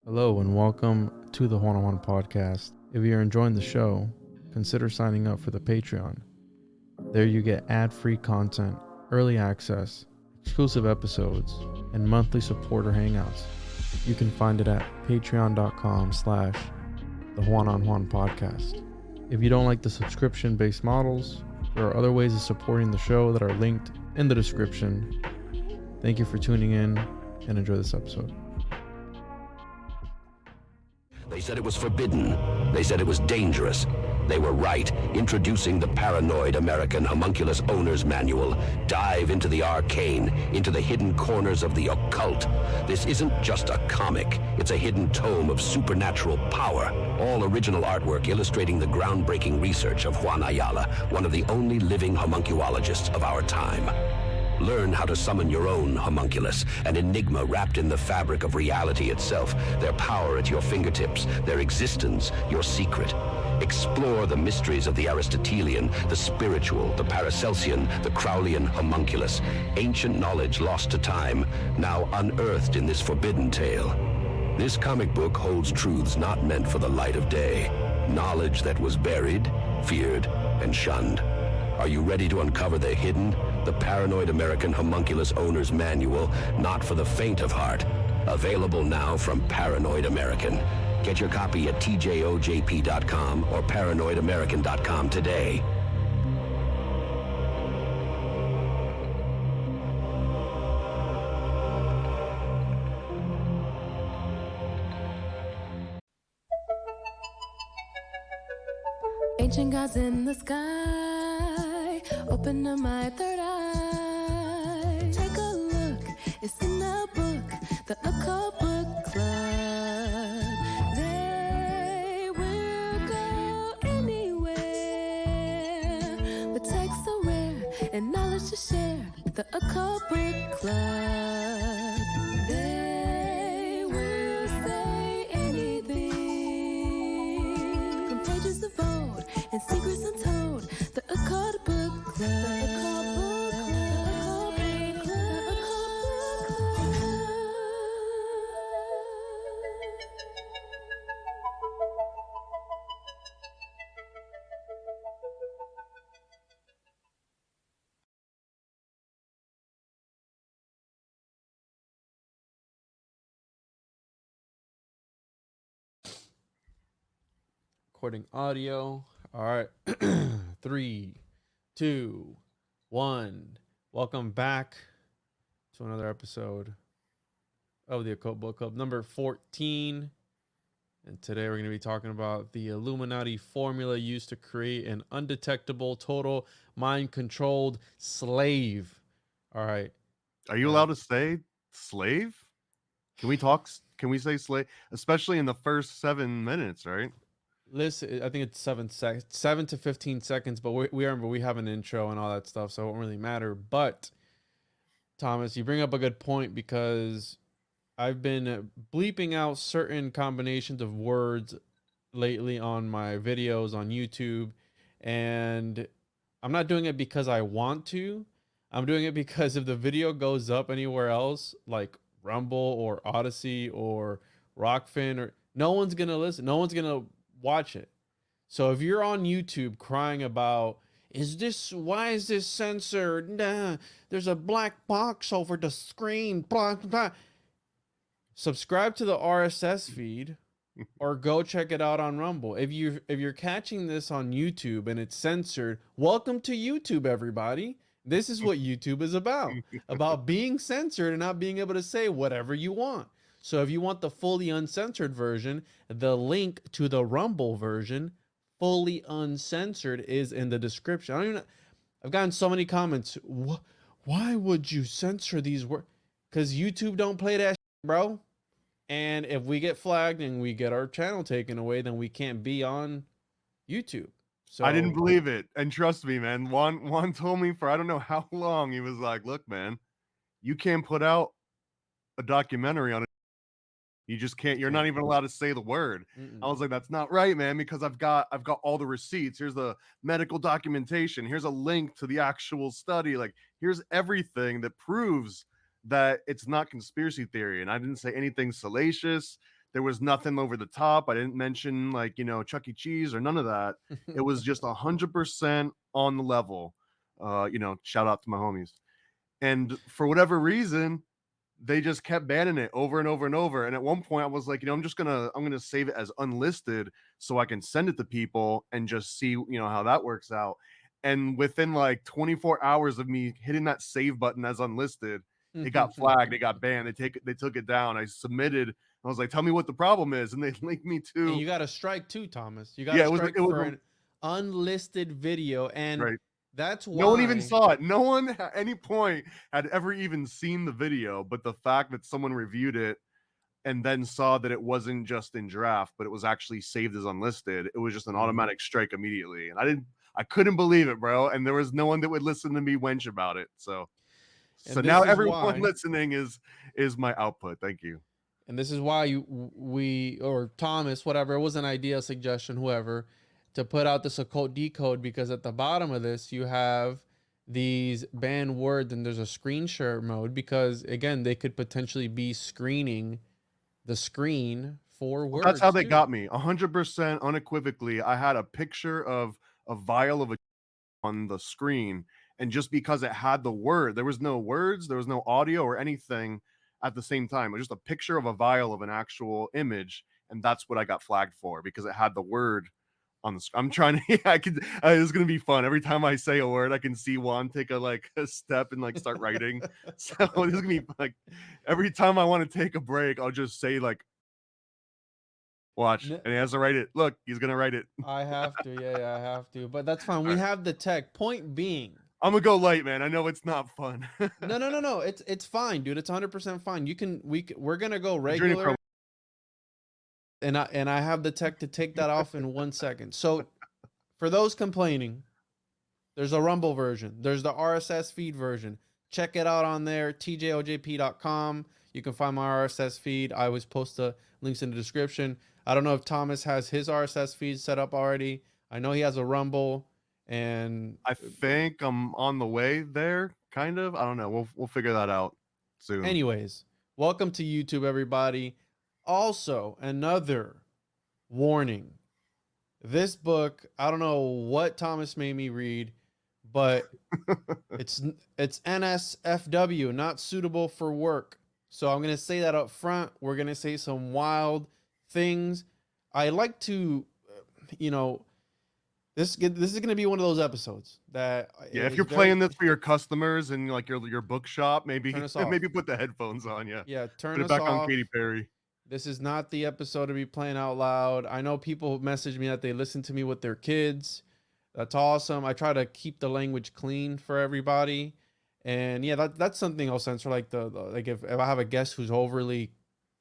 Hello and welcome to the One-on-One podcast. If you're enjoying the show, consider signing up for the Patreon. There you get ad-free content, early access, exclusive episodes, and monthly supporter hangouts. You can find it at patreon.com/the One-on-One podcast. If you don't like the subscription-based models, there are other ways of supporting the show that are linked in the description. Thank you for tuning in and enjoy this episode. They said it was forbidden. They said it was dangerous. They were right. Introducing the paranoid American homunculus owner's manual. Dive into the arcane, into the hidden corners of the occult. This isn't just a comic. It's a hidden tome of supernatural power. All original artwork illustrating the groundbreaking research of Juan Ayala, one of the only living homunculologists of our time. Learn how to summon your own homunculus, an enigma wrapped in the fabric of reality itself, their power at your fingertips, their existence, your secret. Explore the mysteries of the Aristotelian, the spiritual, the Paracelsian, the Crowleyan homunculus, ancient knowledge lost to time, now unearthed in this forbidden tale. This comic book holds truths not meant for the light of day, knowledge that was buried, feared, and shunned. Are you ready to uncover the hidden? The Paranoid American Homunculus Owner's Manual, not for the faint of heart. Available now from Paranoid American. Get your copy at tjojp.com or paranoidamerican.com today. Ancient gods in the sky, open up my third eye. Take a look, it's in the book, the Occult Book Club. They will go anywhere, with texts so rare and knowledge to share. The Occult Book Club. They will say anything, from pages of old and secrets untold. The Occult Book Club. The Occult Book Club. The Occult Book Club. Recording audio. All right. 3, 2, 1. Welcome back to another episode of the Occult Book Club, number 14. And today we're going to be talking about the Illuminati formula used to create an undetectable, total, mind-controlled slave. All right. Are you allowed to say slave? Can we say slave? Especially in the first 7 minutes, right? Listen, I think it's 7 to 15 seconds, but we have an intro and all that stuff, so it won't really matter. But Thomas, you bring up a good point, because I've been bleeping out certain combinations of words lately on my videos on YouTube, and I'm not doing it because I want to. I'm doing it because if the video goes up anywhere else, like Rumble or Odyssey or Rockfin, or no one's gonna listen. No one's gonna watch it. So if you're on YouTube crying about, why is this censored? Nah, there's a black box over the screen. Blah, blah. Subscribe to the RSS feed or go check it out on Rumble. If you're catching this on YouTube and it's censored, welcome to YouTube, everybody. This is what YouTube is about being censored and not being able to say whatever you want. So if you want the fully uncensored version, the link to the Rumble version, fully uncensored, is in the description. I've gotten so many comments. Why would you censor these words? Because YouTube don't play that shit, bro. And if we get flagged and we get our channel taken away, then we can't be on YouTube. So I didn't believe it. And trust me, man, Juan told me for I don't know how long. He was like, look, man, you can't put out a documentary on it. You just can't. You're not even allowed to say the word. I was like, that's not right, man, because I've got all the receipts. Here's the medical documentation. Here's a link to the actual study. Like, here's everything that proves that it's not conspiracy theory. And I didn't say anything salacious. There was nothing over the top. I didn't mention like, you know, Chuck E. Cheese or none of that. It was just 100% on the level. You know, shout out to my homies. And for whatever reason, they just kept banning it over and over and over. And at one point I was like, you know, I'm gonna save it as unlisted so I can send it to people and just see, you know, how that works out. And within like 24 hours of me hitting that save button as unlisted, it got flagged, it got banned. They took it down. I submitted. I was like, tell me what the problem is. And they linked me And to, you got a strike too, Thomas. You got yeah, a strike it was for an unlisted video, and right. that's why No one even saw it. No one at any point had ever even seen the video, but the fact that someone reviewed it and then saw that it wasn't just in draft, but it was actually saved as unlisted, it was just an automatic strike immediately. And I couldn't believe it, bro. And there was no one that would listen to me wench about it. So now everyone listening is my output. Thank you. And this is why we or Thomas, whatever, it was an idea, suggestion, whoever, to put out this occult decode, because at the bottom of this you have these banned words and there's a screen share mode, because again they could potentially be screening the screen for words. That's how they got me 100% unequivocally. I had a picture of a vial of a on the screen, and just because it had the word, there was no words, there was no audio or anything at the same time. It was just a picture of a vial of an actual image, and that's what I got flagged for, because it had the word on the screen. I'm trying to, yeah, I could, it's gonna be fun. Every time I say a word, I can see Juan take a step and like start writing. So this is gonna be like every time I want to take a break, I'll just say like, watch, and he has to write it. Look, he's gonna write it. I have to, yeah, I have to, but that's fine. We have the tech. Point being, I'm gonna go light, man. I know it's not fun. No. It's fine, dude. It's 100% fine. We're gonna go regular. And I have the tech to take that off in 1 second. So for those complaining, there's a Rumble version. There's the RSS feed version. Check it out on there, tjojp.com. You can find my RSS feed. I always post the links in the description. I don't know if Thomas has his RSS feed set up already. I know he has a Rumble, and I think I'm on the way there, kind of. I don't know. We'll figure that out soon. Anyways, welcome to YouTube, everybody. Also, another warning. This book, I don't know what Thomas made me read, but it's NSFW, not suitable for work. So I'm going to say that up front. We're going to say some wild things. I like to, you know, this is going to be one of those episodes that, yeah, if you're playing this for your customers and like your bookshop, maybe put the headphones on. Yeah, turn it back on Katy Perry. This is not the episode to be playing out loud. I know people message me that they listen to me with their kids. That's awesome. I try to keep the language clean for everybody. And yeah, that's something I'll censor. Like like if I have a guest who's overly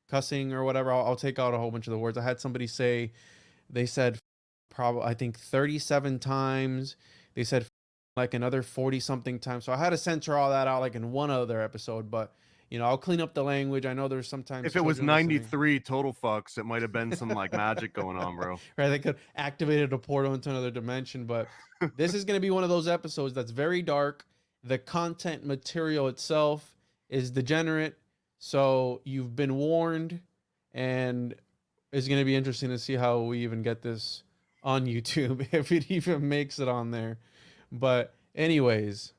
cussing or whatever, I'll take out a whole bunch of the words. I had somebody say, they said probably, I think 37 times. They said like another 40 something times. So I had to censor all that out like in one other episode, but you know, I'll clean up the language. I know there's sometimes if it was 93 total fucks, it might have been some like magic going on, bro. Right, they could activated a portal into another dimension. But this is going to be one of those episodes that's very dark. The content material itself is degenerate, so you've been warned, and it's going to be interesting to see how we even get this on YouTube, if it even makes it on there. But anyways,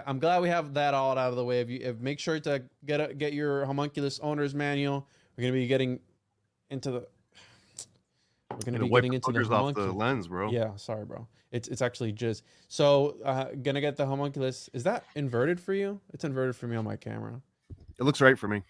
I'm glad we have that all out of the way. Make sure to get your homunculus owner's manual. We're gonna be getting into the. We're gonna be getting into the off the lens, bro. Yeah, sorry, bro. It's actually just so gonna get the homunculus. Is that inverted for you? It's inverted for me on my camera. It looks right for me.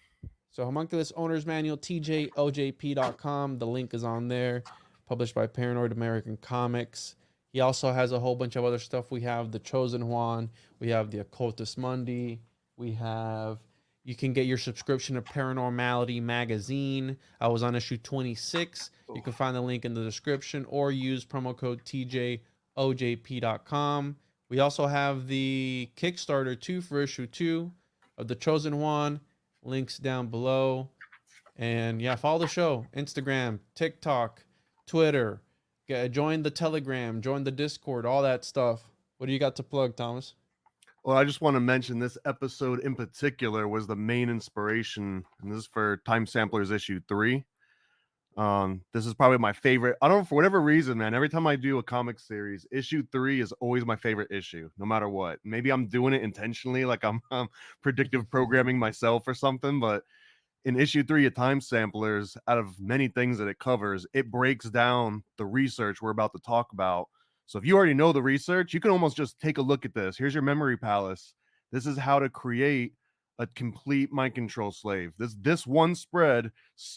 So homunculus owner's manual, tjojp.com. The link is on there. Published by Paranoid American Comics. He also has a whole bunch of other stuff. We have The Chosen One. We have The Occultus Mundi. You can get your subscription to Paranormality Magazine. I was on issue 26. You can find the link in the description or use promo code TJOJP.com. We also have the Kickstarter too for issue 2 of The Chosen One. Links down below. And yeah, follow the show. Instagram, TikTok, Twitter. Join the Telegram, join the Discord, all that stuff. What do you got to plug, Thomas? Well, I just want to mention this episode in particular was the main inspiration, and this is for Time Samplers issue 3. This is probably my favorite. I don't know, for whatever reason, man. Every time I do a comic series, issue 3 is always my favorite issue, no matter what. Maybe I'm doing it intentionally, like I'm predictive programming myself or something. But in issue 3 of Time Samplers, out of many things that it covers, it breaks down the research we're about to talk about. So if you already know the research, you can almost just take a look at this. Here's your memory palace. This is how to create a complete mind control slave. This one spread,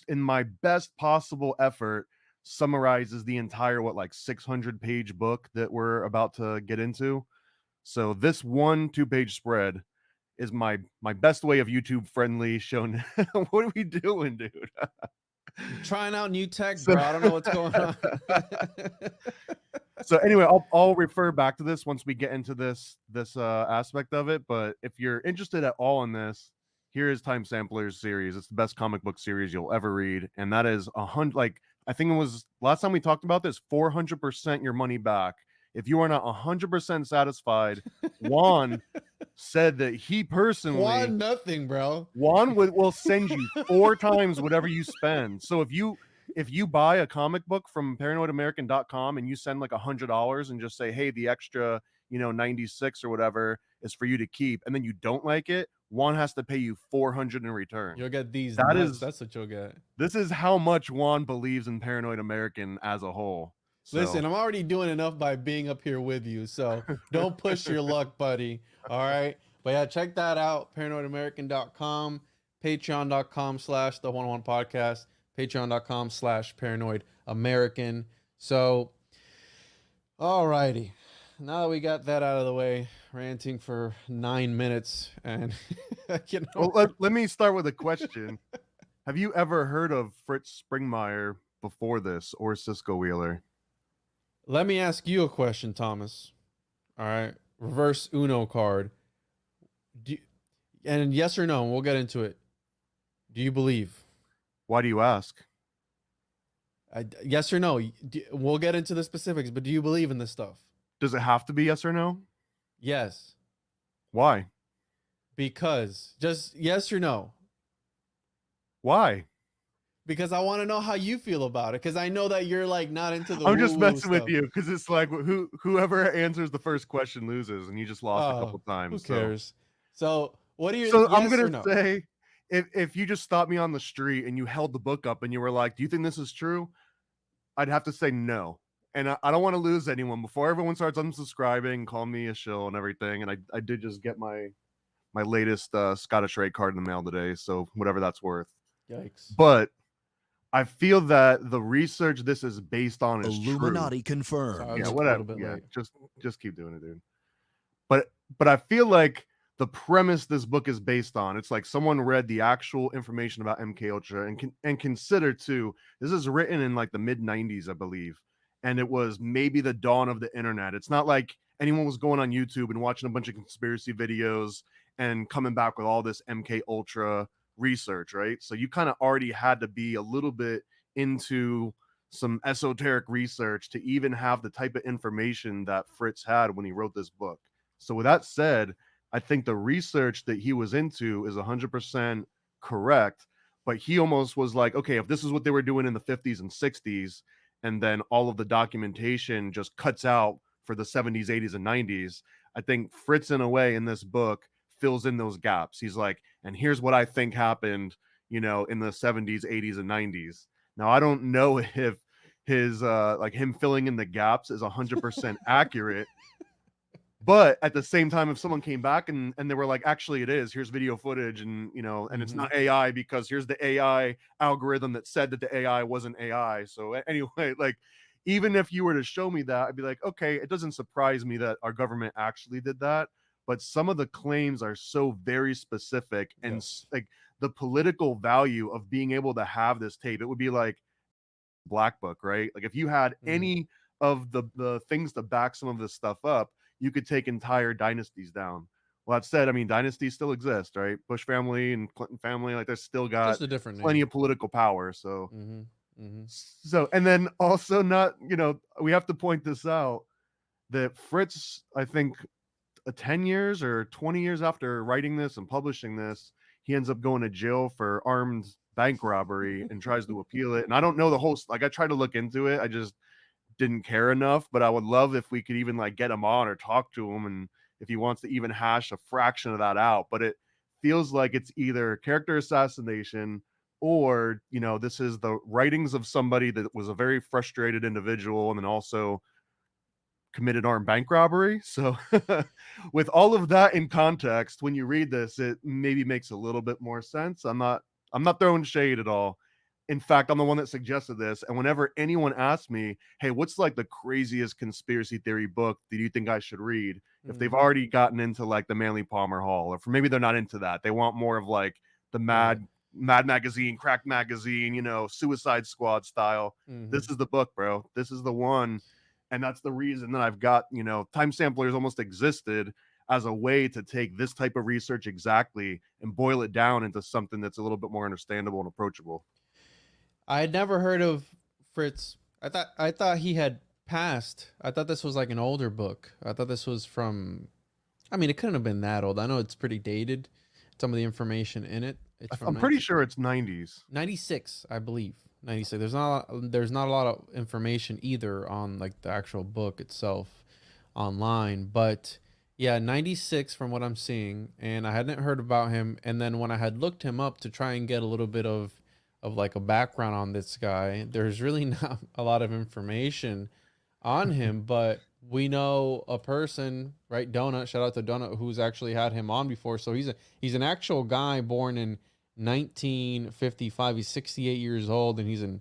in my best possible effort, summarizes the entire 600-page book that we're about to get into. So this 2-page spread is my best way of YouTube friendly showing what are we doing, dude? Trying out new tech, bro. I don't know what's going on. So anyway, I'll refer back to this once we get into this aspect of it. But if you're interested at all in this, here is Time Samplers series. It's the best comic book series you'll ever read, and that is 100. I think it was last time we talked about this, 400% your money back. If you are not 100% satisfied, Juan said that he personally Juan nothing, bro. Juan will send you 4 times whatever you spend. So if you buy a comic book from paranoidamerican.com and you send like $100 and just say, hey, the extra 96 or whatever is for you to keep, and then you don't like it, Juan has to pay you 400 in return. You'll get these. That's what you'll get. This is how much Juan believes in Paranoid American as a whole. So. Listen, I'm already doing enough by being up here with you, so don't push your luck, buddy. All right. But yeah, check that out. ParanoidAmerican.com, Patreon.com/the101 podcast, Patreon.com/ParanoidAmerican. So, all righty. Now that we got that out of the way, ranting for 9 minutes, and well, let me start with a question. Have you ever heard of Fritz Springmeier before this, or Cisco Wheeler? Let me ask you a question, Thomas. All right, reverse Uno card. And yes or no, we'll get into it. Do you believe? Why do you ask? Yes or no? We'll get into the specifics, but do you believe in this stuff? Does it have to be yes or no? Yes. Why? Because just yes or no. Why? Because I want to know how you feel about it. Because I know that you're like not into the. I'm just messing with you because it's like whoever answers the first question loses, and you just lost a couple times. Who cares? So what are you? So yes, I'm gonna say, if you just stopped me on the street and you held the book up and you were like, "Do you think this is true?" I'd have to say no, and I don't want to lose anyone before everyone starts unsubscribing, call me a shill and everything. And I did just get my latest Scottish Rite card in the mail today, so whatever that's worth. Yikes! But I feel that the research this is based on is Illuminati true. confirmed. Yeah, whatever. Yeah, just keep doing it, dude. But I feel like the premise this book is based on, it's like someone read the actual information about MKUltra and consider too. This is written in like the mid-90s, I believe, and it was maybe the dawn of the internet. It's not like anyone was going on YouTube and watching a bunch of conspiracy videos and coming back with all this MKUltra research, right? So you kind of already had to be a little bit into some esoteric research to even have the type of information that Fritz had when he wrote this book. So with that said, I think the research that he was into is 100% correct, but he almost was like, okay, if this is what they were doing in the 50s and 60s, and then all of the documentation just cuts out for the 70s, 80s, and 90s, I think Fritz, in a way, in this book, fills in those gaps. He's like, and here's what I think happened, in the 70s, 80s, and 90s. Now, I don't know if his like him filling in the gaps is 100% accurate, but at the same time, if someone came back and they were like, actually it is, here's video footage, and and it's not AI because here's the AI algorithm that said that the AI wasn't AI. So anyway, like, even if you were to show me that, I'd be like, okay, it doesn't surprise me that our government actually did that. But some of the claims are so very specific, and like the political value of being able to have this tape, it would be like Black Book, right? Like if you had any of the things to back some of this stuff up, you could take entire dynasties down. Well, that said, I mean, dynasties still exist, right? Bush family and Clinton family, like, they're still got just a different plenty of political power. So, so, and then also not, we have to point this out that Fritz, I think, 10 years or 20 years after writing this and publishing this, he ends up going to jail for armed bank robbery and tries to appeal it. And I don't know the whole, like, I tried to look into it. I just didn't care enough, but I would love if we could even like get him on or talk to him, and if he wants to even hash a fraction of that out. But it feels like it's either character assassination or, you know, this is the writings of somebody that was a very frustrated individual and then also committed armed bank robbery. So with all of that in context, when you read this, it maybe makes a little bit more sense. I'm not throwing shade at all. In fact, I'm the one that suggested this. And whenever anyone asks me, hey, what's like the craziest conspiracy theory book that you think I should read? If they've already gotten into like the Manly Palmer Hall, or for maybe they're not into that, they want more of like the Mad Magazine, Crack Magazine, you know, Suicide Squad style. This is the book, bro. This is the one. And that's the reason that I've got, you know, time samplers almost existed as a way to take this type of research exactly and boil it down into something that's a little bit more understandable and approachable. I had never heard of Fritz. I thought he had passed. I thought this was like an older book. I thought this was from, I mean, it couldn't have been that old. I know it's pretty dated, some of the information in it. It's from I'm pretty sure it's 90s. 96, I believe. 96. There's not a lot of information either on like the actual book itself online, but yeah, 96 from what I'm seeing, and I hadn't heard about him. And then when I had looked him up to try and get a little bit of like a background on this guy, there's really not a lot of information on him, but we know a person, right? Donut, shout out to Donut, who's actually had him on before. So he's an actual guy born in 1955. He's 68 years old, and he's in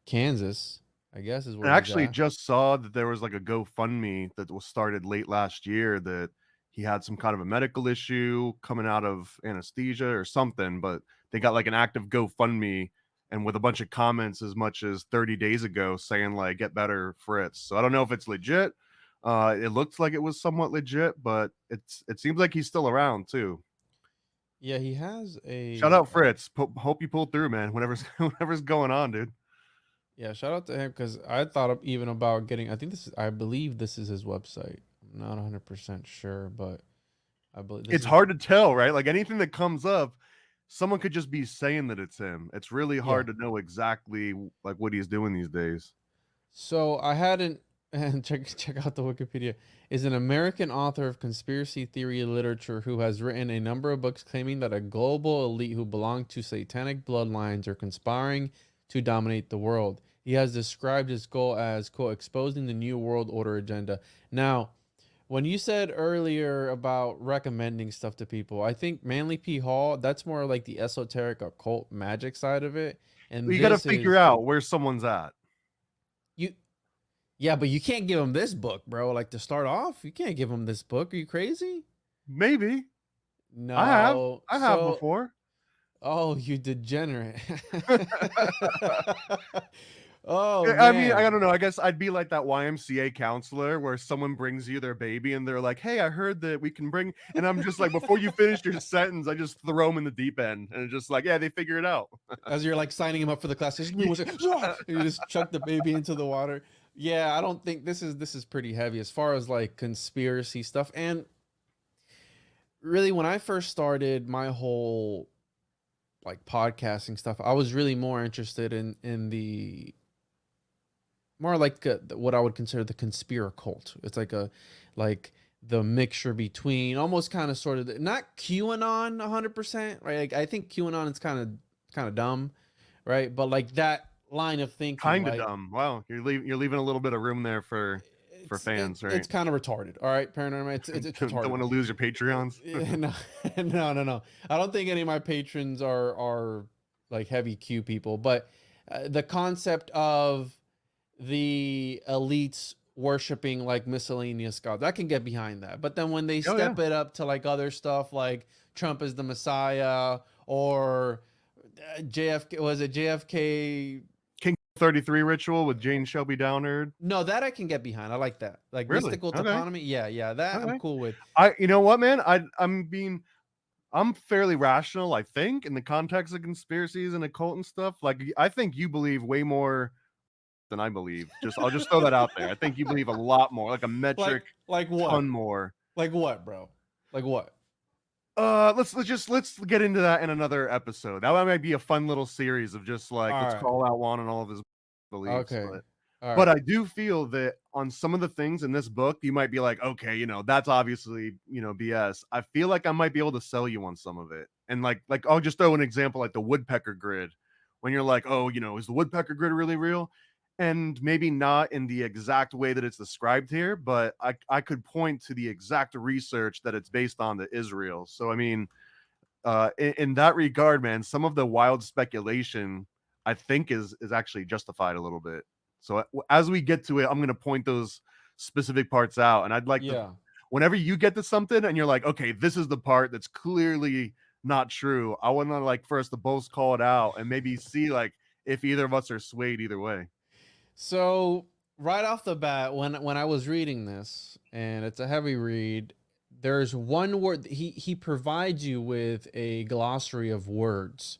Kansas, I guess is where I actually at. just saw that there was like a GoFundMe that was started late last year that he had some kind of a medical issue coming out of anesthesia or something, but they got like an active GoFundMe and with a bunch of comments as much as 30 days ago saying like, get better, Fritz. So I don't know if it's legit. It looked like it was somewhat legit, but it seems like he's still around too. Yeah, he has a Shout out Fritz. Hope you pulled through, man. Whatever's going on, dude. Yeah, shout out to him, because I thought even about getting. I believe this is his website. I'm not 100% sure, but I believe It's hard to tell, right? Like anything that comes up, someone could just be saying that it's him. It's really hard to know exactly like what he's doing these days. So I hadn't, and check out the Wikipedia. Is an American author of conspiracy theory literature who has written a number of books claiming that a global elite who belong to satanic bloodlines are conspiring to dominate the world. He has described his goal as, quote, exposing the new world order agenda. Now, when you said earlier about recommending stuff to people, I think Manly P. Hall, that's more like the esoteric occult magic side of it. And You got to figure out where someone's at. Yeah, but you can't give him this book, bro. Like, to start off, you can't give him this book. Are you crazy? Maybe. No. I have before. Oh, you degenerate. Oh, I mean, I don't know. I guess I'd be like that YMCA counselor where someone brings you their baby and they're like, hey, I heard that we can bring, and I'm just like, before you finish your sentence, I just throw them in the deep end and it's just like, yeah, they figure it out. As you're like signing him up for the class, you just chuck the baby into the water. Yeah, I don't think this is pretty heavy as far as like conspiracy stuff. And really, when I first started my whole like podcasting stuff, I was really more interested in the more like what I would consider the conspiracult. It's like the mixture between almost kind of sort of not QAnon 100%, right? Like I think QAnon is kind of dumb, right? But like that line of thinking, kind of dumb. Wow, you're leaving a little bit of room there for fans, right? It's kind of retarded. All right, Paranormal. It's retarded. Don't want to lose your Patreons. No. I don't think any of my patrons are like heavy Q people, but the concept of the elites worshiping like miscellaneous gods, I can get behind that. But then when they step it up to like other stuff, like Trump is the Messiah, or JFK 33 ritual with Jane Shelby Downard. No, that I can get behind. I like that. Like really? Mystical toponymy. Yeah, that I'm cool with. You know what, man? I'm fairly rational, I think, in the context of conspiracies and occult and stuff. Like, I think you believe way more than I believe. I'll just throw that out there. I think you believe a lot more, like a metric, like what? ton more. Like what, bro? Like what? Let's get into that in another episode. That might be a fun little series of just like All let's right. call out Juan and all of his beliefs. Okay. All But right. I do feel that on some of the things in this book, you might be like, okay, that's obviously BS. I feel like I might be able to sell you on some of it. And like I'll just throw an example like the woodpecker grid. When you're like, oh, is the woodpecker grid really real? And maybe not in the exact way that it's described here, but I could point to the exact research that it's based on to Israel. So I mean, in that regard, man, some of the wild speculation I think is actually justified a little bit. So as we get to it, I'm going to point those specific parts out, and I'd like to, Yeah. whenever you get to something and you're like, okay, this is the part that's clearly not true, I want to like for us to both call it out and maybe see like if either of us are swayed either way. So right off the bat, when I was reading this, and it's a heavy read, there's one word he provides you with a glossary of words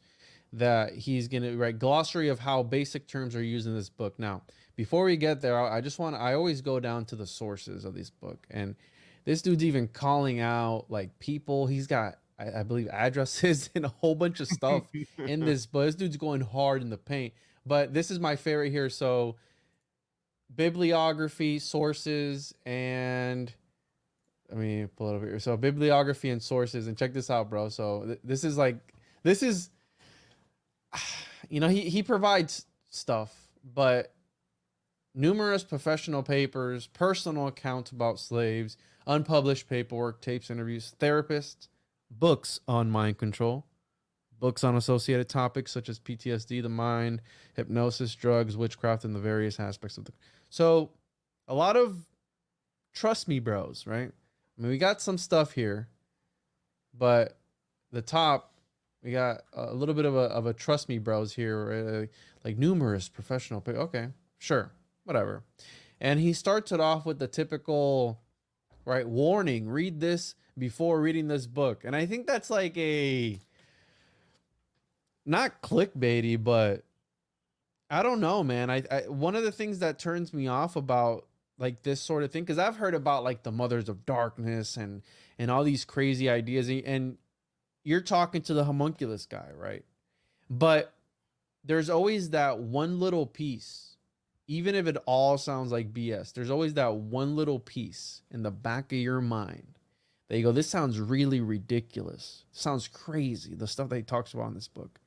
that he's gonna write glossary of how basic terms are used in this book. Now, before we get there, I always go down to the sources of this book, and this dude's even calling out like people. He's got I believe addresses and a whole bunch of stuff in this, but this dude's going hard in the paint. But this is my favorite here. So bibliography, sources, and I mean, pull it over here. So bibliography and sources, and check this out, bro. So this is he provides stuff, but numerous professional papers, personal accounts about slaves, unpublished paperwork, tapes, interviews, therapists, books on mind control, books on associated topics such as PTSD, the mind, hypnosis, drugs, witchcraft, and the various aspects of the. So, a lot of trust me, bros, right? I mean, we got some stuff here, but the top, we got a little bit of a trust me, bros here, like numerous professional. Okay, sure, whatever. And he starts it off with the typical, right? Warning: read this before reading this book. And I think that's like a not clickbaity, but I don't know, man. I one of the things that turns me off about like this sort of thing, because I've heard about like the mothers of darkness and all these crazy ideas, and you're talking to the homunculus guy, right? But there's always that one little piece, even if it all sounds like BS, there's always that one little piece in the back of your mind that you go, this sounds really ridiculous. Sounds crazy, the stuff that he talks about in this book.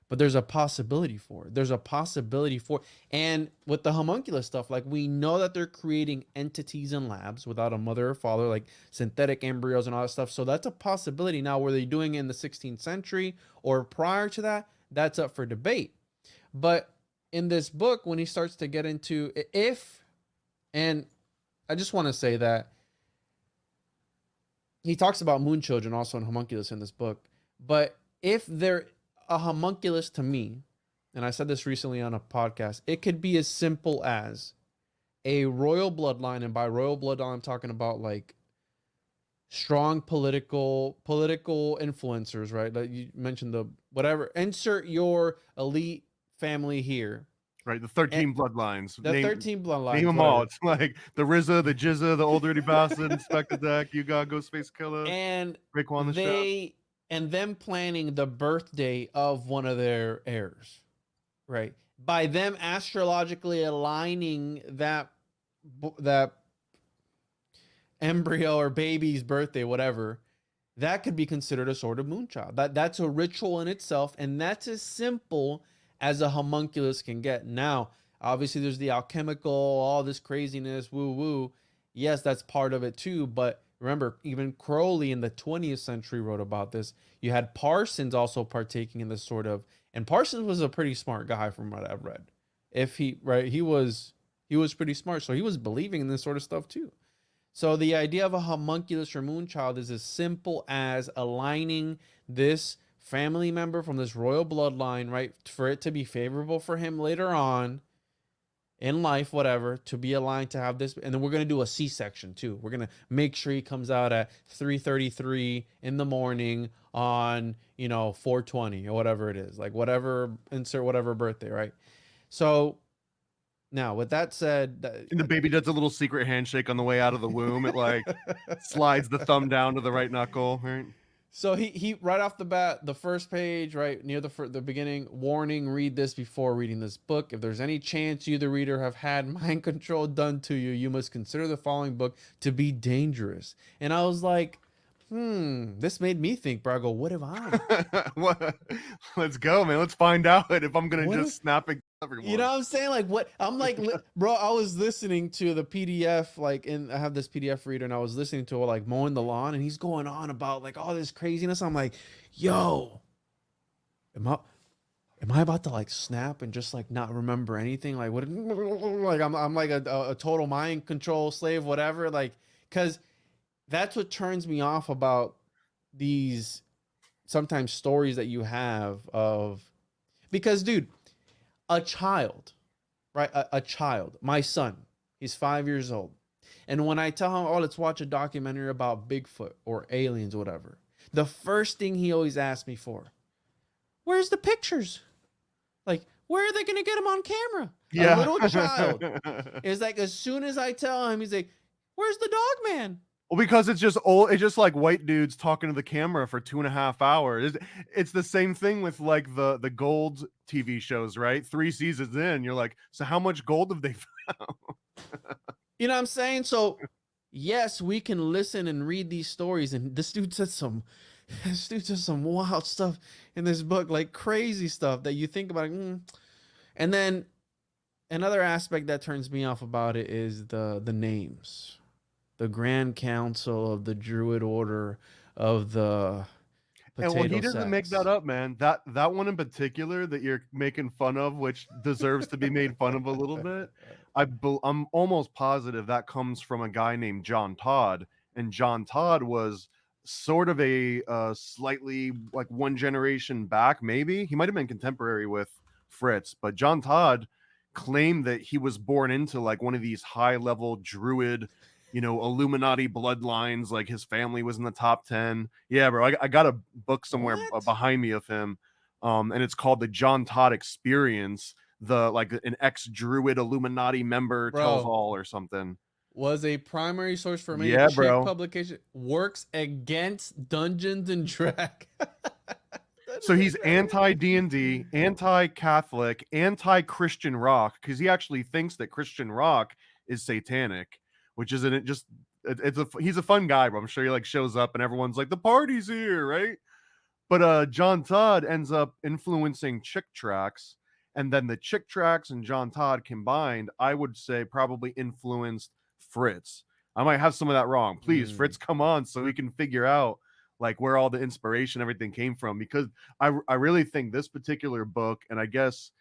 But there's a possibility for it. There's a possibility for, and with the homunculus stuff, like we know that they're creating entities in labs without a mother or father, like synthetic embryos and all that stuff. So that's a possibility. Now, were they doing it in the 16th century or prior to that? That's up for debate. But in this book, when he starts to get into and I just want to say that he talks about moon children also in homunculus in this book. But if they're a homunculus to me, and I said this recently on a podcast, it could be as simple as a royal bloodline, and by royal bloodline I'm talking about like strong political influencers, right? Like you mentioned the whatever, insert your elite family here. Right, the 13 bloodlines. The 13 bloodlines. Name them all. It's like the RZA, the Jizza, the Old Dirty Bastard, Inspector Deck, you got Ghostface Killer, And Raekwon the Chef. And them planning the birthday of one of their heirs, right? By them astrologically aligning that embryo or baby's birthday, whatever, that could be considered a sort of moonchild. That's a ritual in itself, and that's as simple as a homunculus can get. Now, obviously, there's the alchemical, all this craziness, woo woo. Yes, that's part of it too, but remember, even Crowley in the 20th century wrote about this. You had Parsons also partaking in this sort of, and Parsons was a pretty smart guy from what I've read. He was pretty smart, so he was believing in this sort of stuff too. So the idea of a homunculus or moonchild is as simple as aligning this family member from this royal bloodline, right, for it to be favorable for him later on in life, whatever, to be aligned to have this. And then we're going to do a C-section too. We're going to make sure he comes out at 3:33 in the morning on, 4/20 or whatever it is, like whatever, insert whatever birthday, right? So Now, with that said, And the baby does a little secret handshake on the way out of the womb. It like slides the thumb down to the right knuckle, right? so he right off the bat, the first page, right near the beginning, warning: read this before reading this book. If there's any chance you, the reader, have had mind control done to you, you must consider the following book to be dangerous. And I was like, this made me think, bro. I go, what if I? What? Let's go, man. Let's find out if I'm gonna What just if- snap it. Everyone. You know what I'm saying? Like what I'm like, bro, I was listening to the PDF, like, and I have this PDF reader, and I was listening to it, like, mowing the lawn, and he's going on about like all this craziness. I'm like, yo, am I about to like snap and just like not remember anything? Like what, like I'm like a total mind control slave, whatever. Like, cause that's what turns me off about these sometimes stories that you have of, because dude, a child, right? A child, my son, he's 5 years old. And when I tell him, oh, let's watch a documentary about Bigfoot or aliens or whatever, the first thing he always asks me for, where's the pictures? Like, where are they going to get them on camera? Yeah. A little child is like, as soon as I tell him, he's like, where's the dog man? Well, because it's just old. It's just like white dudes talking to the camera for 2.5 hours. It's the same thing with like the gold TV shows, right? 3 seasons in, you're like, so how much gold have they found? You know what I'm saying? So, yes, we can listen and read these stories. And this dude said some wild stuff in this book, like crazy stuff that you think about. And then another aspect that turns me off about it is the names. The Grand Council of the Druid Order of the And Potato he doesn't make Sacks. that up, man. That one in particular that you're making fun of, which deserves to be made fun of a little bit. I'm almost positive that comes from a guy named John Todd, and John Todd was sort of a slightly like one generation back, maybe he might have been contemporary with Fritz, but John Todd claimed that he was born into like one of these high level druid, Illuminati bloodlines. Like his family was in the top 10. Yeah, bro. I got a book somewhere What? behind me of him, and it's called the John Todd Experience. The like an ex-druid Illuminati member tells Bro, all or something. was a primary source for many Yeah, chick bro. publication works against Dungeons and Dragons. So he's anti D&D, anti-Catholic, anti-Christian rock, because he actually thinks that Christian rock is satanic, which isn't it just he's a fun guy, but I'm sure he like shows up and everyone's like, the party's here, right? But John Todd ends up influencing Chick Tracts, and then the Chick Tracts and John Todd combined, I would say probably influenced Fritz. I might have some of that wrong. Please, Fritz, come on so we can figure out like where all the inspiration, everything came from, because I really think this particular book, and I guess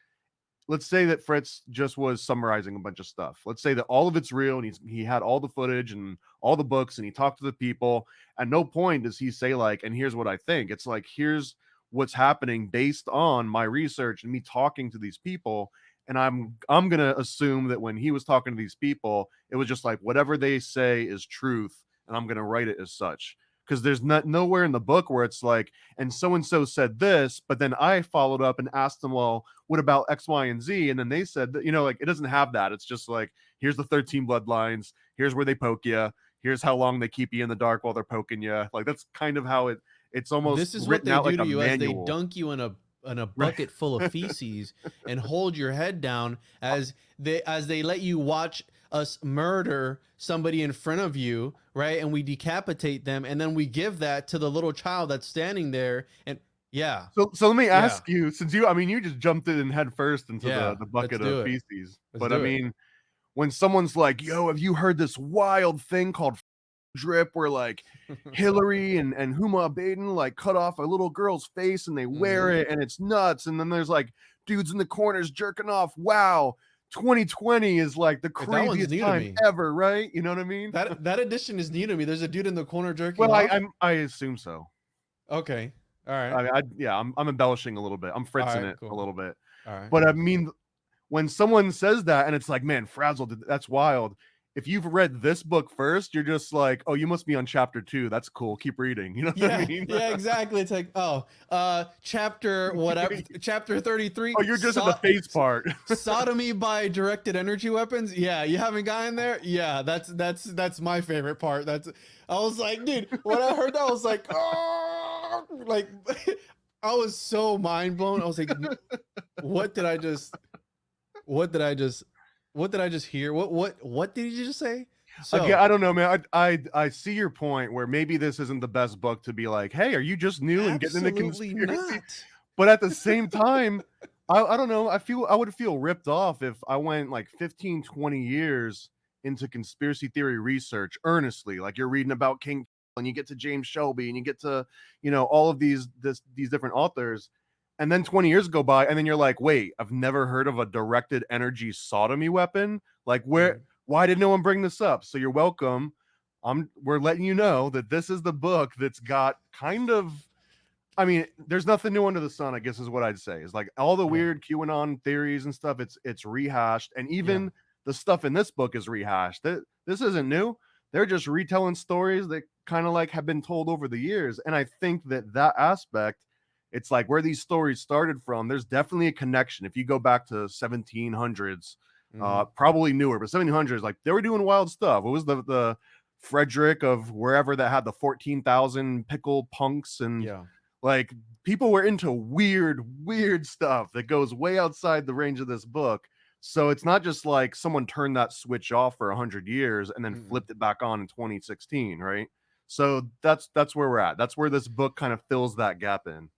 let's say that Fritz just was summarizing a bunch of stuff. Let's say that all of it's real, and he had all the footage and all the books, and he talked to the people. At no point does he say like, and here's what I think. It's like, here's what's happening based on my research and me talking to these people. And I'm gonna assume that when he was talking to these people, it was just like whatever they say is truth, and I'm gonna write it as such. Because there's nowhere in the book where it's like, and so said this, but then I followed up and asked them, well, what about X, Y, and Z? And then they said that, like it doesn't have that. It's just like, here's the 13 bloodlines. Here's where they poke you. Here's how long they keep you in the dark while they're poking you. Like that's kind of how it's almost This is what written they out do like to a you as they manual. dunk you in a Right. bucket full of feces and hold your head down as they let you watch us murder somebody in front of you, right? And we decapitate them, and then we give that to the little child that's standing there. And yeah. So let me ask you, since you just jumped in head first into the bucket of feces. But I mean, when someone's like, yo, have you heard this wild thing called drip where like Hillary and Huma Baden like cut off a little girl's face and they wear it and it's nuts, and then there's like dudes in the corners jerking off. Wow, 2020 is like the craziest time ever, right? You know what I mean? That edition is new to me. There's a dude in the corner jerking off. Well, I assume so. Okay. All right. I mean, I'm embellishing a little bit. I'm fritzing it a little bit. All right. But I mean, when someone says that and it's like, man, Frazzled, that's wild. if you've read this book first, you're just like, oh, you must be on chapter 2. That's cool. Keep reading. You know what I mean? Yeah, exactly. It's like, chapter whatever, chapter 33. Oh, you're just at the face part. Sodomy by directed energy weapons. Yeah, you haven't gotten there. Yeah, that's my favorite part. I was like, dude, when I heard that, I was like, oh, like I was so mind blown. I was like, what did I just hear? What did you just say? So Again, I don't know, man. I see your point where maybe this isn't the best book to be like, hey, are you just new and getting into absolutely conspiracy? not. But at the same time, I don't know. I would feel ripped off if I went like 15, 20 years into conspiracy theory research earnestly. Like you're reading about King and you get to James Shelby and you get to, all of these different authors. And then 20 years go by, and then you're like, wait, I've never heard of a directed energy sodomy weapon. Like, why did no one bring this up? So you're welcome. We're letting you know that this is the book that's got kind of, I mean, there's nothing new under the sun, I guess is what I'd say. Is like all the weird QAnon theories and stuff, it's rehashed. And even the stuff in this book is rehashed. This isn't new. They're just retelling stories that kind of like have been told over the years. And I think that aspect, it's like where these stories started from, there's definitely a connection. If you go back to 1700s, probably newer, but 1700s, like they were doing wild stuff. What was the Frederick of wherever that had the 14,000 pickle punks, and like people were into weird stuff that goes way outside the range of this book. So it's not just like someone turned that switch off for 100 years and then flipped it back on in 2016, right? So that's where we're at. That's where this book kind of fills that gap in.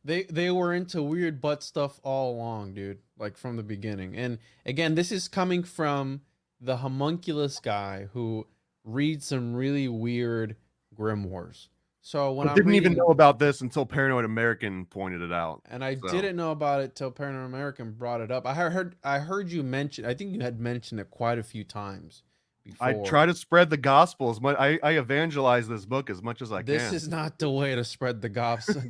They were into weird butt stuff all along, dude, like from the beginning. And again, this is coming from the homunculus guy who reads some really weird grimoires. So when I didn't even know about this until Paranoid American pointed it out. And I didn't know about it till Paranoid American brought it up. I heard you mention, I think you had mentioned it quite a few times before. I try to spread the gospel as much. I evangelize this book as much as I can. This is not the way to spread the gospel,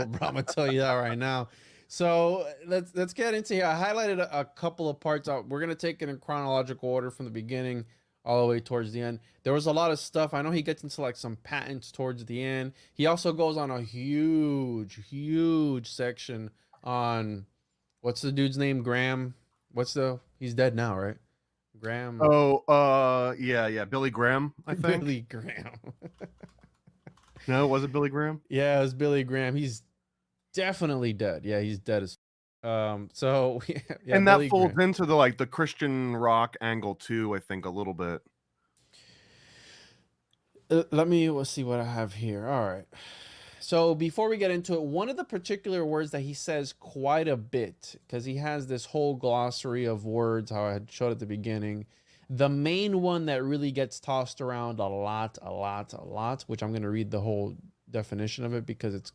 bro. I'm gonna tell you that right now. So let's get into here. I highlighted a couple of parts. We're gonna take it in chronological order from the beginning all the way towards the end. There was a lot of stuff. I know he gets into like some patents towards the end. He also goes on a huge section on what's the dude's name? Graham. He's dead now, right? Graham. Oh, yeah, Billy Graham, I think. Billy Graham. No, was it Billy Graham? Yeah, it was Billy Graham. He's definitely dead. Yeah, he's dead as so yeah, and that Billy folds Graham. into the Christian rock angle too, I think, a little bit. Let's see what I have here. All right. So before we get into it, one of the particular words that he says quite a bit, because he has this whole glossary of words, how I had showed at the beginning. The main one that really gets tossed around a lot, which I'm going to read the whole definition of it because it's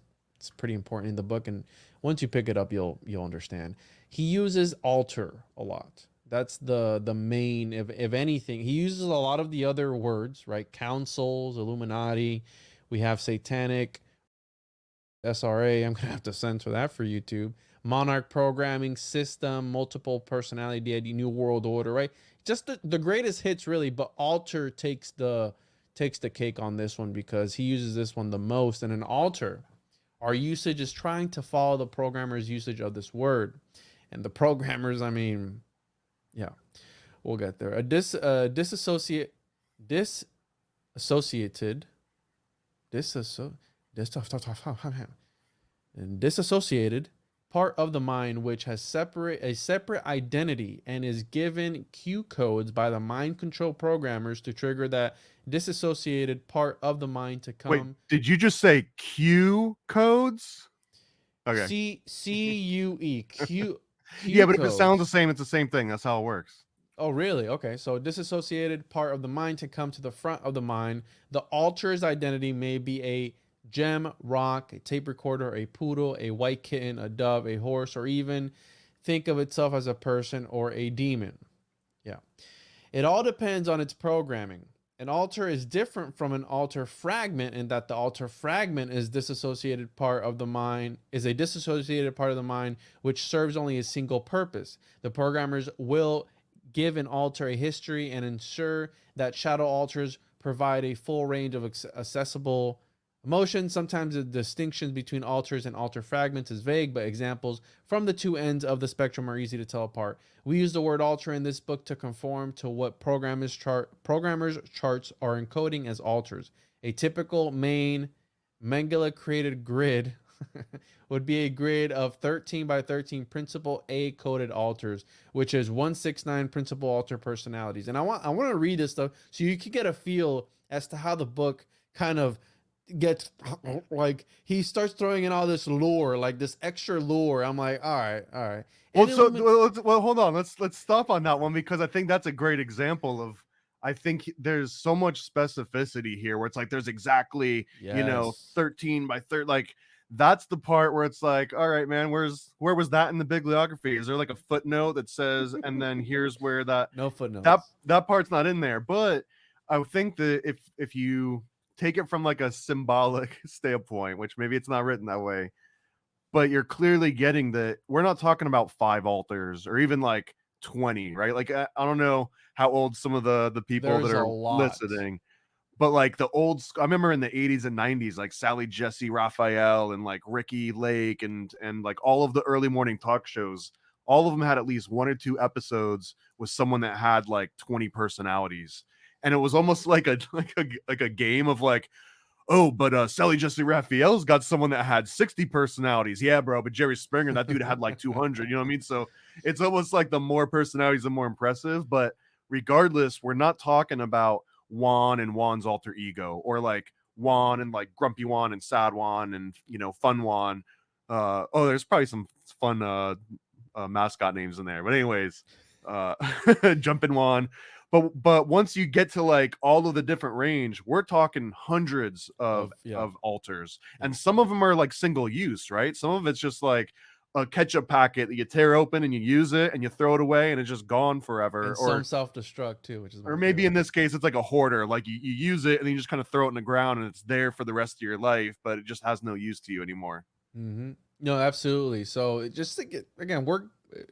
pretty important in the book, and once you pick it up, you'll understand. He uses altar a lot. That's the main, if anything. He uses a lot of the other words, right? Councils, Illuminati. We have satanic, SRA. I'm gonna have to censor that for YouTube. Monarch programming system, multiple personality deity, new world order, right? Just the greatest hits, really. But altar takes the cake on this one because he uses this one the most. And an altar, our usage is trying to follow the programmer's usage of this word. And the programmers, I mean, yeah, we'll get there. A disassociated part of the mind which has a separate identity and is given Q codes by the mind control programmers to trigger that disassociated part of the mind to come. Wait, did you just say Q codes? Okay. CUE Q. Yeah, but if it sounds the same, it's the same thing. That's how it works. Oh, really? Okay. So disassociated part of the mind to come to the front of the mind. The altar's identity may be a gem, rock, a tape recorder, a poodle, a white kitten, a dove, a horse, or even think of itself as a person or a demon. Yeah. It all depends on its programming. An altar is different from an altar fragment in that the altar fragment is a disassociated part of the mind which serves only a single purpose. The programmers will give an alter a history and ensure that shadow alters provide a full range of accessible emotions. Sometimes the distinction between alters and alter fragments is vague, but examples from the two ends of the spectrum are easy to tell apart. We use the word alter in this book to conform to what programmers' charts are encoding as alters. A typical main Mengele created grid would be a grid of 13 by 13 principal A coded alters, which is 169 principal alter personalities. And I want to read this stuff so you can get a feel as to how the book kind of gets, like, he starts throwing in all this lore, like this extra lore. I'm like, all right. Well, hold on. Let's stop on that one, because I think that's a great example of, I think there's so much specificity here where it's like there's exactly, 13 by 30, like that's the part where it's like, all right, man, where was that in the bibliography? Is there like a footnote that says, and then here's where that no footnotes. That part's not in there. But I would think that if you take it from like a symbolic standpoint, which maybe it's not written that way, but you're clearly getting that we're not talking about 5 alters or even like 20, right? Like I don't know how old some of the people that are listening, but like the old, I remember in the 80s and 90s, like Sally Jesse Raphael and like Ricky Lake and like all of the early morning talk shows, all of them had at least 1 or 2 episodes with someone that had like 20 personalities. And it was almost like a game of like, oh, but Sally Jesse Raphael's got someone that had 60 personalities. Yeah, bro. But Jerry Springer, that dude had like 200. You know what I mean? So it's almost like the more personalities, the more impressive. But regardless, we're not talking about Juan and Juan's alter ego, or like Juan and like Grumpy Juan and Sad Juan and Fun Juan. There's probably some fun mascot names in there. But anyways, Jumpin' Juan. But once you get to like all of the different range, we're talking hundreds of alters, and some of them are like single use, right? Some of it's just like a ketchup packet that you tear open and you use it and you throw it away and it's just gone forever. And some self-destruct too, which is, or maybe in this case it's like a hoarder, like you use it and then you just kind of throw it in the ground and it's there for the rest of your life, but it just has no use to you anymore. Mm-hmm. No, absolutely. So it just again,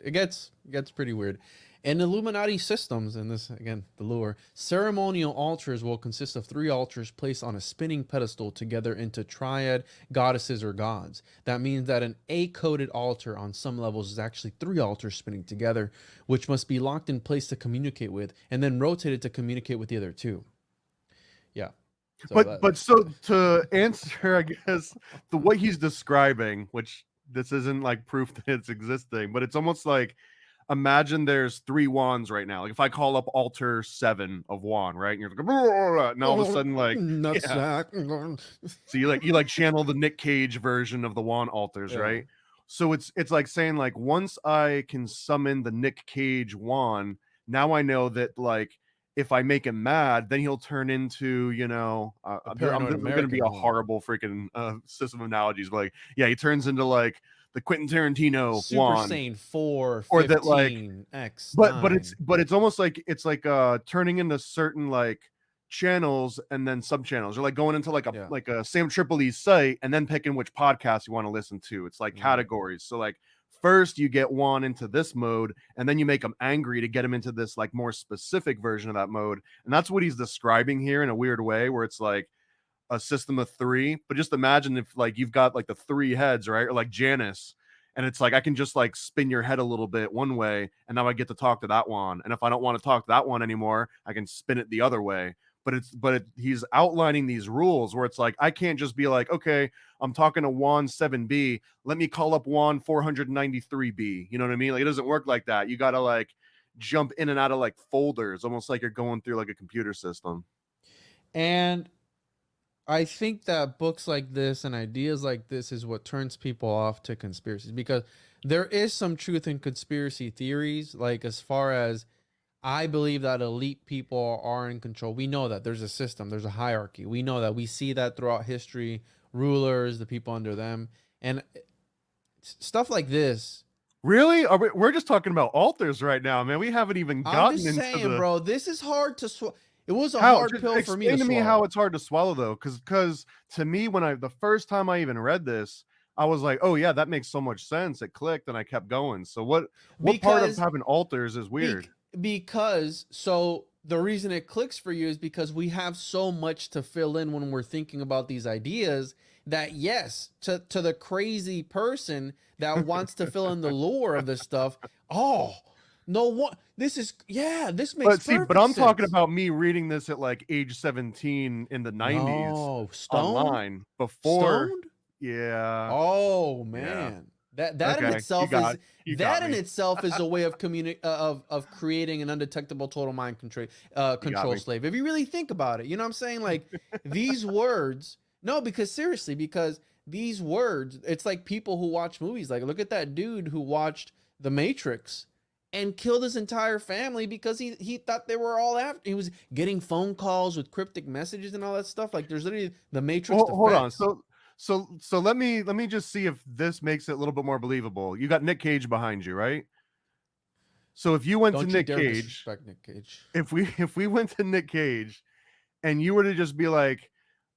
it gets pretty weird. In Illuminati systems, and this, again, the lure, ceremonial altars will consist of 3 altars placed on a spinning pedestal together into triad goddesses or gods. That means that an A-coded altar on some levels is actually 3 altars spinning together, which must be locked in place to communicate with, and then rotated to communicate with the other 2. Yeah. So so to answer, I guess, what he's describing, which this isn't like proof that it's existing, but it's almost like, imagine there's 3 Juans right now. Like if I call up alter 7 of Juan, right? And you're like, and all of a sudden, like, so you like channel the Nick Cage version of the Juan alters, right? So it's like saying, like, once I can summon the Nick Cage Juan, now I know that like if I make him mad, then he'll turn into, I'm going to be a horrible freaking system of analogies, but like, yeah, he turns into like the Quentin Tarantino Super Juan, Saiyan 4, 15, or that like X, but it's almost like it's like turning into certain like channels and then sub channels, or like going into like a Sam Tripoli's site and then picking which podcast you want to listen to. It's like categories. So like first you get Juan into this mode and then you make him angry to get him into this like more specific version of that mode. And that's what he's describing here in a weird way, where it's like a system of 3. But just imagine if like you've got like the 3 heads, right? Or like Janice, and it's like I can just like spin your head a little bit one way and now I get to talk to that one, and if I don't want to talk to that one anymore, I can spin it the other way. But he's outlining these rules where it's like I can't just be like, okay, I'm talking to Juan 7B, let me call up Juan 493B. You know what I mean? Like it doesn't work like that. You gotta like jump in and out of like folders, almost like you're going through like a computer system. And I think that books like this and ideas like this is what turns people off to conspiracies, because there is some truth in conspiracy theories. Like as far as I believe that elite people are in control. We know that there's a system, there's a hierarchy. We know that, we see that throughout history, rulers, the people under them, and stuff like this. Really? We're just talking about altars right now, man. We haven't even gotten into the... bro, this is hard to swallow. It was a hard pill for me to swallow. Explain to me how it's hard to swallow, though, because to me, when the first time I even read this, I was like, oh yeah, that makes so much sense. It clicked, and I kept going. So what part of having altars is weird? because so the reason it clicks for you is because we have so much to fill in when we're thinking about these ideas that yes, to the crazy person that wants to fill in the lore of this stuff, oh, no one, this is, yeah, this makes But see, but perfect I'm talking sense. about me reading this at like age 17 in the 90s No, stoned, online before. stoned. Yeah. Oh Yeah. man, that in Okay. itself is You got me. a way of of creating an undetectable total mind control You got control me. slave. If you really think about it, you know what I'm saying? Like these words. No, because seriously, because these words, it's like people who watch movies. Like look at that dude who watched The Matrix and killed his entire family because he thought they were all after. He was getting phone calls with cryptic messages and all that stuff. Like there's literally The Matrix Hold on. effects. So let me just see if this makes it a little bit more believable. You got Nick Cage behind you, right? So if you went to Don't you Nick dare Cage, disrespect Nick Cage. if we went to Nick Cage and you were to just be like,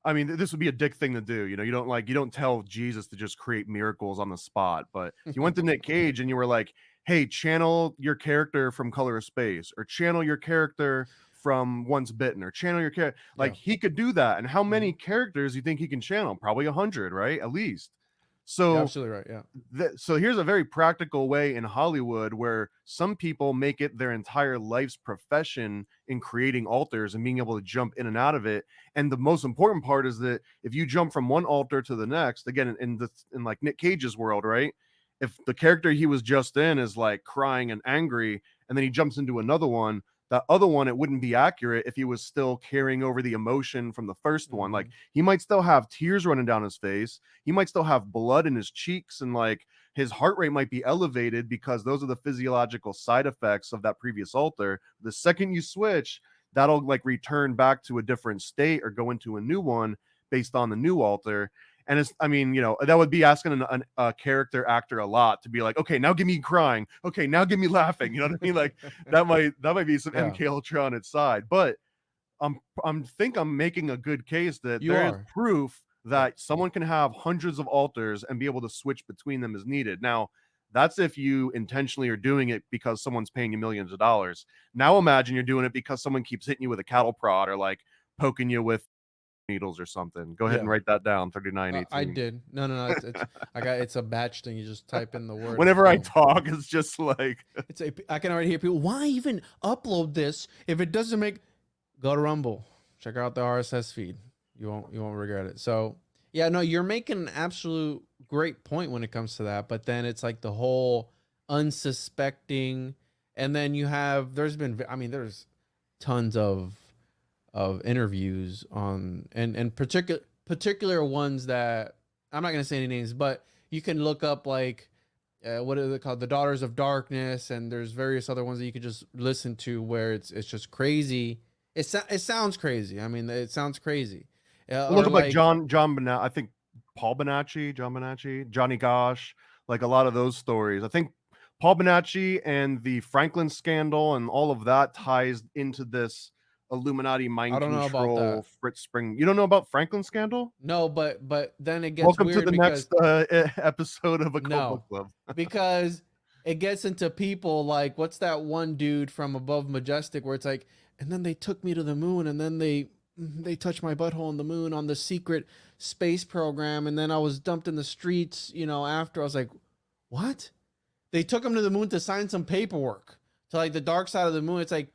I mean, this would be a dick thing to do. You don't tell Jesus to just create miracles on the spot. But if you went to Nick Cage and you were like, hey, channel your character from Color of Space, or channel your character from Once Bitten, or channel your character, Yeah. like he could do that. And how Mhm. many characters do you think he can channel? Probably 100, right? At least. You're So absolutely right. Yeah. so here's a very practical way in Hollywood where some people make it their entire life's profession in creating altars and being able to jump in and out of it. And the most important part is that if you jump from one altar to the next, again, in like Nick Cage's world, right? If the character he was just in is like crying and angry, and then he jumps into another one, that other one, it wouldn't be accurate if he was still carrying over the emotion from the first one. Like Mhm. he might still have tears running down his face, he might still have blood in his cheeks, and like his heart rate might be elevated because those are the physiological side effects of that previous altar. The second you switch, that'll like return back to a different state or go into a new one based on the new altar. And it's, I mean, that would be asking a character actor a lot to be like, okay, now give me crying. Okay, now give me laughing. You know what I mean? Like that might be some Yeah, MKUltra on its side. But I'm making a good case that you there is are. proof Yeah. that someone can have hundreds of altars and be able to switch between them as needed. Now, that's if you intentionally are doing it because someone's paying you millions of dollars. Now imagine you're doing it because someone keeps hitting you with a cattle prod or like poking you with needles or something. Go ahead and Yeah. write that down, I 3918. did. No. It's I got it's a batch thing. You just type in the word and Whenever I boom. talk, it's just like It's a. I can already hear people. Why even upload this if it doesn't make? Go to Rumble. Check out the RSS feed. You won't regret it. So yeah, no, you're making an absolute great point when it comes to that. But then it's like the whole unsuspecting, and then you have. I mean, there's tons of interviews on and particular ones that I'm not gonna say any names, but you can look up like what are they called, the Daughters of Darkness, and there's various other ones that you could just listen to where it's just crazy. It sounds crazy. I mean, it sounds crazy. look Or up like like John Bonacci, I think Paul Bonacci, John Bonacci, Johnny Gosh, like a lot of those stories. I think Paul Bonacci and the Franklin scandal and all of that ties into this Illuminati I mind don't know about control that. Fritz Spring. You don't know about Franklin scandal? No, but then it gets Welcome to weird the because next episode of Occult Book no, Club. because it gets into people like what's that one dude from Above Majestic where it's like, and then they took me to the moon, and then they touched my butthole on the moon on the secret space program, and then I was dumped in the streets. After I was like, what? They took him to the moon to sign some paperwork to like the dark side of the moon. It's like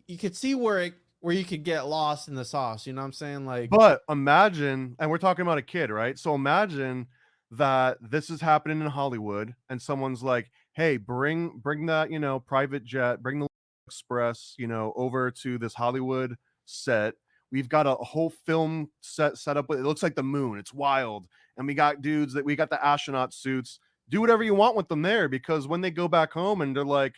you could see where you could get lost in the sauce. You know what I'm saying? Like, But imagine, and we're talking about a kid, right? So imagine that this is happening in Hollywood, and someone's like, "Hey, bring that private jet, bring the express, over to this Hollywood set. We've got a whole film set up. It looks like the moon. It's wild, and we got we got the astronaut suits. Do whatever you want with them there, because when they go back home and they're like."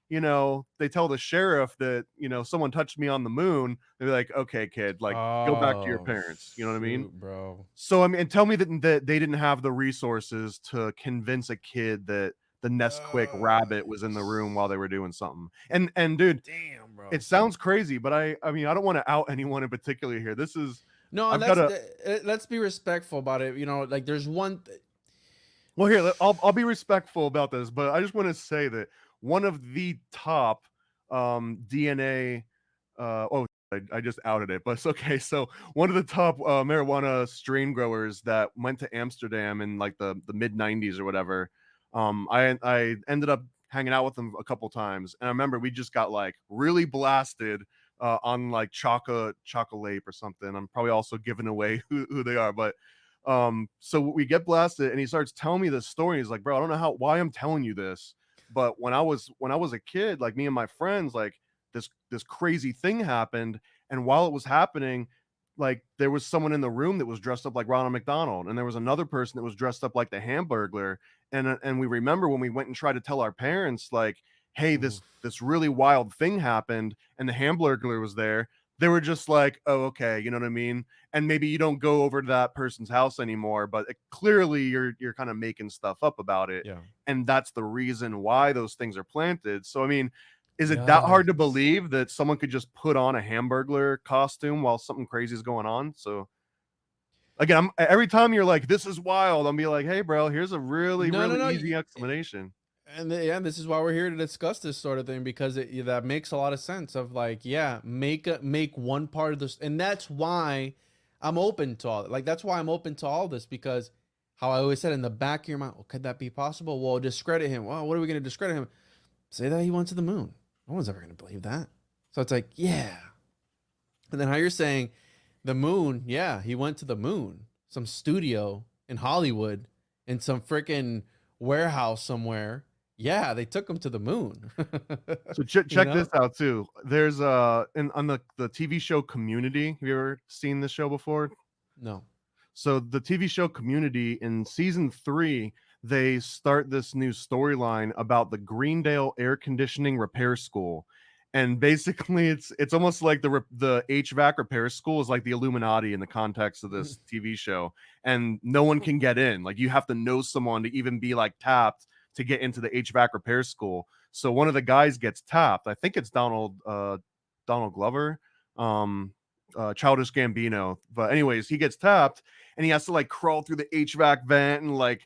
They tell the sheriff that, someone touched me on the moon. They're like, okay, kid, like go back to your oh parents. You know what I mean? shoot, bro. So, I mean, and tell me that they didn't have the resources to convince a kid that the Nesquik rabbit was in the room while they were doing something. And dude, Damn, bro. it sounds crazy, but I mean, I don't want to out anyone in particular here. This is, No, and I've got a, let's be respectful about it. Like there's one. well, here, I'll be respectful about this, but I just want to say that one of the top DNA. I just outed it, but it's okay. So one of the top marijuana strain growers that went to Amsterdam in like the mid 90s or whatever. I ended up hanging out with them a couple times, and I remember we just got like really blasted on like chocolate or something. I'm probably also giving away who they are, but so we get blasted, and he starts telling me this story. He's like, bro, I don't know why I'm telling you this, but when I was a kid, like me and my friends, like this crazy thing happened, and while it was happening, like there was someone in the room that was dressed up like Ronald McDonald, and there was another person that was dressed up like the Hamburglar, and we remember when we went and tried to tell our parents, like, hey, this really wild thing happened, and the Hamburglar was there. They were just like, oh, okay, you know what I mean? And maybe you don't go over to that person's house anymore, but clearly you're kind of making stuff up about it. Yeah. And that's the reason why those things are planted. So I mean, is it that hard to believe that someone could just put on a Hamburglar costume while something crazy is going on? So again, every time you're like, this is wild, I'm be like, hey bro, here's a really easy explanation. And this is why we're here to discuss this sort of thing, because that makes a lot of sense. Of like, yeah, make one part of this, and that's why I'm open to all. Like, that's why I'm open to all this, because how I always said, in the back of your mind, well, could that be possible? Well, discredit him. Well, what are we going to discredit him? Say that he went to the moon. No one's ever going to believe that. So it's like, yeah. And then how you're saying the moon, yeah, he went to the moon, some studio in Hollywood, in some freaking warehouse somewhere. Yeah, they took him to the moon. So check this out too. There's on the TV show Community. Have you ever seen this show before? No. So the TV show Community, in season 3, they start this new storyline about the Greendale Air Conditioning Repair School. And basically it's almost like the HVAC repair school is like the Illuminati in the context of this TV show. And no one can get in. Like, you have to know someone to even be like tapped to get into the HVAC repair school. So one of the guys gets tapped. I think it's Donald Glover, Childish Gambino. But anyways, he gets tapped, and he has to like crawl through the HVAC vent and like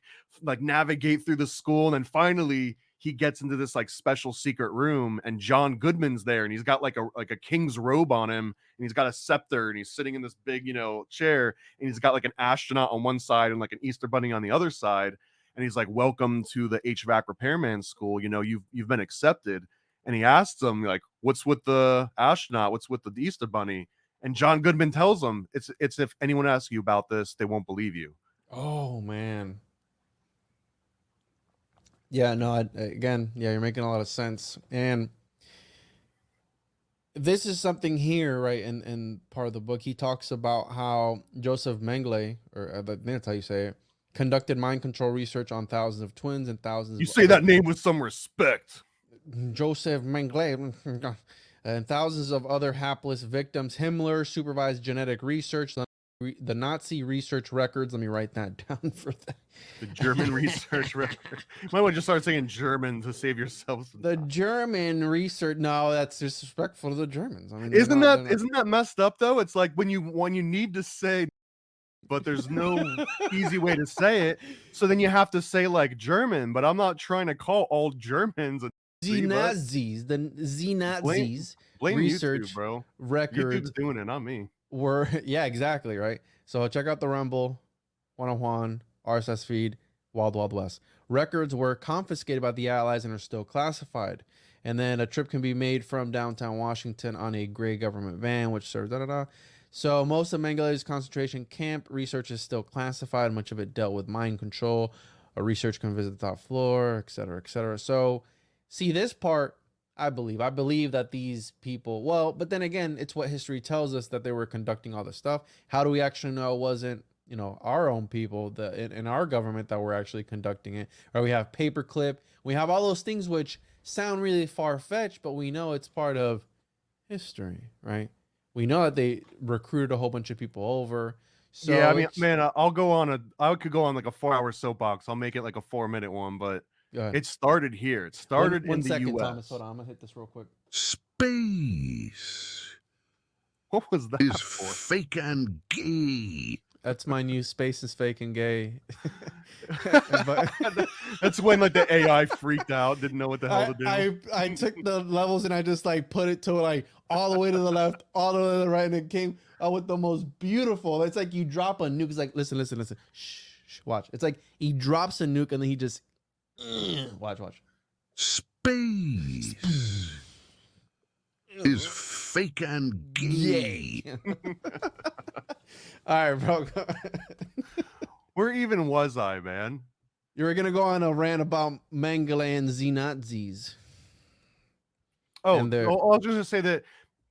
navigate through the school. And then finally he gets into this like special secret room, and John Goodman's there, and he's got like a king's robe on him, and he's got a scepter, and he's sitting in this big, chair, and he's got like an astronaut on one side and like an Easter bunny on the other side. And he's like, welcome to the HVAC repairman school. You've been accepted. And he asks him, like, what's with the astronaut? What's with the Easter bunny? And John Goodman tells him, it's if anyone asks you about this, they won't believe you. Oh, man. Yeah, no, again, yeah, you're making a lot of sense. And this is something here, right, in part of the book. He talks about how Joseph Mengele, or I think that's how you say it, conducted mind control research on thousands of twins and thousands. You say that name with some respect. Joseph Mengele and thousands of other hapless victims. Himmler supervised genetic research. The Nazi research records. Let me write that down for that. The German research record. You might want to just start saying German to save yourself some time. German research. No, that's disrespectful to the Germans. I mean, isn't that messed up though? It's like when you need to say, but there's no easy way to say it, so then you have to say like German. But I'm not trying to call all Germans the Nazis. Blame research YouTube, bro. Records YouTube's doing it, not me. Yeah, exactly, right. So check out the Rumble, 101, RSS feed, Wild Wild West. Records were confiscated by the Allies and are still classified. And then a trip can be made from downtown Washington on a gray government van, which serves So most of Mengele's concentration camp research is still classified. Much of it dealt with mind control. A research can visit the top floor, et cetera, et cetera. So see, this part, I believe that these people, well, but then again, it's what history tells us, that they were conducting all this stuff. How do we actually know it wasn't, our own people in our government that were actually conducting it? Or we have paperclip. We have all those things which sound really far-fetched, but we know it's part of history, right? We know that they recruited a whole bunch of people over. So yeah, I mean, man, I could go on like a 4-hour soapbox. I'll make it like a 4-minute one, but it started here. It started in the U.S. Thomas, hold on, I'm gonna hit this real quick. Space. What was that? Is fake and gay. That's my new space is fake and gay. But That's when like the AI freaked out, didn't know what the hell to do. I took the levels and I just like put it to like all the way to the left, all the way to the right, and it came out with the most beautiful. It's like you drop a nuke. It's like listen. Shh, watch. It's like he drops a nuke and then he just watch. Space is fake and gay. All right, bro. Where even was I, man? You were gonna go on a rant about Mengele and Z-Nazis. Oh, And I was just gonna say that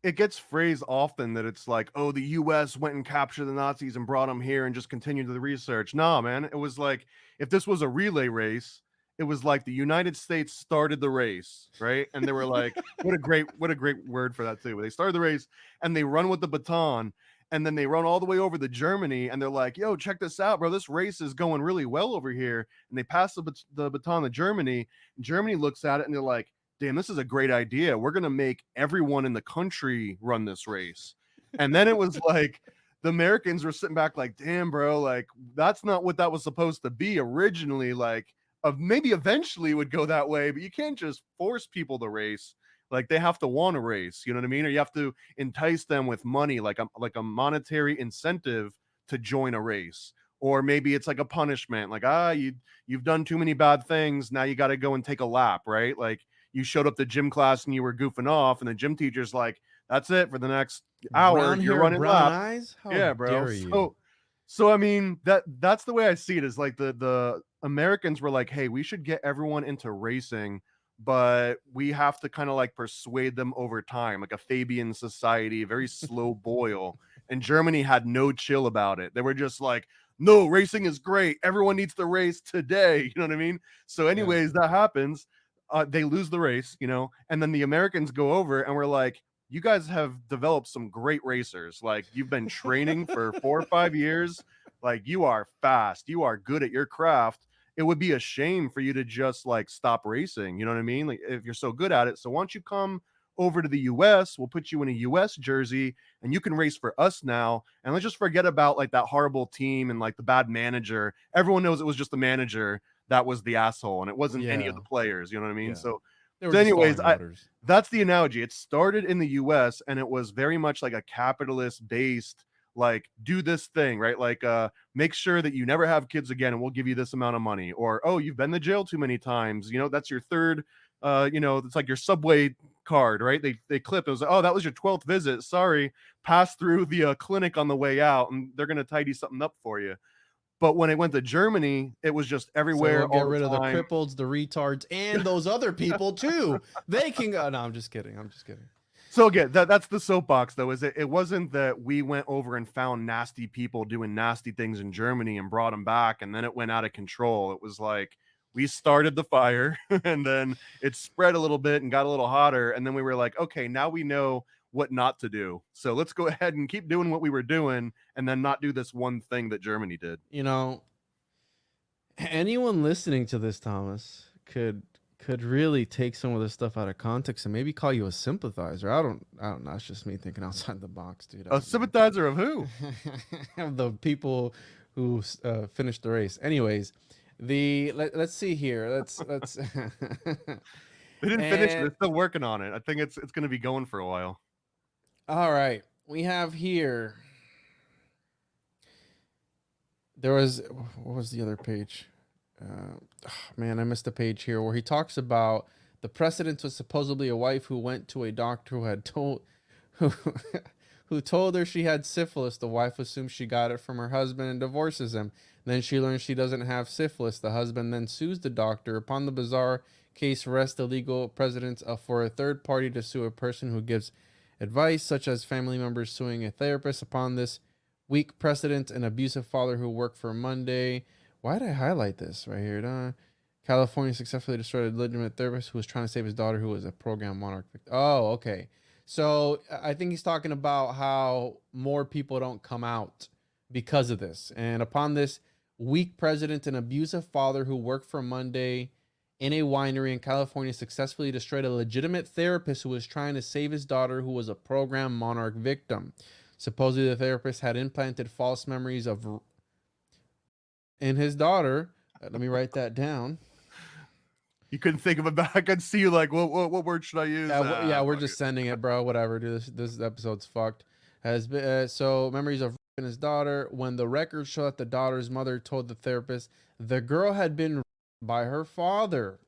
it gets phrased often that it's like, oh, the U.S. went and captured the Nazis and brought them here and just continued the research. Nah, man, it was like if this was a relay race, it was like the United States started the race, right? And they were like, what a great word for that too. They started the race and they run with the baton. And then they run all the way over to Germany and they're like, yo, check this out, bro. This race is going really well over here. And they pass the baton to Germany. And Germany looks at it and they're like, damn, this is a great idea. We're going to make everyone in the country run this race. And then it was like, the Americans were sitting back like, damn, bro, like, that's not what that was supposed to be originally. Like, maybe eventually it would go that way, but you can't just force people to race. Like they have to want to race, you know what I mean? Or you have to entice them with money, like a monetary incentive to join a race. Or maybe it's like a punishment, like you've done too many bad things. Now you got to go and take a lap, right? Like you showed up to gym class and you were goofing off, and the gym teacher's like, "That's it for the next hour. Brown You're hair, running brown laps." eyes? How Yeah, bro. dare you? So I mean that's the way I see it. Is like the Americans were like, "Hey, we should get everyone into racing." But we have to kind of like persuade them over time, like a Fabian society, very slow boil. And Germany had no chill about it. They were just like, no, racing is great. Everyone needs to race today. You know what I mean? So anyways, that happens. They lose the race, you know, and then the Americans go over and we're like, you guys have developed some great racers. Like you've been training for 4 or 5 years. Like you are fast. You are good at your craft. It would be a shame for you to just like stop racing. You know what I mean? Like if you're so good at it. So why don't you come over to the US? We'll put you in a US jersey and you can race for us now. And let's just forget about like that horrible team and like the bad manager. Everyone knows it was just the manager that was the asshole and it wasn't any of the players. You know what I mean? Yeah. So They were anyways, orders. that's the analogy. It started in the US and it was very much like a capitalist based, like do this thing, right? Like make sure that you never have kids again and we'll give you this amount of money. Or oh, you've been to jail too many times, you know, that's your third you know, it's like your subway card, right? They clip it was like, oh, that was your 12th visit, sorry, pass through the clinic on the way out and they're gonna tidy something up for you. But when it went to Germany, it was just everywhere. So we'll get rid of the cripples, the retards, and those other people too. They can go. No, I'm just kidding. So again, that's the soapbox though, is it wasn't that we went over and found nasty people doing nasty things in Germany and brought them back and then it went out of control. It was like we started the fire and then it spread a little bit and got a little hotter. And then we were like, okay, now we know what not to do. So let's go ahead and keep doing what we were doing and then not do this one thing that Germany did. You know, anyone listening to this, Thomas, could really take some of this stuff out of context and maybe call you a sympathizer. I don't know. It's just me thinking outside the box, dude. A sympathizer of who? Of the people who finished the race. Anyways, let's see here. Let's They didn't finish it. They're still working on it. I think it's going to be going for a while. All right. We have here. There was, what was the other page? Man, I missed the page here where he talks about the precedent was supposedly a wife who went to a doctor who had told who told her she had syphilis. The wife assumes she got it from her husband and divorces him. Then she learns she doesn't have syphilis. The husband then sues the doctor. Upon the bizarre case rests the legal precedent for a third party to sue a person who gives advice, such as family members suing a therapist. Upon this weak precedent, an abusive father who worked for Monday. Why did I highlight this right here? California successfully destroyed a legitimate therapist who was trying to save his daughter who was a program monarch victim. Oh, okay. So I think he's talking about how more people don't come out because of this. And upon this weak president, an abusive father who worked for Monday in a winery in California successfully destroyed a legitimate therapist who was trying to save his daughter who was a program monarch victim. Supposedly, the therapist had implanted false memories of in his daughter. Let me write that down. You couldn't think of it back. I could see you like, what word should I use? Yeah, we're Fuck just it. sending it, bro. Whatever, dude. This episode's fucked. Has been so memories of and his daughter. When the records show that the daughter's mother told the therapist the girl had been by her father.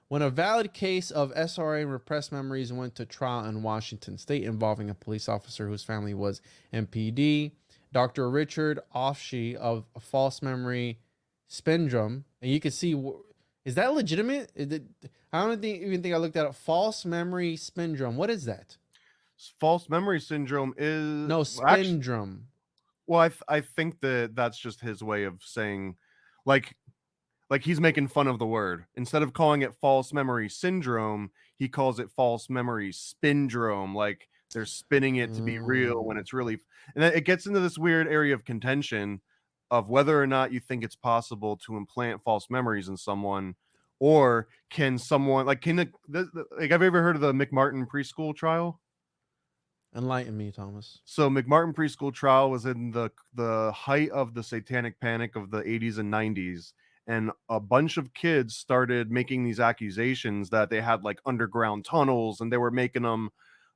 When a valid case of SRA and repressed memories went to trial in Washington State involving a police officer whose family was MPD, Dr. Richard Offshee of false memory syndrome, and you can see, is that legitimate? I don't even think I looked at it. False memory syndrome. What is that? False memory syndrome is No, actually, spindrome. well, I think that that's just his way of saying, like he's making fun of the word. Instead of calling it false memory syndrome, he calls it false memory spindrome. Like they're spinning it to be real when it's really. And then it gets into this weird area of contention of whether or not you think it's possible to implant false memories in someone, or can someone like like have you ever heard of the McMartin preschool trial? Enlighten me, Thomas. So McMartin preschool trial was in the height of the satanic panic of the 80s and 90s, and a bunch of kids started making these accusations that they had like underground tunnels, and they were making them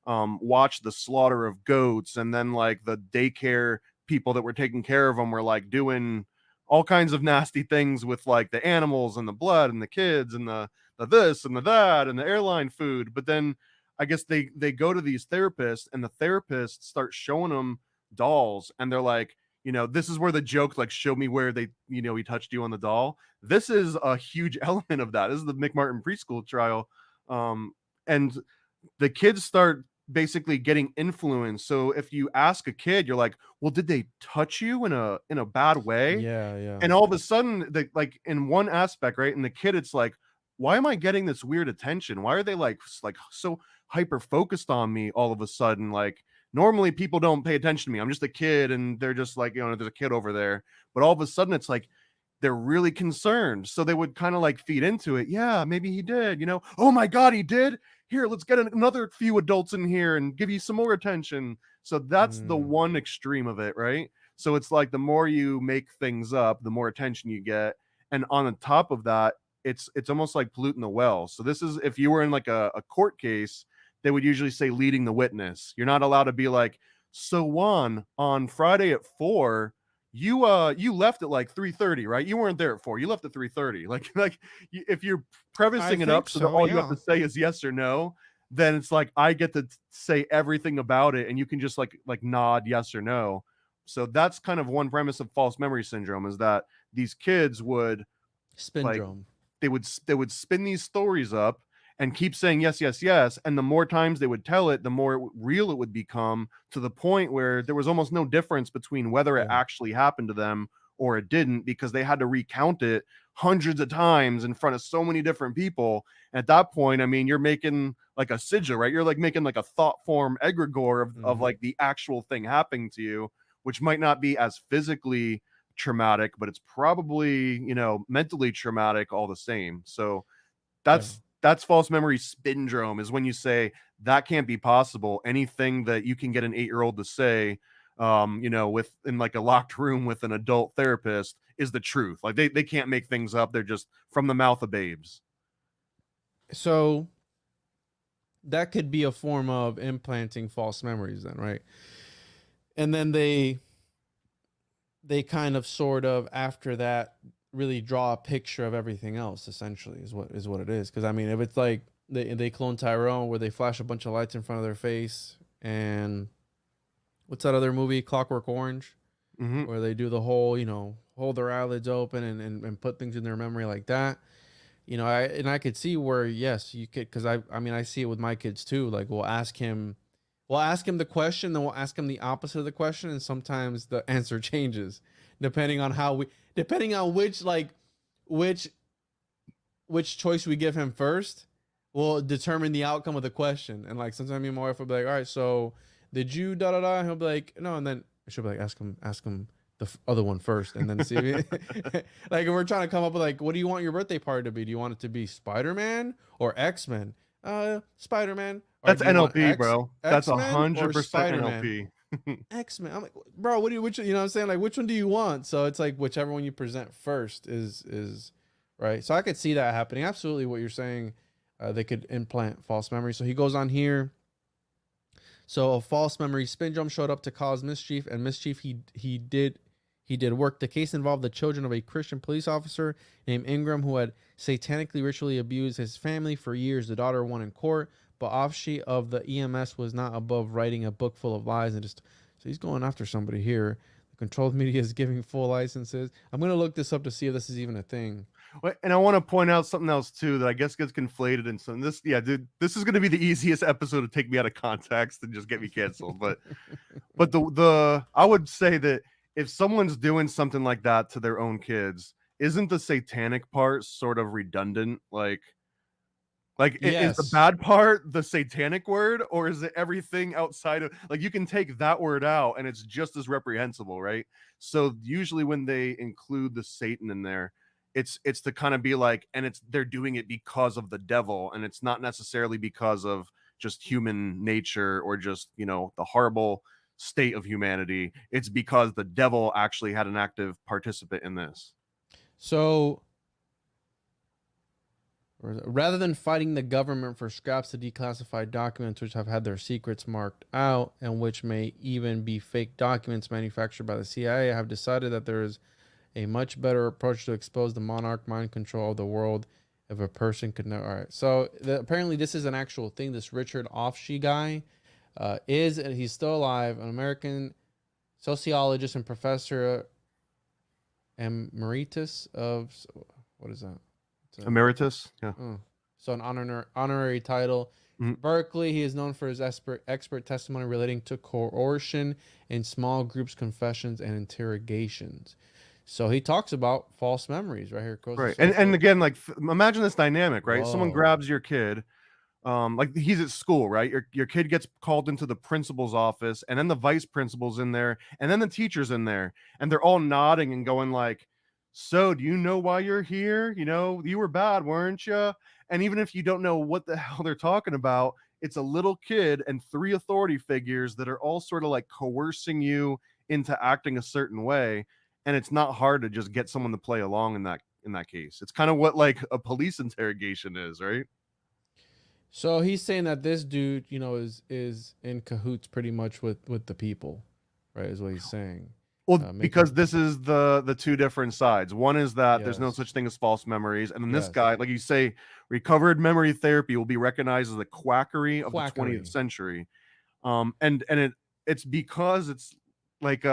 watch the slaughter of goats, and then like the daycare people that were taking care of them were like doing all kinds of nasty things with like the animals and the blood and the kids and the this and the that and the airline food. But then I guess they go to these therapists, and the therapists start showing them dolls, and they're like, this is where the joke, like, show me where they, he touched you on the doll. This is a huge element of that. This is the McMartin preschool trial. And the kids start basically getting influenced. So if you ask a kid, you're like, well, did they touch you in a bad way? Yeah, yeah. And all of a sudden, like in one aspect, right? And the kid, it's like, why am I getting this weird attention? Why are they like so hyper focused on me all of a sudden? Like normally people don't pay attention to me. I'm just a kid, and they're just like, there's a kid over there. But all of a sudden, it's like they're really concerned. So they would kind of like feed into it. Yeah, maybe he did. Oh my God, he did. Here, let's get another few adults in here and give you some more attention. So that's the one extreme of it, right? So it's like the more you make things up, the more attention you get. And on the top of that, it's almost like polluting the well. So this is, if you were in like a court case, they would usually say leading the witness. You're not allowed to be like, so Juan, on Friday at 4, you left at like 3:30, right? You weren't there at 4. You left at 3:30. Like if you're prefacing it up so that all you have to say is yes or no, then it's like I get to say everything about it, and you can just like nod yes or no. So that's kind of one premise of false memory syndrome, is that these kids would Spindrome. they would spin these stories up and keep saying yes, yes, yes. And the more times they would tell it, the more real it would become, to the point where there was almost no difference between whether it actually happened to them or it didn't, because they had to recount it hundreds of times in front of so many different people. At that point, I mean, you're making like a sigil, right? You're like making like a thought form egregore of like the actual thing happening to you, which might not be as physically traumatic, but it's probably, mentally traumatic all the same. So that's false memory spindrome, is when you say that can't be possible. Anything that you can get an 8-year-old to say, with in like a locked room with an adult therapist, is the truth. Like they can't make things up. They're just from the mouth of babes. So that could be a form of implanting false memories then, right? And then they kind of sort of after that really draw a picture of everything else, essentially, is what it is. Because I mean, if it's like they clone Tyrone, where they flash a bunch of lights in front of their face, and what's that other movie, Clockwork Orange, where they do the whole, hold their eyelids open and put things in their memory like that. I could see where, yes, you could, because I mean, I see it with my kids too. Like we'll ask him the question, then we'll ask him the opposite of the question, and sometimes the answer changes depending on which choice we give him first will determine the outcome of the question. And like sometimes me and my wife will be like, all right, so did you da da da? And he'll be like, no, and then she'll be like, ask him the other one first, and then see like we're trying to come up with like, what do you want your birthday party to be? Do you want it to be Spider-Man or X-Men? Spider-Man. That's NLP, bro. That's 100% NLP. X-Men. I'm like, bro, what do you, which, you know what I'm saying? Like, which one do you want? So it's like whichever one you present first is right. So I could see that happening. Absolutely what you're saying. They could implant false memory. So he goes on here. So a false memory spin drum showed up to cause mischief, and mischief he did work. The case involved the children of a Christian police officer named Ingram who had satanically ritually abused his family for years. The daughter won in court, but offshoot of the EMS was not above writing a book full of lies and just so he's going after somebody here. The controlled media is giving full licenses. I'm gonna look this up to see if this is even a thing. And I want to point out something else too that I guess gets conflated in some this. Yeah, dude, this is going to be the easiest episode to take me out of context and just get me canceled. But the I would say that if someone's doing something like that to their own kids, isn't the satanic part sort of redundant? Like is the Yes. bad part the satanic word, or is it everything outside of, like, you can take that word out and it's just as reprehensible, right? So usually when they include the Satan in there, it's to kind of be like, and it's they're doing it because of the devil, and it's not necessarily because of just human nature or just, you know, the horrible state of humanity. It's because the devil actually had an active participant in this. So rather than fighting the government for scraps of declassified documents which have had their secrets marked out and which may even be fake documents manufactured by the CIA, I have decided that there is a much better approach to expose the monarch mind control of the world if a person could know. All right. So apparently this is an actual thing. This Richard Offshee guy he's still alive, an American sociologist and professor emeritus of, what is that? Emeritus, yeah. So an honorary title. Mhm. Berkeley, he is known for his expert testimony relating to coercion in small groups, confessions, and interrogations. So he talks about false memories right here. Right. And again, like, imagine this dynamic, right? Someone Whoa. grabs your kid, like he's at school, right? Your kid gets called into the principal's office, and then the vice principal's in there, and then the teacher's in there, and they're all nodding and going like, so do you know why you're here? You know, you were bad, weren't you? And even if you don't know what the hell they're talking about, it's a little kid and three authority figures that are all sort of like coercing you into acting a certain way. And it's not hard to just get someone to play along in that case. It's kind of what like a police interrogation is, right? So he's saying that this dude, you know, is in cahoots pretty much with the people, right? Is what he's saying. Well, because this is the two different sides. One is that there's no Yes. such thing as false memories, and then this Yes. guy, like you say, recovered memory therapy will be recognized as the quackery of the Quackery. 20th century. And it's because it's like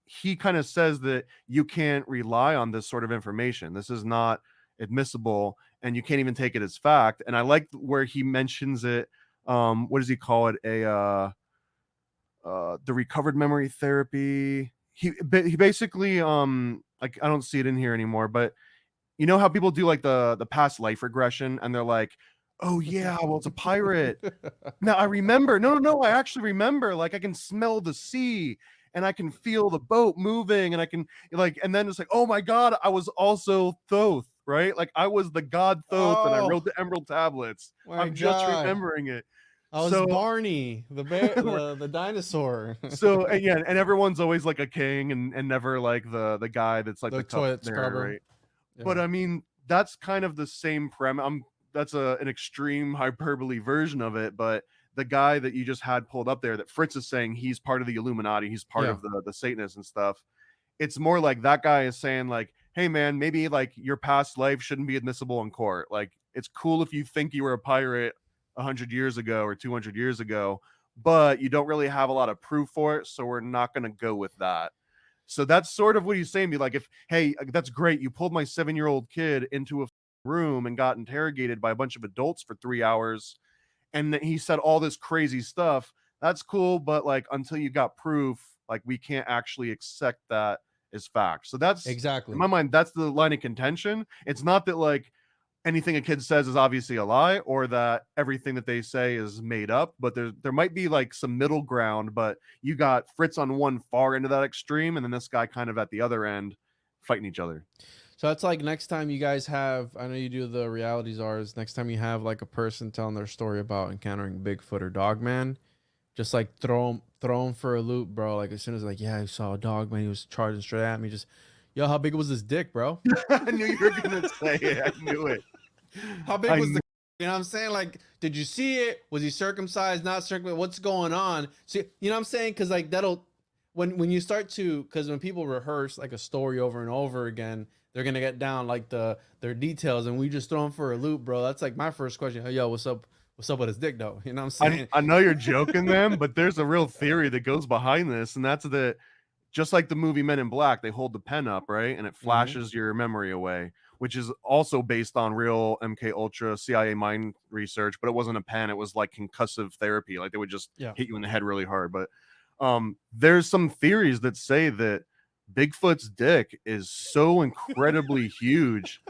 he kind of says that you can't rely on this sort of information. This is not admissible, and you can't even take it as fact. And I like where he mentions it. What does he call it? The recovered memory therapy. He basically like, I don't see it in here anymore, but you know how people do like the past life regression, and they're like, oh yeah, well, it's a pirate. Now I remember. No, I actually remember. Like, I can smell the sea and I can feel the boat moving, and I can, like, and then it's like, oh my god, I was also Thoth, right? Like, I was the god Thoth, and I wrote the emerald tablets. I'm just remembering it. I was Barney, the bear, the dinosaur. So, and yeah, and everyone's always like a king, and never like the guy that's like The the toilet there, scrubber. right? Yeah. But I mean, that's kind of the same premise. That's an extreme hyperbole version of it, but the guy that you just had pulled up there, that Fritz is saying he's part of the Illuminati, he's part of the Satanists and stuff. It's more like that guy is saying like, hey man, maybe like your past life shouldn't be admissible in court. Like, it's cool if you think you were a pirate 100 years ago or 200 years ago, but you don't really have a lot of proof for it, so we're not going to go with that. So that's sort of what he's saying. Be like, if, hey, that's great, you pulled my 7-year-old kid into a room and got interrogated by a bunch of adults for 3 hours, and he said all this crazy stuff, that's cool, but like, until you got proof, like, we can't actually accept that as fact. So that's Exactly. in my mind, that's the line of contention. It's not that like anything a kid says is obviously a lie, or that everything that they say is made up, but there might be like some middle ground. But you got Fritz on one far end of that extreme, and then this guy kind of at the other end, fighting each other. So that's like, next time you guys have, I know you do the reality czars, next time you have like a person telling their story about encountering Bigfoot or Dogman, just like throw thrown for a loop, bro. Like as soon as like, yeah, I saw a dog, man, he was charging straight at me. Just, yo, how big was his dick, bro? I knew you were gonna say it. I knew it. How big I was the? knew- You know what I'm saying? Like, did you see it? Was he circumcised? Not circumcised? What's going on? See, you know what I'm saying? Because like that'll when you start to because when people rehearse like a story over and over again, they're gonna get down like their details, and we just throw them for a loop, bro. That's like my first question. Hey, yo, what's up? What's up with his dick, though? You know what I'm saying? I know you're joking them, but there's a real theory that goes behind this, and that's that just like the movie Men in Black, they hold the pen up, right? And it flashes your memory away, which is also based on real MKUltra CIA mind research, but it wasn't a pen, it was like concussive therapy. Like they would just hit you in the head really hard. But there's some theories that say that Bigfoot's dick is so incredibly huge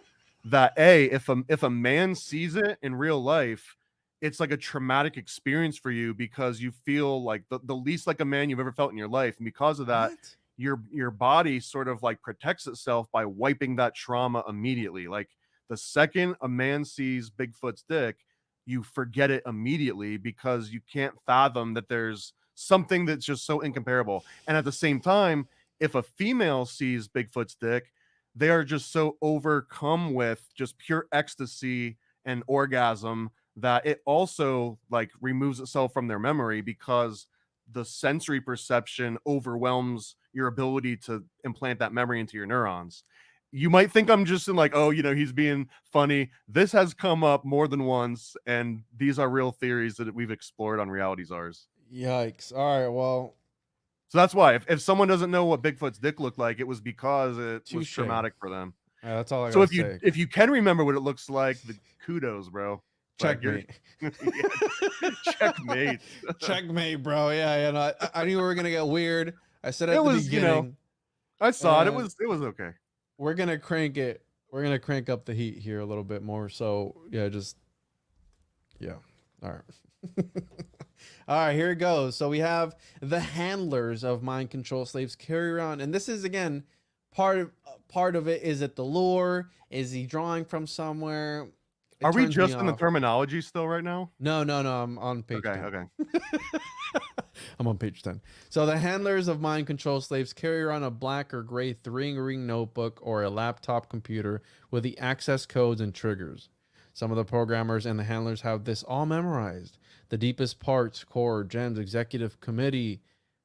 that if a man sees it in real life, it's like a traumatic experience for you because you feel like the least like a man you've ever felt in your life. And because of that, What? your body sort of like protects itself by wiping that trauma immediately. Like the second a man sees Bigfoot's dick, you forget it immediately because you can't fathom that there's something that's just so incomparable. And at the same time, if a female sees Bigfoot's dick, they are just so overcome with just pure ecstasy and orgasm that it also like removes itself from their memory because the sensory perception overwhelms your ability to implant that memory into your neurons. You might think I'm just in like, oh, you know, he's being funny. This has come up more than once, and these are real theories that we've explored on Reality Czars. Yikes! All right, well, so that's why if someone doesn't know what Bigfoot's dick looked like, it was because it was touche. traumatic for them. That's all I So gotta say. if you can remember what it looks like, the kudos, bro. Checkmate. Like checkmate. Checkmate, bro. Yeah, no, I knew we were gonna get weird. I said at It the was, beginning. you know, I saw it. It was okay. We're gonna crank it. We're gonna crank up the heat here a little bit more. So yeah, all right. All right, here it goes. So we have the handlers of mind control slaves carry around, and this is again part of it. Is it the lore? Is he drawing from somewhere? Are we just in the terminology still right now? No. I'm on page 10. Okay. I'm on page 10. So the handlers of mind control slaves carry around a black or gray 3-ring notebook or a laptop computer with the access codes and triggers. Some of the programmers and the handlers have this all memorized. The deepest parts, core, gems, executive committee,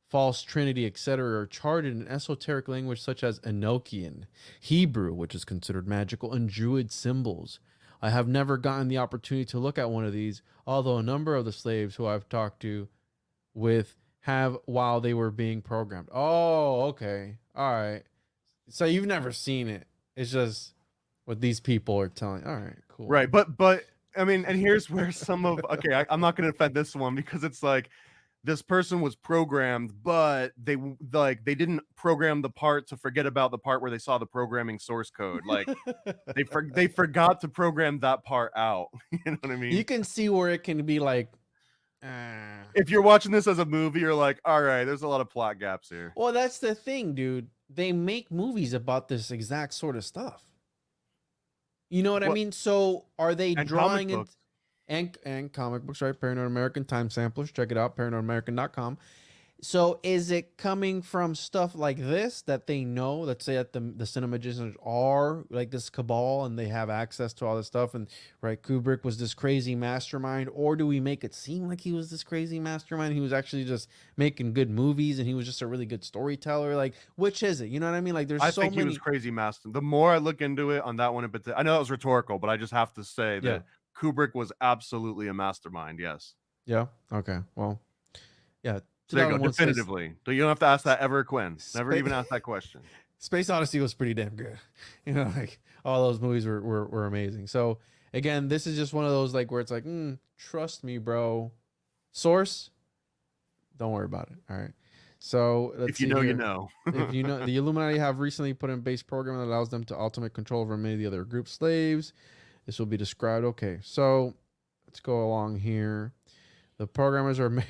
false trinity, etc. are charted in esoteric language such as Enochian, Hebrew, which is considered magical, and Druid symbols. I have never gotten the opportunity to look at one of these, although a number of the slaves who I've talked to with have while they were being programmed. Oh, okay. All right. So you've never seen it. It's just what these people are telling. All right, cool. Right. But I mean, and here's where some of I'm not going to defend this one because it's like this person was programmed, but they didn't program the part to forget about the part where they saw the programming source code. Like they forgot to program that part out. You know what I mean? You can see where it can be like, if you're watching this as a movie, you're like, all right, there's a lot of plot gaps here. Well, that's the thing, dude. They make movies about this exact sort of stuff. You know what I mean? So are they drawing it? And comic books, right? Paranoid American Time Samplers. Check it out, paranoidamerican.com. So is it coming from stuff like this that they know? Let's say that the cinemagicians are like this cabal and they have access to all this stuff. And right, Kubrick was this crazy mastermind. Or do we make it seem like he was this crazy mastermind? He was actually just making good movies and he was just a really good storyteller. Like, which is it? You know what I mean? Like, I think he was crazy master. The more I look into it on that one, but I know that was rhetorical, but I just have to say that Kubrick was absolutely a mastermind. Yes. Yeah. Okay. Well, yeah. There you go. Definitively. So you don't have to ask that ever, Quinn. Never even ask that question. Space Odyssey was pretty damn good. You know, like all those movies were amazing. So again, this is just one of those like where it's like, trust me, bro. Source, don't worry about it. All right. So if you know, you know. If you know, the Illuminati have recently put in base program that allows them to ultimate control over many of the other group slaves. This will be described. Okay, so let's go along here. The programmers are.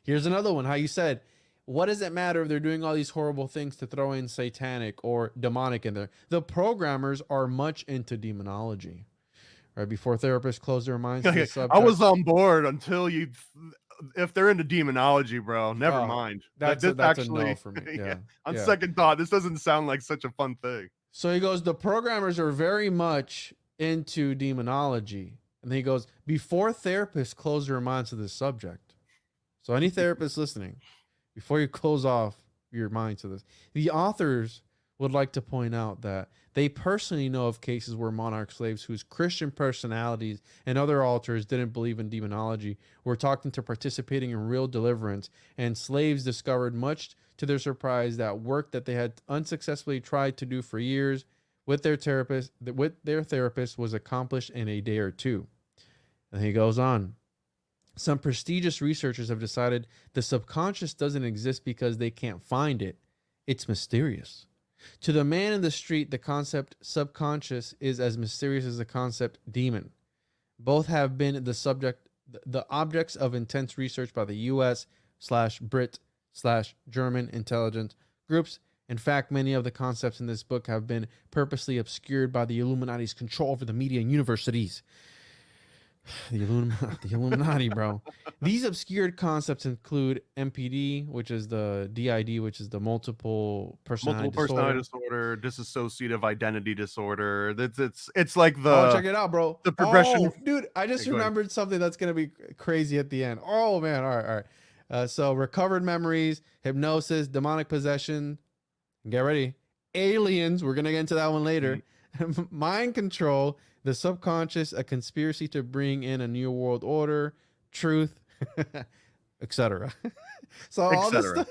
Here's another one. How you said, what does it matter if they're doing all these horrible things to throw in satanic or demonic in there? The programmers are much into demonology. Right before therapists close their minds to the subject. I was on board until you if they're into demonology, bro, never Oh, mind. that's This that's a actually, no for me. Yeah. On Yeah. second thought, this doesn't sound like such a fun thing. So he goes, the programmers are very much into demonology. And then he goes, before therapists close their minds to this subject. So any therapist listening, before you close off your mind to this, the authors would like to point out that they personally know of cases where monarch slaves whose Christian personalities and other alters didn't believe in demonology were talked into participating in real deliverance, and slaves discovered, much to their surprise, that work that they had unsuccessfully tried to do for years with their therapist was accomplished in a day or two. And he goes on. Some prestigious researchers have decided the subconscious doesn't exist because they can't find it. It's mysterious. To the man in the street, the concept subconscious is as mysterious as the concept demon. Both have been the objects of intense research by the US/Brit/German intelligence groups. In fact, many of the concepts in this book have been purposely obscured by the Illuminati's control over the media and universities. The Illuminati, bro. These obscured concepts include MPD, which is the DID, which is the multiple personality disorder, dissociative identity disorder. It's like Oh, check it out, bro. the progression. Oh, dude, I just remembered something that's gonna be crazy at the end. Oh man, all right. So recovered memories, hypnosis, demonic possession. Get ready. Aliens. We're gonna get into that one later. Mind control, the subconscious, a conspiracy to bring in a new world order, truth, etc. So all this stuff,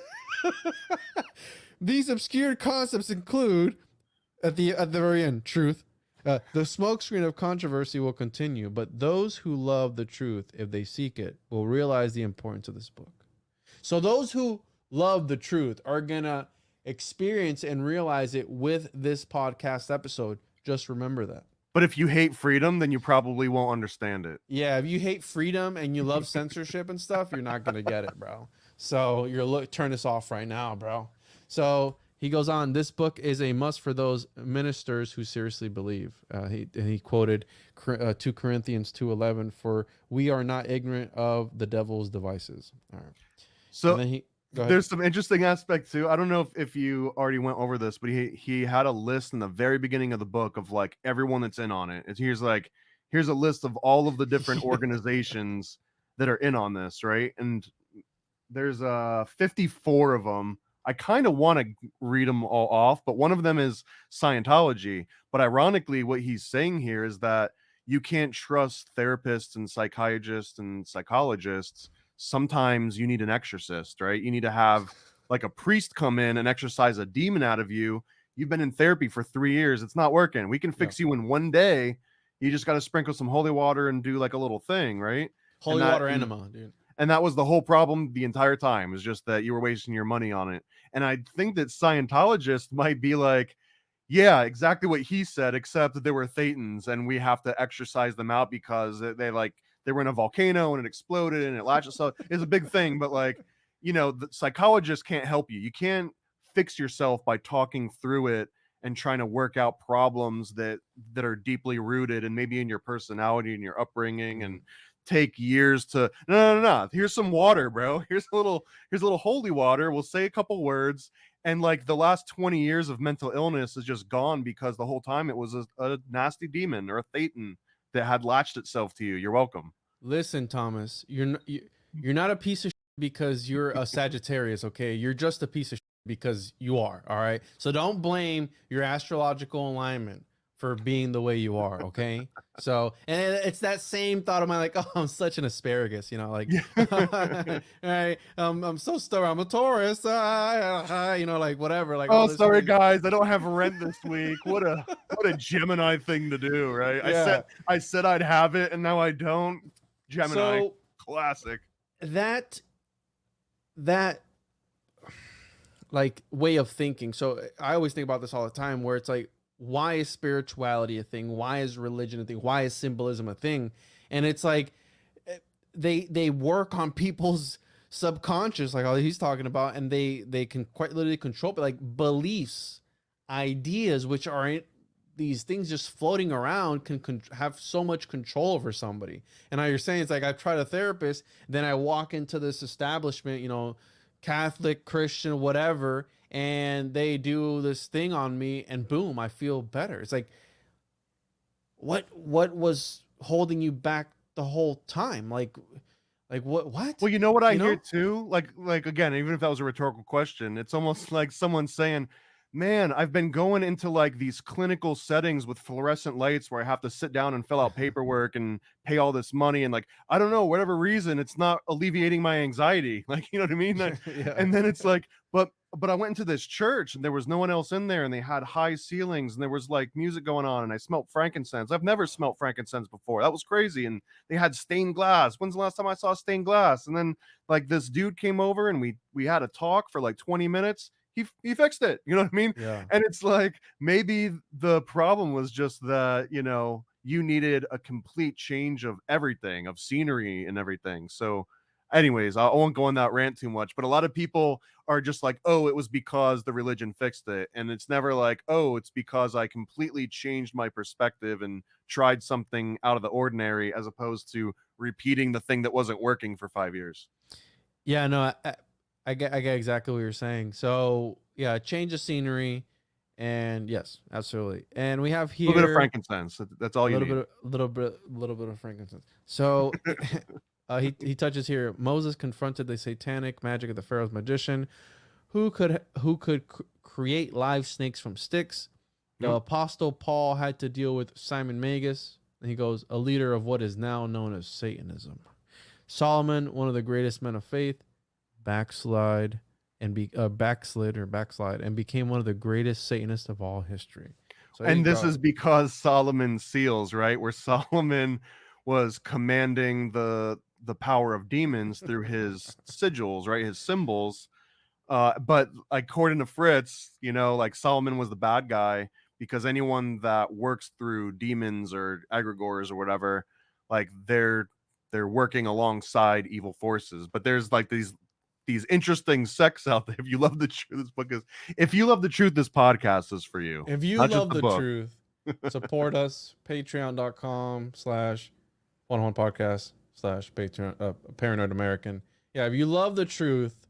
these obscure concepts include at the very end, truth. The smokescreen of controversy will continue, but those who love the truth, if they seek it, will realize the importance of this book. So those who love the truth are gonna experience and realize it with this podcast episode. Just remember that. But if you hate freedom, then you probably won't understand it. Yeah, if you hate freedom and you love censorship and stuff, you're not gonna get it, bro. So turn this off right now, bro. So he goes on. This book is a must for those ministers who seriously believe. He quoted 2 Corinthians 2:11, for we are not ignorant of the devil's devices. All right. So there's some interesting aspect too. I don't know if you already went over this, but he had a list in the very beginning of the book of like everyone that's in on it. Here's a list of all of the different organizations that are in on this, right? And there's 54 of them. I kind of want to read them all off, but one of them is Scientology. But ironically, what he's saying here is that you can't trust therapists and psychiatrists and psychologists. Sometimes you need an exorcist, right? You need to have like a priest come in and exorcise a demon out of you. You've been in therapy for 3 years. It's not working. We can fix you in one day. You just got to sprinkle some holy water and do like a little thing, right? Holy water enema, dude. And that was the whole problem the entire time, is just that you were wasting your money on it. And I think that Scientologists might be like, yeah, exactly what he said, except that they were thetans and we have to exorcise them out because they were in a volcano and it exploded and it latched. So it's a big thing, but like, you know, the psychologist can't help you. You can't fix yourself by talking through it and trying to work out problems that are deeply rooted and maybe in your personality and your upbringing and take years to no. Here's some water, bro. Here's a little holy water. We'll say a couple words. And like the last 20 years of mental illness is just gone because the whole time it was a nasty demon or a thetan that had latched itself to you. You're welcome. Listen, Thomas, you're not a piece of shit because you're a Sagittarius, okay? You're just a piece of shit because you are, all right? So don't blame your astrological alignment for being the way you are, okay? So, and it's that same thought of mine, like, oh, I'm such an asparagus, you know, like, all right, I'm so stubborn, I'm a Taurus, you know, like whatever, like. Oh, sorry guys, I don't have rent this week. What a Gemini thing to do, right? Yeah. I said I'd have it, and now I don't. Gemini, so, classic. That like way of thinking. So I always think about this all the time, where it's like, why is spirituality a thing? Why is religion a thing? Why is symbolism a thing? And it's like they work on people's subconscious, like all he's talking about, and they can quite literally control it, like beliefs, ideas, which are these things just floating around can have so much control over somebody. And now you're saying it's like I've tried a therapist, then I walk into this establishment, you know, Catholic, Christian, whatever, and they do this thing on me, and boom, I feel better. It's like, what was holding you back the whole time? Like what? Well, you know what I You hear know? too? Like again, even if that was a rhetorical question, it's almost like someone saying, "Man, I've been going into like these clinical settings with fluorescent lights where I have to sit down and fill out paperwork and pay all this money, and like I don't know, whatever reason, it's not alleviating my anxiety." Like, you know what I mean? Yeah. And then it's like, but I went into this church and there was no one else in there, and they had high ceilings and there was like music going on, and I smelled frankincense. I've never smelled frankincense before. That was crazy. And they had stained glass. When's the last time I saw stained glass? And then like this dude came over and we had a talk for like 20 minutes. He fixed it. You know what I mean? Yeah. And it's like maybe the problem was just that, you know, you needed a complete change of everything, of scenery and everything. So anyways, I won't go on that rant too much, but a lot of people are just like, oh, it was because the religion fixed it. And it's never like, oh, it's because I completely changed my perspective and tried something out of the ordinary, as opposed to repeating the thing that wasn't working for 5 years. Yeah, no, I get exactly what you're saying. So yeah, change of scenery, and yes, absolutely. And we have A little bit of here frankincense. That's all a you little need. bit, little bit of frankincense. So he touches here. Moses confronted the satanic magic of the Pharaoh's magician, who could create live snakes from sticks. The Yep. apostle Paul had to deal with Simon Magus, and he goes, a leader of what is now known as Satanism. Solomon, one of the greatest men of faith, backslid and became one of the greatest Satanists of all history. So And he this brought is because Solomon's seals, right? Where Solomon was commanding the power of demons through his sigils, right? His symbols. But according to Fritz, you know, like Solomon was the bad guy because anyone that works through demons or egregores or whatever, like they're working alongside evil forces. But there's like these interesting sects out there. If you love the truth, this book is. If you love the truth, this podcast is for you. if you Not just love the the book. truth, support us. Patreon.com/one podcast /Patreon Paranoid American. Yeah, if you love the truth,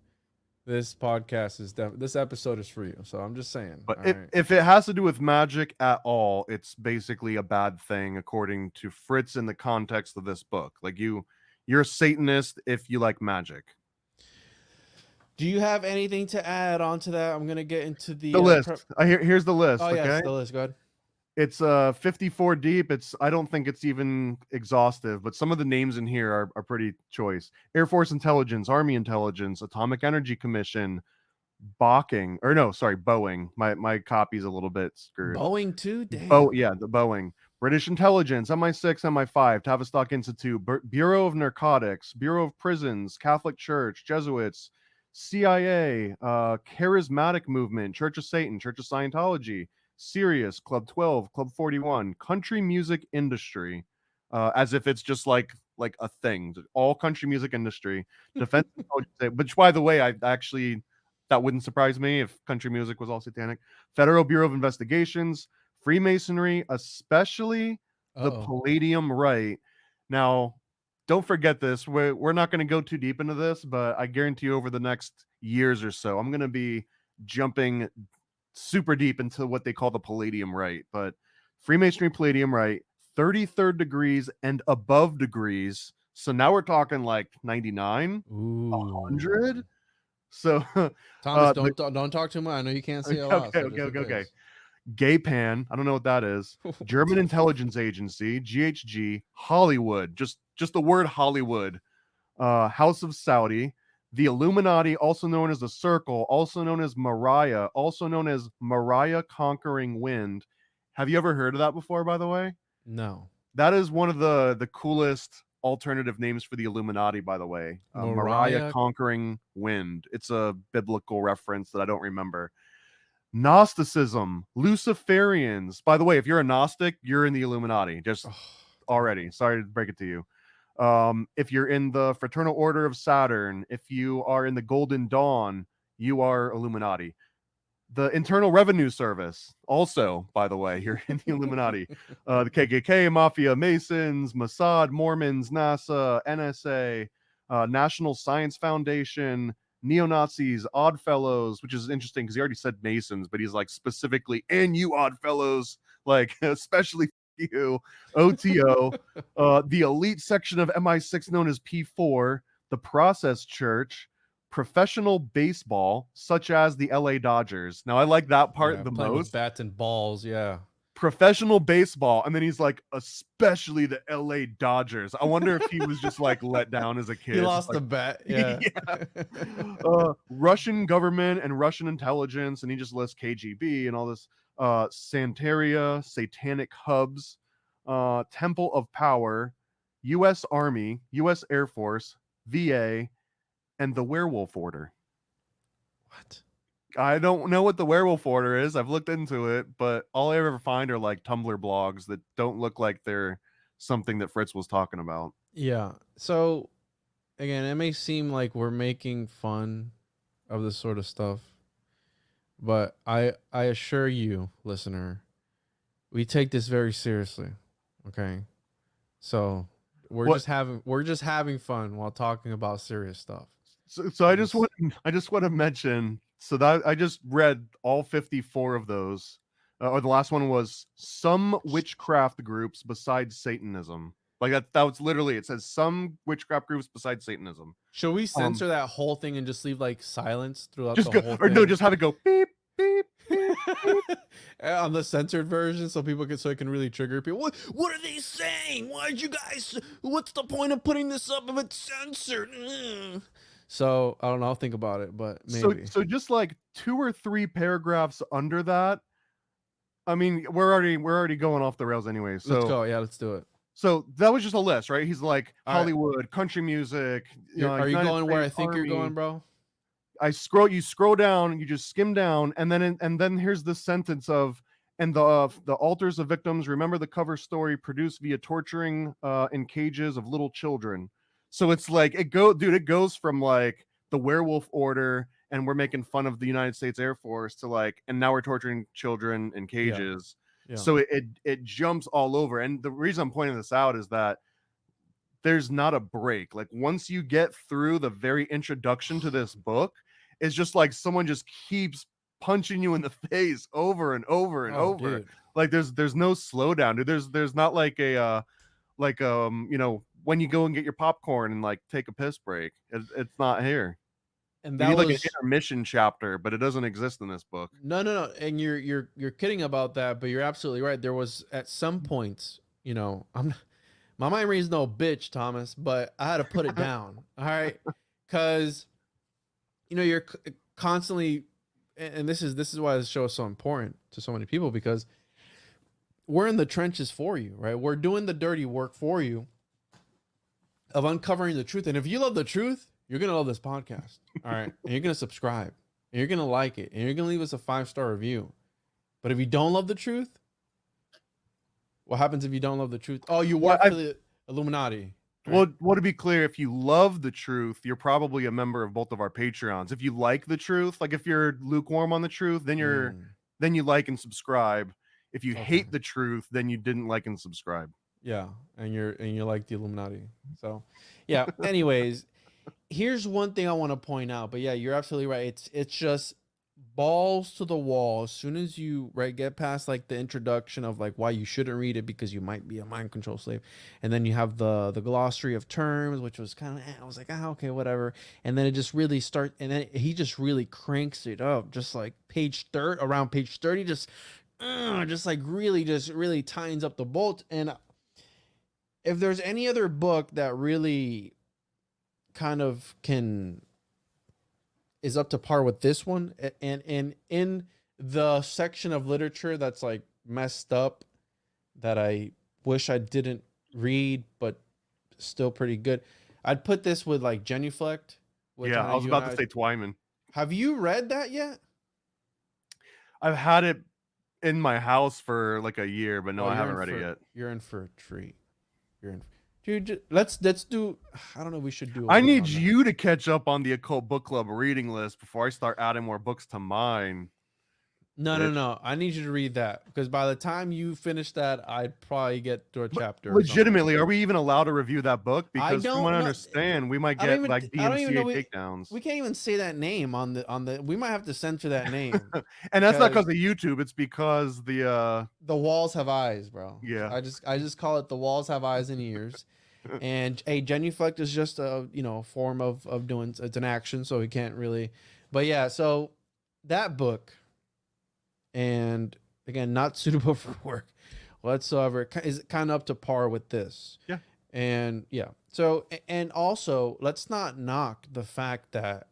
this podcast is this episode is for you. So I'm just saying. But All if, right. if it has to do with magic at all, it's basically a bad thing, according to Fritz, in the context of this book. Like you're a Satanist if you like magic. Do you have anything to add on to that? I'm gonna get into The the list. Here's the list. oh yes, Okay, the list. Go ahead. it's 54 deep. I don't think it's even exhaustive, but some of the names in here are pretty choice. Air Force Intelligence, Army Intelligence, Atomic Energy Commission, Boeing. My copy's a little bit screwed. Boeing too. Damn. The Boeing. British Intelligence, MI6, MI5, Tavistock Institute, Bureau of Narcotics, Bureau of Prisons, Catholic Church, Jesuits, CIA, Charismatic Movement, Church of Satan, Church of Scientology, Sirius, Club 12, Club 41, Country Music Industry, as if it's just like a thing. All country music industry, Defense Intelligence, which by the way, I actually that wouldn't surprise me if country music was all satanic. Federal Bureau of Investigations, Freemasonry, especially the Uh-oh. Palladium Rite. Now, don't forget this. We're not going to go too deep into this, but I guarantee you over the next years or so, I'm going to be jumping super deep into what they call the Palladium Rite. But Freemasonry, Palladium Rite, 33rd degrees and above degrees. So now we're talking like 99, Ooh. 100. So Thomas, the don't talk too much. I know you can't say a lot. okay, So just in okay. case. Gay Pan, I don't know what that is. German Intelligence Agency, GHG, Hollywood, just the word Hollywood, House of Saudi, the Illuminati, also known as the Circle, also known as Mariah, also known as Mariah Conquering Wind. Have you ever heard of that before, by the way? No. That is one of the coolest alternative names for the Illuminati, by the way. Mariah Mariah. Conquering Wind. It's a biblical reference that I don't remember. Gnosticism, Luciferians. By the way, if you're a Gnostic, you're in the Illuminati. Just already. Sorry to break it to you. If you're in the Fraternal Order of Saturn, if you are in the Golden Dawn, you are Illuminati. The Internal Revenue Service, also, by the way, you're in the Illuminati. The KKK, Mafia, Masons, Mossad, Mormons, NASA, NSA, National Science Foundation, neo-Nazis, Oddfellows, which is interesting because he already said Masons, but he's like specifically, and you Oddfellows, like especially you, OTO, the elite section of MI6 known as P4, the Process Church, professional baseball, such as the LA Dodgers. Now, I like that part the playing with most. bats and balls. Yeah. Professional baseball, and then he's like, especially the LA Dodgers. I wonder if he was just like let down as a kid. He Just lost like, the bet. Yeah. Russian government and Russian intelligence, and he just lists KGB and all this. Santeria, satanic hubs, Temple of Power, U.S. Army, U.S. Air Force, VA, and the Werewolf Order. What? I don't know what the Werewolf Order is. I've looked into it, but all I ever find are like Tumblr blogs that don't look like they're something that Fritz was talking about. Yeah. So again, it may seem like we're making fun of this sort of stuff, but I assure you, listener, we take this very seriously. Okay. So we're just having fun while talking about serious stuff. So I just want to mention, so that I just read all 54 of those, or the last one was some witchcraft groups besides Satanism. Like that was literally, it says some witchcraft groups besides Satanism. Should we censor that whole thing and just leave like silence throughout Just the go, whole or thing? no, just have it go beep beep beep beep. On the censored version, so people can, so it can really trigger people. What are they saying? Why'd you guys? What's the point of putting this up if it's censored? So I don't know. I'll think about it, but maybe. So just like 2 or 3 paragraphs under that. I mean, we're already going off the rails anyway. So Let's go. Yeah, let's do it. So that was just a list, right? He's like All right. Hollywood, country music. Are you United going where I States think you're Army. going, bro? You scroll down, you just skim down, and then here's the sentence of, and the altars of victims, remember the cover story produced via torturing in cages of little children. So it's like it goes from like the Werewolf Order, and we're making fun of the United States Air Force, to like, and now we're torturing children in cages. Yeah. So it jumps all over. And the reason I'm pointing this out is that there's not a break. Like once you get through the very introduction to this book, it's just like someone just keeps punching you in the face over and over and over. Dude. Like there's no slowdown, dude. There's not like a when you go and get your popcorn and like take a piss break. It's not here. And You that need was like an intermission chapter, but it doesn't exist in this book. no. And you're kidding about that, but you're absolutely right. There was at some points, my mind reads no bitch, Thomas, but I had to put it down. All right, because you're constantly, and this is why this show is so important to so many people, because we're in the trenches for you, right? We're doing the dirty work for you of uncovering the truth. And if you love the truth, you're gonna love this podcast. All right, and you're gonna subscribe, and you're gonna like it, and you're gonna leave us a 5-star review. But if you don't love the truth, what happens if you don't love the truth? Oh, you work for the Illuminati. Right? Well, to be clear, if you love the truth, you're probably a member of both of our Patreons. If you like the truth, like if you're lukewarm on the truth, then you like and subscribe. If you hate the truth, then you didn't like and subscribe. Yeah, and you're like the Illuminati. So, yeah. Anyways, here's one thing I want to point out. But yeah, you're absolutely right. It's just balls to the wall as soon as you get past like the introduction of like why you shouldn't read it because you might be a mind control slave, and then you have the glossary of terms, which was kind of I was like, okay, whatever, and then it just really starts, and then he just really cranks it up, just like around page 30, just like really tightens up the bolt. And if there's any other book that really kind of is up to par with this one, and in the section of literature that's like messed up, that I wish I didn't read, but still pretty good, I'd put this with like Genuflect. Yeah, I was about to say Twyman. Have you read that yet? I've had it in my house for like a year, but no, I haven't read it yet. You're in for a treat. Dude, let's do. I don't know. We should do. I need you to catch up on the Occult Book Club reading list before I start adding more books to mine. No. I need you to read that because by the time you finish that, I'd probably get to a chapter. Legitimately, are we even allowed to review that book? I Because from what I don't know. understand, we might I don't get even. like I don't even know. DMCA takedowns. We can't even say that name on the. We might have to censor that name. And that's not because of YouTube. It's because the walls have eyes, bro. Yeah. I just call it the walls have eyes and ears. And a genuflect is just a form of doing, it's an action, so we can't really. But yeah, so that book, and again, not suitable for work whatsoever, is kind of up to par with this. Yeah. And yeah, so and also let's not knock the fact that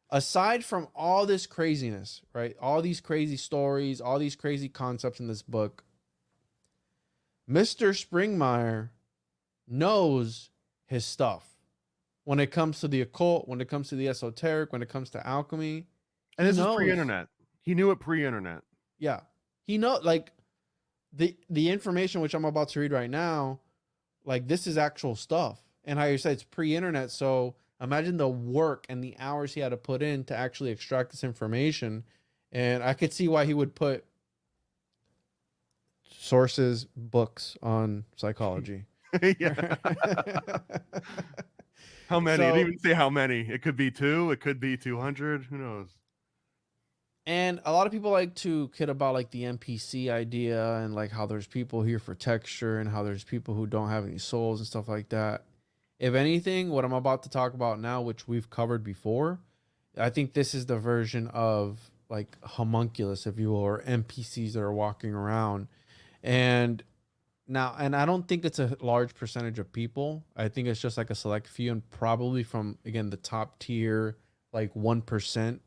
aside from all this craziness, right, all these crazy stories, all these crazy concepts in this book, Mr. Springmeier knows his stuff when it comes to the occult, when it comes to the esoteric, when it comes to alchemy. And this is pre-internet. He knew it pre-internet. Yeah. He know, like, the information which I'm about to read right now, like, this is actual stuff. And how you said it's pre-internet, so imagine the work and the hours he had to put in to actually extract this information. And I could see why he would put sources, books on psychology. Yeah. How many? I didn't even say how many. It could be 2. It could be 200. Who knows? And a lot of people like to kid about like the NPC idea and like how there's people here for texture and how there's people who don't have any souls and stuff like that. If anything, what I'm about to talk about now, which we've covered before, I think this is the version of like homunculus, if you will, or NPCs that are walking around. And now, and I don't think it's a large percentage of people. I think it's just like a select few, and probably from, again, the top tier, like 1%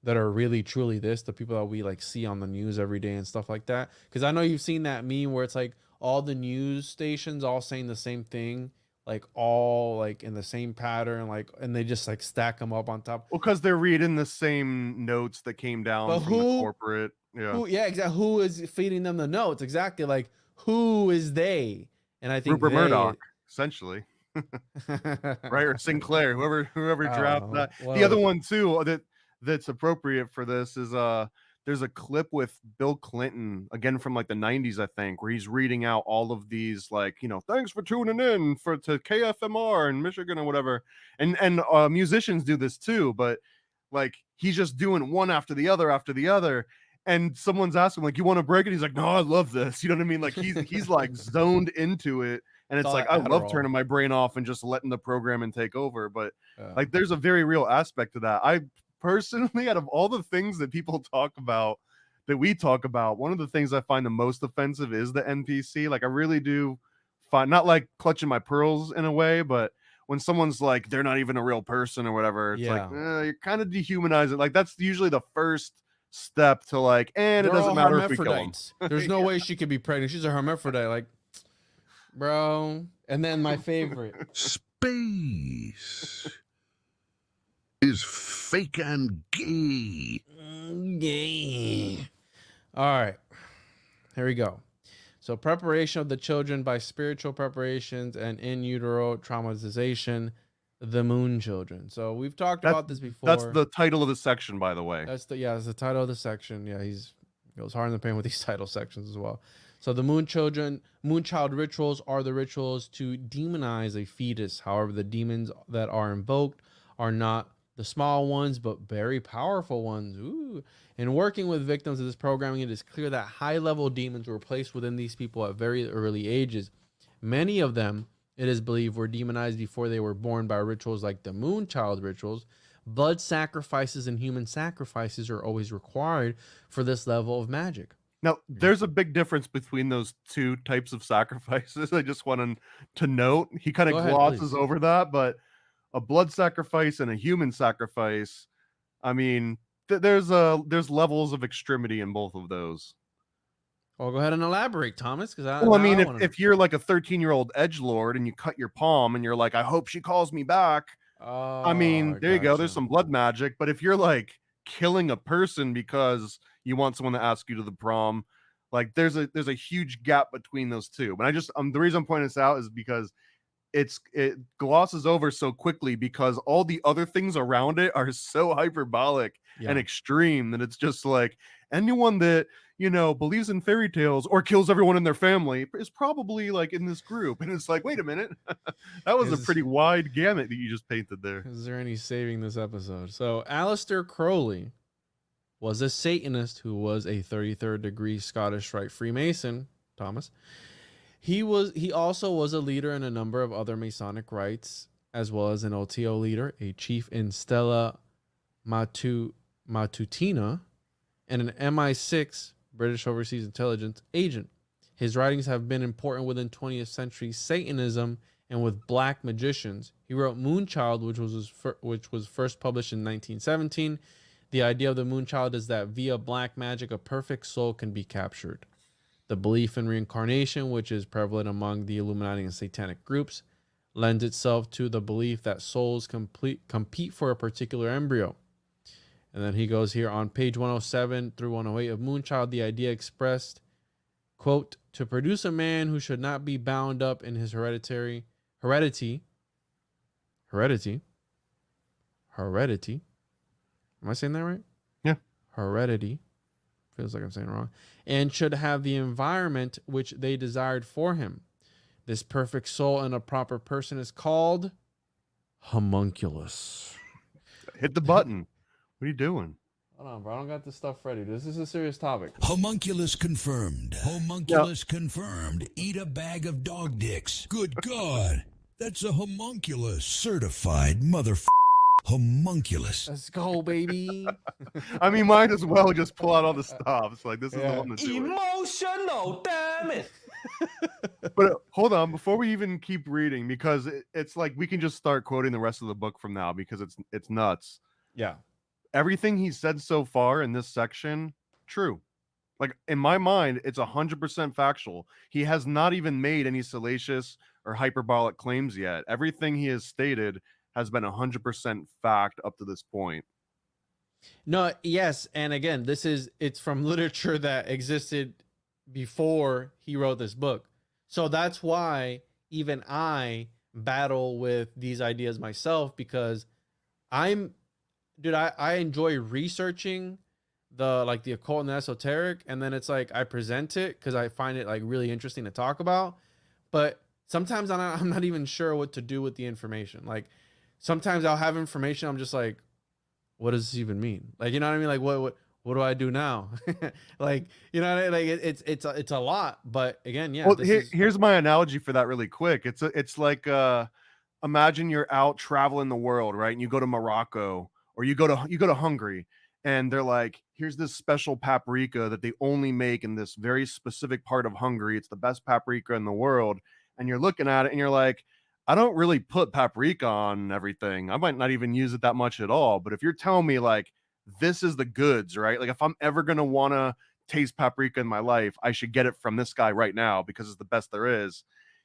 that are really truly this, the people that we like see on the news every day and stuff like that. Because I know you've seen that meme where it's like all the news stations all saying the same thing, like all like in the same pattern, like, and they just like stack them up on top. Well, because they're reading the same notes that came down from the corporate. Yeah. Yeah, exactly. Who is feeding them the notes? Exactly. Like, who is they? And I think Rupert Murdoch, essentially. Right, or Sinclair, whoever dropped that. The other one too that's appropriate for this is there's a clip with Bill Clinton, again from like the 90s, I think, where he's reading out all of these, like, thanks for tuning in to KFMR in Michigan or whatever. And musicians do this too, but like he's just doing one after the other. And someone's asking, like, you want to break it? He's like, no, I love this. You know what I mean? Like he's like zoned into it. And it's like, I love turning my brain off and just letting the programming take over. But like, there's a very real aspect to that. I personally, out of all the things that people talk about, that we talk about, one of the things I find the most offensive is the NPC. Like, I really do find, not like clutching my pearls in a way, but when someone's like, they're not even a real person or whatever, it's like, you're kind of dehumanizing. Like, that's usually the first step to like, and it doesn't matter if we kill them. There's no way she could be pregnant. She's a hermaphrodite. Like, bro. And then my favorite, space is fake and gay. Gay. All right, here we go. So, preparation of the children by spiritual preparations and in utero traumatization, the Moon Children. So we've talked about this before. That's the title of the section, by the way. That's the title of the section. Yeah, he goes hard in the paint with these title sections as well. So the Moon Children, Moonchild rituals are the rituals to demonize a fetus. However, the demons that are invoked are not the small ones, but very powerful ones. Ooh. In working with victims of this programming, it is clear that high-level demons were placed within these people at very early ages. Many of them, it is believed, were demonized before they were born by rituals like the Moonchild rituals. Blood sacrifices and human sacrifices are always required for this level of magic. Now, there's a big difference between those two types of sacrifices. I just wanted to note. He kind of glosses over that, but a blood sacrifice and a human sacrifice, I mean, there's levels of extremity in both of those. Well, go ahead and elaborate, Thomas. Because I mean, if you're like a 13-year-old edgelord and you cut your palm and you're like, I hope she calls me back. I mean, there you go. There's some blood magic. But if you're like killing a person because you want someone to ask you to the prom, like there's a huge gap between those two. But I just the reason I'm pointing this out is because it glosses over so quickly because all the other things around it are so hyperbolic and extreme that it's just like anyone that, you know, believes in fairy tales or kills everyone in their family is probably like in this group. And it's like, wait a minute, that was a pretty wide gamut that you just painted there. Is there any saving this episode? So Aleister Crowley was a Satanist who was a 33rd degree Scottish Rite Freemason, Thomas. He also was a leader in a number of other Masonic rites, as well as an OTO leader, a chief in Stella Matutina, and an MI6 British Overseas Intelligence agent. His writings have been important within 20th century Satanism and with black magicians. He wrote Moonchild, which was first published in 1917. The idea of the Moonchild is that via black magic, a perfect soul can be captured. The belief in reincarnation, which is prevalent among the Illuminati and satanic groups, lends itself to the belief that souls compete for a particular embryo. And then he goes here on page 107 through 108 of Moonchild, the idea expressed, quote, to produce a man who should not be bound up in his heredity. Am I saying that right? Yeah. Heredity. Feels like I'm saying it wrong. And should have the environment which they desired for him. This perfect soul in a proper person is called homunculus. Hit the button. What are you doing? Hold on, bro. I don't got this stuff ready. This is a serious topic. Homunculus confirmed. Homunculus confirmed. Eat a bag of dog dicks. Good God. That's a homunculus. Certified motherfucker. Homunculus. Let's go, baby. I mean, might as well just pull out all the stops. Like, this is the one that's emotional, damn it. But hold on, before we even keep reading, because it's like we can just start quoting the rest of the book from now because it's nuts. Yeah. Everything he said so far in this section, true. Like, in my mind, it's 100% factual. He has not even made any salacious or hyperbolic claims yet. Everything he has stated has been 100% fact up to this point. No, yes, and again, it's from literature that existed before he wrote this book. So that's why even I battle with these ideas myself, because I enjoy researching the occult and the esoteric, and then it's like I present it because I find it like really interesting to talk about. But sometimes I'm not even sure what to do with the information. Like, sometimes I'll have information, I'm just like, what does this even mean? Like, you know what I mean? Like, what do I do now? Like, you know what I mean? Like, it's a lot, but again, yeah. Well, here's my analogy for that really quick. It's like, imagine you're out traveling the world, right? And you go to Morocco or you go to Hungary, and they're like, here's this special paprika that they only make in this very specific part of Hungary. It's the best paprika in the world. And you're looking at it and you're like, I don't really put paprika on everything. I might not even use it that much at all. But if you're telling me like, this is the goods, right? Like, if I'm ever going to want to taste paprika in my life, I should get it from this guy right now because it's the best there is.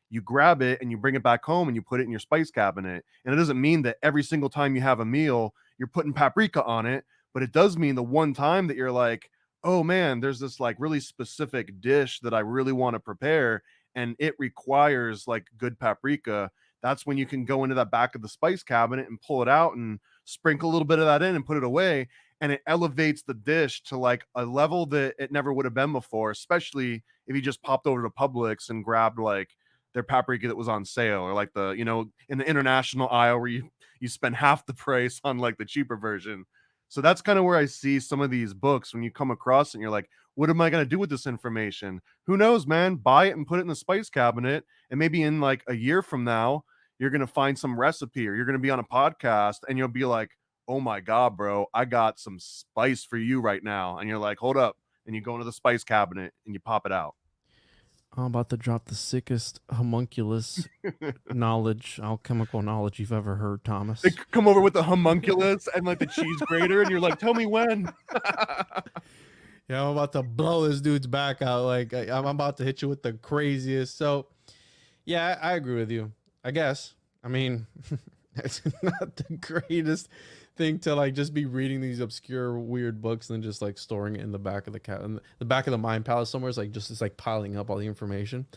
You grab it and you bring it back home and you put it in your spice cabinet. And it doesn't mean that every single time you have a meal, you're putting paprika on it. But it does mean the one time that you're like, oh man, there's this like really specific dish that I really want to prepare, and it requires like good paprika. That's when you can go into that back of the spice cabinet and pull it out and sprinkle a little bit of that in and put it away. And it elevates the dish to like a level that it never would have been before, especially if you just popped over to Publix and grabbed like their paprika that was on sale, or like the, you know, in the international aisle where you spend half the price on like the cheaper version. So that's kind of where I see some of these books when you come across it and you're like, what am I going to do with this information? Who knows, man? Buy it and put it in the spice cabinet. And maybe in like a year from now, you're going to find some recipe, or you're going to be on a podcast and you'll be like, oh my God, bro, I got some spice for you right now. And you're like, hold up. And you go into the spice cabinet and you pop it out. I'm about to drop the sickest homunculus alchemical knowledge you've ever heard, Thomas. They come over with the homunculus and like the cheese grater, and you're like, tell me when. Yeah, I'm about to blow this dude's back out. Like, I'm about to hit you with the craziest. So, yeah, I agree with you, I guess. I mean, it's not the greatest thing to like just be reading these obscure weird books and then just like storing it in the back of the back of the mind palace somewhere. It's like just piling up all the information.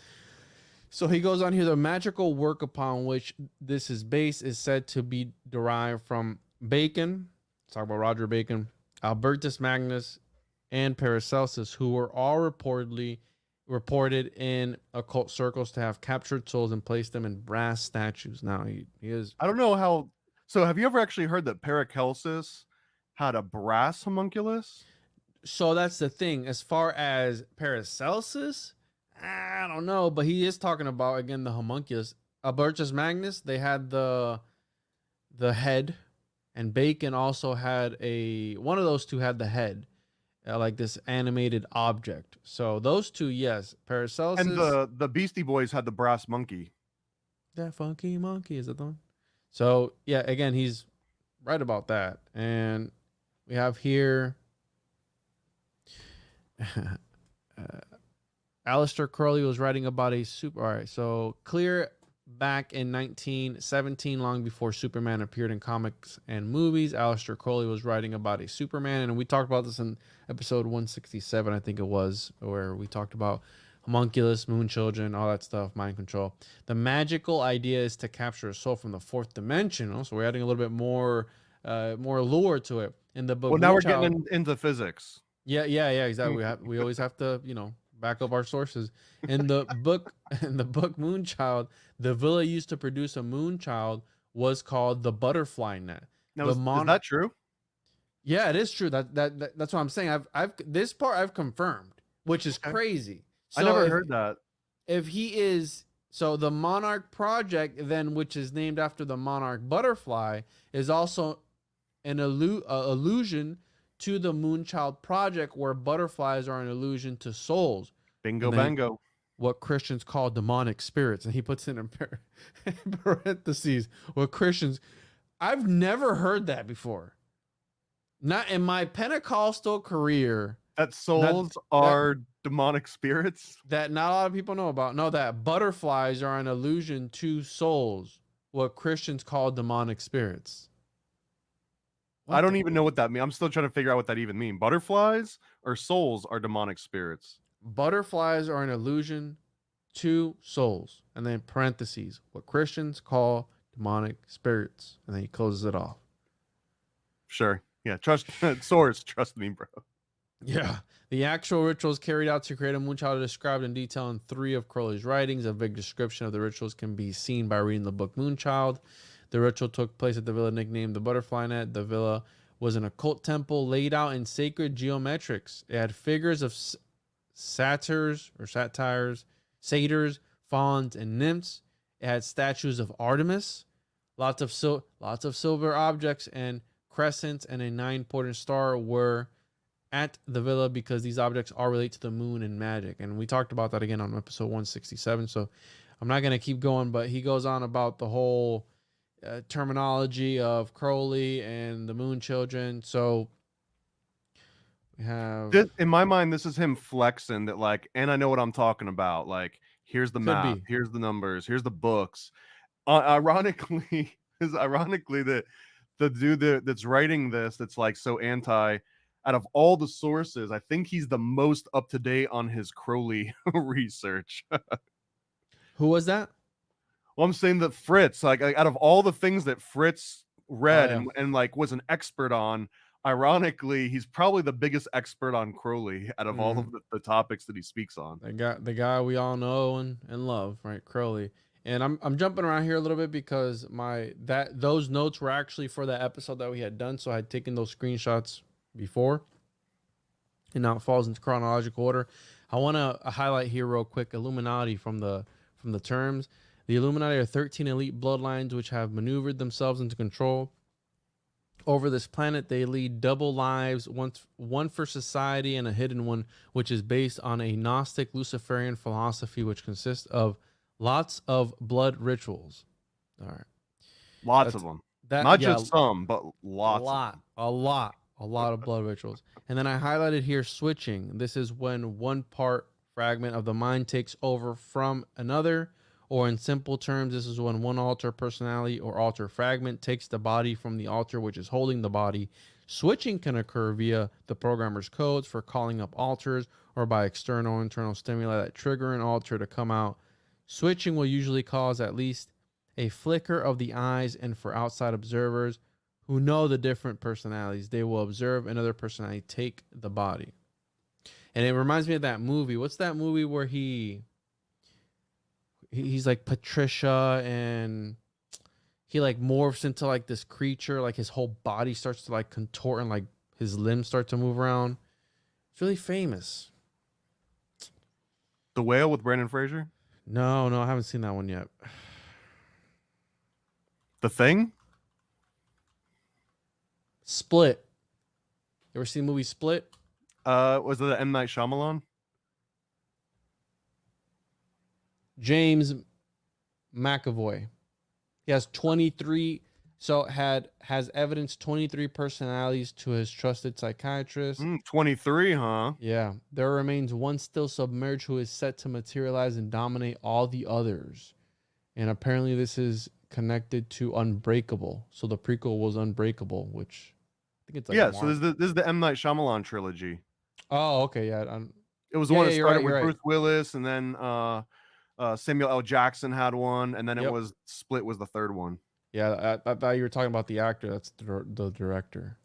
So he goes on here. The magical work upon which this is based is said to be derived from Bacon. Let's talk about Roger Bacon, Albertus Magnus, and Paracelsus, who were all reported in occult circles to have captured souls and placed them in brass statues. Now he is. I don't know how. So have you ever actually heard that Paracelsus had a brass homunculus? So that's the thing. As far as Paracelsus, I don't know, but he is talking about again the homunculus. Albertus Magnus, they had the head, and Bacon also had one of those two had the head, like this animated object. So those two, yes, Paracelsus And the Beastie Boys had the brass monkey. that funky monkey is that the one? So yeah, again, he's right about that, and we have here. Aleister Crowley was writing about a super. All right, so clear back in 1917, long before Superman appeared in comics and movies, Aleister Crowley was writing about a Superman, and we talked about this in episode 167, I think it was, where we talked about homunculus, moon children, all that stuff, mind control. The magical idea is to capture a soul from the fourth dimension. So we're adding a little bit more lore to it. In the book, Well, now we're getting into physics. Yeah, exactly. We always have to, back up our sources. In the book Moonchild, the villa used to produce a moonchild was called the butterfly net. Now, is that true? Yeah, it is true. That's what I'm saying. This part I've confirmed, which is crazy. So I never heard that. If he is the Monarch Project, then which is named after the monarch butterfly, is also an allusion to the Moonchild Project, where butterflies are an allusion to souls. Bingo bango. What Christians call demonic spirits. And he puts in parentheses what Christians. I've never heard that before. Not in my Pentecostal career. That souls are demonic spirits? That not a lot of people know about. No, that butterflies are an allusion to souls. What Christians call demonic spirits. I don't even know what that means. I'm still trying to figure out what that even means. Butterflies or souls are demonic spirits? Butterflies are an allusion to souls. And then parentheses, what Christians call demonic spirits. And then he closes it off. Sure. Yeah. Trust me, bro. Yeah. The actual rituals carried out to create a moonchild are described in detail in 3 of Crowley's writings. A vague description of the rituals can be seen by reading the book Moonchild. The ritual took place at the villa nicknamed the Butterfly Net. The villa was an occult temple laid out in sacred geometrics. It had figures of satyrs, satyrs, fauns, and nymphs. It had statues of Artemis, lots of silver objects and crescents, and a 9-pointed star were at the villa because these objects all relate to the moon and magic. And we talked about that again on episode 167. So I'm not going to keep going, but he goes on about the whole terminology of Crowley and the moon children. So we have in my mind, this is him flexing that and I know what I'm talking about. Here's the map, here's the numbers, here's the books. Ironically that the dude that's writing this, that's so anti, out of all the sources, I think he's the most up to date on his Crowley research. Who was that? Well, I'm saying that Fritz, out of all the things that Fritz read and was an expert on, ironically, he's probably the biggest expert on Crowley out of all of the topics that he speaks on. The guy we all know and love, right? Crowley. And I'm jumping around here a little bit because those notes were actually for that episode that we had done. So I had taken those screenshots before, and now it falls into chronological order. I want to highlight here real quick Illuminati from the terms. The Illuminati are 13 elite bloodlines which have maneuvered themselves into control over this planet. They lead double lives, one for society and a hidden one, which is based on a Gnostic Luciferian philosophy, which consists of lots of blood rituals. All right. Lots of them. Not just some, but lots. A lot of blood rituals. And then I highlighted here switching. This is when one part fragment of the mind takes over from another, or in simple terms, this is when one alter personality or alter fragment takes the body from the alter which is holding the body. Switching can occur via the programmer's codes for calling up alters, or by external or internal stimuli that trigger an alter to come out. Switching will usually cause at least a flicker of the eyes, and for outside observers who know the different personalities, they will observe another personality take the body. And it reminds me of that movie. What's that movie where he's like Patricia and he like morphs into like this creature, like his whole body starts to like contort and like his limbs start to move around. It's really famous. The Whale with Brandon Fraser? No, I haven't seen that one yet. The Thing? Split. You ever seen the movie Split? Was it the M. Night Shyamalan? James McAvoy. He has 23. So has evidence 23 personalities to his trusted psychiatrist. 23, huh? Yeah. There remains one still submerged who is set to materialize and dominate all the others. And apparently this is connected to Unbreakable. So the prequel was Unbreakable, which I think it's like So this is the M. Night Shyamalan trilogy. Oh, okay, yeah. It was the one that started with right. Bruce Willis, and then Samuel L. Jackson had one, and then it was Split was the third one. Yeah, I thought you were talking about the actor. That's the director.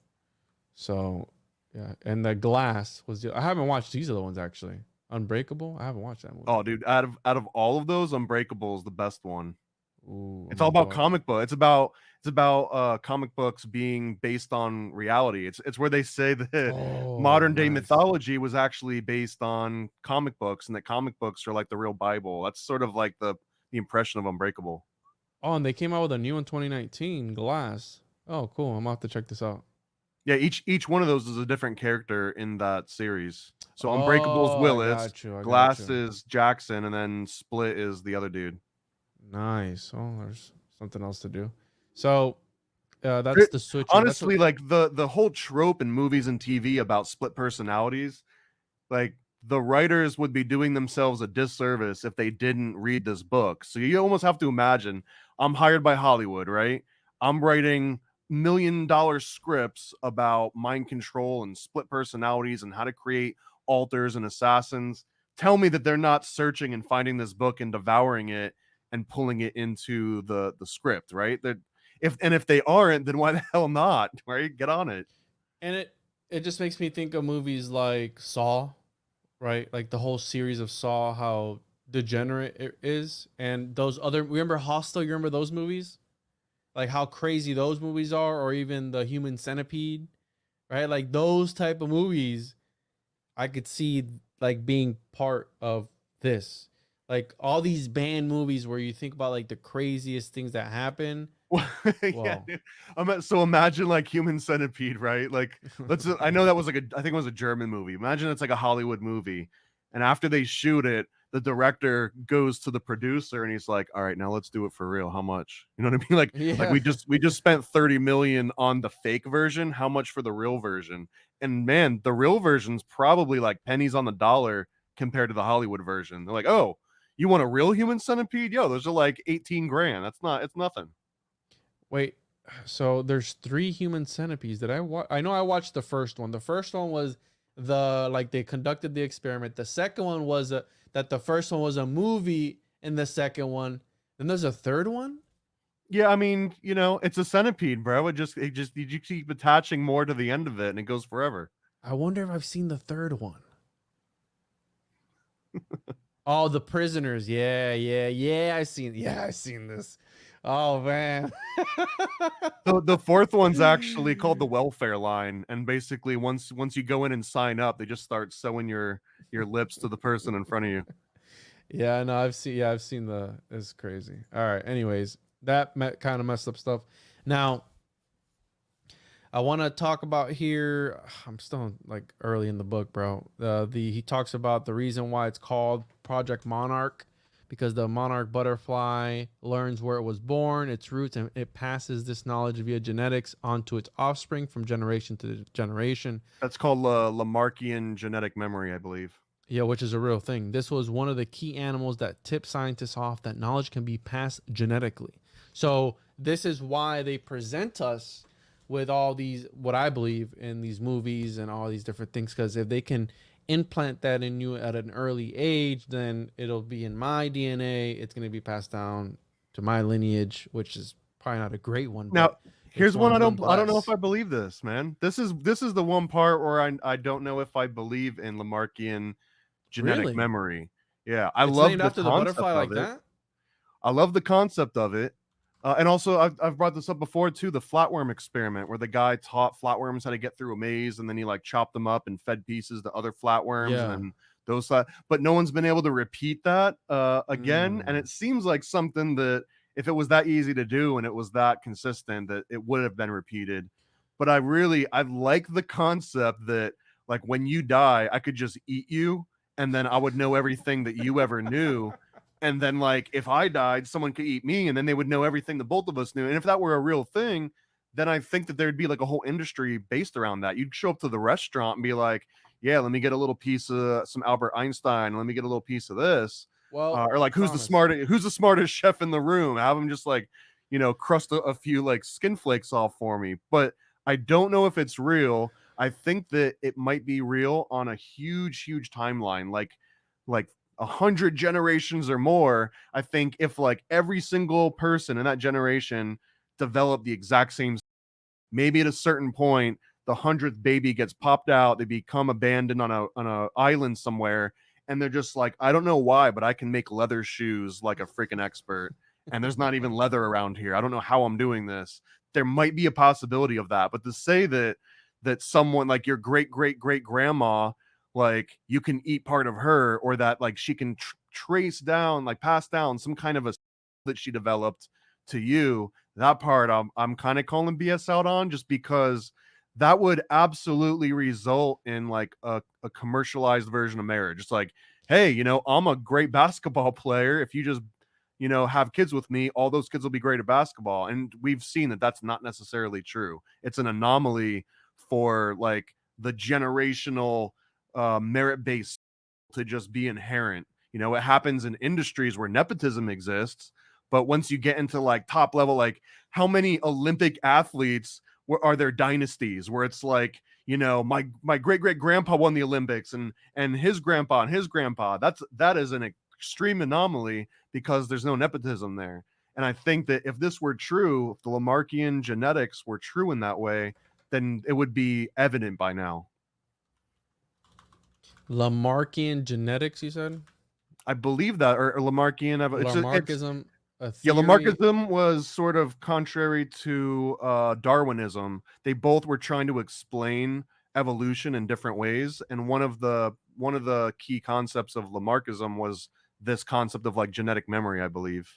So, yeah. And The Glass was I haven't watched these other ones, actually. Unbreakable? I haven't watched that movie. Oh, dude, out of all of those, Unbreakable is the best one. Ooh, It's all about comic book. It's about comic books being based on reality. It's where they say that modern day mythology was actually based on comic books, and that comic books are like the real Bible. That's sort of like the impression of Unbreakable. Oh, and they came out with a new one in 2019, Glass. Oh, cool. I'm gonna have to check this out. Yeah, each one of those is a different character in that series. So Unbreakable is Willis, Glass is Jackson, and then Split is the other dude. Nice. Oh, there's something else to do. So that's the switch. Honestly, like the whole trope in movies and TV about split personalities, like the writers would be doing themselves a disservice if they didn't read this book. So you almost have to imagine, I'm hired by Hollywood, right? I'm writing $1 million scripts about mind control and split personalities and how to create alters and assassins. Tell me that they're not searching and finding this book and devouring it and pulling it into the script, right? That if they aren't, then why the hell not? Right? Get on it. And it just makes me think of movies like Saw, right? Like the whole series of Saw, how degenerate it is, and those other. Remember Hostel? You remember those movies? Like how crazy those movies are, or even the Human Centipede, right? Like those type of movies, I could see like being part of this. Like all these banned movies where you think about like the craziest things that happen. Yeah, dude. So imagine like Human Centipede, right? Like I know that was like I think it was a German movie. Imagine it's like a Hollywood movie, and after they shoot it, the director goes to the producer and he's like, all right, now let's do it for real. How much? You know what I mean? Like we just spent 30 million on the fake version. How much for the real version? And man, the real version's probably like pennies on the dollar compared to the Hollywood version. They're like, oh, you want a real Human Centipede? Yo, those are like 18 grand. It's nothing. Wait, so there's 3 Human Centipedes that I know I watched the first one. The first one was they conducted the experiment. The second one was that the first one was a movie, and the second one. Then there's a third one. Yeah, I mean, it's a centipede, bro. You keep attaching more to the end of it, and it goes forever. I wonder if I've seen the third one. Oh, The Prisoners. Yeah. I've seen this. Oh man. The fourth one's actually called The Welfare Line, and basically once you go in and sign up, they just start sewing your lips to the person in front of you. Yeah, no, I've seen it's crazy. All right. Anyways, that kind of messed up stuff. Now, I want to talk about here. I'm still like early in the book, bro. He talks about the reason why it's called Project Monarch, because the monarch butterfly learns where it was born, its roots, and it passes this knowledge via genetics onto its offspring from generation to generation. That's called Lamarckian genetic memory, I believe. Yeah, which is a real thing. This was one of the key animals that tip scientists off that knowledge can be passed genetically. So this is why they present us with all these, what I believe in these movies and all these different things, because if they can implant that in you at an early age, then it'll be in my DNA. It's going to be passed down to my lineage, which is probably not a great one, Now, but it's here's one one I don't know if nonetheless. I believe this, man. This is the one part where I don't know if I believe in Lamarckian genetic Really? memory. Yeah, I It's love named the after the butterfly concept like of it. that? I love the concept of it. And also, I've brought this up before too, the flatworm experiment where the guy taught flatworms how to get through a maze, and then he like chopped them up and fed pieces to other flatworms, and Yeah. then those. But no one's been able to repeat that again. And Mm. it seems like something that if it was that easy to do and it was that consistent, that it would have been repeated. But I like the concept that like when you die, I could just eat you, and then I would know everything that you ever knew. And then like if I died, someone could eat me, and then they would know everything that both of us knew. And if that were a real thing, then I think that there'd be like a whole industry based around that. You'd show up to the restaurant and be like, yeah, let me get a little piece of some Albert Einstein, let me get a little piece of this. Well, Or like who's Thomas, the smartest chef in the room, have him just like, crust a few like skin flakes off for me. But I don't know if it's real. I think that it might be real on a huge timeline, like 100 generations or more. I think if like every single person in that generation developed the exact same, maybe at a certain point the 100th baby gets popped out, they become abandoned on a island somewhere, and they're just like, I don't know why, but I can make leather shoes like a freaking expert, and there's not even leather around here, I don't know how I'm doing this. There might be a possibility of that. But to say that someone like your great grandma, like you can eat part of her, or that like she can trace down, like pass down some kind of a that she developed to you, that part I'm kind of calling BS out on, just because that would absolutely result in like a commercialized version of marriage. It's like, hey, I'm a great basketball player. If you just, have kids with me, all those kids will be great at basketball. And we've seen that that's not necessarily true. It's an anomaly for like the generational merit based to just be inherent. It happens in industries where nepotism exists, but once you get into like top level, like how many Olympic athletes are there dynasties where it's like, my great grandpa won the Olympics, and his grandpa and his grandpa. That is an extreme anomaly because there's no nepotism there. And I think that if this were true, if the Lamarckian genetics were true in that way, then it would be evident by now. Lamarckian genetics, you said? I believe that, or Lamarckian. It's Lamarckism, a Yeah, theory. Lamarckism was sort of contrary to Darwinism. They both were trying to explain evolution in different ways, and one of the key concepts of Lamarckism was this concept of like genetic memory, I believe.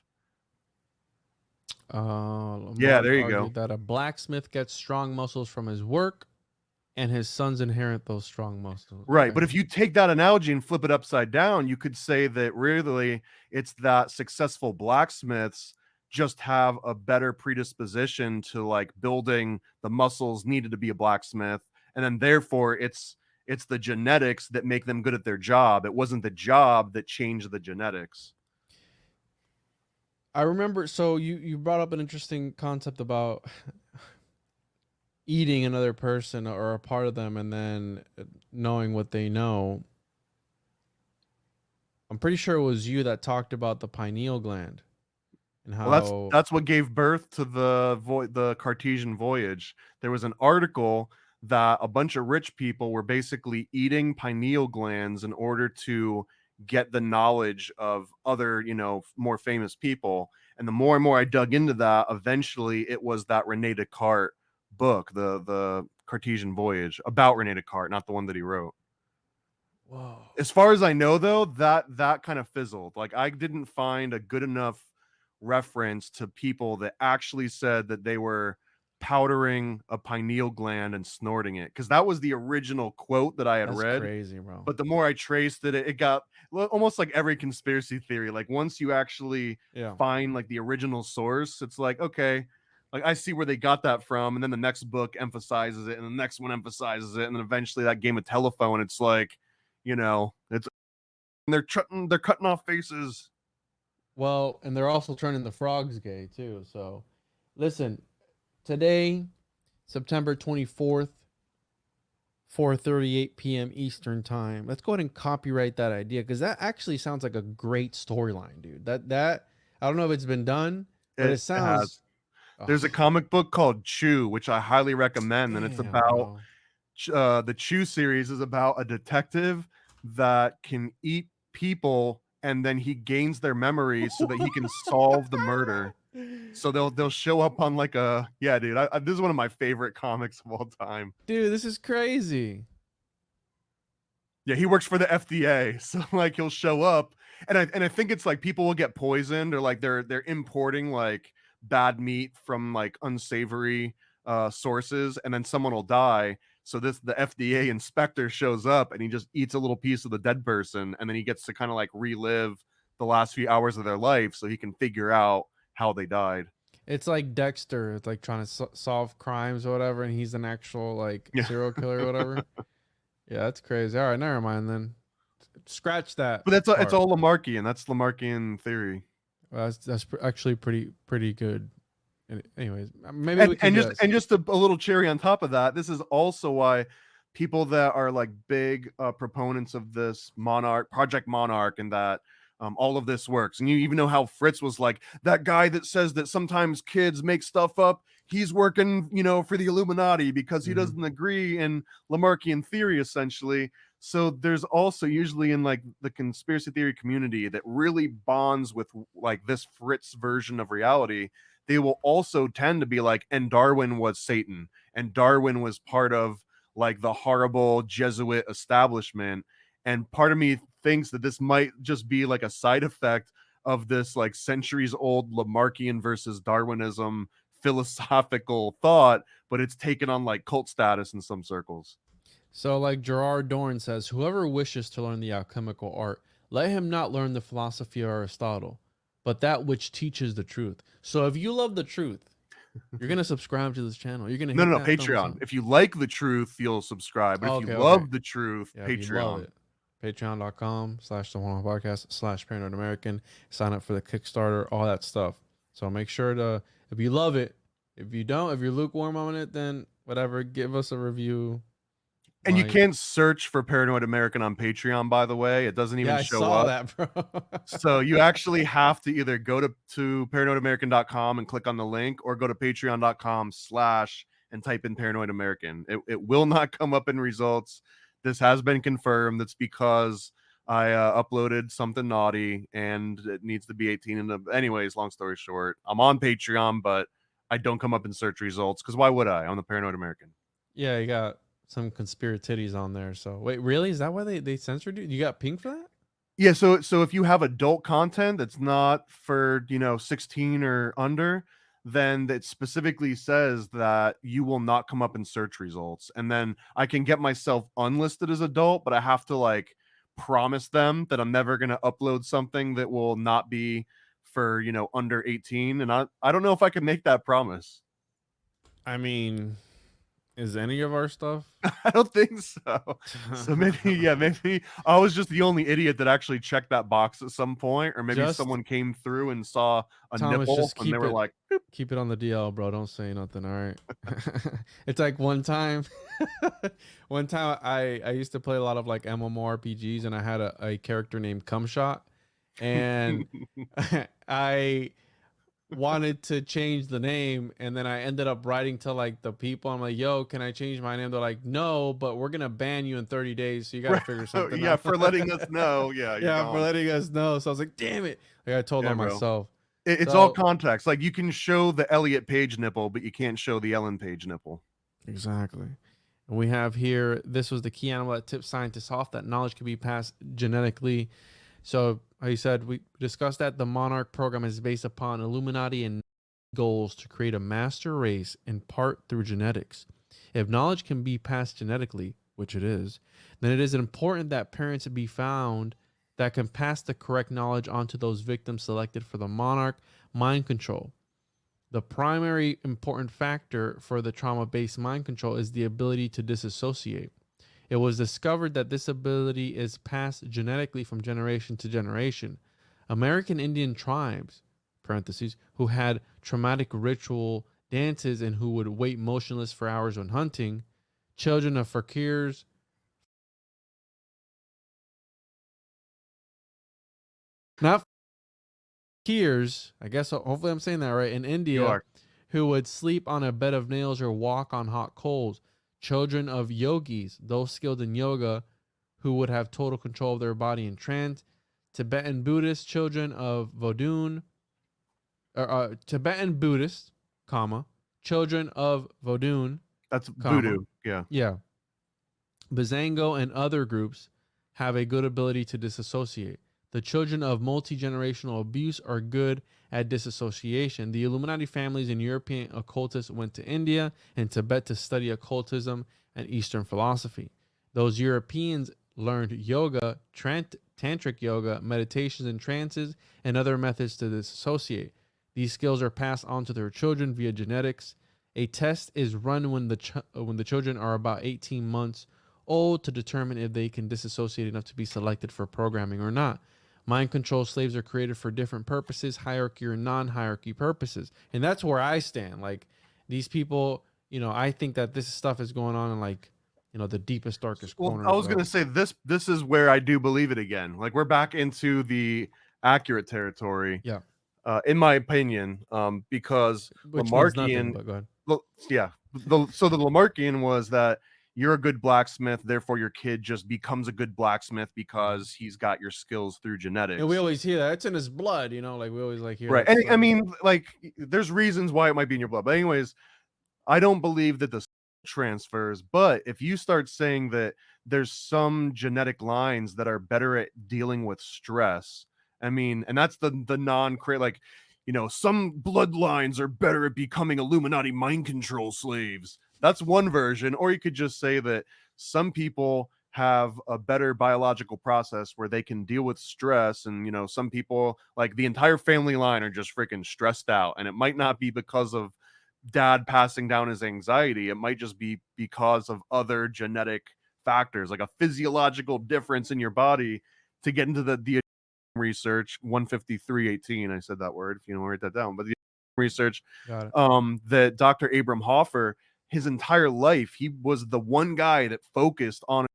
Yeah, Lamarck there you go. argued that a blacksmith gets strong muscles from his work, and his sons inherit those strong muscles. Right, Okay. but if you take that analogy and flip it upside down, you could say that really it's that successful blacksmiths just have a better predisposition to like building the muscles needed to be a blacksmith, and then therefore it's the genetics that make them good at their job. It wasn't the job that changed the genetics. I remember. So you brought up an interesting concept about eating another person or a part of them, and then knowing what they know. I'm pretty sure it was you that talked about the pineal gland and Well, that's how that's what gave birth to the Cartesian voyage. There was an article that a bunch of rich people were basically eating pineal glands in order to get the knowledge of other, more famous people. And the more and more I dug into that, eventually it was that Rene Descartes book, the Cartesian voyage, about Rene Descartes, not the one that he wrote. whoa. As far as I know, though, that kind of fizzled. Like I didn't find a good enough reference to people that actually said that they were powdering a pineal gland and snorting it, because that was the original quote that I had That's read. crazy, bro. But the more I traced it, it got almost like every conspiracy theory. Like once you actually Yeah. find like the original source, it's like, okay, like I see where they got that from, and then the next book emphasizes it, and the next one emphasizes it, and then eventually that game of telephone, it's like, it's they're cutting off faces. Well, and they're also turning the frogs gay too. So, listen, today, September 24th, 4:38 p.m. Eastern time. Let's go ahead and copyright that idea because that actually sounds like a great storyline, dude. That I don't know if it's been done, but it It has. sounds. Oh, There's a comic book called Chew, which I highly recommend, and it's damn, about bro. the Chew series is about a detective that can eat people, and then he gains their memories so that he can solve the murder. So they'll show up on like a yeah, dude. This is one of my favorite comics of all time. Dude, this is crazy. Yeah, he works for the FDA, so like he'll show up, and I think it's like people will get poisoned or like they're importing like bad meat from like unsavory sources, and then someone will die. So the FDA inspector shows up and he just eats a little piece of the dead person, and then he gets to kind of like relive the last few hours of their life, so he can figure out how they died. It's like Dexter. It's like trying to solve crimes or whatever, and he's an actual like Yeah, serial killer or whatever. Yeah, that's crazy. All right, never mind then. Scratch that but it's part. all Lamarckian. That's Lamarckian theory. Well, that's actually pretty good. Anyways, maybe we can And just a little cherry on top of that, this is also why people that are like big proponents of this Project Monarch, and that all of this works. And you even know how Fritz was like that guy that says that sometimes kids make stuff up. He's working, for the Illuminati because he doesn't agree in Lamarckian theory, essentially. So there's also usually in like the conspiracy theory community that really bonds with like this Fritz version of reality. They will also tend to be like, and Darwin was Satan, and Darwin was part of like the horrible Jesuit establishment. And part of me thinks that this might just be like a side effect of this like centuries old Lamarckian versus Darwinism philosophical thought, but it's taken on like cult status in some circles. So, like Gerard Dorn says, whoever wishes to learn the alchemical art, let him not learn the philosophy of Aristotle, but that which teaches the truth. So, if you love the truth, you're gonna subscribe to this channel. You're gonna No, hit no, no, that thumbs up. Patreon. If you like the truth, you'll subscribe. But if you Okay, okay. love the truth, Yeah, if you love Patreon. it, patreon.com/the1podcast/paranoid American. Sign up for the Kickstarter, all that stuff. So make sure to, if you love it, if you don't, if you're lukewarm on it, then whatever, give us a review. And you Like, can't search for Paranoid American on Patreon, by the way. It doesn't even yeah, I show saw up. that, bro. So you actually have to either go to paranoidamerican.com and click on the link, or go to patreon.com/ and type in Paranoid American. It will not come up in results. This has been confirmed. That's because I uploaded something naughty and it needs to be 18. And anyways, long story short, I'm on Patreon, but I don't come up in search results because why would I? I'm the Paranoid American. Yeah, you got some conspiratitties on there. So wait, really? Is that why they censored you? You got pinged for that? Yeah, so if you have adult content that's not for 16 or under, then it specifically says that you will not come up in search results. And then I can get myself unlisted as adult, but I have to like promise them that I'm never gonna upload something that will not be for under 18. And I don't know if I can make that promise. I mean, is any of our stuff? I don't think so. So maybe I was just the only idiot that actually checked that box at some point, or maybe Just someone came through and saw a Thomas, nipple just and they keep were it like, keep it on the DL, bro. Don't say nothing. All right. It's like one time, I used to play a lot of like MMORPGs, and I had a character named Cumshot, and I wanted to change the name, and then I ended up writing to like the people. I'm like, yo, can I change my name? They're like, no, but we're gonna ban you in 30 days, so you gotta figure something yeah, out. for letting us know. Yeah, you're Yeah, for gone. letting us know. So I was like, damn it. Like I told Yeah, on bro. myself. It's all So context. Like you can show the Elliot Page nipple, but you can't show the Ellen Page nipple. exactly. And we have here, this was the key animal that tips scientists off that knowledge can be passed genetically. So, like you said, we discussed that the Monarch program is based upon Illuminati and goals to create a master race in part through genetics. If knowledge can be passed genetically, which it is, then it is important that parents be found that can pass the correct knowledge onto those victims selected for the Monarch mind control. The primary important factor for the trauma-based mind control is the ability to disassociate. It was discovered that this ability is passed genetically from generation to generation. American Indian tribes, parentheses, who had traumatic ritual dances and who would wait motionless for hours when hunting, children of fakirs, not fakirs, I guess, hopefully I'm saying that right, in You India, are. who would sleep on a bed of nails or walk on hot coals, children of yogis, those skilled in yoga, who would have total control of their body in trance, Tibetan Buddhist, children of Vodun, Tibetan Buddhist, comma, children of Vodun, That's comma, voodoo. Yeah. yeah, Bazango and other groups have a good ability to disassociate. The children of multi-generational abuse are good at disassociation. The Illuminati families and European occultists went to India and Tibet to study occultism and Eastern philosophy. Those Europeans learned yoga, tantric yoga, meditations and trances, and other methods to disassociate. These skills are passed on to their children via genetics. A test is run when the children are about 18 months old to determine if they can disassociate enough to be selected for programming or not. Mind control slaves are created for different purposes, hierarchy or non-hierarchy purposes. And that's where I stand. Like, these people, I think that this stuff is going on in, like, the deepest, darkest Well, corners. I was gonna say this is where I do believe it again. Like, we're back into the accurate territory. Yeah. In my opinion, because Which means nothing, Lamarckian, but go ahead. yeah, so the Lamarckian was that you're a good blacksmith, therefore your kid just becomes a good blacksmith because he's got your skills through genetics. And we always hear that. It's in his blood, like we always hear Right. that And I stuff. mean, like, there's reasons why it might be in your blood. But anyways, I don't believe that the transfers, but if you start saying that there's some genetic lines that are better at dealing with stress, I mean, and that's the non-create, like, some bloodlines are better at becoming Illuminati mind control slaves. That's one version. Or you could just say that some people have a better biological process where they can deal with stress, and some people, like the entire family line, are just freaking stressed out, and it might not be because of dad passing down his anxiety. It might just be because of other genetic factors, like a physiological difference in your body. To get into the research 15318, I said that word, if you want to write that down, but the research, Got it. that Dr. Abram Hoffer, his entire life, he was the one guy that focused on it,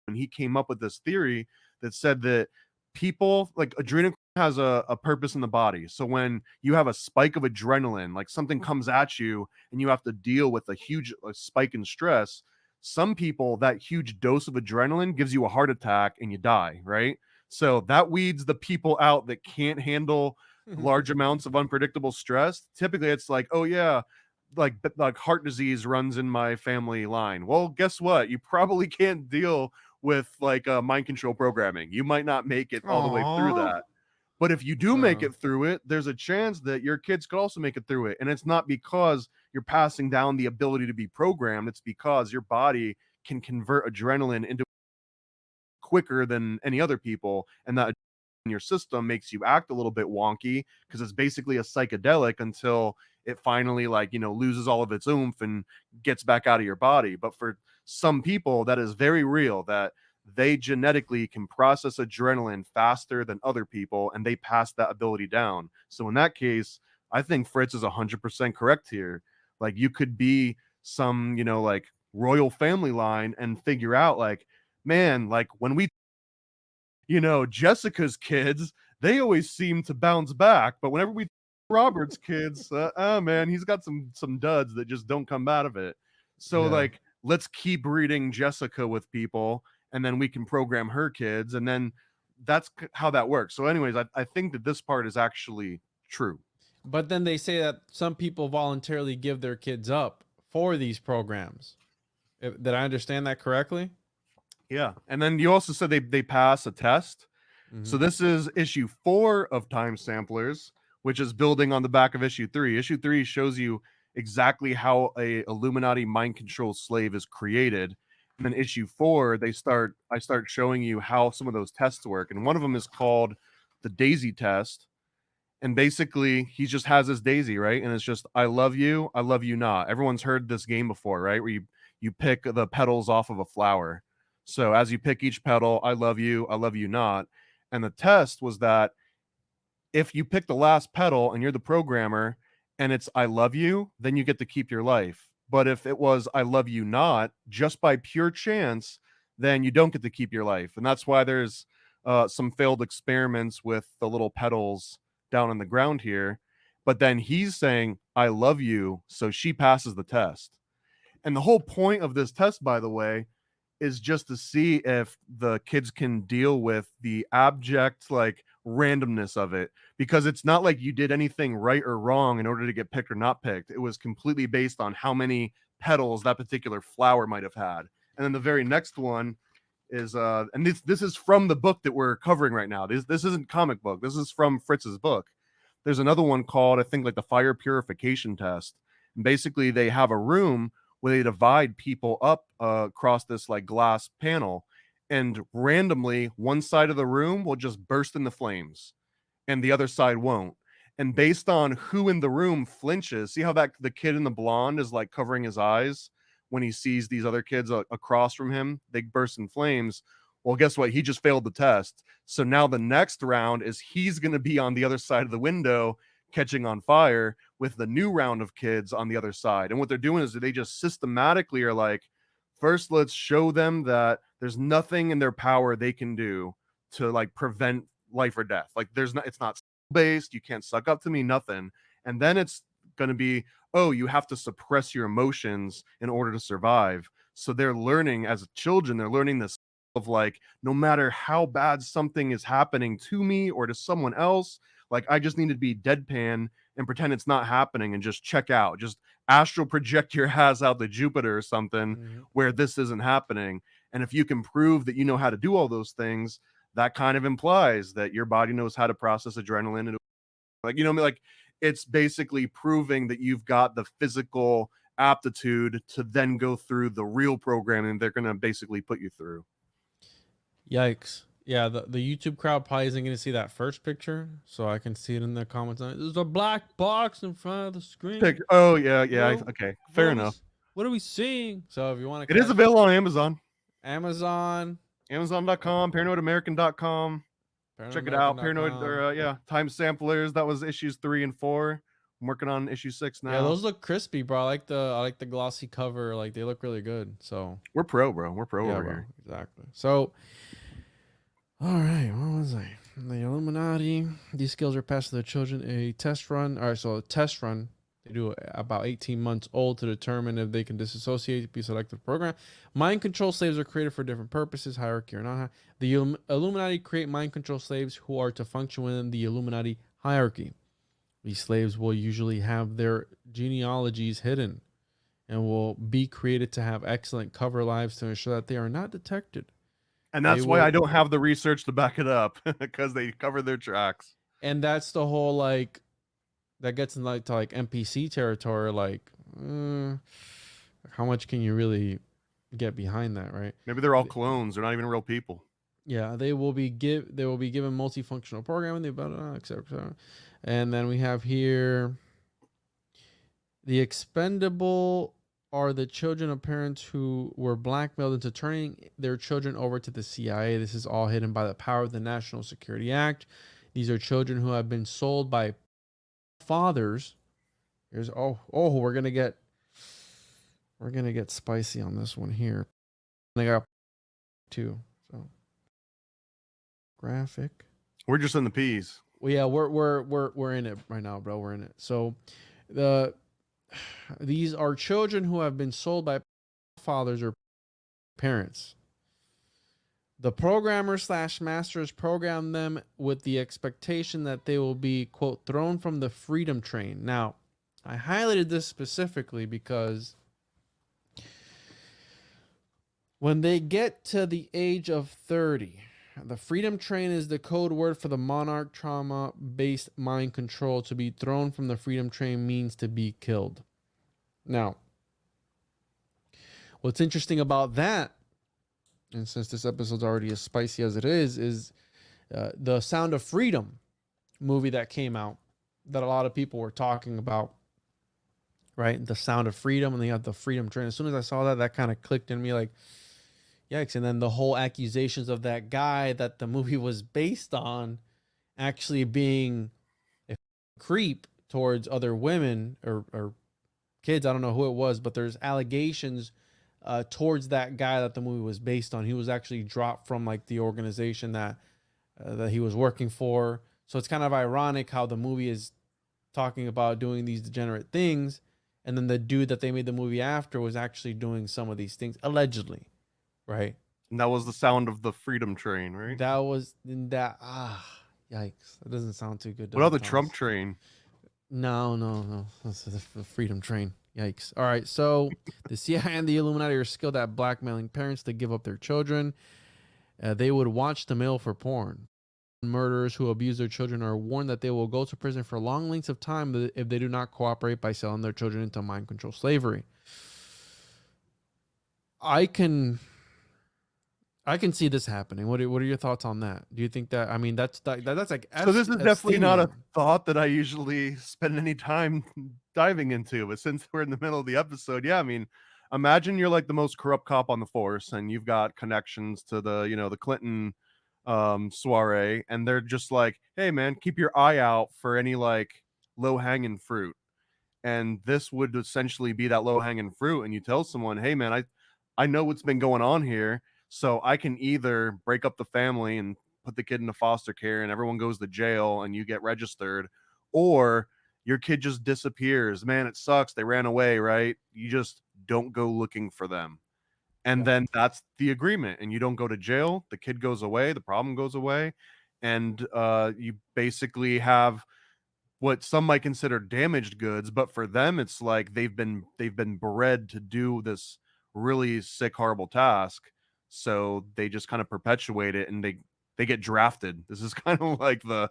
and he came up with this theory that said that people, like, adrenaline has a purpose in the body. So when you have a spike of adrenaline, like something comes at you and you have to deal with a huge spike in stress, some people, that huge dose of adrenaline gives you a heart attack and you die, right? So that weeds the people out that can't handle large amounts of unpredictable stress. Typically it's like, oh yeah, like heart disease runs in my family line. Well, guess what? You probably can't deal with like mind control programming. You might not make it all the way through Aw. that. But if you do make it through it, there's a chance that your kids could also make it through it. And it's not because you're passing down the ability to be programmed. It's because your body can convert adrenaline into quicker than any other people. And that in your system makes you act a little bit wonky because it's basically a psychedelic until it finally, like, loses all of its oomph and gets back out of your body. But for some people, that is very real, that they genetically can process adrenaline faster than other people, and they pass that ability down. So in that case, I think Fritz is 100% correct here. Like, you could be some, like, royal family line and figure out, like, man, like, when we, Jessica's kids, they always seem to bounce back, but whenever we Robert's kids, man, he's got some duds that just don't come out of it. So, Yeah. like, let's keep breeding Jessica with people, and then we can program her kids, and then that's how that works. So anyways, I think that this part is actually true. But then they say that some people voluntarily give their kids up for these programs. Did I understand that correctly? Yeah. And then you also said they pass a test. So this is issue 4 of Time Samplers, which is building on the back of issue 3. Issue 3 shows you exactly how a Illuminati mind control slave is created. And then issue 4, I start showing you how some of those tests work. And one of them is called the Daisy test. And basically, he just has this daisy, right? And it's just, I love you not. Everyone's heard this game before, right? Where you pick the petals off of a flower. So as you pick each petal, I love you not. And the test was that if you pick the last petal and you're the programmer and it's I love you, then you get to keep your life. But if it was I love you not, just by pure chance, then you don't get to keep your life. And that's why there's some failed experiments with the little petals down on the ground here. But then he's saying, I love you. So she passes the test. And the whole point of this test, by the way, is just to see if the kids can deal with the abject like randomness of it, because it's not like you did anything right or wrong in order to get picked or not picked. It was completely based on how many petals that particular flower might have had. And then the very next one is and this is from the book that we're covering right now. This isn't comic book. This is from Fritz's book. There's another one called, I think, like the fire purification test. And basically they have a room where they divide people up across this like glass panel, and randomly one side of the room will just burst into flames and the other side won't. And based on who in the room flinches, see how that the kid in the blonde is like covering his eyes when he sees these other kids across from him, they burst in flames. Well, guess what? He just failed the test. So now the next round is he's going to be on the other side of the window catching on fire with the new round of kids on the other side. And what they're doing is they just systematically are like, first, let's show them that there's nothing in their power they can do to like prevent life or death. Like it's not based. You can't suck up to me, nothing. And then it's going to be, oh, you have to suppress your emotions in order to survive. So they're learning as children, they're learning this of like, no matter how bad something is happening to me or to someone else, like I just need to be deadpan and pretend it's not happening and just check out. Just astral project your ass out to Jupiter or something where this isn't happening. And if you can prove that you know how to do all those things, that kind of implies that your body knows how to process adrenaline. And like, you know, like it's basically proving that you've got the physical aptitude to then go through the real programming they're going to basically put you through. Yikes. Yeah, the YouTube crowd probably isn't going to see that first picture, so I can see it in the comments. There's a black box in front of the screen. Oh, yeah. Well, Okay. Fair enough. What are we seeing? So if you want to... It is available on Amazon. Amazon.com, paranoidamerican.com. Check it out. Paranoid, or Time Samplers. That was issues 3 and 4. I'm working on issue 6 now. Yeah, those look crispy, bro. I like the glossy cover. Like, they look really good. So we're pro, bro. We're pro over here. Exactly. So, all right, what was I? The Illuminati. These skills are passed to their children. A test run. All right, so a test run. They do it about 18 months old to determine if they can disassociate, be selected for program. Mind control slaves are created for different purposes, hierarchy or not. The Illuminati create mind control slaves who are to function within the Illuminati hierarchy. These slaves will usually have their genealogies hidden and will be created to have excellent cover lives to ensure that they are not detected. And that's why I don't have the research to back it up, because they cover their tracks. And that's the whole, like, that gets in like to like NPC territory. Like, how much can you really get behind that, right? Maybe they're all clones. They're not even real people. Yeah, they will be given multifunctional programming, etc. And then we have here the expendable are the children of parents who were blackmailed into turning their children over to the CIA. This is all hidden by the power of the National Security Act. These are children who have been sold by fathers. Here's we're gonna get spicy on this one here. They got 2. So graphic. We're just in the P's. Well, yeah, we're in it right now, bro. We're in it. So these are children who have been sold by fathers or parents. The programmer/masters program them with the expectation that they will be, quote, thrown from the freedom train. Now, I highlighted this specifically because when they get to the age of 30, the freedom train is the code word for the monarch trauma-based mind control. To be thrown from the freedom train means to be killed. Now, what's interesting about that, and since this episode's already as spicy as it is the Sound of Freedom movie that came out that a lot of people were talking about, right? The Sound of Freedom, and they got the freedom train. As soon as I saw that, that kind of clicked in me like, yikes. And then the whole accusations of that guy that the movie was based on actually being a creep towards other women or kids. I don't know who it was, but there's allegations towards that guy that the movie was based on. He was actually dropped from like the organization that he was working for. So it's kind of ironic how the movie is talking about doing these degenerate things, and then the dude that they made the movie after was actually doing some of these things allegedly, right? And that was the sound of the freedom train, right? That was that. Yikes! That doesn't sound too good. What about the Trump train? No. That's the freedom train. Yikes! All right, so the CIA and the Illuminati are skilled at blackmailing parents to give up their children. They would watch the mail for porn. Murderers who abuse their children are warned that they will go to prison for long lengths of time if they do not cooperate by selling their children into mind control slavery. I can see this happening. What are your thoughts on that? Do you think that? I mean, that's like So this is definitely not a thought that I usually spend any time diving into, but since we're in the middle of the episode, yeah, I mean, imagine you're like the most corrupt cop on the force, and you've got connections to the Clinton soiree, and they're just like, hey man, keep your eye out for any like low-hanging fruit. And this would essentially be that low-hanging fruit, and you tell someone, hey man, I know what's been going on here, so I can either break up the family and put the kid into foster care and everyone goes to jail and you get registered, or your kid just disappears. Man, it sucks, they ran away, right? You just don't go looking for them. And then that's the agreement, and you don't go to jail, the kid goes away, the problem goes away, and you basically have what some might consider damaged goods, but for them it's like they've been bred to do this really sick, horrible task, so they just kind of perpetuate it, and they get drafted. This is kind of like the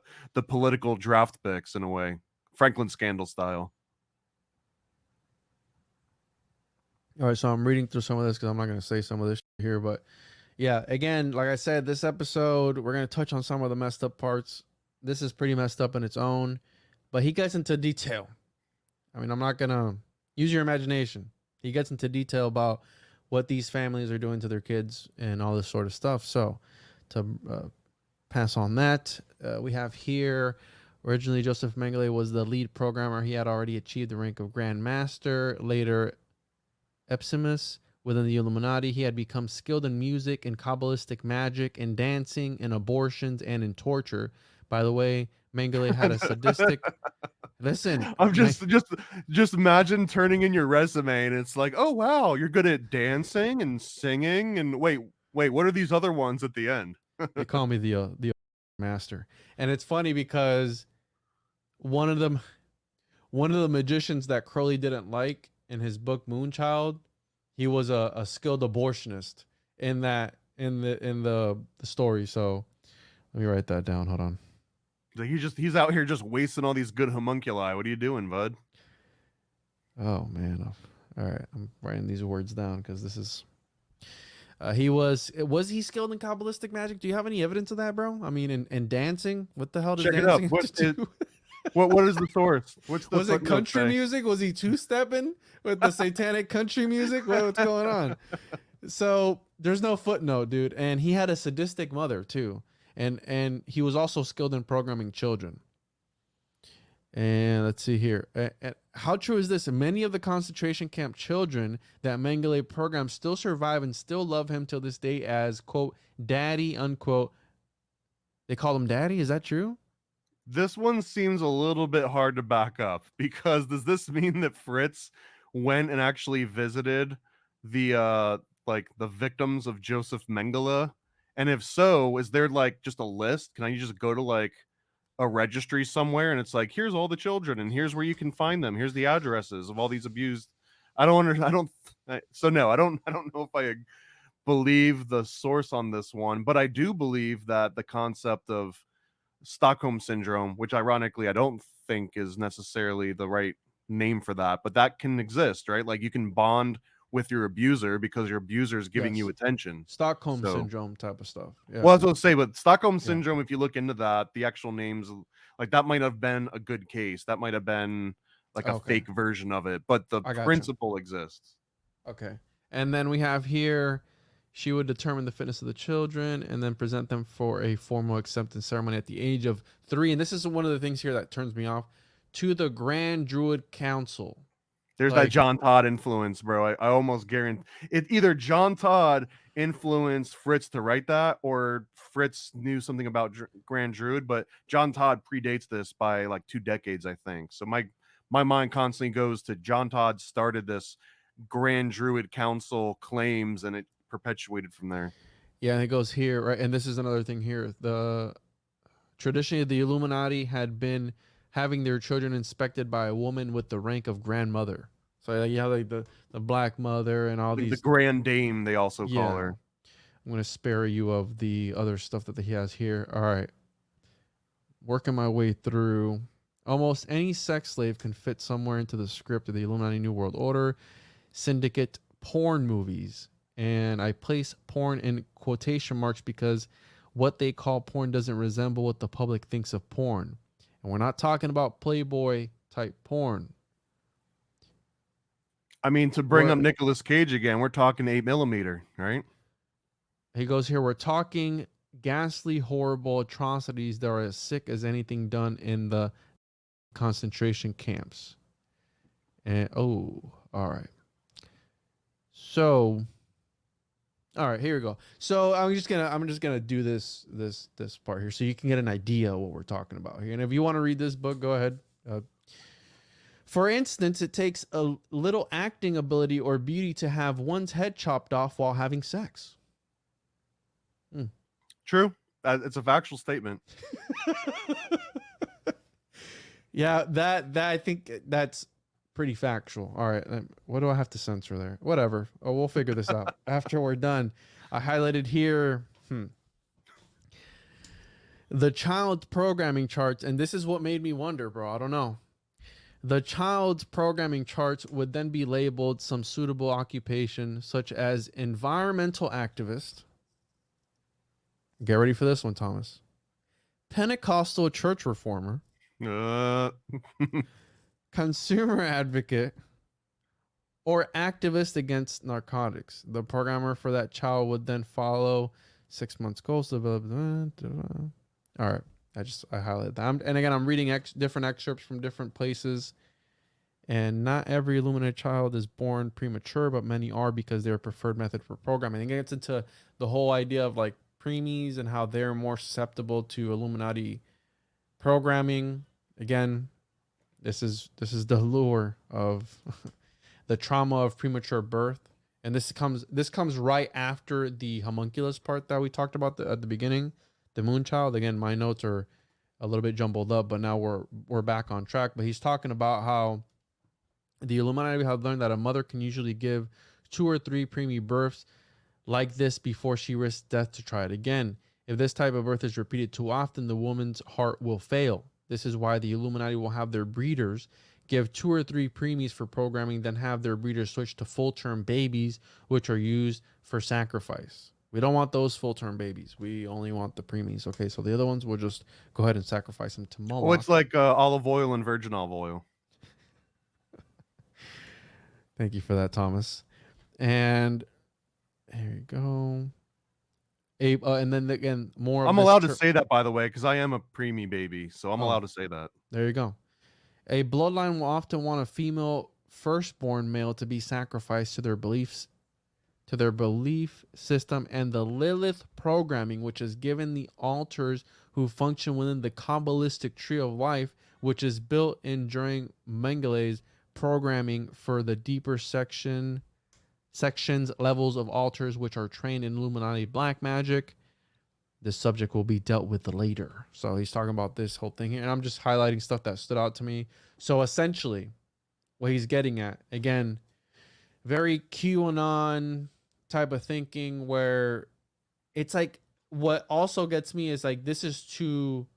political draft picks in a way, Franklin scandal style. All right, so I'm reading through some of this because I'm not going to say some of this here, but yeah, again, like I said, this episode, we're going to touch on some of the messed up parts. This is pretty messed up in its own, but he gets into detail. I mean, I'm not going to use your imagination. He gets into detail about what these families are doing to their kids and all this sort of stuff. So to pass on that, we have here, originally Joseph Mengele was the lead programmer. He had already achieved the rank of Grand Master. Later, Epsimus within the Illuminati. He had become skilled in music and Kabbalistic magic and dancing and abortions and in torture. By the way, Mengele had a sadistic. Listen, I'm just imagine turning in your resume and it's like, oh wow, you're good at dancing and singing, and wait, what are these other ones at the end? They call me the master, and it's funny because one of the magicians that Crowley didn't like in his book Moonchild, he was a skilled abortionist in the story. So let me write that down. Hold on. He's out here just wasting all these good homunculi. What are you doing, bud? Oh man. All right, I'm writing these words down because this is. Was he skilled in Kabbalistic magic? Do you have any evidence of that, bro? I mean, in dancing, what the hell does Check dancing it up. have to do? What is the source? Was it country music? Was he two-stepping with the satanic country music? What's going on? So there's no footnote, dude. And he had a sadistic mother too. And he was also skilled in programming children. And let's see here. How true is this? Many of the concentration camp children that Mengele programmed still survive and still love him till this day as, quote, daddy, unquote. They call him daddy? Is that true? This one seems a little bit hard to back up, because does this mean that Fritz went and actually visited the victims of Joseph Mengele? And if so, is there like just a list? Can I just go to like a registry somewhere and it's like, here's all the children and here's where you can find them. Here's the addresses of all these abused. No, I don't know if I believe the source on this one, but I do believe that the concept of Stockholm syndrome, which ironically I don't think is necessarily the right name for that, but that can exist, right? Like you can bond with your abuser because your abuser is giving you attention. Stockholm syndrome type of stuff. Yeah. Well, I was going to say, but Stockholm syndrome, if you look into that, the actual names, like that might have been a good case. That might have been like a fake version of it, but the principle exists. Okay. And then we have here, she would determine the fitness of the children and then present them for a formal acceptance ceremony at the age of 3. And this is one of the things here that turns me off, to the Grand Druid Council. There's that John Todd influence, bro. I almost guarantee it. Either John Todd influenced Fritz to write that, or Fritz knew something about Grand Druid. But John Todd predates this by like 2 decades, I think. So my mind constantly goes to John Todd started this Grand Druid Council claims, and it perpetuated from there. Yeah, and it goes here, right? And this is another thing here. The traditionally, the Illuminati had been having their children inspected by a woman with the rank of grandmother. So like, you have like the Black Mother and all Like these. the Grand Dame, they also call her. I'm going to spare you of the other stuff that he has here. All right. Working my way through. Almost any sex slave can fit somewhere into the script of the Illuminati New World Order syndicate porn movies. And I place porn in quotation marks because what they call porn doesn't resemble what the public thinks of porn. And we're not talking about Playboy type porn. I mean, to bring up Nicolas Cage again, we're talking 8mm, right? He goes here, we're talking ghastly, horrible atrocities that are as sick as anything done in the concentration camps. And all right. So, all right, here we go. So I'm just gonna do this part here, so you can get an idea of what we're talking about here. And if you want to read this book, go ahead. For instance, it takes a little acting ability or beauty to have one's head chopped off while having sex. True. It's a factual statement. Yeah, that I think that's pretty factual. All right, what do I have to censor there? Whatever. Oh, we'll figure this out after we're done. I highlighted here the child programming charts, and this is what made me wonder, bro. I don't know. The child's programming charts would then be labeled some suitable occupation, such as environmental activist. Get ready for this one, Thomas. Pentecostal church reformer. Consumer advocate. Or activist against narcotics. The programmer for that child would then follow 6 months goals. All right. I highlighted that. And again, I'm reading different excerpts from different places. And not every Illuminati child is born premature, but many are because they're a preferred method for programming. And it gets into the whole idea of like preemies and how they're more susceptible to Illuminati programming. Again, this is the lure of the trauma of premature birth. And this comes right after the homunculus part that we talked about at the beginning. The Moonchild. Again, my notes are a little bit jumbled up, but now we're back on track. But he's talking about how the Illuminati have learned that a mother can usually give 2 or 3 preemie births like this before she risks death to try it again. If this type of birth is repeated too often, the woman's heart will fail. This is why the Illuminati will have their breeders give 2 or 3 preemies for programming, then have their breeders switch to full-term babies, which are used for sacrifice. We don't want those full-term babies. We only want the preemies. Okay, so the other ones, we'll just go ahead and sacrifice them to Moloch. Well, it's like olive oil and virgin olive oil. Thank you for that, Thomas. And there you go. And then again, more. I'm allowed to say that, by the way, because I am a preemie baby, so I'm allowed to say that. There you go. A bloodline will often want a female firstborn male to be sacrificed to their beliefs, to their belief system, and the Lilith programming, which is given the altars who function within the Kabbalistic tree of life, which is built in during Mengelé's programming for the deeper sections levels of altars which are trained in Illuminati black magic. This subject will be dealt with later. So he's talking about this whole thing here, and I'm just highlighting stuff that stood out to me. So essentially what he's getting at, again, very QAnon type of thinking, where it's like, what also gets me is like, this is too,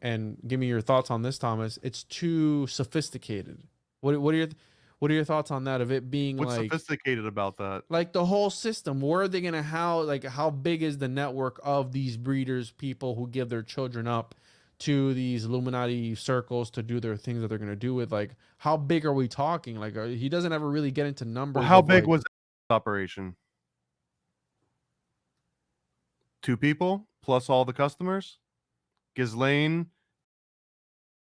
and give me your thoughts on this, Thomas. It's too sophisticated. What are your thoughts on that? Of it being what's like sophisticated about that? Like the whole system. Where are they gonna how big is the network of these breeders, people who give their children up to these Illuminati circles to do their things that they're gonna do with? Like, how big are we talking? Like, he doesn't ever really get into numbers. Well, how big was the operation? 2 people plus all the customers. Ghislaine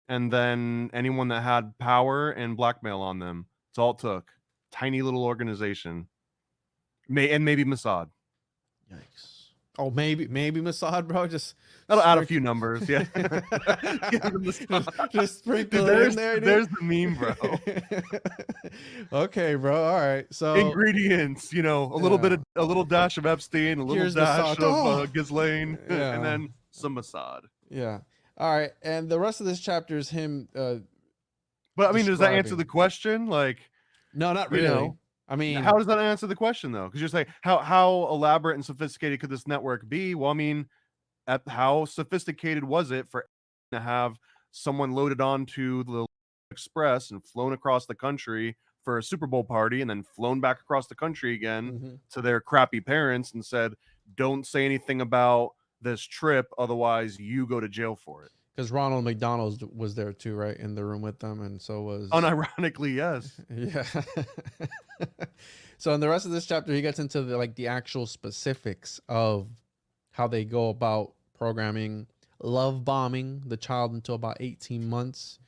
and then anyone that had power and blackmail on them. It's all it took. Tiny little organization. Maybe Mossad. Yikes. Oh, maybe Mossad, bro. Just That'll add a few numbers. Yeah. just sprinkle Dude, it in there. There's the meme, bro. Okay, bro. All right. So ingredients, a little dash of Epstein, a little Here's dash Mossad. of Ghislaine, Yeah. and then some Mossad. Yeah. All right. And the rest of this chapter is him. But I mean, does that answer the question? Like, no, not really. I mean, how does that answer the question though? Because you're saying how elaborate and sophisticated could this network be? Well, I mean, how sophisticated was it for to have someone loaded onto the Express and flown across the country for a Super Bowl party and then flown back across the country again to their crappy parents and said, "Don't say anything about this trip, otherwise you go to jail for it." Because Ronald McDonald was there too, right, in the room with them, and so was unironically, yes. Yeah. So in the rest of this chapter, he gets into the actual specifics of how they go about programming, love bombing the child until about 18 months.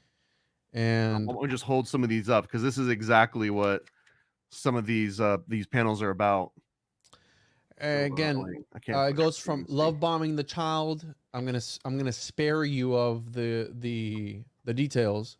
And I'm gonna just hold some of these up because this is exactly what some of these panels are about. Again, it goes from love bombing the child. I'm gonna spare you of the details,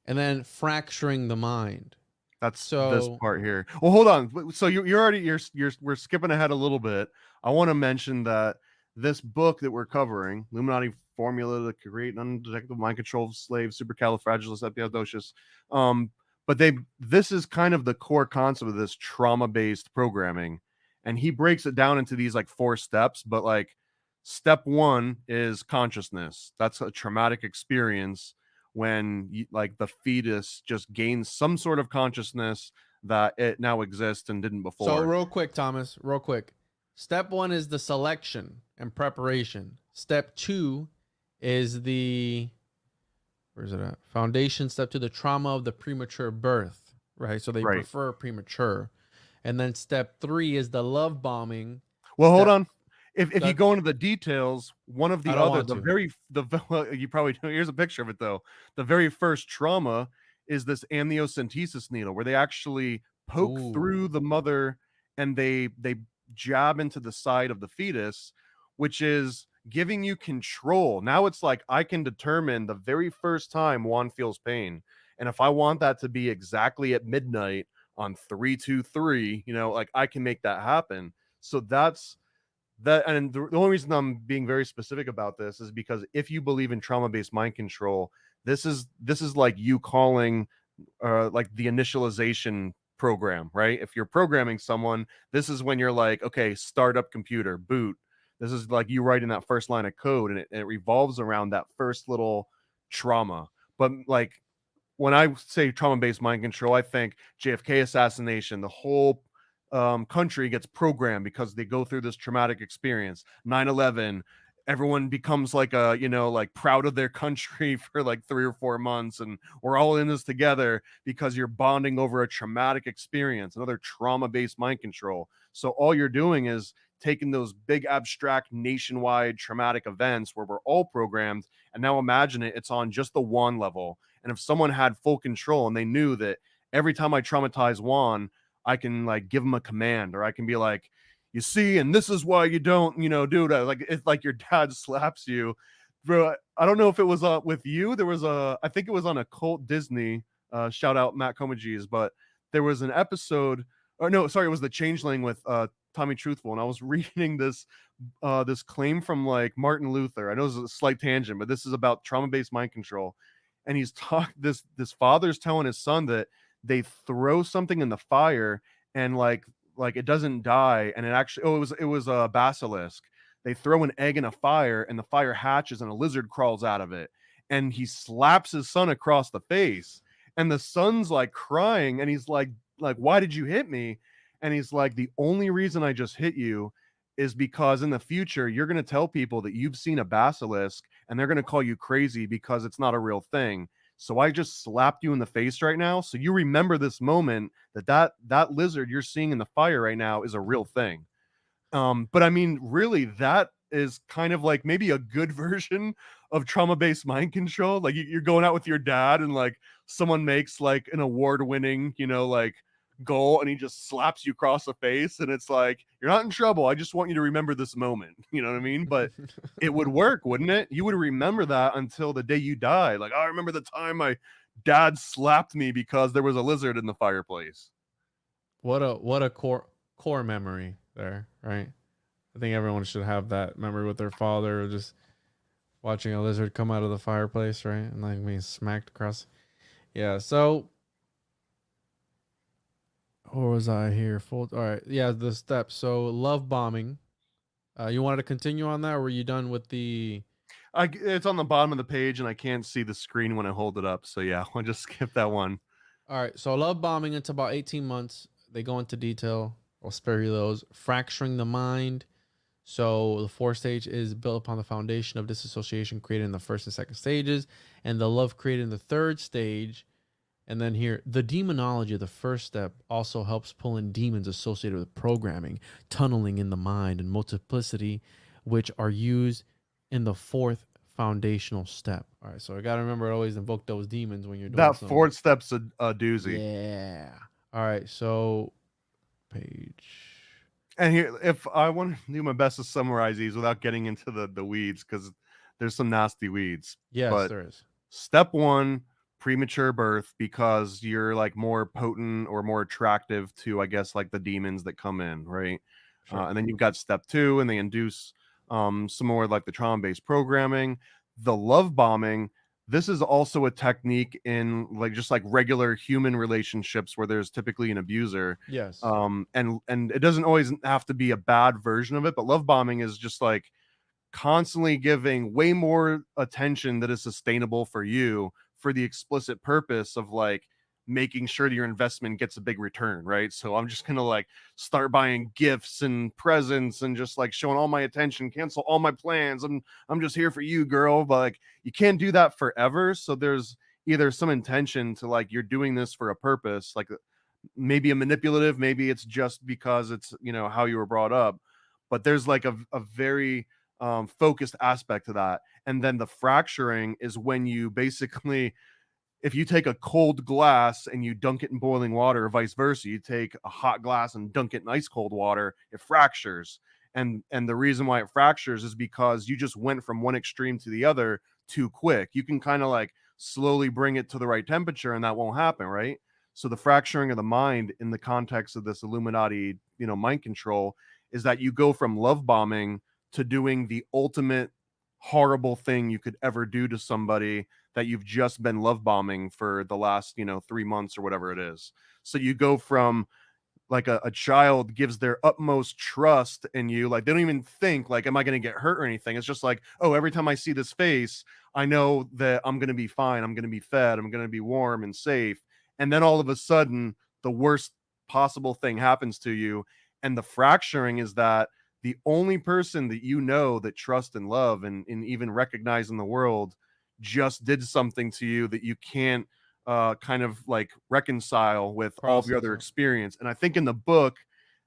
and then fracturing the mind. That's this part here. Well, hold on. So we're skipping ahead a little bit. I want to mention that this book that we're covering, Illuminati Formula to Create an Undetectable Mind Control Slave, Supercalifragilisticexpialidocious. But this is kind of the core concept of this trauma-based programming. And he breaks it down into these 4 steps, but step 1 is consciousness. That's a traumatic experience when the fetus just gains some sort of consciousness that it now exists and didn't before. So real quick, Thomas, real quick. Step 1 is the selection and preparation. Step 2 is where's it at? Foundation. Step 2, the trauma of the premature birth, right? So they prefer premature. And then step 3 is the love bombing. Well, hold on. If you go into the details, one of the other, you probably know, here's a picture of it though. The very first trauma is this amniocentesis needle where they actually poke through the mother and they jab into the side of the fetus, which is giving you control. Now it's I can determine the very first time Juan feels pain. And if I want that to be exactly at midnight on 323, I can make that happen. So that's that. And the only reason I'm being very specific about this is because if you believe in trauma-based mind control, this is like you calling the initialization program, right? If you're programming someone, this is when you're okay, start up computer, boot. This is you writing that first line of code, and it revolves around that first little trauma. But when I say trauma-based mind control, I think JFK assassination, the whole country gets programmed because they go through this traumatic experience. 9/11, everyone becomes proud of their country for 3 or 4 months, and we're all in this together because you're bonding over a traumatic experience, another trauma-based mind control. So all you're doing is taking those big abstract nationwide traumatic events where we're all programmed, and now imagine it's on just the Juan level. And if someone had full control and they knew that every time I traumatize Juan, I can give him a command, or I can be you see, and this is why you don't, do that. It's your dad slaps you, bro. I don't know if it was with you. There was I think it was on Occult Disney. Shout out Matt Comagese, but there was an episode. Or no, sorry, it was The Changeling with Tommy Truthful, and I was reading this claim from Martin Luther. I know this is a slight tangent, but this is about trauma-based mind control. And he's this father's telling his son that they throw something in the fire and it doesn't die, and it was a basilisk. They throw an egg in a fire and the fire hatches and a lizard crawls out of it, and he slaps his son across the face, and the son's crying, and he's like, why did you hit me? And he's the only reason I just hit you is because in the future you're going to tell people that you've seen a basilisk and they're going to call you crazy because it's not a real thing. So I just slapped you in the face right now, so you remember this moment that lizard you're seeing in the fire right now is a real thing. But I mean, really, that is kind of like maybe a good version of trauma-based mind control. Like you're going out with your dad and like someone makes like an award-winning, like goal and he just slaps you across the face and it's like, you're not in trouble. I just want you to remember this moment. You know what I mean? But it would work, wouldn't it? You would remember that until the day you die. Like, I remember the time my dad slapped me because there was a lizard in the fireplace. What a core memory there, right? I think everyone should have that memory with their father, or just watching a lizard come out of the fireplace, right? And like being smacked across. Yeah, so where was I here? All right, yeah, the steps. So love bombing. You wanted to continue on that, or were you done with the? It's on the bottom of the page and I can't see the screen when I hold it up. So yeah, I'll just skip that one. All right, so love bombing. It's about 18 months. They go into detail. I'll spare you those. Fracturing the mind. So the fourth stage is built upon the foundation of disassociation created in the first and second stages, and the love created in the third stage. And then here, the demonology of the first step also helps pull in demons associated with programming, tunneling in the mind, and multiplicity, which are used in the fourth foundational step. All right, so I gotta remember to always invoke those demons when you're doing that something. fourth step's a doozy. Yeah. All right, so page. And here, if I want to do my best to summarize these without getting into the weeds, because there's some nasty weeds. Yes, but there is. Step 1, premature birth, because you're like more potent or more attractive to, I guess, like the demons that come in, right? Sure. And then you've got step 2, and they induce some more like the trauma-based programming. The love bombing, this is also a technique in like just like regular human relationships where there's typically an abuser. Yes. And it doesn't always have to be a bad version of it, but love bombing is just like constantly giving way more attention that is sustainable for you for the explicit purpose of like making sure that your investment gets a big return, right? So I'm just gonna like start buying gifts and presents and just like showing all my attention, cancel all my plans. I'm just here for you, girl. But like you can't do that forever. So there's either some intention to like you're doing this for a purpose, like maybe a manipulative, maybe it's just because it's how you were brought up, but there's like a very focused aspect to that. And then the fracturing is when you basically, if you take a cold glass and you dunk it in boiling water, or vice versa, you take a hot glass and dunk it in ice cold water, it fractures. And the reason why it fractures is because you just went from one extreme to the other too quick. You can kind of like slowly bring it to the right temperature and that won't happen, right? So the fracturing of the mind in the context of this Illuminati, mind control, is that you go from love bombing to doing the ultimate horrible thing you could ever do to somebody that you've just been love bombing for the last 3 months or whatever it is. So you go from like a child gives their utmost trust in you, like they don't even think like, am I going to get hurt or anything? It's just like, oh, every time I see this face, I know that I'm going to be fine, I'm going to be fed, I'm going to be warm and safe. And then all of a sudden the worst possible thing happens to you. And the fracturing is that the only person that that trust and love and even recognize in the world just did something to you that you can't kind of like reconcile with all of your other experience. And I think in the book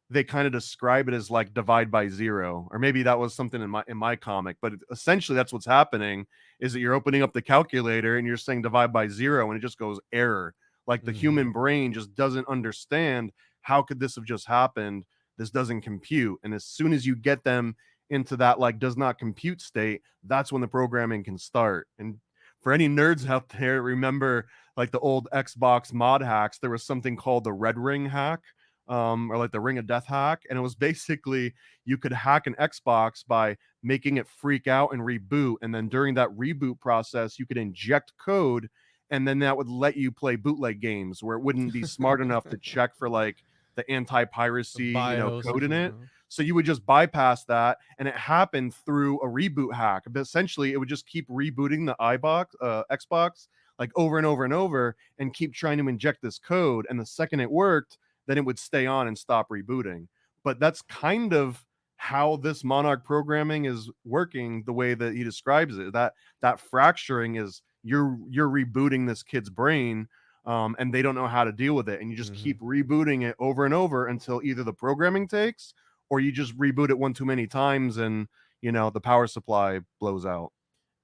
they kind of describe it as like divide by zero, or maybe that was something in my comic, but essentially that's what's happening, is that you're opening up the calculator and you're saying divide by zero and it just goes error. Like the human brain just doesn't understand, how could this have just happened? This doesn't compute. And as soon as you get them into that like does not compute state, that's when the programming can start. And for any nerds out there, remember like the old Xbox mod hacks, there was something called the red ring hack, or like the ring of death hack. And it was basically you could hack an Xbox by making it freak out and reboot. And then during that reboot process, you could inject code, and then that would let you play bootleg games where it wouldn't be smart enough to check for like the anti-piracy code in it. So you would just bypass that, and it happened through a reboot hack. But essentially, it would just keep rebooting the Xbox like over and over and over, and keep trying to inject this code. And the second it worked, then it would stay on and stop rebooting. But that's kind of how this Monarch programming is working, the way that he describes it. That fracturing is you're rebooting this kid's brain. And they don't know how to deal with it. And you just keep rebooting it over and over until either the programming takes, or you just reboot it one too many times and you know, the power supply blows out.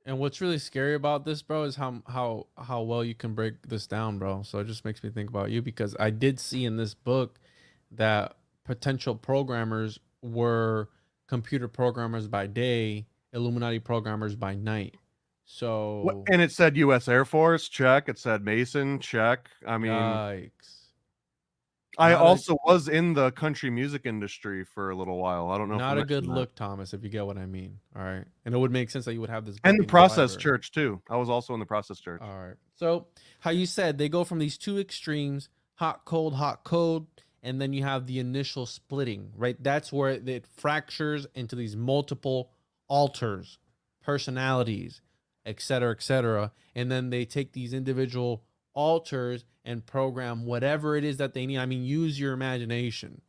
And what's really scary about this, bro, is how well you can break this down, bro. So it just makes me think about you, because I did see in this book that potential programmers were computer programmers by day, Illuminati programmers by night. So And it said U.S. Air Force, check. It said Mason, check. I mean, yikes. I Not a also was in the country music industry for a little while. I don't know if I not a good mentioned that. look, Thomas, if you get what I mean. All right. And it would make sense that you would have this book And the in your Process library. Church too. I was also in the Process Church. All right. So how you said they go from these two extremes, hot, cold, and then you have the initial splitting, right? That's where it fractures into these multiple alters, personalities, et cetera, and then they take these individual alters and program whatever it is that they need. I mean, use your imagination,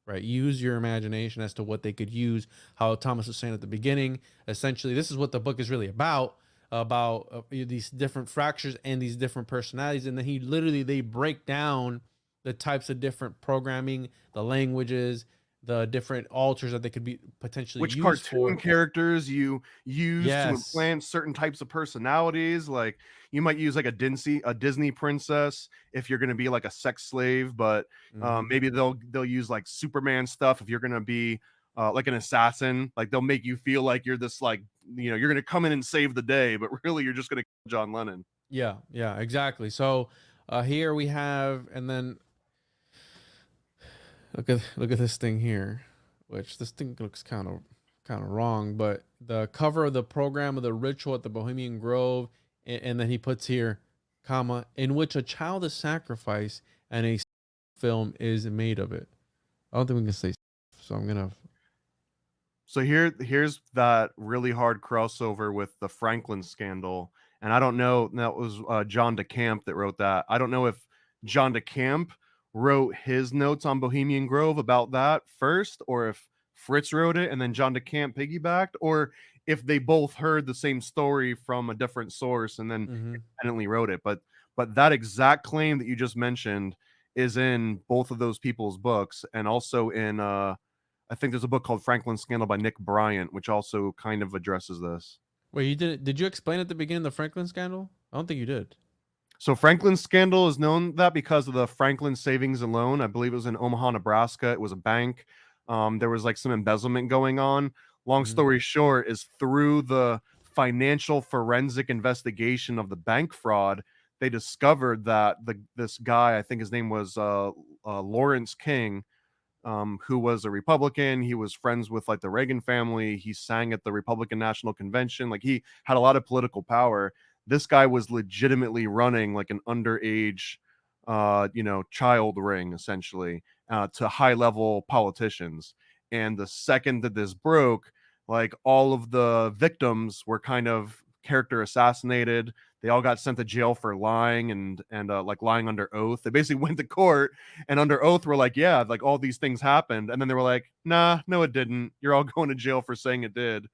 right? Use your imagination as to what they could use. How Thomas was saying at the beginning, essentially, this is what the book is really about these different fractures and these different personalities. And then they break down the types of different programming, the languages, the different alters that they could be potentially Which used cartoon for. characters you use to Yes. implant certain types of personalities. Like you might use like a Disney princess if you're going to be like a sex slave, but Mhm. maybe they'll use like Superman stuff if you're going to be like an assassin. Like they'll make you feel like you're this like, you know, you're going to come in and save the day, but really you're just going to kill John Lennon. Yeah, exactly. So here we have, and then look at this thing here, which this thing looks kind of wrong, but the cover of the program of the ritual at the Bohemian Grove, and then he puts here, comma, in which a child is sacrificed and a film is made of it. I don't think we can say, so I'm gonna. So here's that really hard crossover with the Franklin scandal, and I don't know, that was John DeCamp that wrote that. I don't know if John DeCamp wrote his notes on Bohemian Grove about that first, or if Fritz wrote it and then John DeCamp piggybacked, or if they both heard the same story from a different source and then Mm-hmm. independently wrote it. But that exact claim that you just mentioned is in both of those people's books, and also in I think there's a book called Franklin Scandal by Nick Bryant, which also kind of addresses this. Wait, you did you explain at the beginning the Franklin scandal? I don't think you did. So Franklin Scandal is known that because of the Franklin Savings and Loan. I believe it was in Omaha, Nebraska. It was a bank. There was like some embezzlement going on. Long Mhm. story short, is through the financial forensic investigation of the bank fraud, they discovered that this guy, I think his name was Lawrence King, who was a Republican. He was friends with like the Reagan family. He sang at the Republican National Convention. Like he had a lot of political power. This guy was legitimately running like an underage, you know, child ring essentially to high level politicians. And the second that this broke, like all of the victims were kind of character assassinated. They all got sent to jail for lying and like lying under oath. They basically went to court and under oath were like, yeah, like all these things happened, and then they were like, nah, no it didn't, you're all going to jail for saying it did.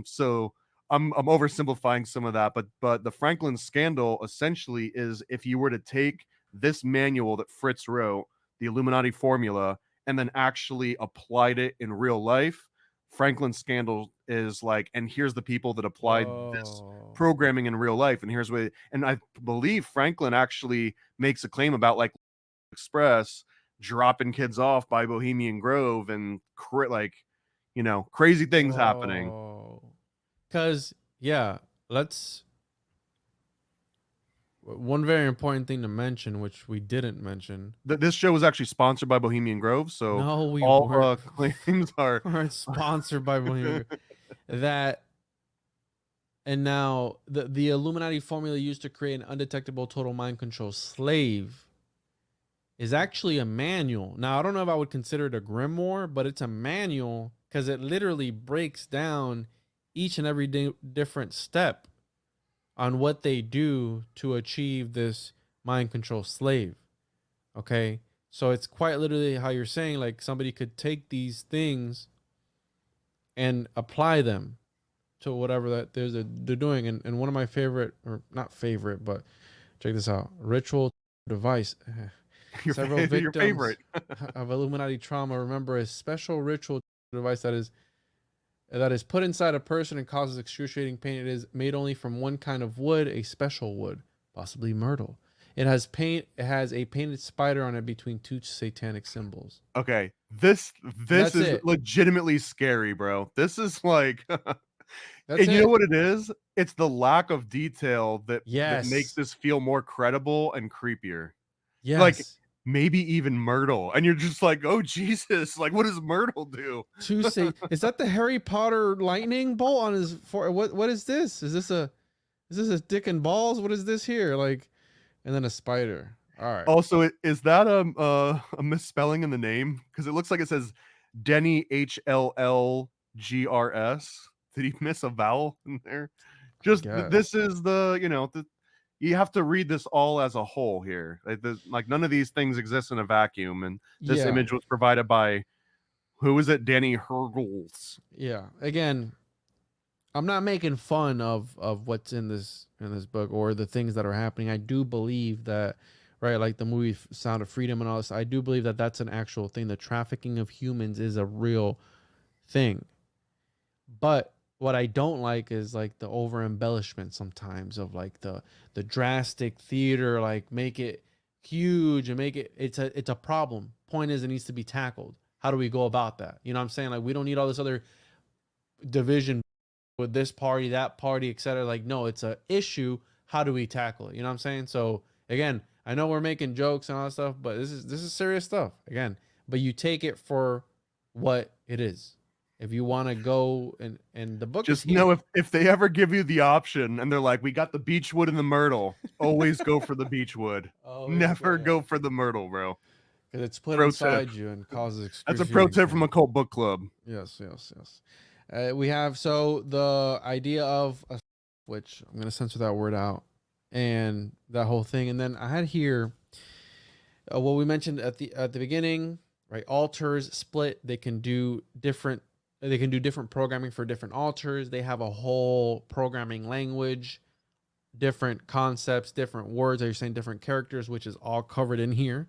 So I'm oversimplifying some of that, but the Franklin scandal essentially is, if you were to take this manual that Fritz wrote, the Illuminati Formula, and then actually applied it in real life, Franklin scandal is like, and here's the people that applied this Whoa. programming in real life, and here's what, and I believe Franklin actually makes a claim about like Express dropping kids off by Bohemian Grove and like, you know, crazy things happening. Whoa. Because yeah, let's. One very important thing to mention, which we didn't mention. This show was actually sponsored by Bohemian Grove, so No, we all weren't. claims are Weren't sponsored by Bohemian. That, and now the Illuminati formula used to create an undetectable total mind control slave is actually a manual. Now I don't know if I would consider it a grimoire, but it's a manual because it literally breaks down each and every different step on what they do to achieve this mind control slave. Okay. So it's quite literally how you're saying, like somebody could take these things and apply them to whatever that they're doing. And one of my favorite, or not favorite, but check this out. Ritual device. Several your victims favorite. of Illuminati trauma remember a special ritual device that is that is put inside a person and causes excruciating pain. It is made only from one kind of wood, a special wood, possibly myrtle. It has a painted spider on it between two satanic symbols. Okay, this That's is it. legitimately scary, bro. This is like, That's and you know it. what it is? It's the lack of detail that makes Yes. this feel more credible and creepier. Like Yes. maybe even Myrtle, and you're just like, oh Jesus, like what does Myrtle do? Is that the Harry Potter lightning bolt on his what is this? Is this a dick and balls? What is this here? Like, and then a spider. All right. Also, is that a misspelling in the name? Because it looks like it says Denny HLLGRS. Did he miss a vowel in there? Just Guess. this is the you have to read this all as a whole here. Like none of these things exist in a vacuum, and this Yeah. image was provided by who is it? Danny Hergels. Yeah. Again, I'm not making fun of what's in this book or the things that are happening. I do believe that, right, like the movie Sound of Freedom and all this, I do believe that that's an actual thing. The trafficking of humans is a real thing. But what I don't like is like the over embellishment sometimes of like the drastic theater, like make it huge and make it's a problem. Point is, it needs to be tackled. How do we go about that? You know what I'm saying? Like, we don't need all this other division with this party, that party, etc. Like, no, it's a issue. How do we tackle it? You know what I'm saying? So again, I know we're making jokes and all that stuff, but this is serious stuff. Again, but you take it for what it is. If you want to go and the book is Just here. know if they ever give you the option and they're like, we got the beechwood and the myrtle, always go for the beechwood. Never go for the myrtle, bro. Because it's put Pro inside tip. you and causes That's a pro excruciating tip from pain. a cult book club. Yes. We have the idea of a, which I'm gonna censor that word out, and that whole thing, and then I had here what we mentioned at the beginning, right? Altars split. They can do different. They can do different programming for different altars. They have a whole programming language, different concepts, different words. Are you saying different characters, which is all covered in here.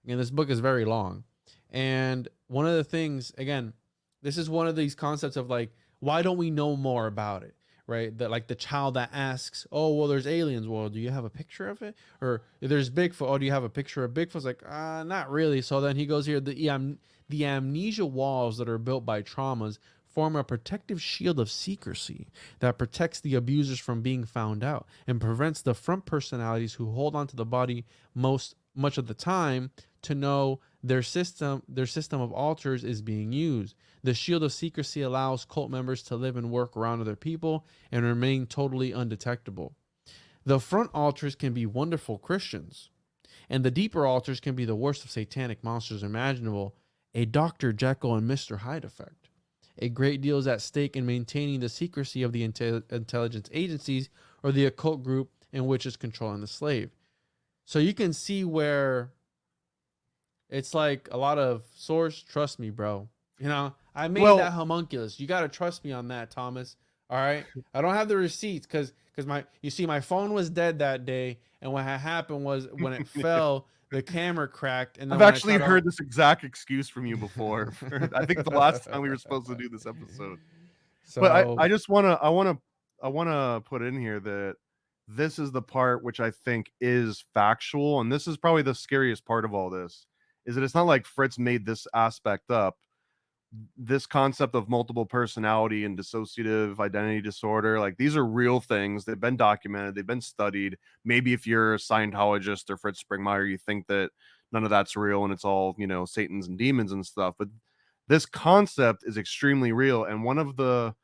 Again, this book is very long. And one of the things, again, this is one of these concepts of like, why don't we know more about it? Right? That like the child that asks, oh, well, there's aliens. Well, do you have a picture of it? Or there's Bigfoot. Oh, do you have a picture of Bigfoot? It's like, not really. So then he goes here, the amnesia walls that are built by traumas form a protective shield of secrecy that protects the abusers from being found out and prevents the front personalities who hold on to the body much of the time to know their system of altars is being used. The shield of secrecy allows cult members to live and work around other people and remain totally undetectable. The front altars can be wonderful Christians, and the deeper altars can be the worst of satanic monsters imaginable, a Dr. Jekyll and Mr. Hyde effect. A great deal is at stake in maintaining the secrecy of the intelligence agencies or the occult group in which is controlling the slave. So you can see where it's like a lot of source, trust me, bro. You know, I made that homunculus. You got to trust me on that, Thomas. All right. I don't have the receipts because my phone was dead that day. And what had happened was when it fell, the camera cracked. And then I've actually heard this exact excuse from you before. I think the last time we were supposed to do this episode. So, but I just want to put in here that this is the part which I think is factual. And this is probably the scariest part of all this, is that it's not like Fritz made this aspect up. This concept of multiple personality and dissociative identity disorder, like these are real things. They've been documented. They've been studied. Maybe if you're a Scientologist or Fritz Springmeier, you think that none of that's real and it's all, Satans and demons and stuff. But this concept is extremely real. And one of the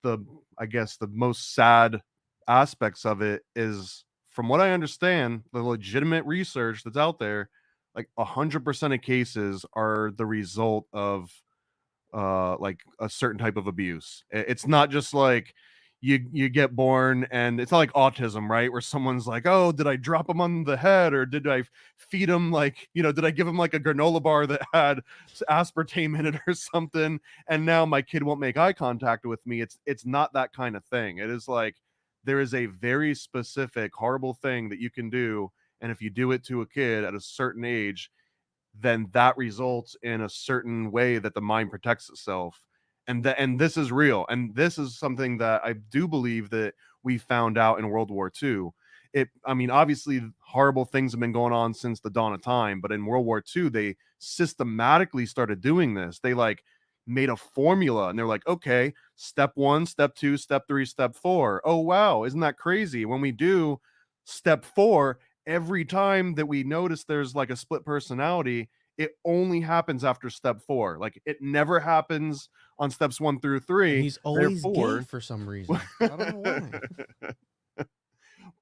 I guess the most sad aspects of it is, from what I understand, the legitimate research that's out there, like 100% of cases are the result of like a certain type of abuse. It's not just like you get born and it's not like autism, right? Where someone's like, oh, did I drop him on the head, or did I feed him like, did I give him like a granola bar that had aspartame in it or something, and now my kid won't make eye contact with me? It's not that kind of thing. It is like there is a very specific horrible thing that you can do, and if you do it to a kid at a certain age, then that results in a certain way that the mind protects itself. And this is real, and this is something that I do believe that we found out in World War II. I mean, obviously horrible things have been going on since the dawn of time, but in World War II they systematically started doing this. They like made a formula, and they're like, okay, step 1, step 2, step 3, step 4. Oh wow, isn't that crazy? When we do step 4, every time that we notice there's like a split personality, it only happens after step 4. Like it never happens on steps 1 through 3. And he's always gay Therefore, for some reason. I don't know why.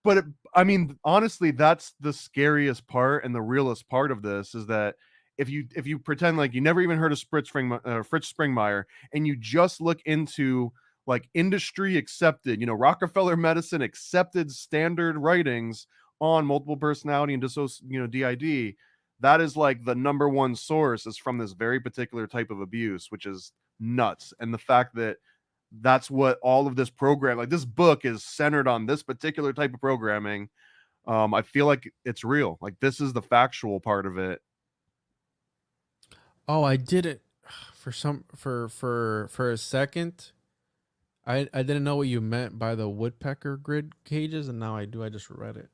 but I mean, honestly, that's the scariest part and the realest part of this is that if you pretend like you never even heard of Fritz Springmeier, and you just look into like industry accepted, Rockefeller medicine accepted standard writings on multiple personality and DID, that is like the number one source is from this very particular type of abuse, which is nuts. And the fact that that's what all of this program, like this book is centered on this particular type of programming. I feel like it's real. Like this is the factual part of it. Oh, I did it for a second. I didn't know what you meant by the woodpecker grid cages, and now I do. I just read it.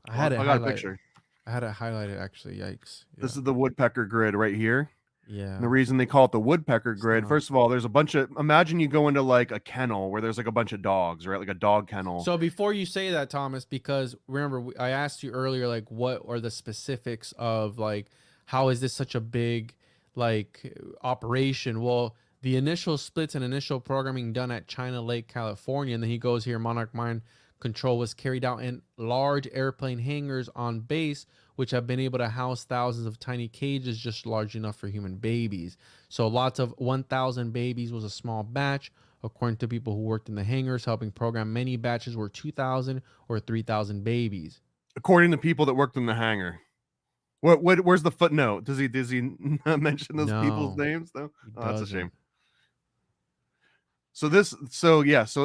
I had it I got a highlighted. picture. I had it highlighted actually. Yikes. This is the woodpecker grid right here. Yeah. And the reason they call it the woodpecker grid, not- first of all, there's a bunch of, imagine you go into like a kennel where there's like a bunch of dogs, right? Like a dog kennel. So before you say that, Thomas, because remember I asked you earlier, like what are the specifics of like how is this such a big like operation? Well, the initial splits and initial programming done at China Lake, California, and then he goes here, Monarch Mind Control was carried out in large airplane hangars on base, which have been able to house thousands of tiny cages just large enough for human babies. So lots of 1,000 babies was a small batch. According to people who worked in the hangars, helping program many batches were 2,000 or 3,000 babies. According to people that worked in the hangar. Where's the footnote? Does he mention those people's names though? Oh, that's a shame. So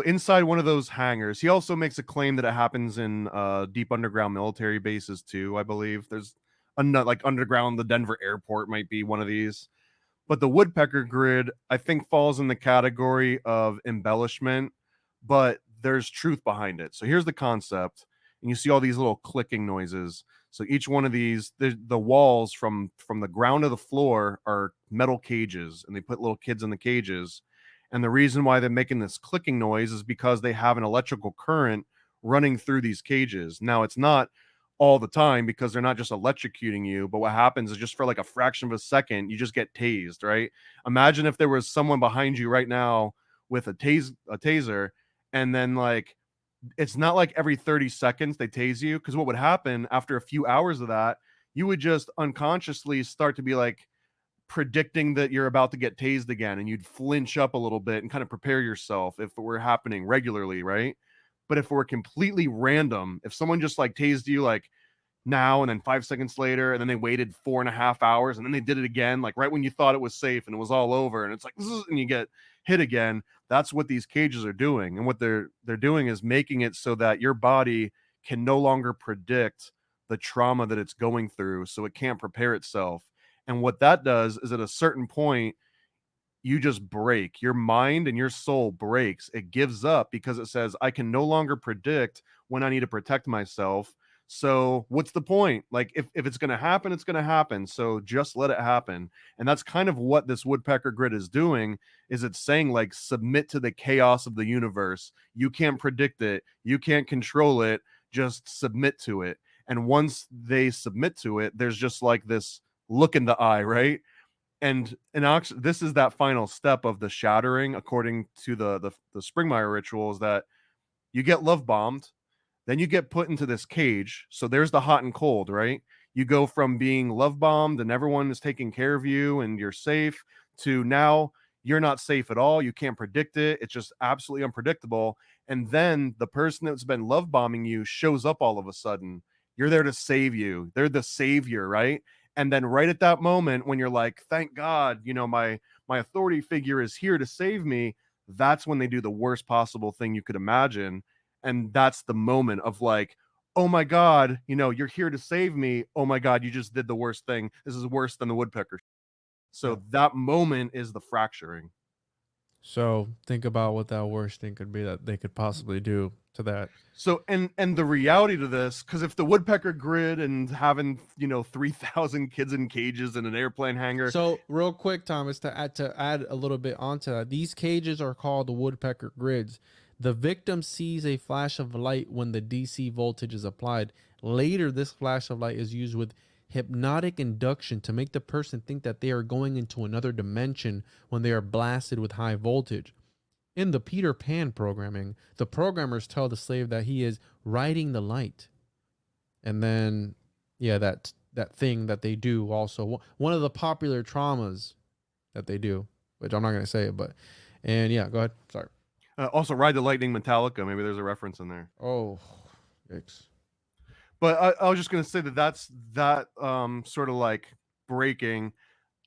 inside one of those hangars, he also makes a claim that it happens in deep underground military bases too. I believe there's like underground, the Denver airport might be one of these. But the woodpecker grid, I think, falls in the category of embellishment, but there's truth behind it. So here's the concept, and you see all these little clicking noises. So each one of these, the walls from the ground to the floor are metal cages, and they put little kids in the cages. And the reason why they're making this clicking noise is because they have an electrical current running through these cages. Now, it's not all the time because they're not just electrocuting you, but what happens is just for like a fraction of a second, you just get tased, right? Imagine if there was someone behind you right now with a taser, and then like it's not like every 30 seconds they tase you, because what would happen after a few hours of that, you would just unconsciously start to be like predicting that you're about to get tased again, and you'd flinch up a little bit and kind of prepare yourself if it were happening regularly, right? But if it were completely random, if someone just like tased you like now and then 5 seconds later, and then they waited 4.5 hours, and then they did it again, like right when you thought it was safe and it was all over, and it's like, and you get hit again, that's what these cages are doing. And what they're doing is making it so that your body can no longer predict the trauma that it's going through, so it can't prepare itself. And what that does is at a certain point, you just break. Your mind and your soul breaks. It gives up because it says, I can no longer predict when I need to protect myself. So what's the point? Like if it's going to happen, it's going to happen. So just let it happen. And that's kind of what this woodpecker grid is doing, is it's saying like, submit to the chaos of the universe. You can't predict it. You can't control it. Just submit to it. And once they submit to it, there's just like this look in the eye, right? And actually, this is that final step of the shattering, according to the Springmeier rituals, that you get love bombed, then you get put into this cage. So there's the hot and cold, right? You go from being love bombed and everyone is taking care of you and you're safe, to now you're not safe at all. You can't predict it. It's just absolutely unpredictable. And then the person that's been love bombing you shows up all of a sudden. You're there to save you. They're the savior, right? And then right at that moment when you're like, thank God, my authority figure is here to save me, that's when they do the worst possible thing you could imagine. And that's the moment of like, oh my God, you're here to save me. Oh my God, you just did the worst thing. This is worse than the woodpecker. So that moment is the fracturing. So think about what that worst thing could be that they could possibly do to that. So and the reality to this, because if the woodpecker grid and having 3,000 kids in cages in an airplane hangar, So real quick, Thomas, to add a little bit onto that, these cages are called the woodpecker grids. The victim sees a flash of light when the DC voltage is applied. Later, this flash of light is used with hypnotic induction to make the person think that they are going into another dimension when they are blasted with high voltage. In the Peter Pan programming, the programmers tell the slave that he is riding the light. And then, yeah, that thing that they do also, one of the popular traumas that they do, which I'm not going to say it, but, and yeah, go ahead. Sorry. also Ride the Lightning Metallica. Maybe there's a reference in there. Oh, yikes. But I was just going to say that's that sort of like breaking.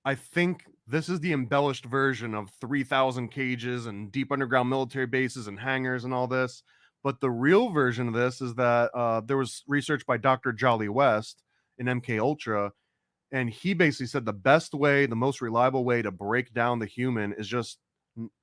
I think this is the embellished version of 3,000 cages and deep underground military bases and hangars and all this. But the real version of this is that there was research by Dr. Jolly West in MKUltra, and he basically said the best way, the most reliable way to break down the human is just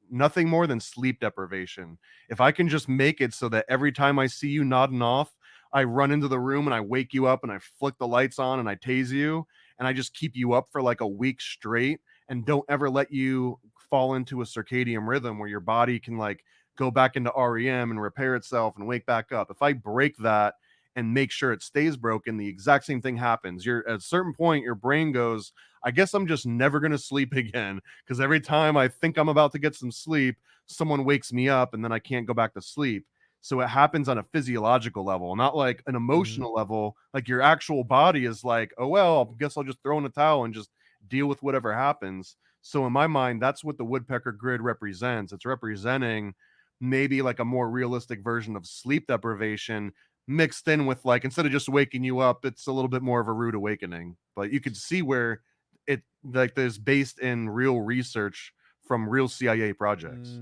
nothing more than sleep deprivation. If I can just make it so that every time I see you nodding off, I run into the room and I wake you up and I flick the lights on and I tase you and I just keep you up for like a week straight and don't ever let you fall into a circadian rhythm where your body can like go back into REM and repair itself and wake back up. If I break that and make sure it stays broken, the exact same thing happens. You're at a certain point, your brain goes, I guess I'm just never going to sleep again. Because every time I think I'm about to get some sleep, someone wakes me up and then I can't go back to sleep. So it happens on a physiological level, not like an emotional level. Like your actual body is like, oh, well, I guess I'll just throw in a towel and just deal with whatever happens. So in my mind, that's what the woodpecker grid represents. It's representing maybe like a more realistic version of sleep deprivation mixed in with like, instead of just waking you up, it's a little bit more of a rude awakening. But you could see where it like this based in real research from real CIA projects.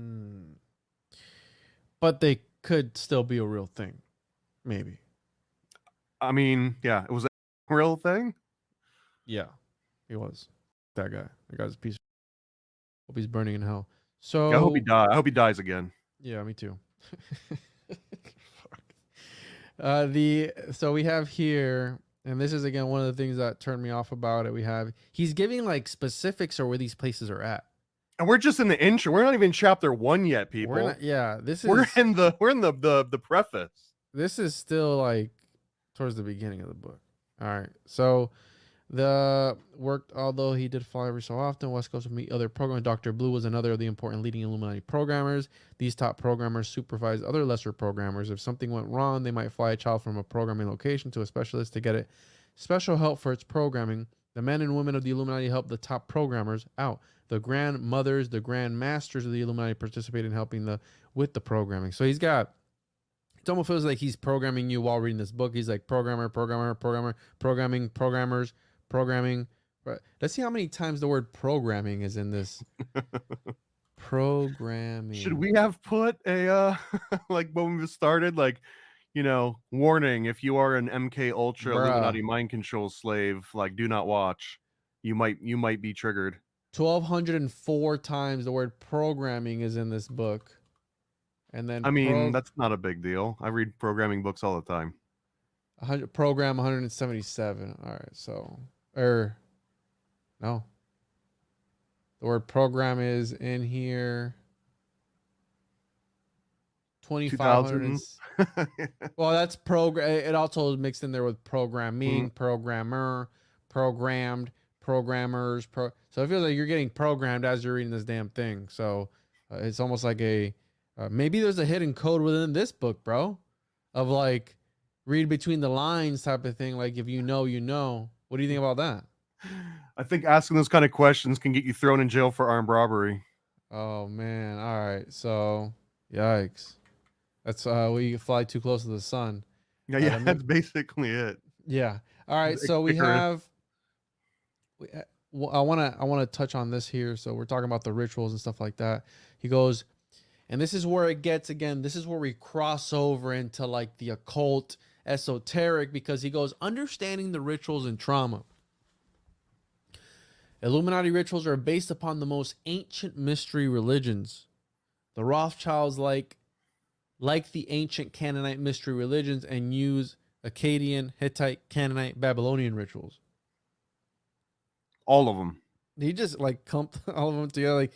But they could still be a real thing. Maybe. I mean, yeah, it was a real thing. Yeah, he was. That guy. That guy's a piece of... Hope he's burning in hell. So I hope he dies. I hope he dies again. Yeah, me too. So we have here, and this is again one of the things that turned me off about it. We have he's giving like specifics of where these places are at. And we're just in the intro. We're not even chapter 1 yet, people. We're in the preface. This is still like towards the beginning of the book. All right. So the worked, although he did fly every so often, West Coast would meet other programmers. Dr. Blue was another of the important leading Illuminati programmers. These top programmers supervised other lesser programmers. If something went wrong, they might fly a child from a programming location to a specialist to get it special help for its programming. The men and women of the Illuminati helped the top programmers out. The grandmothers, the grand masters of the Illuminati participate in helping with the programming. So he's got, it almost feels like he's programming you while reading this book. He's like programming, programmers, programming. Let's see how many times the word programming is in this. Programming. Should we have put a like when we started, like, warning, if you are an MKUltra Illuminati mind control slave, like, do not watch. You might be triggered. 1,204 times the word programming is in this book. And then I mean, that's not a big deal. I read programming books all the time. Program 177. All right, so no. The word program is in here. 2,500. Well, that's program. It also is mixed in there with programming, programmer, programmed, programmers. So it feels like you're getting programmed as you're reading this damn thing. So it's almost like maybe there's a hidden code within this book, bro, of like read between the lines type of thing. Like if you know, you know. What do you think about that? I think asking those kind of questions can get you thrown in jail for armed robbery. Oh man! All right, so yikes. That's we fly too close to the sun. Yeah, that's basically it. Yeah. All right, so we have. I want to touch on this here. So we're talking about the rituals and stuff like that. He goes, and this is where it gets again. This is where we cross over into like the occult, esoteric, because he goes understanding the rituals and trauma. Illuminati rituals are based upon the most ancient mystery religions. The Rothschilds like the ancient Canaanite mystery religions and use Akkadian, Hittite, Canaanite, Babylonian rituals. All of them. He just like clumped all of them together, like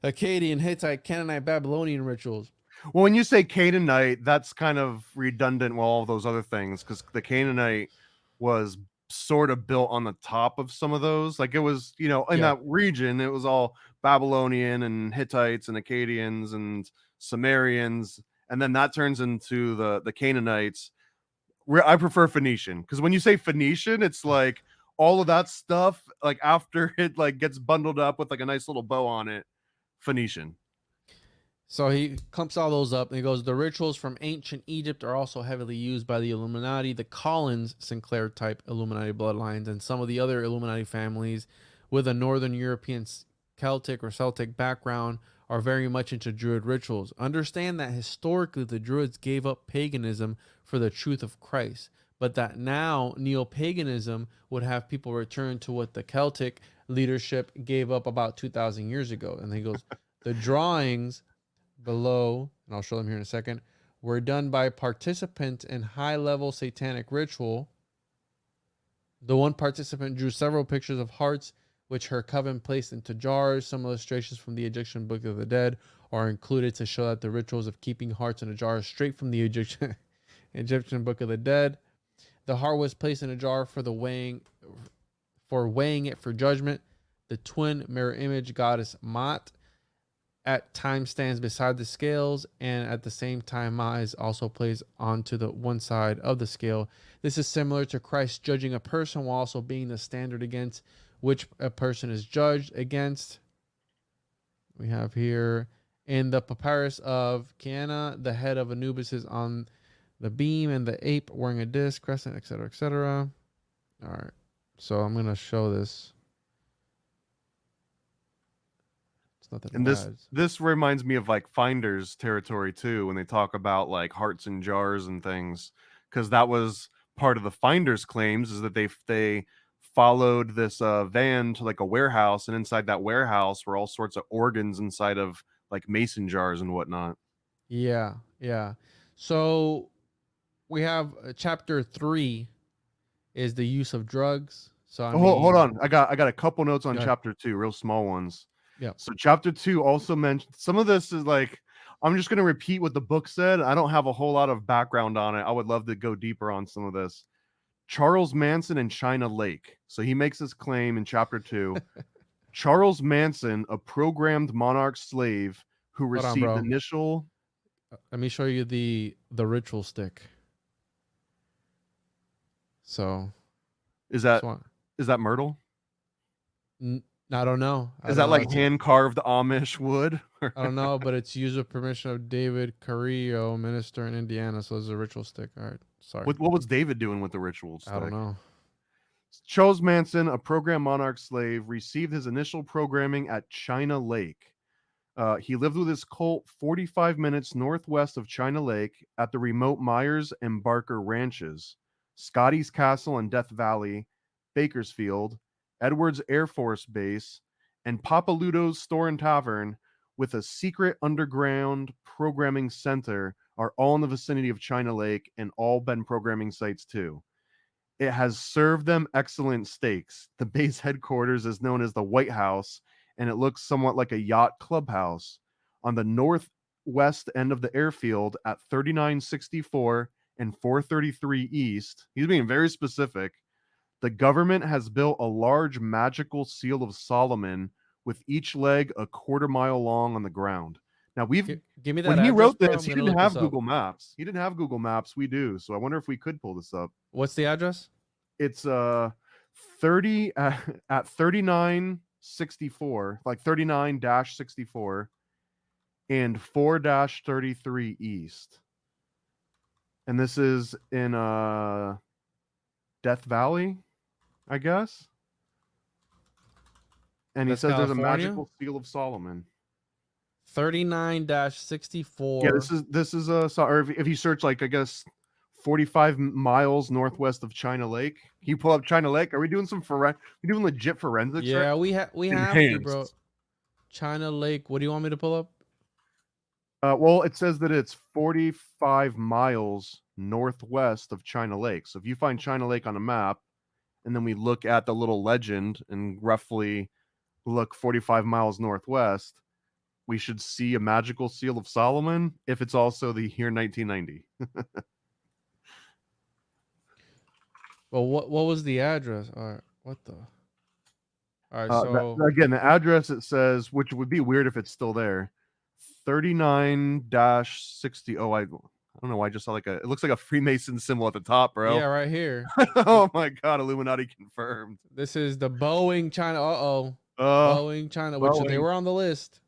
Akkadian, Hittite, Canaanite, Babylonian rituals. Well, when you say Canaanite, that's kind of redundant with all those other things, because the Canaanite was sort of built on the top of some of those. Like it was, in that region, it was all Babylonian and Hittites and Akkadians and Sumerians, and then that turns into the Canaanites. I prefer Phoenician, because when you say Phoenician, it's like all of that stuff, like after it like gets bundled up with like a nice little bow on it, Phoenician. So he clumps all those up and he goes, the rituals from ancient Egypt are also heavily used by the Illuminati, the Collins Sinclair type Illuminati bloodlines, and some of the other Illuminati families with a Northern European Celtic or Celtic background are very much into Druid rituals. Understand that historically the Druids gave up paganism for the truth of Christ, but that now neo-paganism would have people return to what the Celtic leadership gave up about 2,000 years ago. And he goes, the drawings below, and I'll show them here in a second, were done by participants in high-level satanic ritual. The one participant drew several pictures of hearts, which her coven placed into jars. Some illustrations from the Egyptian Book of the Dead are included to show that the rituals of keeping hearts in a jar is straight from the Egyptian Book of the Dead. The heart was placed in a jar for weighing it for judgment. The twin mirror image goddess Mat at times stands beside the scales, and at the same time Ma is also placed onto the one side of the scale. This is similar to Christ judging a person while also being the standard against which a person is judged against. We have here in the papyrus of Kiana, the head of Anubis is on the beam and the ape wearing a disc, crescent, etc., etc. All right, so I'm going to show this. And this reminds me of like Finders territory too, when they talk about like hearts in jars and things, because that was part of the Finders claims, is that they followed this van to like a warehouse, and inside that warehouse were all sorts of organs inside of like mason jars and whatnot. Yeah. So we have chapter 3 is the use of drugs. So hold on, I got a couple notes on chapter 2, real small ones. Yeah. So chapter 2 also mentioned, some of this is like, I'm just going to repeat what the book said. I don't have a whole lot of background on it. I would love to go deeper on some of this. Charles Manson and China Lake. So he makes this claim in chapter 2. Charles Manson, a programmed monarch slave who received initial. Let me show you the ritual stick. So is that myrtle? I don't know. Is that like hand carved Amish wood? I don't know, but it's used with permission of David Carrillo, minister in Indiana. So it's a ritual stick. All right. Sorry. What was David doing with the ritual stick? I don't know. Charles Manson, a programmed monarch slave, received his initial programming at China Lake. He lived with his cult 45 minutes northwest of China Lake at the remote Myers and Barker ranches, Scotty's Castle in Death Valley, Bakersfield, Edwards Air Force Base, and Papaludo's Store and Tavern, with a secret underground programming center, are all in the vicinity of China Lake and all been programming sites too. It has served them excellent steaks. The base headquarters is known as the White House, and it looks somewhat like a yacht clubhouse. On the northwest end of the airfield at 3964 and 433 East, he's being very specific, the government has built a large magical seal of Solomon with each leg a quarter mile long on the ground. Now give me that. When he wrote this, he didn't have Google Maps. He didn't have Google Maps. We do. So I wonder if we could pull this up. What's the address? It's 30 at 3964, like 39-64 and 4-33 East. And this is in Death Valley, I guess. And he says California? There's a magical seal of Solomon. 39-64. Yeah, this is or if you search, like, I guess 45 miles northwest of China Lake. Can you pull up China Lake? Are we doing we doing legit forensics? Yeah, right? we have to, bro. China Lake. What do you want me to pull up? Well, it says that it's 45 miles northwest of China Lake. So if you find China Lake on a map, and then we look at the little legend and roughly look 45 miles northwest, we should see a magical seal of Solomon if it's also the year 1990. Well, what was the address? All right, what the? All right, so Again, the address it says, which would be weird if it's still there, 39-60. Oh, I don't know why I just saw it looks like a Freemason symbol at the top, bro. yeah, right here. Oh my God, Illuminati confirmed. This is the Boeing China. Uh, Boeing China, which they Boeing. were on the list.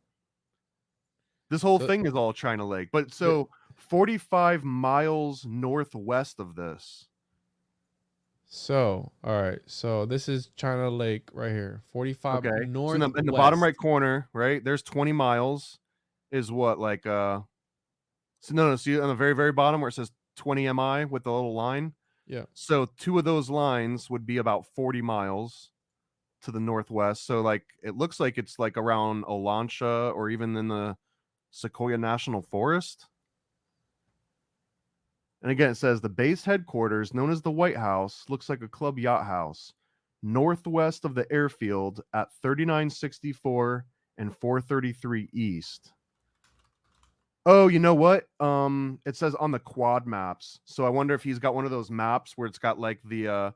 This whole So- thing is all China Lake, but so 45 miles northwest of this. So, all right. So this is China Lake right here. 45 Okay. north. So in the bottom right corner, right? There's 20 miles is what like so no, see on the very, very bottom where it says 20 mi with the little line. Yeah. So two of those lines would be about 40 miles to the northwest. So like it looks like it's like around Olancha or even in the Sequoia National Forest. And again, it says the base headquarters, known as the White House, looks like a club yacht house, northwest of the airfield at 3964 and 433 East. Oh, you know what? It says on the quad maps. So I wonder if he's got one of those maps where it's got like the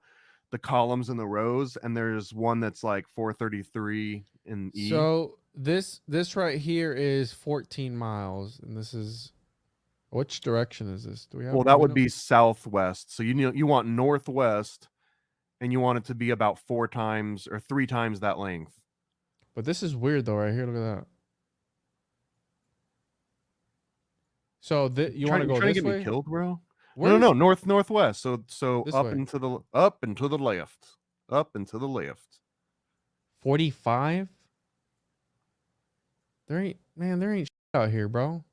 columns and the rows, and there's one that's like 433 in E. So this right here is 14 miles, and this is which direction is this? Do we have? Well, that would be southwest. So you want northwest, and you want it to be about 4 times or 3 times that length. But this is weird though, right here. Look at that. So you want to go trying this to get way? me killed, bro? Where No, is- northwest. So This up way. and to the left, up and to the left. 45. There ain't shit out here, bro.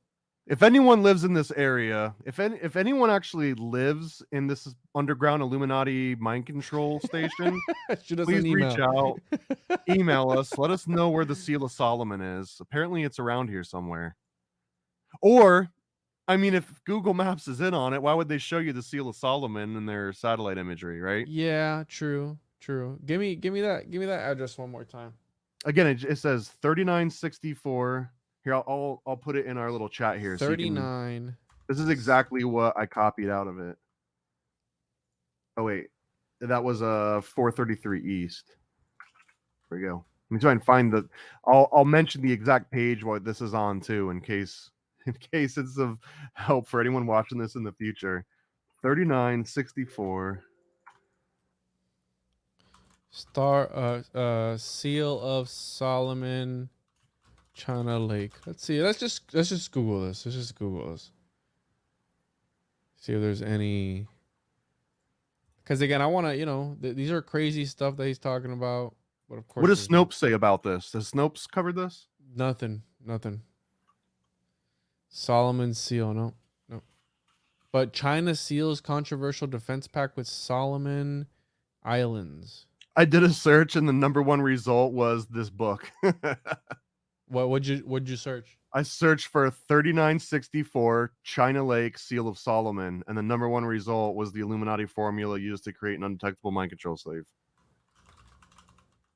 If anyone lives in this area, if anyone actually lives in this underground Illuminati mind control station, Shoot us please an reach email. out, email us, let us know where the Seal of Solomon is. Apparently, it's around here somewhere. Or, I mean, if Google Maps is in on it, why would they show you the Seal of Solomon in their satellite imagery, right? Yeah, true. Give me that address one more time. Again, it says 3964. Here, I'll put it in our little chat here. 39. This is exactly what I copied out of it. Oh wait, that was 433 East. There we go. Let me try and find the. I'll mention the exact page what this is on too, in case it's of help for anyone watching this in the future. 3964. Seal of Solomon, China Lake. Let's see. Let's just Google this. Let's just Google this. See if there's any. Because again, I want to, these are crazy stuff that he's talking about. But of course, What does Snopes say about this? Has Snopes covered this? Nothing. Solomon Seal, no. But China seals controversial defense pact with Solomon Islands. I did a search, and the number one result was this book. What'd you search? I searched for 3964 China Lake Seal of Solomon, and the number one result was the Illuminati formula used to create an undetectable mind control slave.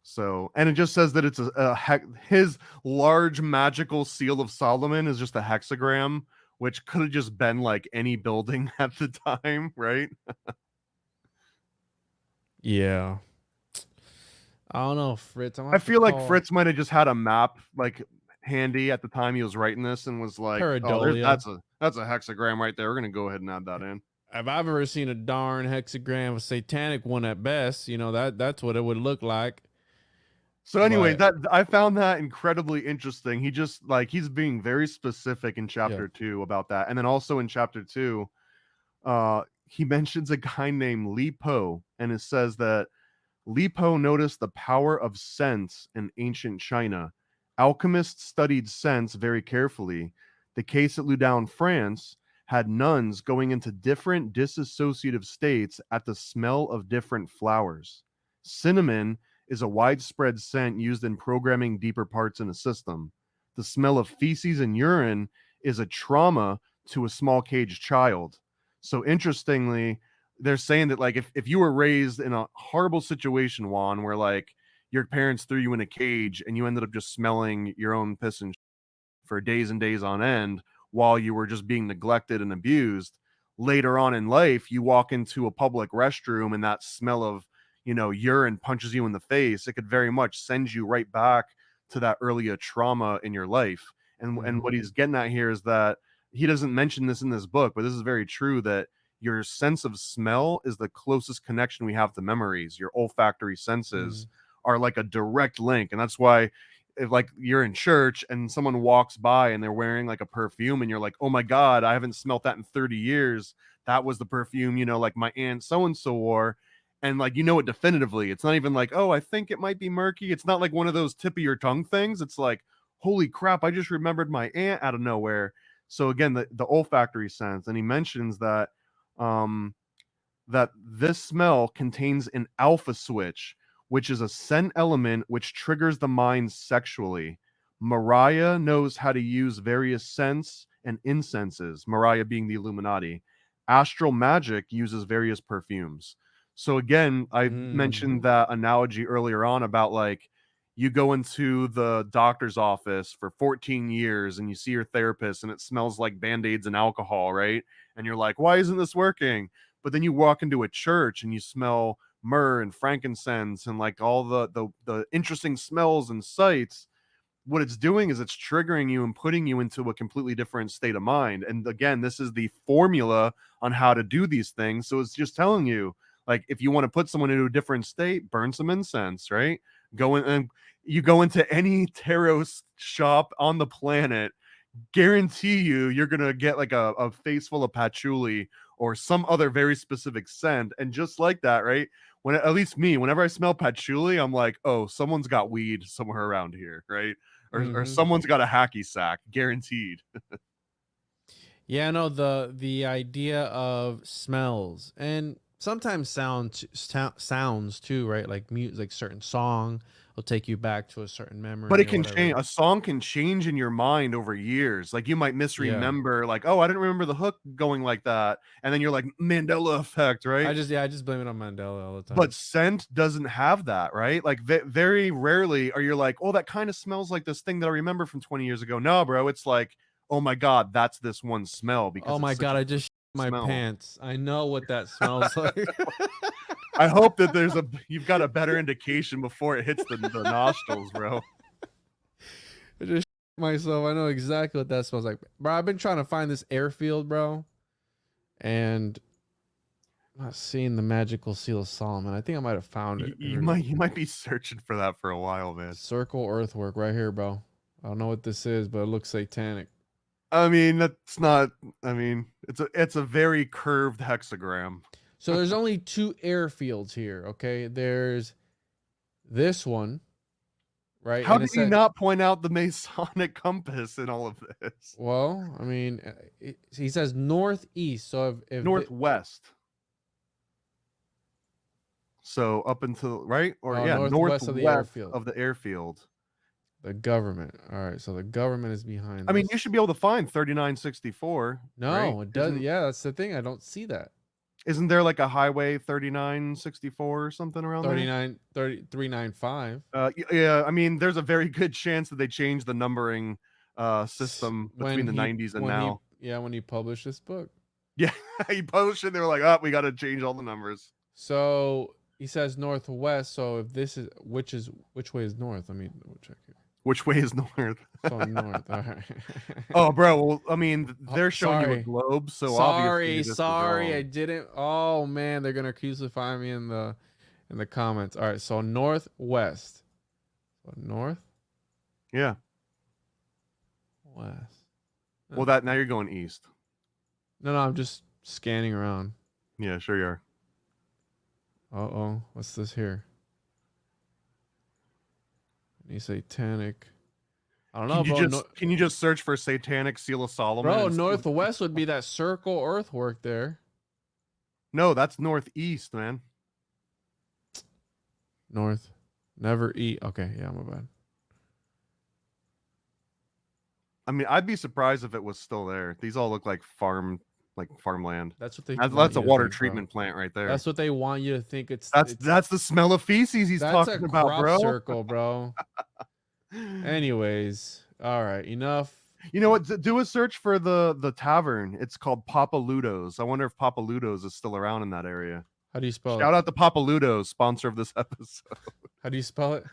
So, and it just says that it's his large magical Seal of Solomon is just a hexagram, which could have just been like any building at the time, right? Yeah. I don't know, Fritz. I feel like Fritz might have just had a map like handy at the time he was writing this and was like, that's a hexagram right there. We're gonna go ahead and add that in. If I've ever seen a darn hexagram, a satanic one at best, that's what it would look like. So anyway, that I found that incredibly interesting. He just he's being very specific in chapter 2 about that. And then also in chapter 2, he mentions a guy named Li Po, and it says that Li Po noticed the power of sense in ancient China. Alchemists studied sense very carefully. The case at Loudun, France, had nuns going into different dissociative states at the smell of different flowers. Cinnamon is a widespread scent used in programming deeper parts in a system. The smell of feces and urine is a trauma to a small cage child. So interestingly, they're saying that like if you were raised in a horrible situation, Juan, where like your parents threw you in a cage and you ended up just smelling your own piss and for days and days on end while you were just being neglected and abused, later on in life you walk into a public restroom and that smell of, you know, urine punches you in the face, it could very much send you right back to that earlier trauma in your life. And what he's getting at here is that he doesn't mention this in this book, but this is very true, that your sense of smell is the closest connection we have to memories. Your olfactory senses are like a direct link. And that's why if like you're in church and someone walks by and they're wearing like a perfume and you're like, oh my God, I haven't smelt that in 30 years. That was the perfume, you know, like my aunt so-and-so wore. And like, you know it definitively. It's not even like, oh, I think it might be murky. It's not like one of those tip of your tongue things. It's like, holy crap, I just remembered my aunt out of nowhere. So again, the olfactory sense. And he mentions that that this smell contains an alpha switch, which is a scent element which triggers the mind sexually. Mariah knows how to use various scents and incenses, Mariah being the Illuminati. Astral magic uses various perfumes. So again, I mentioned that analogy earlier on about like you go into the doctor's office for 14 years and you see your therapist and it smells like Band-Aids and alcohol, right? And you're like, why isn't this working? But then you walk into a church and you smell myrrh and frankincense and like all the interesting smells and sights. What it's doing is it's triggering you and putting you into a completely different state of mind. And again, this is the formula on how to do these things. So it's just telling you, like, if you want to put someone into a different state, burn some incense, right? Go in and you go into any tarot shop on the planet, guarantee you're gonna get like a face full of patchouli or some other very specific scent. And just like that, right? When at least me, whenever I smell patchouli, I'm like, oh, someone's got weed somewhere around here, right? Or someone's got a hacky sack, guaranteed. Yeah, no, the idea of smells and sometimes sounds too, right? Like music, like certain song will take you back to a certain But memory it or can whatever. change. A song can change in your mind over years. Like you might Yeah. misremember, like, oh, I didn't remember the hook going like that. And then you're like, Mandela effect, right? I just blame it on Mandela all the But time. scent doesn't have that, right? Like very rarely are you like, oh, that kind of smells like this thing that I remember from 20 years ago. No, bro, it's like, oh my God, that's this one smell because Oh it's my such God, a I just my smell. pants. I know what that smells like. I hope that you've got a better indication before it hits the nostrils, bro. I just myself. I know exactly what that smells like. Bro, I've been trying to find this airfield, bro. And I'm not seeing the magical seal of Solomon. I think I might have found it. Here it is. You might be searching for that for a while, man. Circle earthwork right here, bro. I don't know what this is, but it looks satanic. I mean, that's not. I mean, it's a very curved hexagram. So there's only two airfields here, okay? There's this one, right? How And it did he said, not point out the Masonic compass in all of this? well, I mean, he says northeast. So if Northwest. So up until right or yeah, northwest of the northwest airfield, of the airfield. the government. All right, so the government is behind I mean, this. you should be able to find 3964. No, right? it does. Yeah, that's the thing. I don't see that. Isn't there like a highway 3964 or something around 39, 395. there? Yeah, I mean, there's a very good chance that they changed the numbering system between the 90s and now. When he published this book. Yeah, he published it. They were like, oh, we got to change all the numbers. So he says northwest. So if this is which way is north? I mean, we'll check here. Which way is north? So north. All right. Oh, bro. Well, I mean, they're showing you a sorry. globe, so obviously this is Sorry, I wrong. didn't. Oh man, they're gonna crucify me in the comments. All right, so northwest. So north Yeah. west. Well, that now you're going east. No, I'm just scanning around. Yeah, sure you are. What's this here? Any satanic? I don't know, bro. Can you just search for satanic seal of Solomon? Bro, and northwest would be that circle earthwork there. No, that's northeast, man. North. Never eat. Okay, yeah, my bad. I mean, I'd be surprised if it was still there. These all look like farmland. That's what they That's, want that's a you to water think, bro. treatment plant right there. That's what they want you to think. That's the smell of feces he's That's a talking about, crop bro. circle, bro. Anyways, all right, enough. You know what? Do a search for the tavern. It's called Papa Ludo's. I wonder if Papa Ludo's is still around in that area. How do you spell Shout it? out to Papa Ludo's, sponsor of this episode. How do you spell it?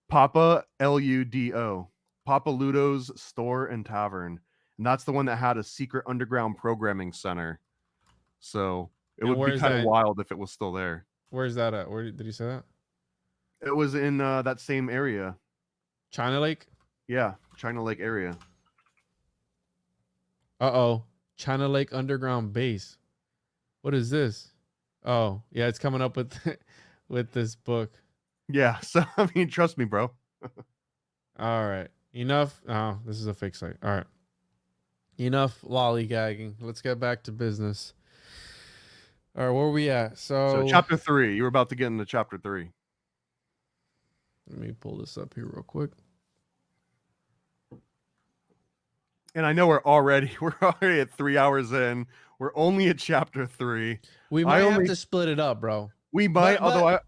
Papa Ludo. Papa Ludo's store and tavern. And that's the one that had a secret underground programming center. So it And would be where's kind of that? wild if it was still there. Where's that at? Where did you say that? It was in that same area. China Lake? Yeah, China Lake area. Uh-oh. China Lake Underground Base. What is this? Oh, yeah, it's coming up with with this book. Yeah, so I mean, trust me, bro. All right. Enough. Oh, this is a fake site. All right. Enough lollygagging. Let's get back to business. All right, where are we at? So chapter 3. You were about to get into chapter 3. Let me pull this up here real quick. And I know we're already at 3 hours in. We're only at chapter 3. We might have to split it up, bro. We might, But- although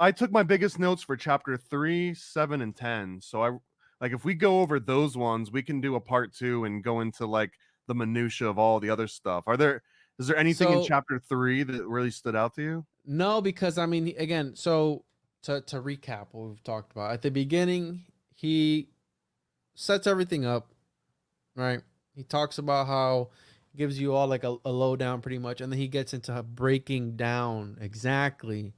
I took my biggest notes for chapter 3, 7, and 10. So I like if we go over those ones, we can do a part 2 and go into like the minutia of all the other stuff. Is there anything in chapter 3 that really stood out to you? No, because I mean, again, so to recap what we've talked about at the beginning, he sets everything up, right? He talks about how he gives you all like a lowdown pretty much, and then he gets into breaking down exactly,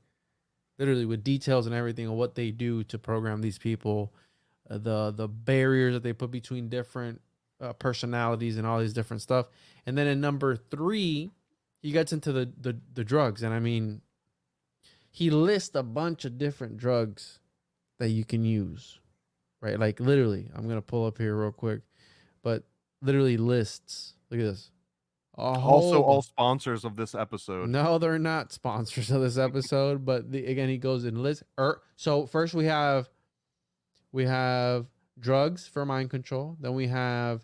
literally with details and everything of what they do to program these people, the barriers that they put between different personalities and all these different stuff. And then in number 3, he gets into the drugs, and I mean, he lists a bunch of different drugs that you can use, right? Like literally, I'm going to pull up here real quick, but literally lists. Look at this. Also, all sponsors of this episode. No, they're not sponsors of this episode, but again, he goes and lists. So first we have drugs for mind control. Then we have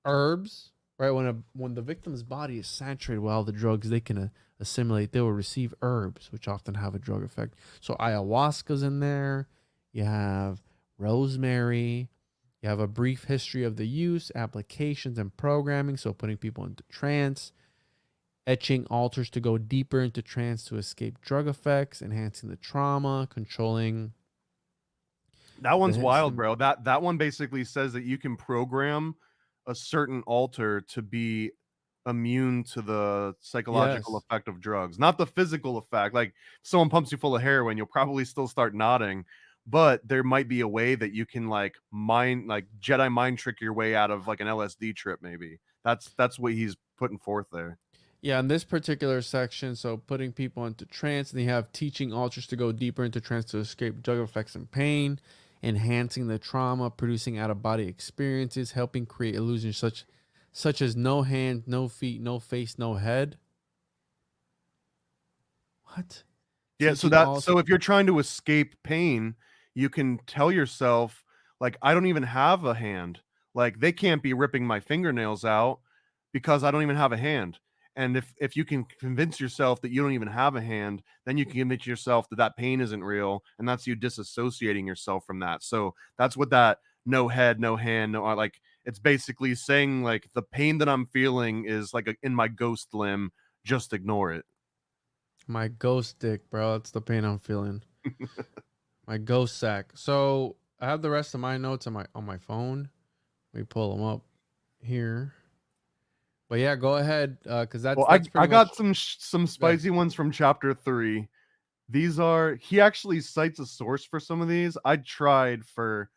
herbs, right? When the victim's body is saturated with all the drugs they can assimilate, they will receive herbs, which often have a drug effect. So ayahuasca's in there. You have rosemary. You have a brief history of the use, applications, and programming. So putting people into trance, etching altars to go deeper into trance to escape drug effects, enhancing the trauma, controlling. That one's wild, bro. That one basically says that you can program a certain altar to be immune to the psychological effect of drugs, not the physical effect. Like if someone pumps you full of heroin, you'll probably still start nodding, but there might be a way that you can like Jedi mind trick your way out of like an LSD trip. Maybe that's what he's putting forth there. Yeah, in this particular section, so putting people into trance, and you have teaching altars to go deeper into trance to escape drug effects and pain, enhancing the trauma, producing out-of-body experiences, helping create illusions such as no hand, no feet, no face, no head. What? Yeah, so if you're trying to escape pain, you can tell yourself, like, I don't even have a hand. Like, they can't be ripping my fingernails out because I don't even have a hand. And if you can convince yourself that you don't even have a hand, then you can convince yourself that pain isn't real, and that's you disassociating yourself from that. So that's what that no head, no hand, no, like, it's basically saying like the pain that I'm feeling is like in my ghost limb. Just ignore it. My ghost dick, bro. That's the pain I'm feeling. My ghost sack. So I have the rest of my notes on my phone. Let me pull them up here. But yeah, go ahead, because that's. Well, that's I got some spicy ones from chapter 3. These are, he actually cites a source for some of these. I tried for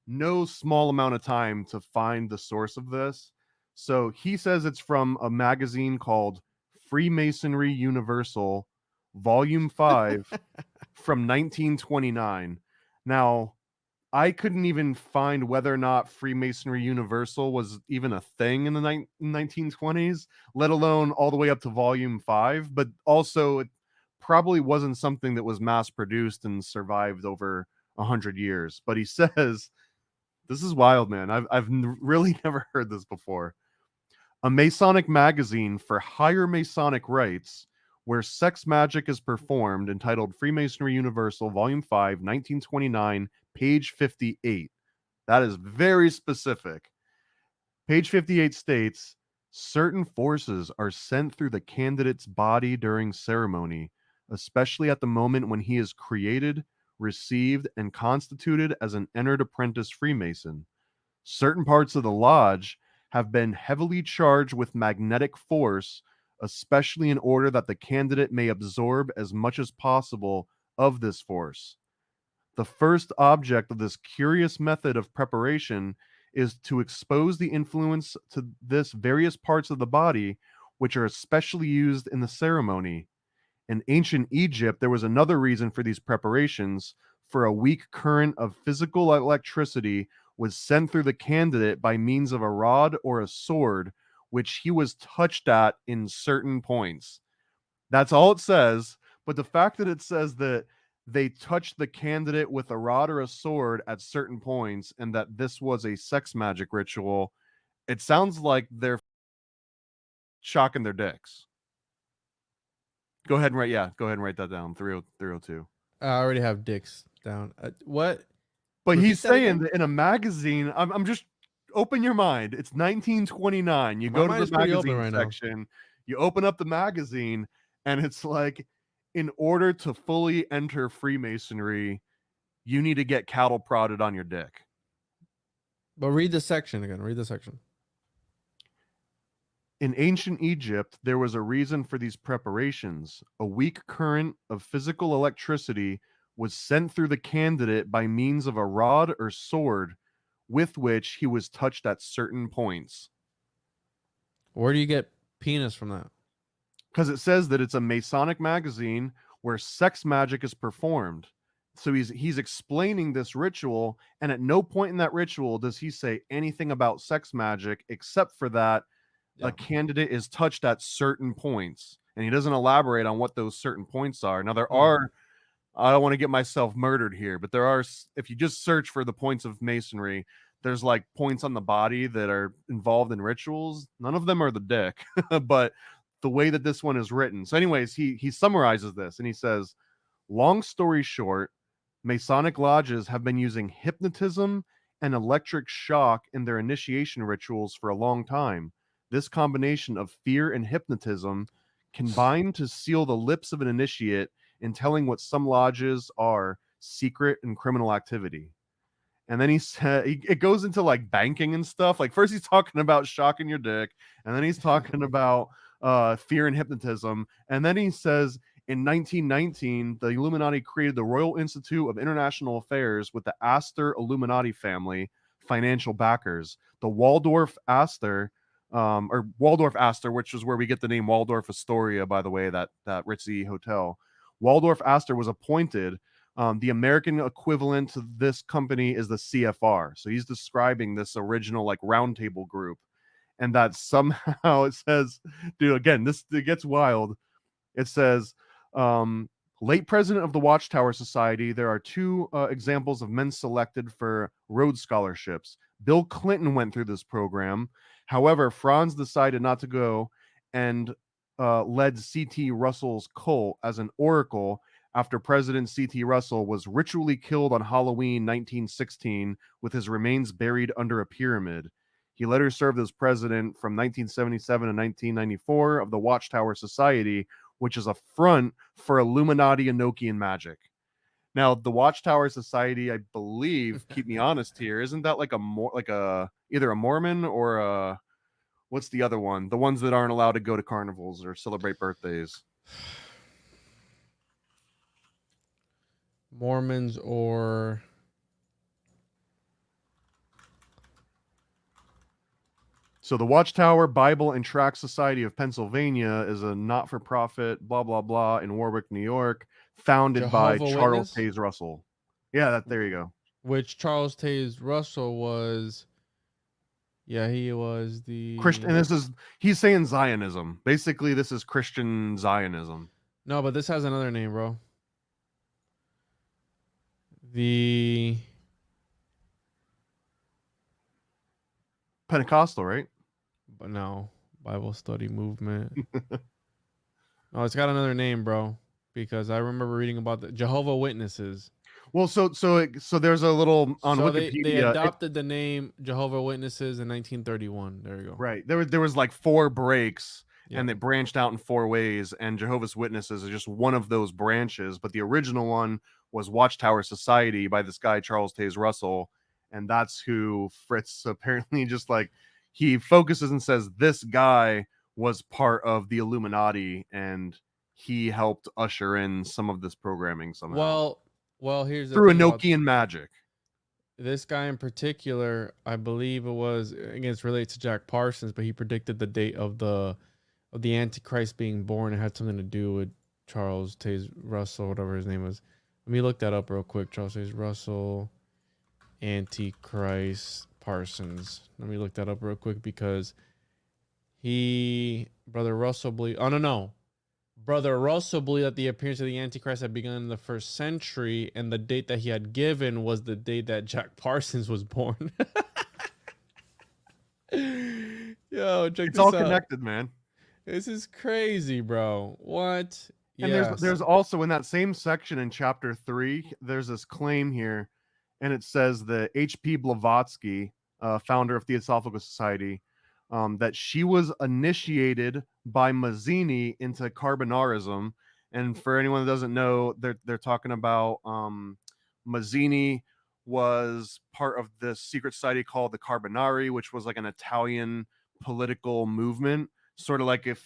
no small amount of time to find the source of this. So he says it's from a magazine called Freemasonry Universal, Volume 5 from 1929. Now, I couldn't even find whether or not Freemasonry Universal was even a thing in the 1920s, let alone all the way up to Volume 5. But also, it probably wasn't something that was mass produced and survived over 100 years. But he says This is wild, man. I've really never heard this before. A Masonic magazine for higher Masonic rites where sex magic is performed, entitled Freemasonry Universal, Volume 5, 1929, page 58. That is very specific. Page 58 states, certain forces are sent through the candidate's body during ceremony, especially at the moment when he is created, received, and constituted as an entered apprentice Freemason. Certain parts of the lodge have been heavily charged with magnetic force, especially in order that the candidate may absorb as much as possible of this force. The first object of this curious method of preparation is to expose the influence to this various parts of the body, which are especially used in the ceremony. In ancient Egypt, there was another reason for these preparations, for a weak current of physical electricity was sent through the candidate by means of a rod or a sword, which he was touched at in certain points. That's all it says. But the fact that it says that they touched the candidate with a rod or a sword at certain points and that this was a sex magic ritual, it sounds like they're shocking their dicks. Go ahead and write that down. 302. I already have dicks down. What? But Repeat he's that saying again? that in a magazine, I'm just open your mind. It's 1929. You My go to mind the is pretty open magazine right now. section, you open up the magazine, and it's like, in order to fully enter Freemasonry, you need to get cattle prodded on your dick. But read the section again. Read the section. In ancient Egypt, there was a reason for these preparations. A weak current of physical electricity was sent through the candidate by means of a rod or sword with which he was touched at certain points. Where do you get penis from that? Because it says that it's a Masonic magazine where sex magic is performed. So he's explaining this ritual, and at no point in that ritual does he say anything about sex magic except for that Yeah. a candidate is touched at certain points, and he doesn't elaborate on what those certain points are. Now there are, I don't want to get myself murdered here, but there are, if you just search for the points of masonry, there's like points on the body that are involved in rituals. None of them are the dick, but the way that this one is written. So anyways, he summarizes this and he says, long story short, Masonic lodges have been using hypnotism and electric shock in their initiation rituals for a long time. This combination of fear and hypnotism combine to seal the lips of an initiate in telling what some lodges are secret and criminal activity. And then he said it goes into like banking and stuff. Like first he's talking about shocking your dick, and then he's talking about fear and hypnotism, and then he says in 1919 the Illuminati created the Royal Institute of International Affairs with the Astor Illuminati family financial backers. The Waldorf Astor, which is where we get the name Waldorf Astoria, by the way, that ritzy hotel. Waldorf Astor was appointed. The American equivalent to this company is the CFR. So he's describing this original like roundtable group, and that somehow it says, dude, again, it gets wild. It says, late president of the Watchtower Society, there are two examples of men selected for Rhodes scholarships. Bill Clinton went through this program. However, Franz decided not to go and led C.T. Russell's cult as an oracle after President C.T. Russell was ritually killed on Halloween 1916 with his remains buried under a pyramid. He later served as president from 1977 to 1994 of the Watchtower Society, which is a front for Illuminati Enochian magic. Now, the Watchtower Society, I believe, keep me honest here, isn't that like either a Mormon or a, what's the other one? The ones that aren't allowed to go to carnivals or celebrate birthdays. Mormons or So the Watchtower Bible and Tract Society of Pennsylvania is a not-for-profit, blah, blah, blah, in Warwick, New York, founded by Jehovah Charles Witness? Taze Russell. Yeah, there you go. Which Charles Taze Russell was. Yeah, he was the Christian, and he's saying Zionism. Basically, this is Christian Zionism. No, but this has another name, bro. The Pentecostal, right? But no, Bible study movement. Oh, it's got another name, bro. Because I remember reading about the Jehovah Witnesses. Well, so there's a little on So they Wikipedia. adopted the name Jehovah Witnesses in 1931. There you go. Right. There was like 4 breaks, Yeah. and they branched out in 4 ways, and Jehovah's Witnesses is just one of those branches, but the original one was Watchtower Society by this guy Charles Taze Russell, and that's who Fritz apparently just like he focuses and says this guy was part of the Illuminati and he helped usher in some of this programming somehow. Well, here's the Through thing about Enochian magic. this guy in particular. I believe it was, again, it's related to Jack Parsons, but he predicted the date of the Antichrist being born. It had something to do with Charles Taze Russell, whatever his name was. Let me look that up real quick. Charles Taze Russell, Antichrist Parsons. Let me look that up real quick because Brother Russell believed. Oh no. Brother Russell believed that the appearance of the Antichrist had begun in the 1st century, and the date that he had given was the date that Jack Parsons was born. Yo, check It's this all out. connected, man. This is crazy, bro. What? And there's also in that same section in chapter 3, there's this claim here, and it says that H.P. Blavatsky, founder of Theosophical Society, that she was initiated by Mazzini into Carbonarism. And for anyone that doesn't know, they're talking about Mazzini was part of this secret society called the Carbonari, which was like an Italian political movement, sort of like if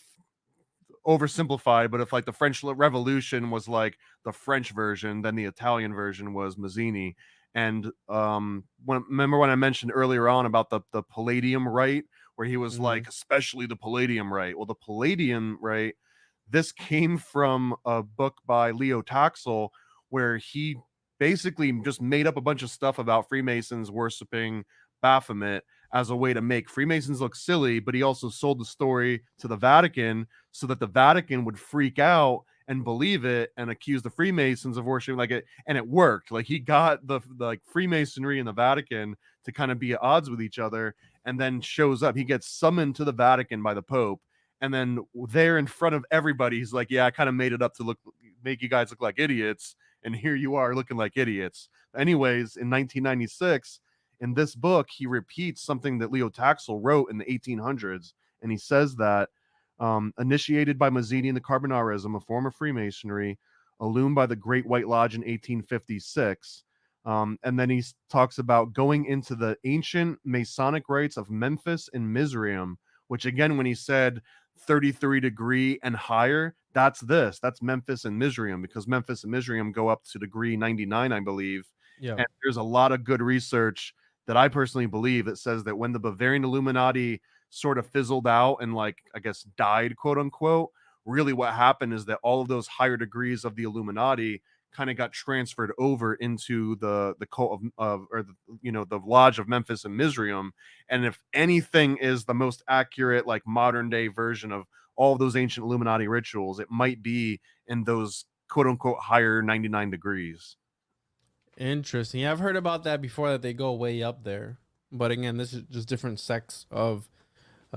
oversimplified, but if like the French Revolution was like the French version, then the Italian version was Mazzini. And remember when I mentioned earlier on about the Palladium Rite, where he was like, especially the Palladium Rite. Well, the Palladium Rite, this came from a book by Leo Taxel, where he basically just made up a bunch of stuff about Freemasons worshiping Baphomet as a way to make Freemasons look silly, but he also sold the story to the Vatican so that the Vatican would freak out and believe it and accuse the Freemasons of worshiping like it, and it worked. Like he got the like Freemasonry and the Vatican to kind of be at odds with each other, and then shows up. He gets summoned to the Vatican by the Pope, and then there in front of everybody, he's like, "Yeah, I kind of made it up to make you guys look like idiots, and here you are looking like idiots." Anyways, in 1996, in this book, he repeats something that Leo Taxel wrote in the 1800s, and he says that initiated by Mazzini in the Carbonarism, a form of Freemasonry, illumined by the Great White Lodge in 1856. And then he talks about going into the ancient Masonic rites of Memphis and Mizraim, which again, when he said 33 degree and higher, that's Memphis and Mizraim, because Memphis and Mizraim go up to degree 99, I believe. Yeah. And there's a lot of good research that I personally believe that says that when the Bavarian Illuminati sort of fizzled out and like, I guess, died, quote unquote, really what happened is that all of those higher degrees of the Illuminati kind of got transferred over into the cult the lodge of Memphis and Mizraim. And if anything is the most accurate, like modern day version of all of those ancient Illuminati rituals, it might be in those quote unquote higher 99 degrees. Interesting. Yeah, I've heard about that before, that they go way up there. But again, this is just different sects of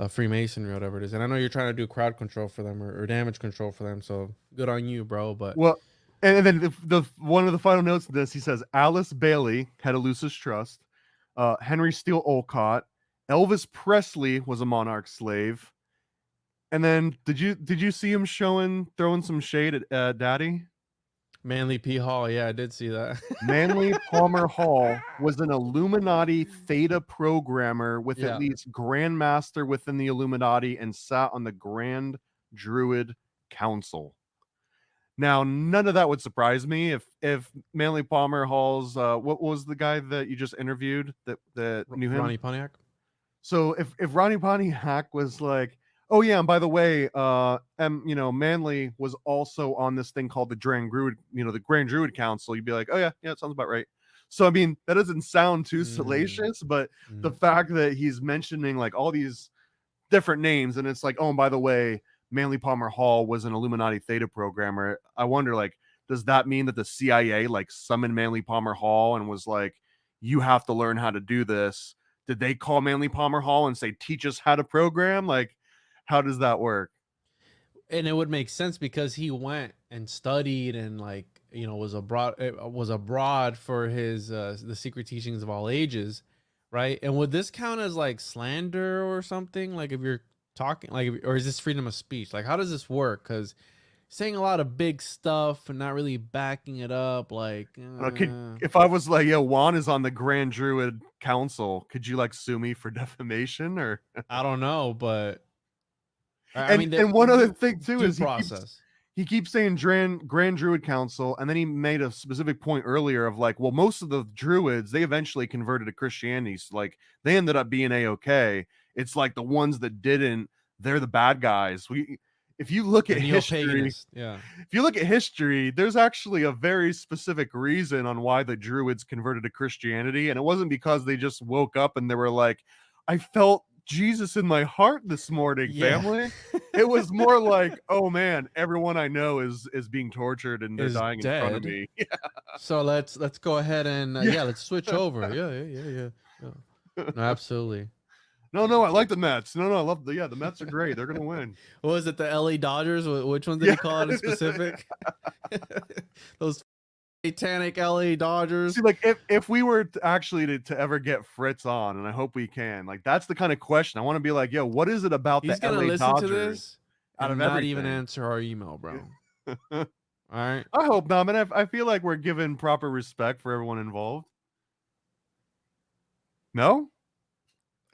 Freemasonry or whatever it is. And I know you're trying to do crowd control for them or damage control for them. So good on you, bro. But well, and then the one of the final notes of this, he says Alice Bailey had a Lucis Trust, Henry Steele Olcott, Elvis Presley was a Monarch slave, and then did you see him throwing some shade at Daddy? Manly P. Hall, yeah, I did see that. Manly Palmer Hall was an Illuminati Theta programmer with at least Grandmaster within the Illuminati and sat on the Grand Druid Council. Now, none of that would surprise me if Manly Palmer Hall's what was the guy that you just interviewed that knew him? Ronnie Pontiac. So if Ronnie Pontiac was like, oh yeah, and by the way, Manly was also on this thing called the Grand Druid, the Grand Druid Council, you'd be like, oh yeah, it sounds about right. So I mean, that doesn't sound too salacious, but the fact that he's mentioning like all these different names, and it's like, oh, and by the way, Manly Palmer Hall was an Illuminati Theta programmer. I wonder, like, does that mean that the CIA like summoned Manly Palmer Hall and was like, you have to learn how to do this did they call Manly Palmer Hall and say, teach us how to program? Like, how does that work? And it would make sense because he went and studied and like, you know, was abroad for his the secret teachings of all ages, right? And would this count as like slander or something? Like if you're talking like, or is this freedom of speech? Like how does this work? Because saying a lot of big stuff and not really backing it up, like If I was like, yo, Juan is on the Grand Druid Council, could you like sue me for defamation? Or I don't know, but I mean, and one other thing too due is process. he keeps saying Grand Druid Council, and then he made a specific point earlier of like, well, most of the Druids, they eventually converted to Christianity. So like they ended up being A-okay. It's like the ones that didn't, they're the bad guys. If you look at history, yeah. if you look at history, there's actually a very specific reason on why the Druids converted to Christianity. And it wasn't because they just woke up and they were like, I felt Jesus in my heart this morning, family. It was more like, oh man, everyone I know is being tortured and they're dying in front of me. So let's go ahead and let's switch over. Yeah. No, absolutely. No, I like the Mets. No, I love the Mets are great. They're gonna win. What was it? The LA Dodgers? Which one did he call it in specific? Those satanic LA Dodgers. See, like if we were to ever get Fritz on, and I hope we can, like that's the kind of question I want to be like, yo, what is it about He's the gonna LA listen Dodgers to this out of not everything? even answer our email, bro. All right. I hope not, man. I feel like we're giving proper respect for everyone involved. No?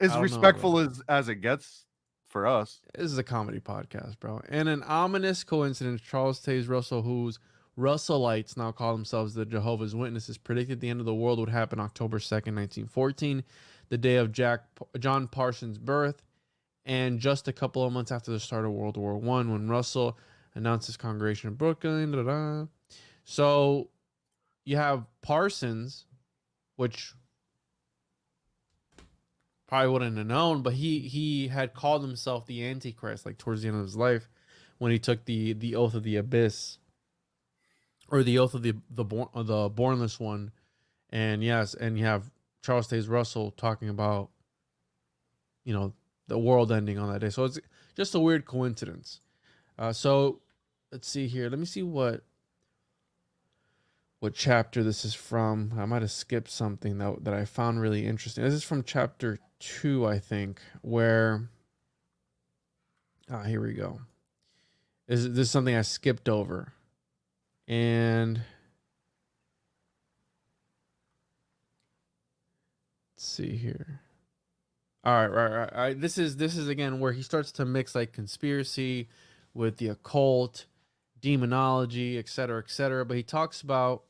As respectful as it gets for us. This is a comedy podcast, bro. And an ominous coincidence, Charles Taze Russell, whose Russellites now call themselves the Jehovah's Witnesses, predicted the end of the world would happen October 2nd, 1914, the day of John Parsons' birth, and just a couple of months after the start of World War I, when Russell announced his congregation in Brooklyn. So you have Parsons, which probably wouldn't have known, but he had called himself the Antichrist, like towards the end of his life, when he took the oath of the abyss, or the oath of the bornless one. And yes, and you have Charles Taze Russell talking about, you know, the world ending on that day. So it's just a weird coincidence. So let's see here. Let me see what chapter this is from. I might have skipped something that I found really interesting. This is from chapter 2, I think, where here we go. This is something I skipped over. And let's see here. All right. This is again where he starts to mix like conspiracy with the occult, demonology, etc., etc. But he talks about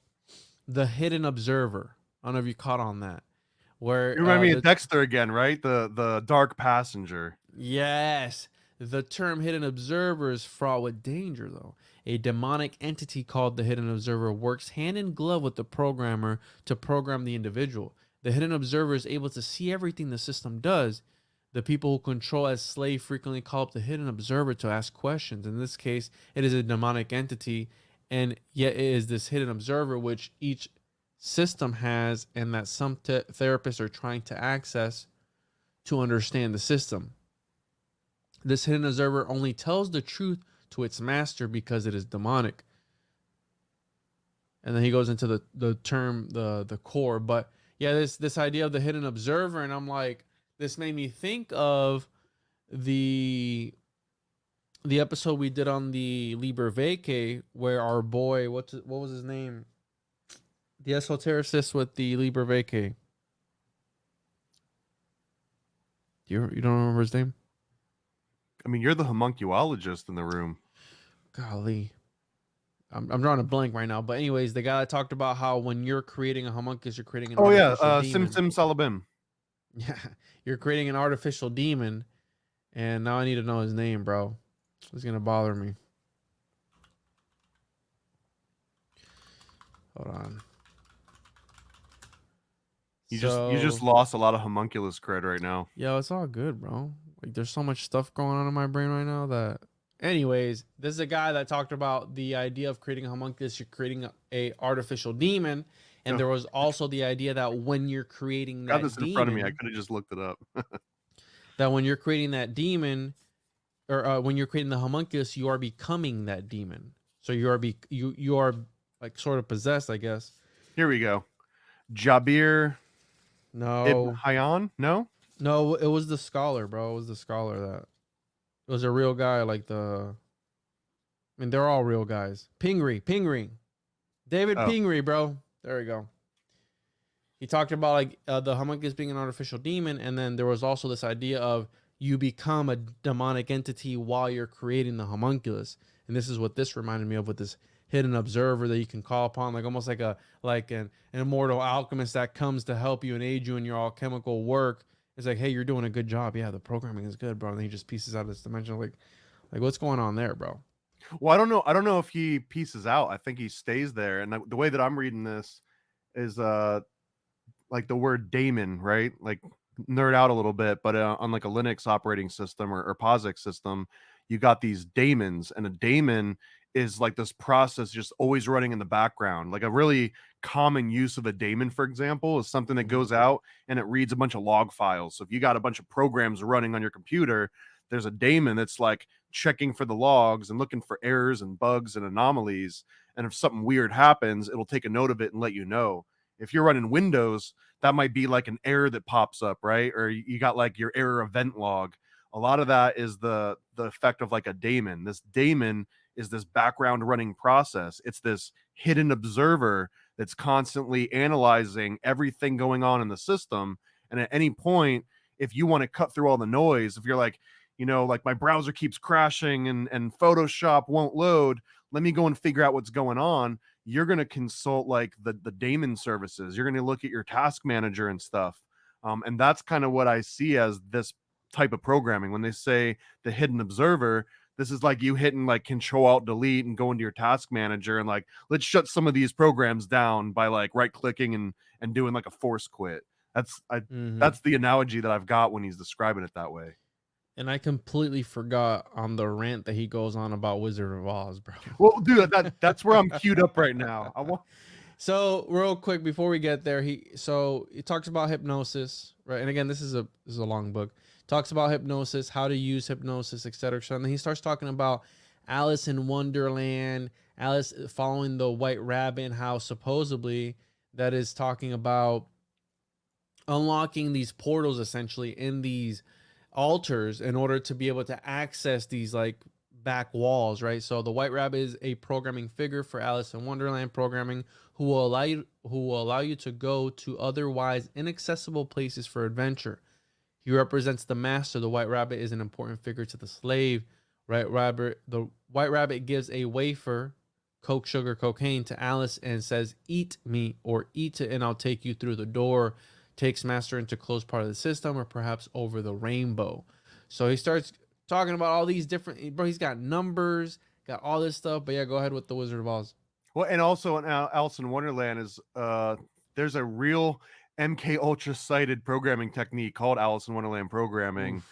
the hidden observer. I don't know if you caught on that. Where You remind me of Dexter again, right? The dark passenger. Yes. The term hidden observer is fraught with danger, though. A demonic entity called the hidden observer works hand in glove with the programmer to program the individual. The hidden observer is able to see everything the system does. The people who control as slave frequently call up the hidden observer to ask questions. In this case, it is a demonic entity, and yet it is this hidden observer which each system has, and that some therapists are trying to access to understand the system. This hidden observer only tells the truth to its master because it is demonic. And then he goes into the term, the core. But yeah, this idea of the hidden observer, and I'm like, this made me think of the episode we did on the Liber Vacay, where our boy, what was his name? The esotericist with the Liber Vacay. You don't remember his name? I mean, you're the homunculologist in the room. Golly. I'm drawing a blank right now. But anyways, the guy that talked about how when you're creating a homunculus, you're creating an artificial demon. Sim Salabim. Yeah, you're creating an artificial demon. And now I need to know his name, bro. It's going to bother me. Hold on. You just lost a lot of homunculus cred right now. Yo, it's all good, bro. Like, there's so much stuff going on in my brain right now that... Anyways, this is a guy that talked about the idea of creating a homunculus. You're creating a artificial demon. And Oh. there was also the idea that when you're creating Got that this in front of me. I demon, could have just looked it up. that when you're creating that demon, or when you're creating the homunculus, you are becoming that demon. So you are like sort of possessed, I guess. Here we go. Jabir Ibn No, Hayyan? No? no, it was the scholar, bro. It was the scholar that it was a real guy. Like I mean, they're all real guys. Pingree, David Oh. Pingree, bro. There we go. He talked about like the homunculus being an artificial demon, and then there was also this idea of you become a demonic entity while you're creating the homunculus. And this is what this reminded me of, with this hidden observer that you can call upon, like almost like an immortal alchemist that comes to help you and aid you in your alchemical work. It's like, hey, you're doing a good job. Yeah, the programming is good, bro. And then he just pieces out of this dimension. Like what's going on there, bro? Well, I don't know if he pieces out. I think he stays there. And the way that I'm reading this is like the word daemon, right? Like nerd out a little bit, but on like a Linux operating system or POSIX system, you got these daemons, and a daemon is like this process just always running in the background. Like a really common use of a daemon, for example, is something that goes out and it reads a bunch of log files. So if you got a bunch of programs running on your computer, there's a daemon that's like checking for the logs and looking for errors and bugs and anomalies. And if something weird happens, it'll take a note of it and let you know. If you're running Windows, that might be like an error that pops up, right? Or you got like your error event log. A lot of that is the effect of like a daemon. This daemon is this background running process. It's this hidden observer that's constantly analyzing everything going on in the system. And at any point, if you want to cut through all the noise, if you're like, like my browser keeps crashing and Photoshop won't load, let me go and figure out what's going on. You're going to consult like the daemon services. You're going to look at your task manager and stuff. And that's kind of what I see as this type of programming. When they say the hidden observer, this is like you hitting like Control Alt Delete and go into your task manager and like, let's shut some of these programs down by like right clicking and doing like a force quit. That's the analogy that I've got when he's describing it that way. And I completely forgot on the rant that he goes on about Wizard of Oz, bro. Well, dude, that's where I'm queued up right now. So real quick before we get there, he talks about hypnosis, right? And again, this is a long book. Talks about hypnosis, how to use hypnosis, etc. And then he starts talking about Alice in Wonderland, Alice following the White Rabbit, and how supposedly that is talking about unlocking these portals essentially in these altars in order to be able to access these like back walls, right? So the White Rabbit is a programming figure for Alice in Wonderland programming who will allow you to go to otherwise inaccessible places for adventure. He represents the master. The White Rabbit is an important figure to the slave. The White Rabbit gives a wafer, coke, sugar, cocaine to Alice and says, "Eat me," or "Eat it and I'll take you through the door." Takes master into closed part of the system, or perhaps over the rainbow. So he starts talking about all these different, bro. He's got numbers, got all this stuff. But yeah, go ahead with the Wizard of Oz. Well, and also in Alice in Wonderland is there's a real MKULTRA cited programming technique called Alice in Wonderland programming.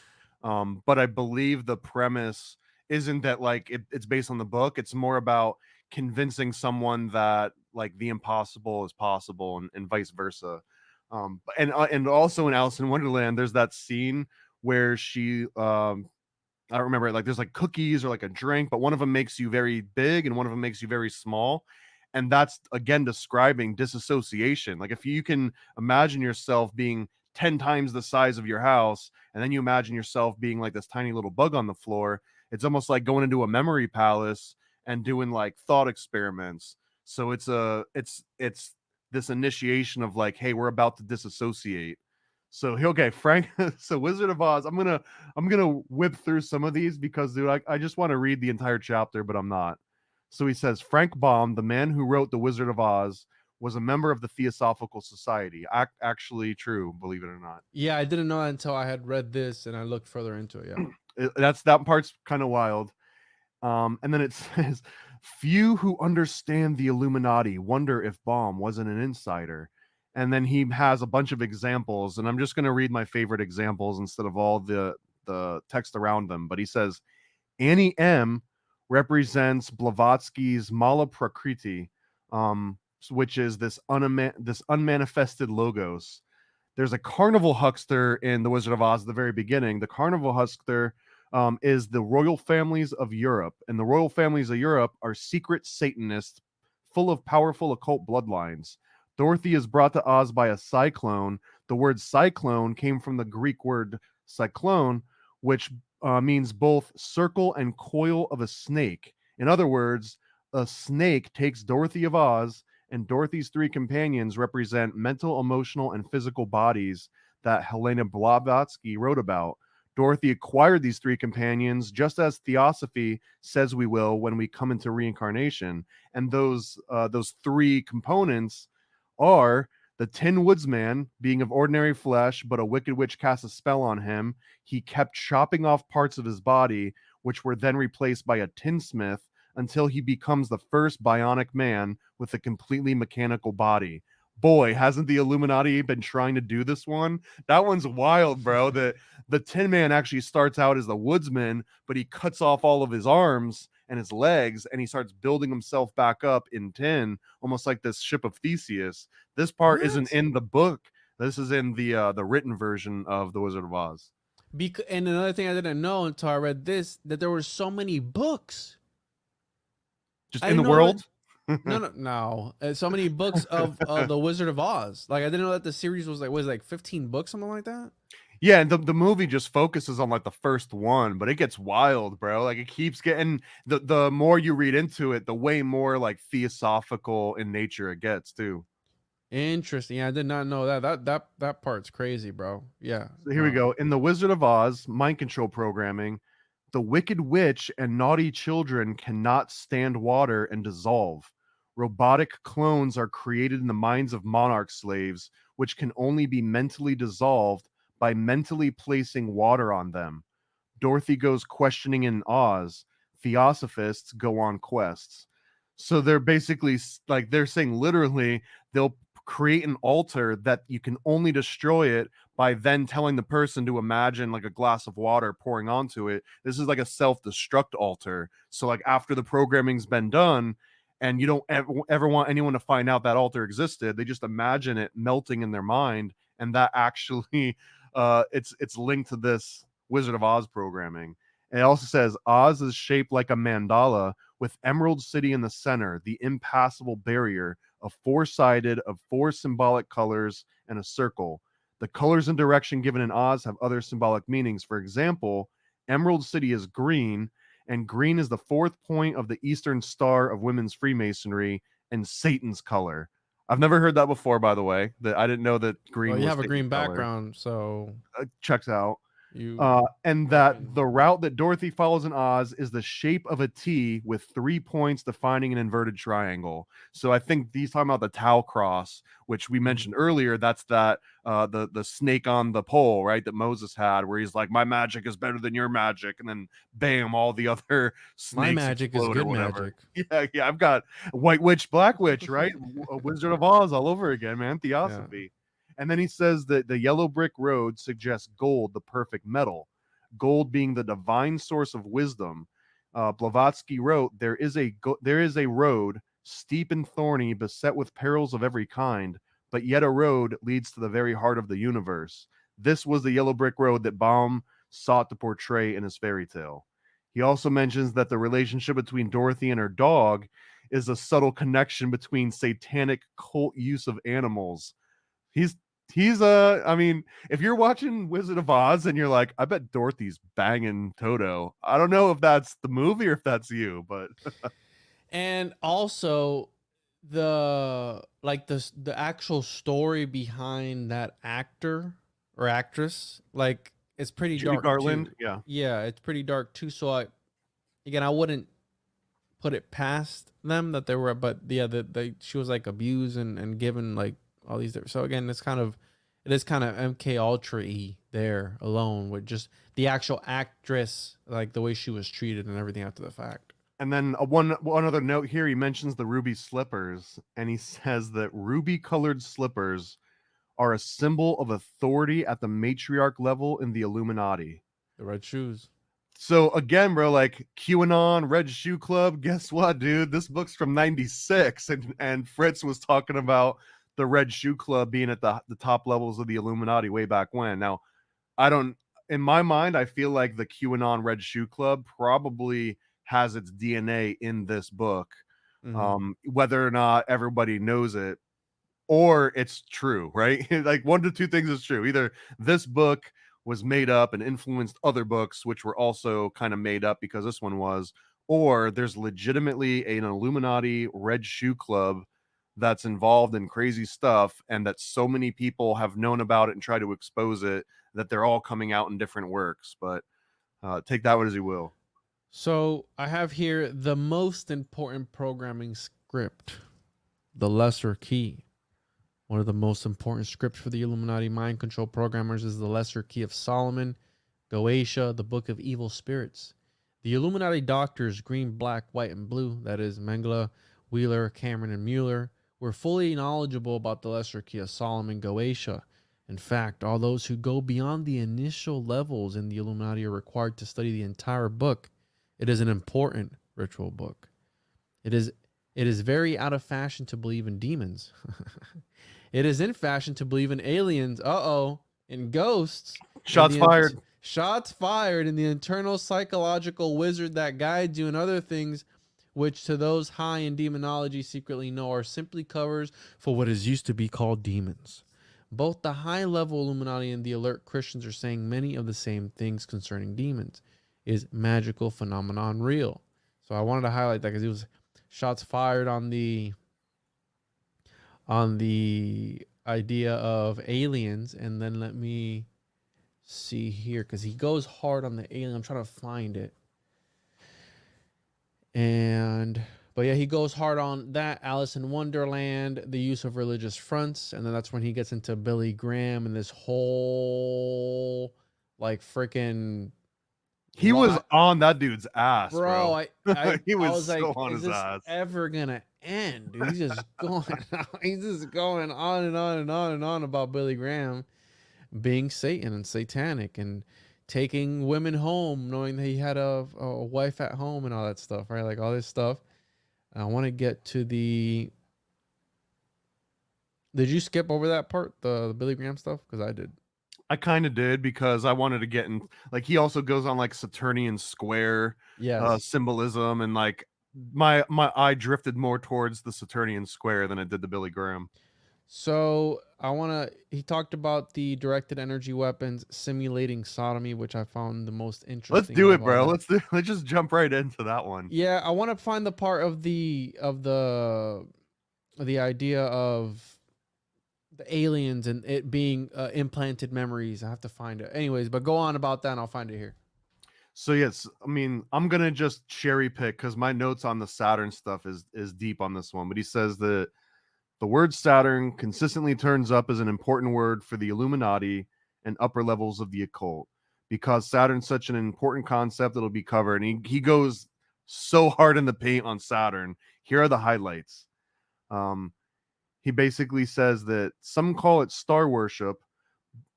But I believe the premise isn't that like it's based on the book. It's more about convincing someone that like the impossible is possible and vice versa. And also in Alice in Wonderland, there's that scene where she I don't remember, like there's like cookies or like a drink, but one of them makes you very big and one of them makes you very small. And that's again describing disassociation. Like if you can imagine yourself being 10 times the size of your house, and then you imagine yourself being like this tiny little bug on the floor, it's almost like going into a memory palace and doing like thought experiments. So it's this initiation of like, hey, we're about to disassociate. So okay, Frank. So Wizard of Oz. I'm gonna whip through some of these because, dude, I just want to read the entire chapter, but I'm not. So he says Frank Baum, the man who wrote The Wizard of Oz, was a member of the Theosophical Society. Actually, true, believe it or not. Yeah, I didn't know that until I had read this and I looked further into it. Yeah, that part's kind of wild. And then it says, few who understand the Illuminati wonder if Baum wasn't an insider. And then he has a bunch of examples, and I'm just going to read my favorite examples instead of all the text around them. But he says, Annie M represents Blavatsky's Mala Prakriti, which is this unmanifested logos. There's a carnival huckster in The Wizard of Oz at the very beginning. The carnival huckster is the royal families of Europe, and the royal families of Europe are secret Satanists full of powerful occult bloodlines. Dorothy is brought to Oz by a cyclone. The word cyclone came from the Greek word cyclone, which means both circle and coil of a snake. In other words, a snake takes Dorothy of Oz, and Dorothy's three companions represent mental, emotional, and physical bodies that Helena Blavatsky wrote about. Dorothy acquired these three companions just as Theosophy says we will when we come into reincarnation. And those three components are the Tin Woodsman, being of ordinary flesh, but a wicked witch cast a spell on him. He kept chopping off parts of his body, which were then replaced by a tinsmith, until he becomes the first bionic man with a completely mechanical body. Boy, hasn't the Illuminati been trying to do this one? That one's wild, bro. The Tin Man actually starts out as the woodsman, but he cuts off all of his arms and his legs, and he starts building himself back up in tin, almost like this ship of Theseus. This part isn't in the book. This is in the written version of The Wizard of Oz. And another thing I didn't know until I read this, that there were so many books. Just in the world? No. So many books of The Wizard of Oz. Like, I didn't know that the series was like 15 books, something like that. Yeah, and the movie just focuses on like the first one, but it gets wild, bro. Like it keeps getting the more you read into it, the way more like theosophical in nature it gets too. Interesting. Yeah, I did not know that part's crazy, bro. Yeah. So here we go. In The Wizard of Oz, mind control programming, the wicked witch and naughty children cannot stand water and dissolve. Robotic clones are created in the minds of monarch slaves, which can only be mentally dissolved by mentally placing water on them. Dorothy goes questioning in Oz. Theosophists go on quests. So they're basically like they're saying literally they'll create an altar that you can only destroy it by then telling the person to imagine like a glass of water pouring onto it. This is like a self-destruct altar. So like after the programming's been done and you don't ever want anyone to find out that altar existed, they just imagine it melting in their mind, and that actually it's linked to this Wizard of Oz programming. And it also says Oz is shaped like a mandala with Emerald City in the center, the impassable barrier of four-sided of four symbolic colors and a circle. The colors and direction given in Oz have other symbolic meanings. For example, Emerald City is green, and green is the fourth point of the Eastern Star of Women's Freemasonry and Satan's color. I've never heard that before, by the way. That I didn't know that green. Well, you was have a Satan's green color. background, so Checks out. you And that the route that Dorothy follows in Oz is the shape of a T with 3 points defining an inverted triangle. So I think he's talking about the Tau cross, which we mentioned earlier. That's that the snake on the pole, right? That Moses had, where he's like, "My magic is better than your magic," and then bam, all the other snakes. My magic is explode or good whatever. magic. Yeah. I've got White Witch, Black Witch, right? A Wizard of Oz all over again, man. Theosophy. And then he says that the yellow brick road suggests gold, the perfect metal. Gold being the divine source of wisdom. Blavatsky wrote, there is a road, steep and thorny, beset with perils of every kind, but yet a road leads to the very heart of the universe. This was the yellow brick road that Baum sought to portray in his fairy tale. He also mentions that the relationship between Dorothy and her dog is a subtle connection between satanic cult use of animals. I mean, if you're watching Wizard of Oz and you're like, I bet Dorothy's banging Toto. I don't know if that's the movie or if that's you, but And also the actual story behind that actor or actress, like, it's pretty Judy dark Garland, too. Yeah, it's pretty dark too. So I wouldn't put it past them that they were, but yeah, she was like abused and given like all these different. So again, it is kind of MKUltra-y there alone with just the actual actress, like the way she was treated and everything after the fact. And then one other note here, he mentions the ruby slippers, and he says that ruby-colored slippers are a symbol of authority at the matriarch level in the Illuminati. The red shoes. So again, bro, like QAnon, Red Shoe Club, guess what, dude? This book's from 96, and Fritz was talking about the Red Shoe Club being at the top levels of the Illuminati way back when. Now, I don't, in my mind, I feel like the QAnon Red Shoe Club probably has its DNA in this book. Whether or not everybody knows it or it's true, right? Like one to two things is true. Either this book was made up and influenced other books, which were also kind of made up because this one was, or there's legitimately an Illuminati Red Shoe Club that's involved in crazy stuff, and that so many people have known about it and try to expose it that they're all coming out in different works. But take that as you will. So I have here the most important programming script, the Lesser Key. One of the most important scripts for the Illuminati mind control programmers is the Lesser Key of Solomon, Goetia, the Book of Evil Spirits. The Illuminati doctors, green, black, white, and blue, that is Mengele, Wheeler, Cameron, and Mueller, were fully knowledgeable about the Lesser Key of Solomon, Goetia. In fact, all those who go beyond the initial levels in the Illuminati are required to study the entire book. It is an important ritual book. It is very out of fashion to believe in demons. It is in fashion to believe in aliens, in ghosts. Shots fired. Shots fired in the internal psychological wizard that guides you, and other things which to those high in demonology secretly know are simply covers for what is used to be called demons. Both the high-level Illuminati and the alert Christians are saying many of the same things concerning demons. Is magical phenomenon real? So I wanted to highlight that because it was shots fired on the idea of aliens. And then let me see here, because he goes hard on the alien. I'm trying to find it. But yeah, he goes hard on that. Alice in Wonderland, the use of religious fronts. And then that's when he gets into Billy Graham and this whole like freaking... He was on that dude's ass, bro. He was like, so on is his this ass. ever gonna end? Dude, he's just going on and on and on and on about Billy Graham being Satan and satanic and taking women home, knowing that he had a wife at home and all that stuff, right? Like all this stuff. I want to get to the... Did you skip over that part, the Billy Graham stuff? Because I did. I kind of did, because I wanted to get in, like, he also goes on like Saturnian square symbolism, and like my eye drifted more towards the Saturnian square than it did the Billy Graham. So he talked about the directed energy weapons simulating sodomy, which I found the most interesting. Let's do it, bro. Let's just jump right into that one. Yeah, I want to find the part of the idea of the aliens and it being implanted memories. I have to find it. Anyways, but go on about that and I'll find it here. So yes, I mean, I'm going to just cherry pick because my notes on the Saturn stuff is deep on this one. But he says that the word Saturn consistently turns up as an important word for the Illuminati and upper levels of the occult, because Saturn's such an important concept that'll be covered. And he goes so hard in the paint on Saturn. Here are the highlights. He basically says that some call it star worship,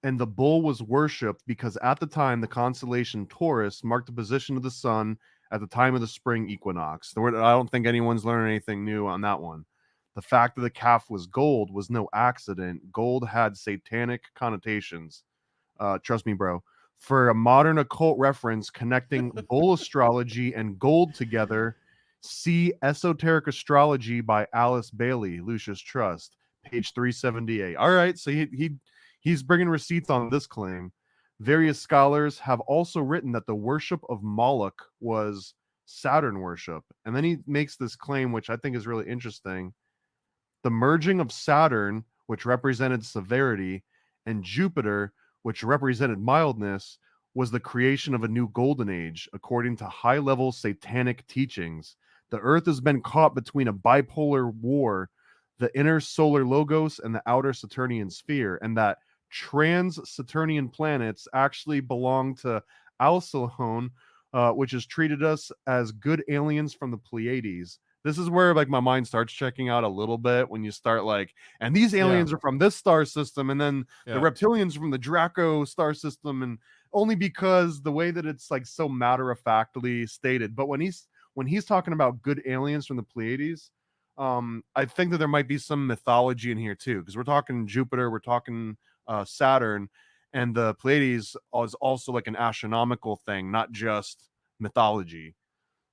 and the bull was worshipped because at the time the constellation Taurus marked the position of the sun at the time of the spring equinox. I don't think anyone's learning anything new on that one. The fact that the calf was gold was no accident. Gold had satanic connotations. Trust me, bro. For a modern occult reference connecting bull astrology and gold together, see Esoteric Astrology by Alice Bailey, Lucius Trust, page 378. All right, so he's bringing receipts on this claim. Various scholars have also written that the worship of Moloch was Saturn worship. And then he makes this claim, which I think is really interesting. The merging of Saturn, which represented severity, and Jupiter, which represented mildness, was the creation of a new golden age, according to high-level satanic teachings. The Earth has been caught between a bipolar war, the inner solar logos and the outer Saturnian sphere, and that trans-Saturnian planets actually belong to Alcyon, which has treated us as good aliens from the Pleiades. This is where like my mind starts checking out a little bit when you start like, and these aliens are from this star system, and then the reptilians from the Draco star system, and only because the way that it's like so matter-of-factly stated. But when he's talking about good aliens from the Pleiades, I think that there might be some mythology in here too, because we're talking Jupiter, we're talking Saturn, and the Pleiades is also like an astronomical thing, not just mythology.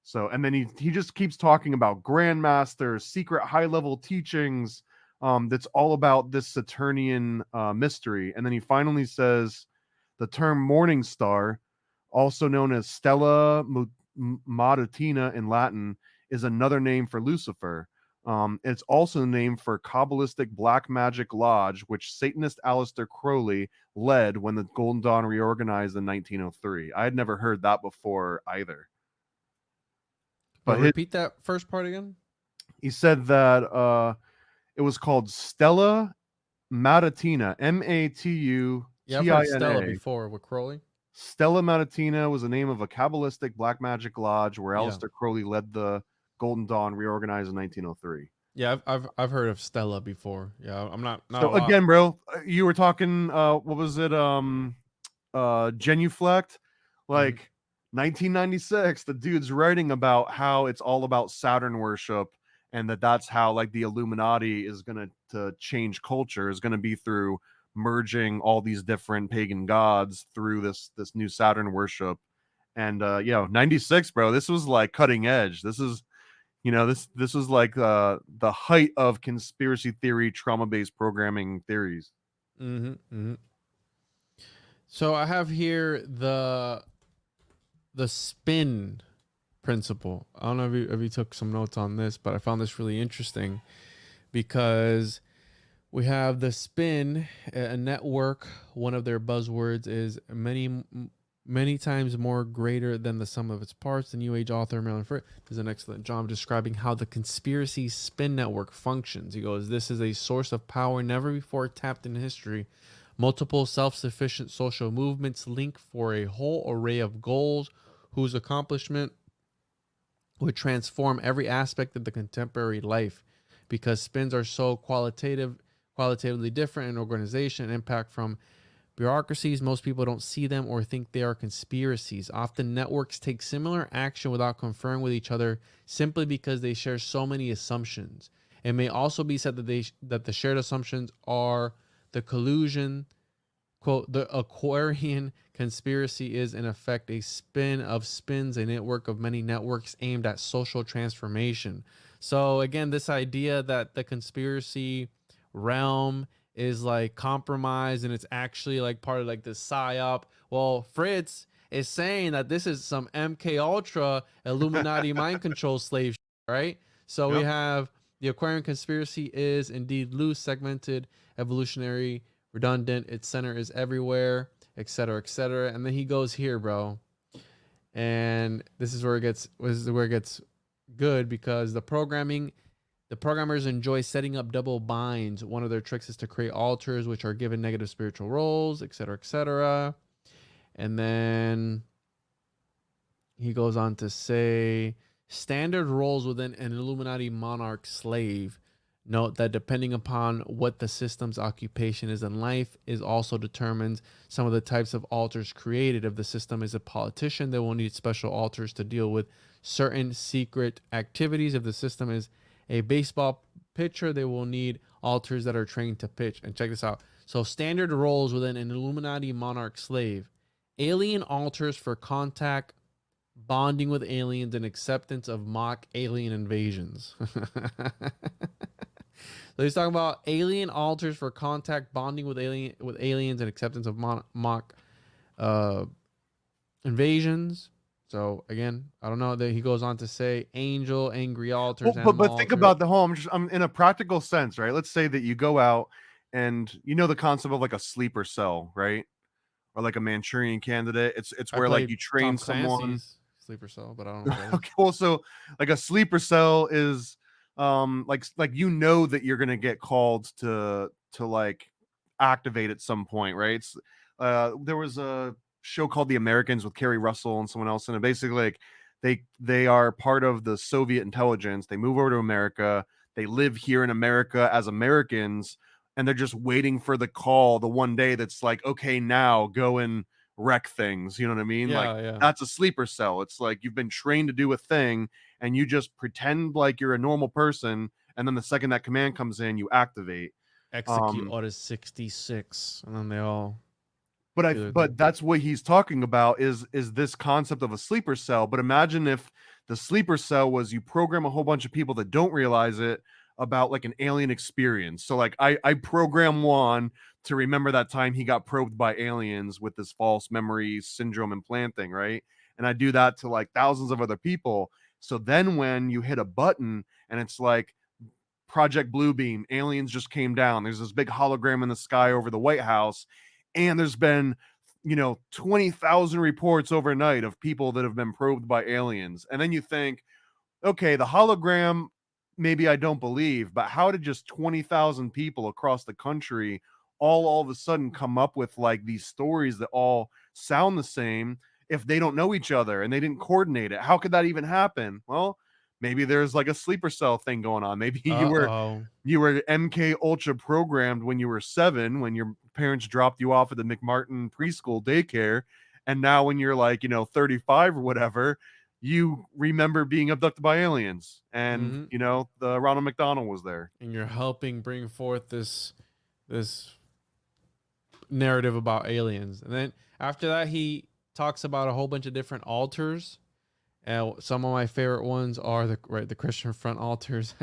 So, and then he just keeps talking about grandmasters, secret high-level teachings, that's all about this Saturnian mystery. And then he finally says the term morning star, also known as Stella Matutina in Latin, is another name for Lucifer. It's also the name for Kabbalistic Black Magic Lodge, which Satanist Aleister Crowley led when the Golden Dawn reorganized in 1903. I had never heard that before either. But repeat that first part again. He said that it was called Stella Matutina, Matutina. Yeah, I've heard Stella before with Crowley. Stella Matutina was the name of a Kabbalistic black magic lodge where Yeah. Aleister Crowley led the Golden Dawn, reorganized in 1903. Yeah, I've heard of Stella before. Yeah, I'm not. So again, bro, you were talking. What was it? Genuflect, like 1996. The dude's writing about how it's all about Saturn worship, and that's how like the Illuminati is gonna to change culture is gonna be through merging all these different pagan gods through this new Saturn worship. And 96, bro, this was like cutting edge. This is, this was like the height of conspiracy theory, trauma-based programming theories. So I have here the spin principle. I don't know if you took some notes on this, but I found this really interesting because we have the spin, a network. One of their buzzwords is many times more greater than the sum of its parts. The New Age author Marilyn Fritz does an excellent job describing how the conspiracy spin network functions. He goes, "This is a source of power never before tapped in history. Multiple self-sufficient social movements link for a whole array of goals whose accomplishment would transform every aspect of the contemporary life. Because spins are so qualitatively different in organization and impact from bureaucracies, most people don't see them or think they are conspiracies. Often networks take similar action without conferring with each other simply because they share so many assumptions. It may also be said that the shared assumptions are the collusion. Quote, the Aquarian conspiracy is in effect a spin of spins, a network of many networks aimed at social transformation." So again, this idea that the conspiracy realm is like compromised and it's actually like part of like the psyop. Well, Fritz is saying that this is some MKUltra Illuminati mind control slave shit, right? So we have the Aquarian conspiracy is indeed loose, segmented, evolutionary, redundant, its center is everywhere, etc., etc. And then he goes here, bro, and this is where it gets good, because the programmers enjoy setting up double binds. One of their tricks is to create alters which are given negative spiritual roles, etc., etc. And then he goes on to say standard roles within an Illuminati monarch slave. Note that depending upon what the system's occupation is in life is also determines some of the types of alters created. If the system is a politician, they will need special alters to deal with certain secret activities. If the system is a baseball pitcher, they will need alters that are trained to pitch. And check this out. So standard roles within an Illuminati monarch slave: alien alters for contact, bonding with aliens, and acceptance of mock alien invasions. So he's talking about alien alters for contact, bonding with aliens, and acceptance of mock invasions. So again, I don't know that he goes on to say angel, angry alters. Well, but think about the whole. I'm in a practical sense, right? Let's say that you go out and the concept of like a sleeper cell, right? Or like a Manchurian Candidate. It's where like you train Tom someone. Clancy's sleeper cell, but I don't know. Okay, well, so like a sleeper cell is like that you're gonna get called to like activate at some point, right? It's there was a show called The Americans with Kerry Russell and someone else, and basically like they are part of the Soviet intelligence. They move over to America. They live here in America as Americans, and they're just waiting for the call the one day that's like, okay, now go and wreck things. You know what I mean? Like Yeah. that's a sleeper cell. It's like you've been trained to do a thing and you just pretend like you're a normal person, and then the second that command comes in, you activate. Execute Order 66, and then they all. But that's what he's talking about is this concept of a sleeper cell. But imagine if the sleeper cell was you program a whole bunch of people that don't realize it about like an alien experience. So like I program Juan to remember that time he got probed by aliens with this false memory syndrome implanting, right? And I do that to like thousands of other people. So then when you hit a button and it's like Project Bluebeam, aliens just came down. There's this big hologram in the sky over the White House, and there's been 20,000 reports overnight of people that have been probed by aliens. And then you think, okay, the hologram, maybe I don't believe, but how did just 20,000 people across the country all of a sudden come up with like these stories that all sound the same if they don't know each other and they didn't coordinate it? How could that even happen? Well, maybe there's like a sleeper cell thing going on. Maybe you were MKULTRA programmed when you were 7, when your parents dropped you off at the McMartin preschool daycare, and now when you're like 35 or whatever, you remember being abducted by aliens, and the Ronald McDonald was there, and you're helping bring forth this narrative about aliens. And then after that, he talks about a whole bunch of different altars. And some of my favorite ones are the Christian front altars.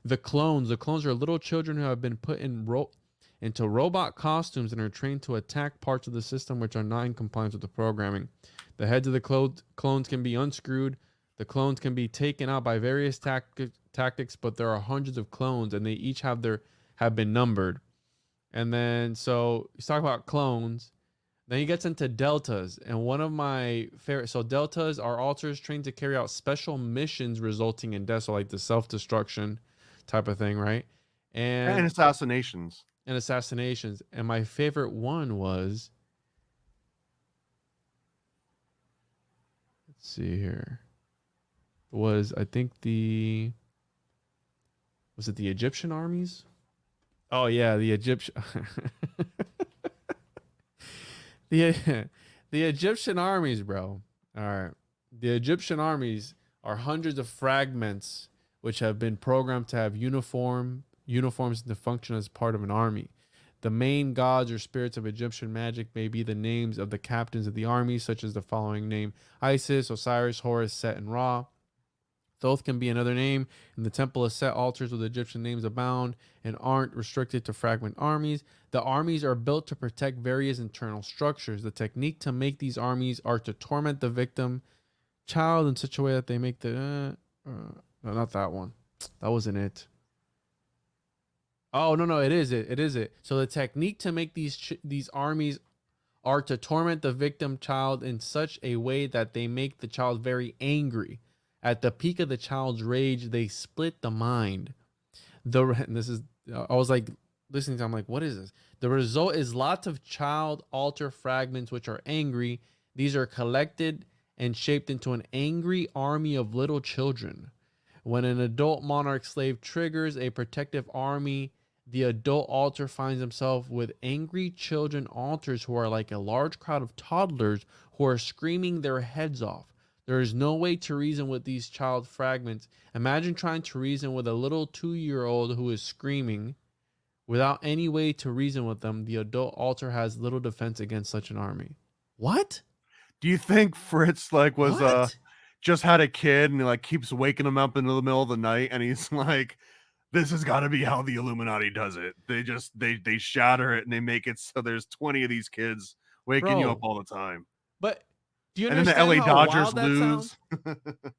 The clones are little children who have been put into robot costumes and are trained to attack parts of the system which are not in compliance with the programming. The heads of the clones can be unscrewed. The clones can be taken out by various tactics, but there are hundreds of clones, and they each have been numbered. And then, so he's talking about clones. Then he gets into deltas, and one of my favorite. So deltas are alters trained to carry out special missions resulting in death, so like the self-destruction type of thing, right? And assassinations. And my favorite one was, let's see here, was I think was it the Egyptian armies? Oh yeah, the Egyptian. The Egyptian armies, bro. All right. The Egyptian armies are hundreds of fragments which have been programmed to have uniforms to function as part of an army. The main gods or spirits of Egyptian magic may be the names of the captains of the army, such as the following name: Isis, Osiris, Horus, Set, and Ra. Thoth can be another name. In the temple of Set, altars with Egyptian names abound and aren't restricted to fragment armies. The armies are built to protect various internal structures. The technique to make these armies are to torment the victim child in such a way that they make the... no, not that one. That wasn't it. Oh, no, it is it. It is it. So the technique to make these armies are to torment the victim child in such a way that they make the child very angry. At the peak of the child's rage, they split the mind. And this is, I was like listening to, I'm like, what is this? The result is lots of child alter fragments which are angry. These are collected and shaped into an angry army of little children. When an adult monarch slave triggers a protective army, the adult alter finds himself with angry children alters who are like a large crowd of toddlers who are screaming their heads off. There is no way to reason with these child fragments. Imagine trying to reason with a little 2-year-old who is screaming. Without any way to reason with them, the adult alter has little defense against such an army. What? Do you think Fritz was just had a kid and he like keeps waking him up in the middle of the night and he's like, this has got to be how the Illuminati does it. They shatter it and they make it so there's 20 of these kids waking you up all the time. But do you understand? And then the LA Dodgers lose.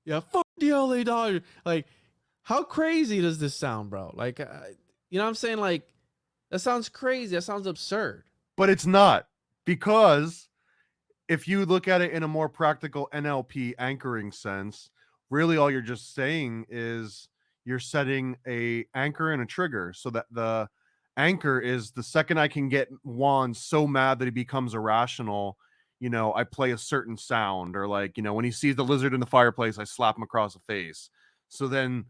Yeah, fuck the LA Dodgers. Like, how crazy does this sound, bro? Like, you know what I'm saying? Like, that sounds crazy. That sounds absurd. But it's not, because if you look at it in a more practical NLP anchoring sense, really all you're just saying is you're setting a anchor and a trigger, so that the anchor is the second I can get Juan so mad that he becomes irrational, I play a certain sound, or like, when he sees the lizard in the fireplace, I slap him across the face. So then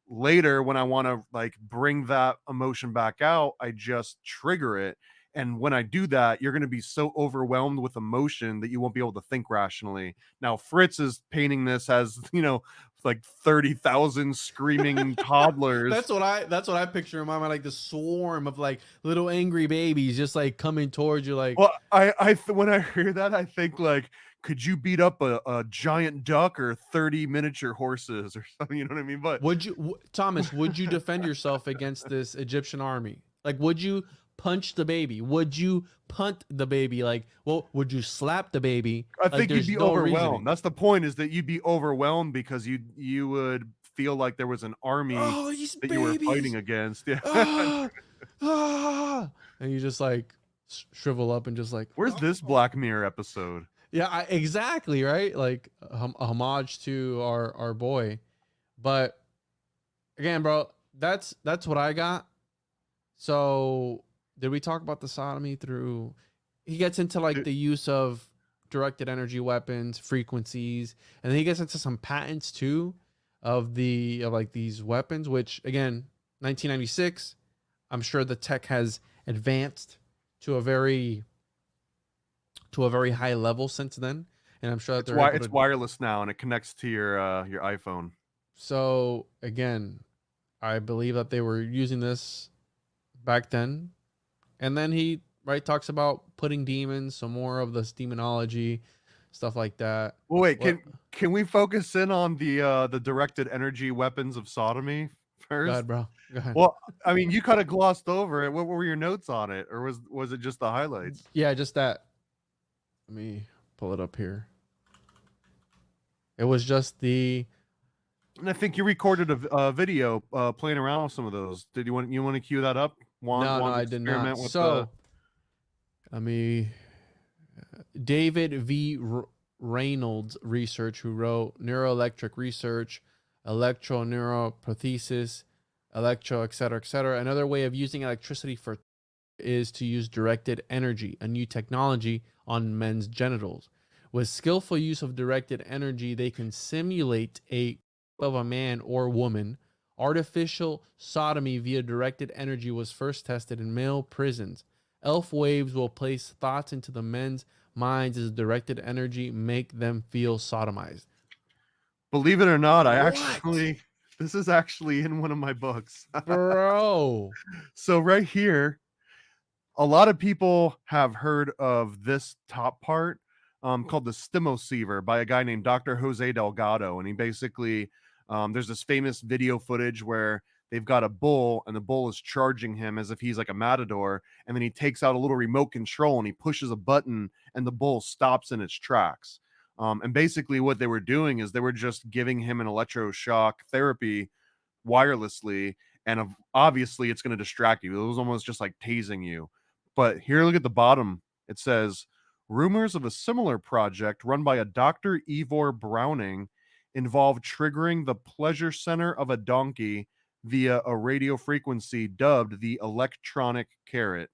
later when I want to like bring that emotion back out, I just trigger it. And when I do that, you're going to be so overwhelmed with emotion that you won't be able to think rationally. Now, Fritz is painting this as, like 30,000 screaming toddlers. That's what I picture in my mind, like the swarm of like little angry babies just like coming towards you. Like, Well, when I hear that, I think like, could you beat up a giant duck or 30 miniature horses or something? You know what I mean? But Thomas, would you defend yourself against this Egyptian army? Like, would you punch the baby? Would you punt the baby? Like, well, would you slap the baby? I Like, think you'd there's be no overwhelmed. reasoning. That's the point, is that you'd be overwhelmed because you would feel like there was an army Oh, these that you were babies. fighting against. Yeah. And you just like shrivel up and just like, Where's this Black Mirror episode? yeah, exactly, right? Like a homage to our boy. But again, bro, that's what I got. So did we talk about the sodomy through? He gets into like the use of directed energy weapons, frequencies, and then he gets into some patents too of like these weapons, which again, 1996, I'm sure the tech has advanced to a very high level since then, and I'm sure that It's wireless now and it connects to your iPhone. So again, I believe that they were using this back then, and then he talks about putting demons, some more of this demonology stuff like that. Well, wait, can we focus in on the directed energy weapons of sodomy first? Go ahead, bro. Go ahead. Well, I mean, you kind of glossed over it. What were your notes on it, or was it just the highlights? Yeah, just that. Let me pull it up here. It was just the. And I think you recorded a video playing around with some of those. Did you want to cue that up? No, I did not. So, let me. David V. Reynolds research, who wrote Neuroelectric Research, Electroneuroprothesis, Electro, etc., etc. Another way of using electricity is to use directed energy, a new technology on men's genitals. With skillful use of directed energy, they can simulate of a man or woman. Artificial sodomy via directed energy was first tested in male prisons. Elf waves will place thoughts into the men's minds as directed energy make them feel sodomized. Believe it or not, this is actually in one of my books. Bro. So right here, a lot of people have heard of this top part called the stimoceiver by a guy named Dr. Jose Delgado. And he basically, there's this famous video footage where they've got a bull and the bull is charging him as if he's like a matador. And then he takes out a little remote control and he pushes a button and the bull stops in its tracks. And basically what they were doing is they were just giving him an electroshock therapy wirelessly. And obviously it's going to distract you. It was almost just like tasing you. But here, look at the bottom. It says, rumors of a similar project run by a Dr. Ivor Browning involve triggering the pleasure center of a donkey via a radio frequency dubbed the electronic carrot.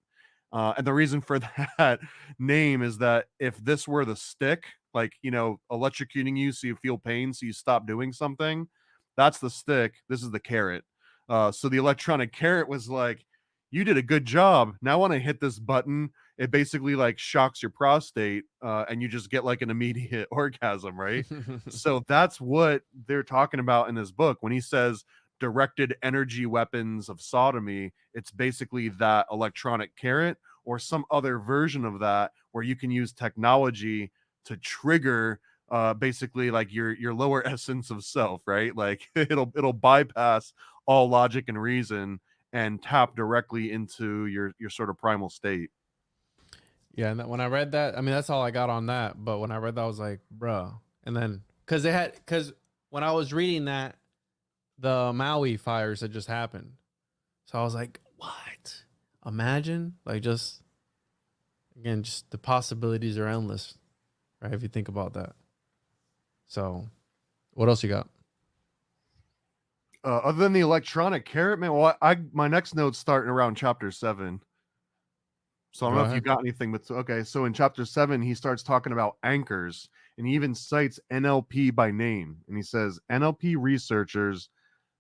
And the reason for that name is that if this were the stick, like, electrocuting you so you feel pain, so you stop doing something, that's the stick. This is the carrot. So the electronic carrot was like, you did a good job. Now when I hit this button, it basically like shocks your prostate and you just get like an immediate orgasm, right? So that's what they're talking about in this book. When he says directed energy weapons of sodomy, it's basically that electronic carrot or some other version of that where you can use technology to trigger basically like your lower essence of self, right? Like it'll bypass all logic and reason and tap directly into your sort of primal state. Yeah, and when I read that, I mean, that's all I got on that. But when I read that, I was like, bro. And then, because when I was reading that, the Maui fires had just happened. So I was like, what? Imagine, like, just the possibilities are endless, right? If you think about that. So, what else you got? Other than the electronic carrot, man, well, my next note's starting around chapter 7. So I don't know if you got anything, but okay. So in chapter 7, he starts talking about anchors, and he even cites NLP by name. And he says NLP researchers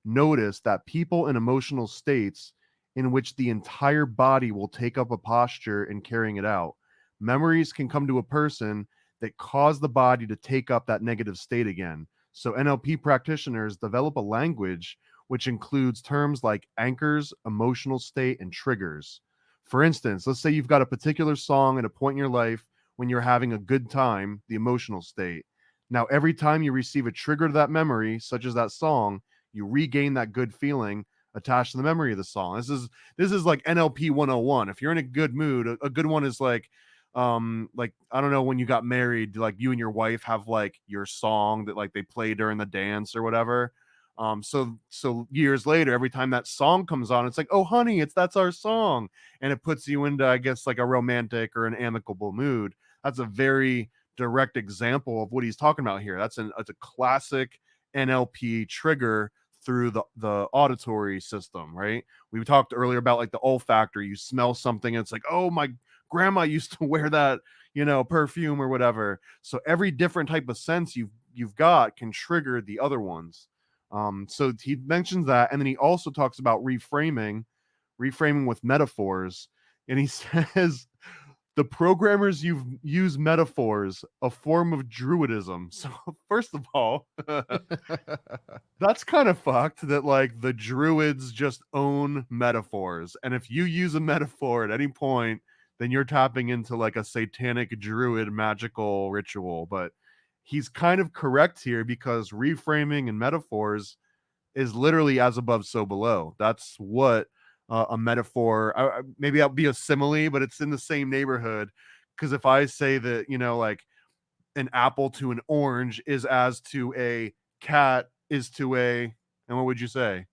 notice that people in emotional states in which the entire body will take up a posture in carrying it out. Memories can come to a person that cause the body to take up that negative state again. So NLP practitioners develop a language which includes terms like anchors, emotional state, and triggers. For instance, let's say you've got a particular song at a point in your life when you're having a good time, the emotional state. Now, every time you receive a trigger to that memory, such as that song, you regain that good feeling attached to the memory of the song. This is like NLP 101. If you're in a good mood, a good one is like I don't know, when you got married, like you and your wife have like your song that like they play during the dance or whatever. So years later, every time that song comes on, it's like, oh honey, that's our song, and it puts you into, I guess, like a romantic or an amicable mood. That's a very direct example of what he's talking about here. That's a classic NLP trigger through the auditory system, right? We talked earlier about like the olfactory. You smell something and it's like, oh, my grandma used to wear that, perfume or whatever. So every different type of sense you've got can trigger the other ones. So he mentions that, and then he also talks about reframing with metaphors, and he says the programmers use metaphors, a form of druidism. So first of all, that's kind of fucked that like the druids just own metaphors, and if you use a metaphor at any point, then you're tapping into like a satanic druid magical ritual. But he's kind of correct here, because reframing and metaphors is literally as above, so below. That's what a metaphor, maybe that'll be a simile, but it's in the same neighborhood. Because if I say that, like an apple to an orange is as to a cat is to a, and what would you say?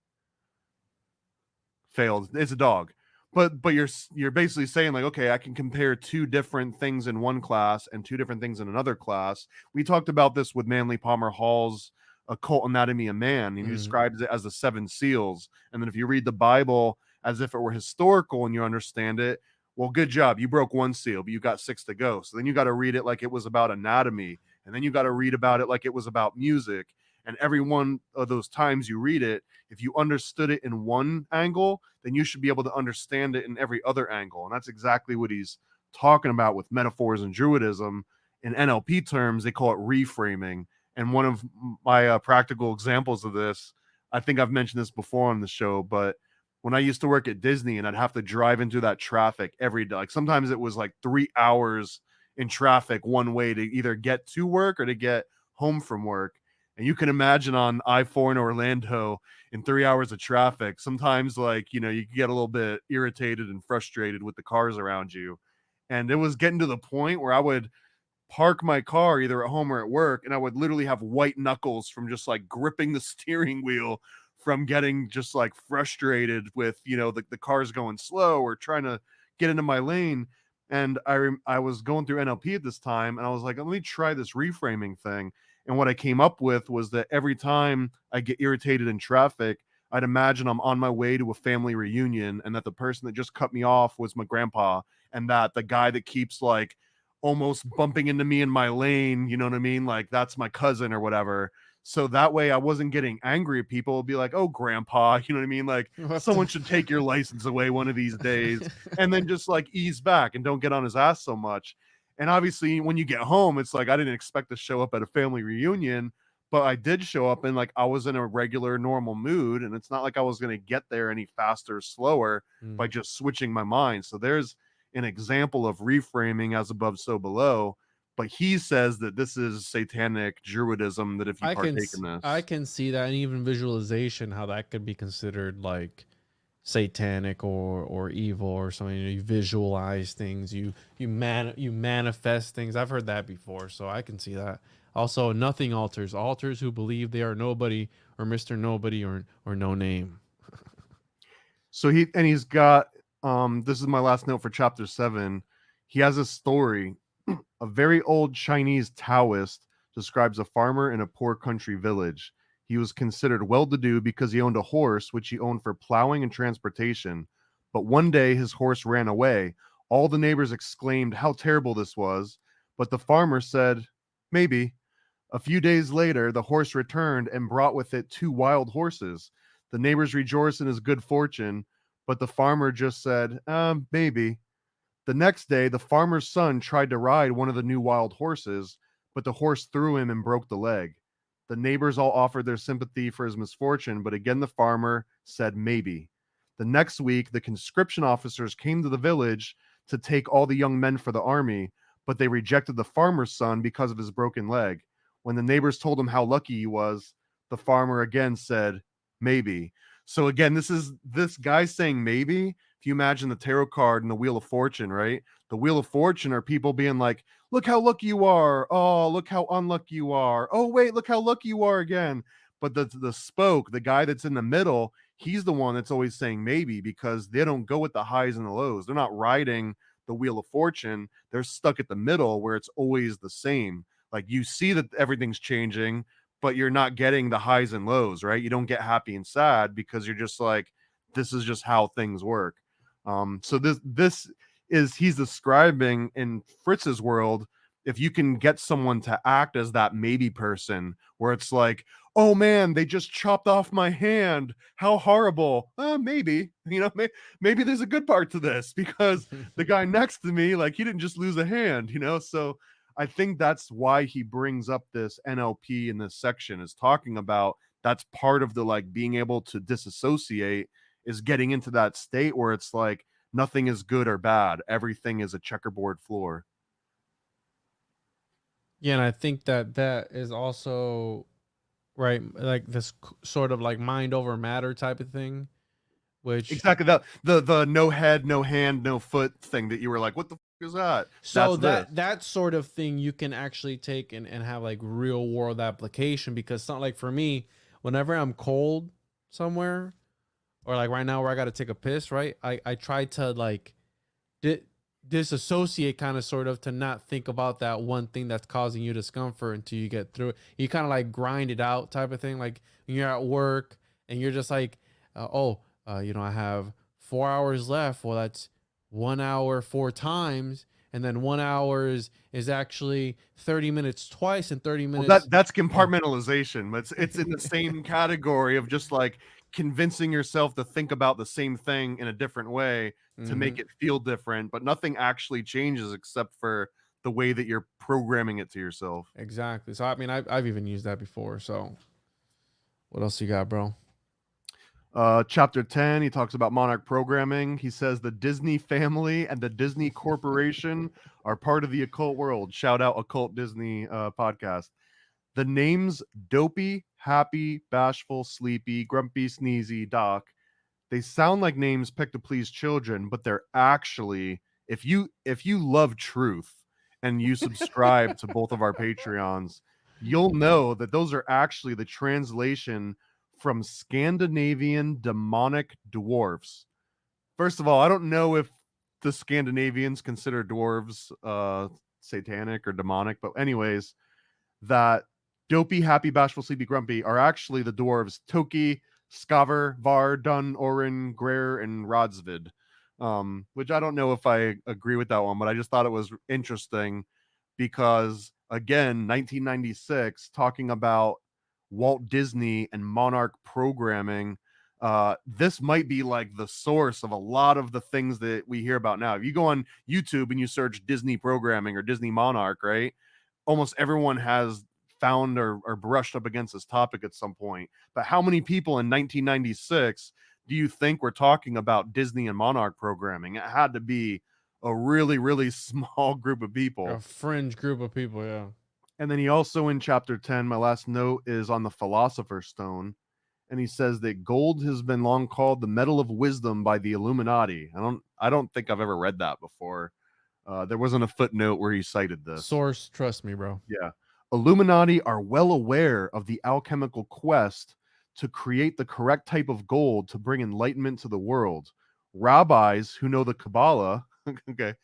Failed. It's a dog. But you're basically saying like, okay, I can compare two different things in one class and two different things in another class. We talked about this with Manly Palmer Hall's Occult Anatomy of Man, and he describes it as the seven seals. And then if you read the Bible as if it were historical and you understand it, well, good job. You broke one seal, but you got six to go. So then you got to read it like it was about anatomy, and then you got to read about it like it was about music. And every one of those times you read it, if you understood it in one angle, then you should be able to understand it in every other angle. And that's exactly what he's talking about with metaphors and druidism. In NLP terms, they call it reframing. And one of my practical examples of this, I think I've mentioned this before on the show, but when I used to work at Disney and I'd have to drive into that traffic every day, like sometimes it was like 3 hours in traffic one way to either get to work or to get home from work. And you can imagine on I-4 in Orlando in 3 hours of traffic, sometimes like, you can get a little bit irritated and frustrated with the cars around you. And it was getting to the point where I would park my car either at home or at work, and I would literally have white knuckles from just like gripping the steering wheel, from getting just like frustrated with, the cars going slow or trying to get into my lane. And I was going through NLP at this time, and I was like, let me try this reframing thing. And what I came up with was that every time I get irritated in traffic, I'd imagine I'm on my way to a family reunion, and that the person that just cut me off was my grandpa, and that the guy that keeps like almost bumping into me in my lane, you know what I mean? Like that's my cousin or whatever. So that way I wasn't getting angry at people. It'd be like, oh, grandpa, you know what I mean? Like someone should take your license away one of these days, and then just like ease back and don't get on his ass so much. And obviously when you get home, it's like, I didn't expect to show up at a family reunion, but I did show up, and like I was in a regular normal mood, and it's not like I was going to get there any faster or slower by just switching my mind. So there's an example of reframing as above, so below. But he says that this is satanic druidism, that if you partake in this. I can see that, and even visualization, how that could be considered like satanic or evil or something. You visualize things, you manifest things. I've heard that before, so I can see that. Also, nothing alters who believe they are nobody or Mr. Nobody or no name. So he's got this is my last note for chapter 7. He has a story. A very old Chinese Taoist describes a farmer in a poor country village. He was considered well-to-do because he owned a horse, which he owned for plowing and transportation. But one day his horse ran away. All the neighbors exclaimed how terrible this was, but the farmer said, maybe. A few days later, the horse returned and brought with it 2 wild horses. The neighbors rejoiced in his good fortune, but the farmer just said, maybe. The next day, the farmer's son tried to ride one of the new wild horses, but the horse threw him and broke the leg. The neighbors all offered their sympathy for his misfortune, but again the farmer said maybe. The next week, the conscription officers came to the village to take all the young men for the army, but they rejected the farmer's son because of his broken leg. When the neighbors told him how lucky he was, the farmer again said maybe. So again, this guy saying maybe. If you imagine the tarot card and the Wheel of Fortune, right? The Wheel of Fortune are people being like, look how lucky you are. Oh, look how unlucky you are. Oh, wait, look how lucky you are again. But the spoke, the guy that's in the middle, he's the one that's always saying maybe, because they don't go with the highs and the lows. They're not riding the Wheel of Fortune. They're stuck at the middle where it's always the same. Like, you see that everything's changing, but you're not getting the highs and lows, right? You don't get happy and sad because you're just like, this is just how things work. So this is, he's describing in Fritz's world, if you can get someone to act as that maybe person, where it's like, oh man, they just chopped off my hand, how horrible. Maybe, maybe there's a good part to this, because the guy next to me, like, he didn't just lose a hand, so I think that's why he brings up this NLP in this section, is talking about that's part of the, like, being able to disassociate, is getting into that state where it's like nothing is good or bad. Everything is a checkerboard floor. Yeah, and I think that is also right, like this sort of like mind over matter type of thing, which Exactly, the no head, no hand, no foot thing that you were like, what the is that? so That's that sort of thing you can actually take and have like real world application, because it's not like, for me, whenever I'm cold somewhere, or like right now where I got to take a piss, right? I try to like disassociate, kind of sort of, to not think about that one thing that's causing you discomfort until you get through it. You kind of like grind it out type of thing. Like when you're at work and you're just like, I have 4 hours left. Well, that's 1 hour 4 times. And then 1 hour is actually 30 minutes twice, and 30 well, minutes. that's compartmentalization, but it's in the same category of just like convincing yourself to think about the same thing in a different way to make it feel different, but nothing actually changes except for the way that you're programming it to yourself. Exactly. So I mean, I've even used that before. So what else you got, bro? Chapter 10, he talks about Monarch programming. He says the Disney family and the Disney Corporation are part of the occult world. Shout out Occult Disney podcast. The names Dopey, Happy, Bashful, Sleepy, Grumpy, Sneezy, Doc, they sound like names picked to please children, but they're actually, if you love truth and you subscribe to both of our Patreons, you'll know that those are actually the translation from Scandinavian demonic dwarfs. First of all, I don't know if the Scandinavians consider dwarves satanic or demonic, but anyways, that Dopey, Happy, Bashful, Sleepy, Grumpy are actually the dwarves Toki, Skaver, Var, Dun, Orin, Greer, and Rodsvid. Which I don't know if I agree with that one, but I just thought it was interesting because, again, 1996, talking about Walt Disney and Monarch programming. This might be like the source of a lot of the things that we hear about now. If you go on YouTube and you search Disney programming or Disney Monarch, right? Almost everyone has found or brushed up against this topic at some point. But how many people in 1996 do you think we're talking about Disney and Monarch programming? It had to be a really, really small group of people. A fringe group of people, yeah. And then he also, in chapter 10, my last note is on the Philosopher's Stone. And he says that gold has been long called the metal of wisdom by the Illuminati. I don't think I've ever read that before. There wasn't a footnote where he cited this. Source, trust me, bro. Yeah. Illuminati are well aware of the alchemical quest to create the correct type of gold to bring enlightenment to the world. Rabbis who know the Kabbalah, okay,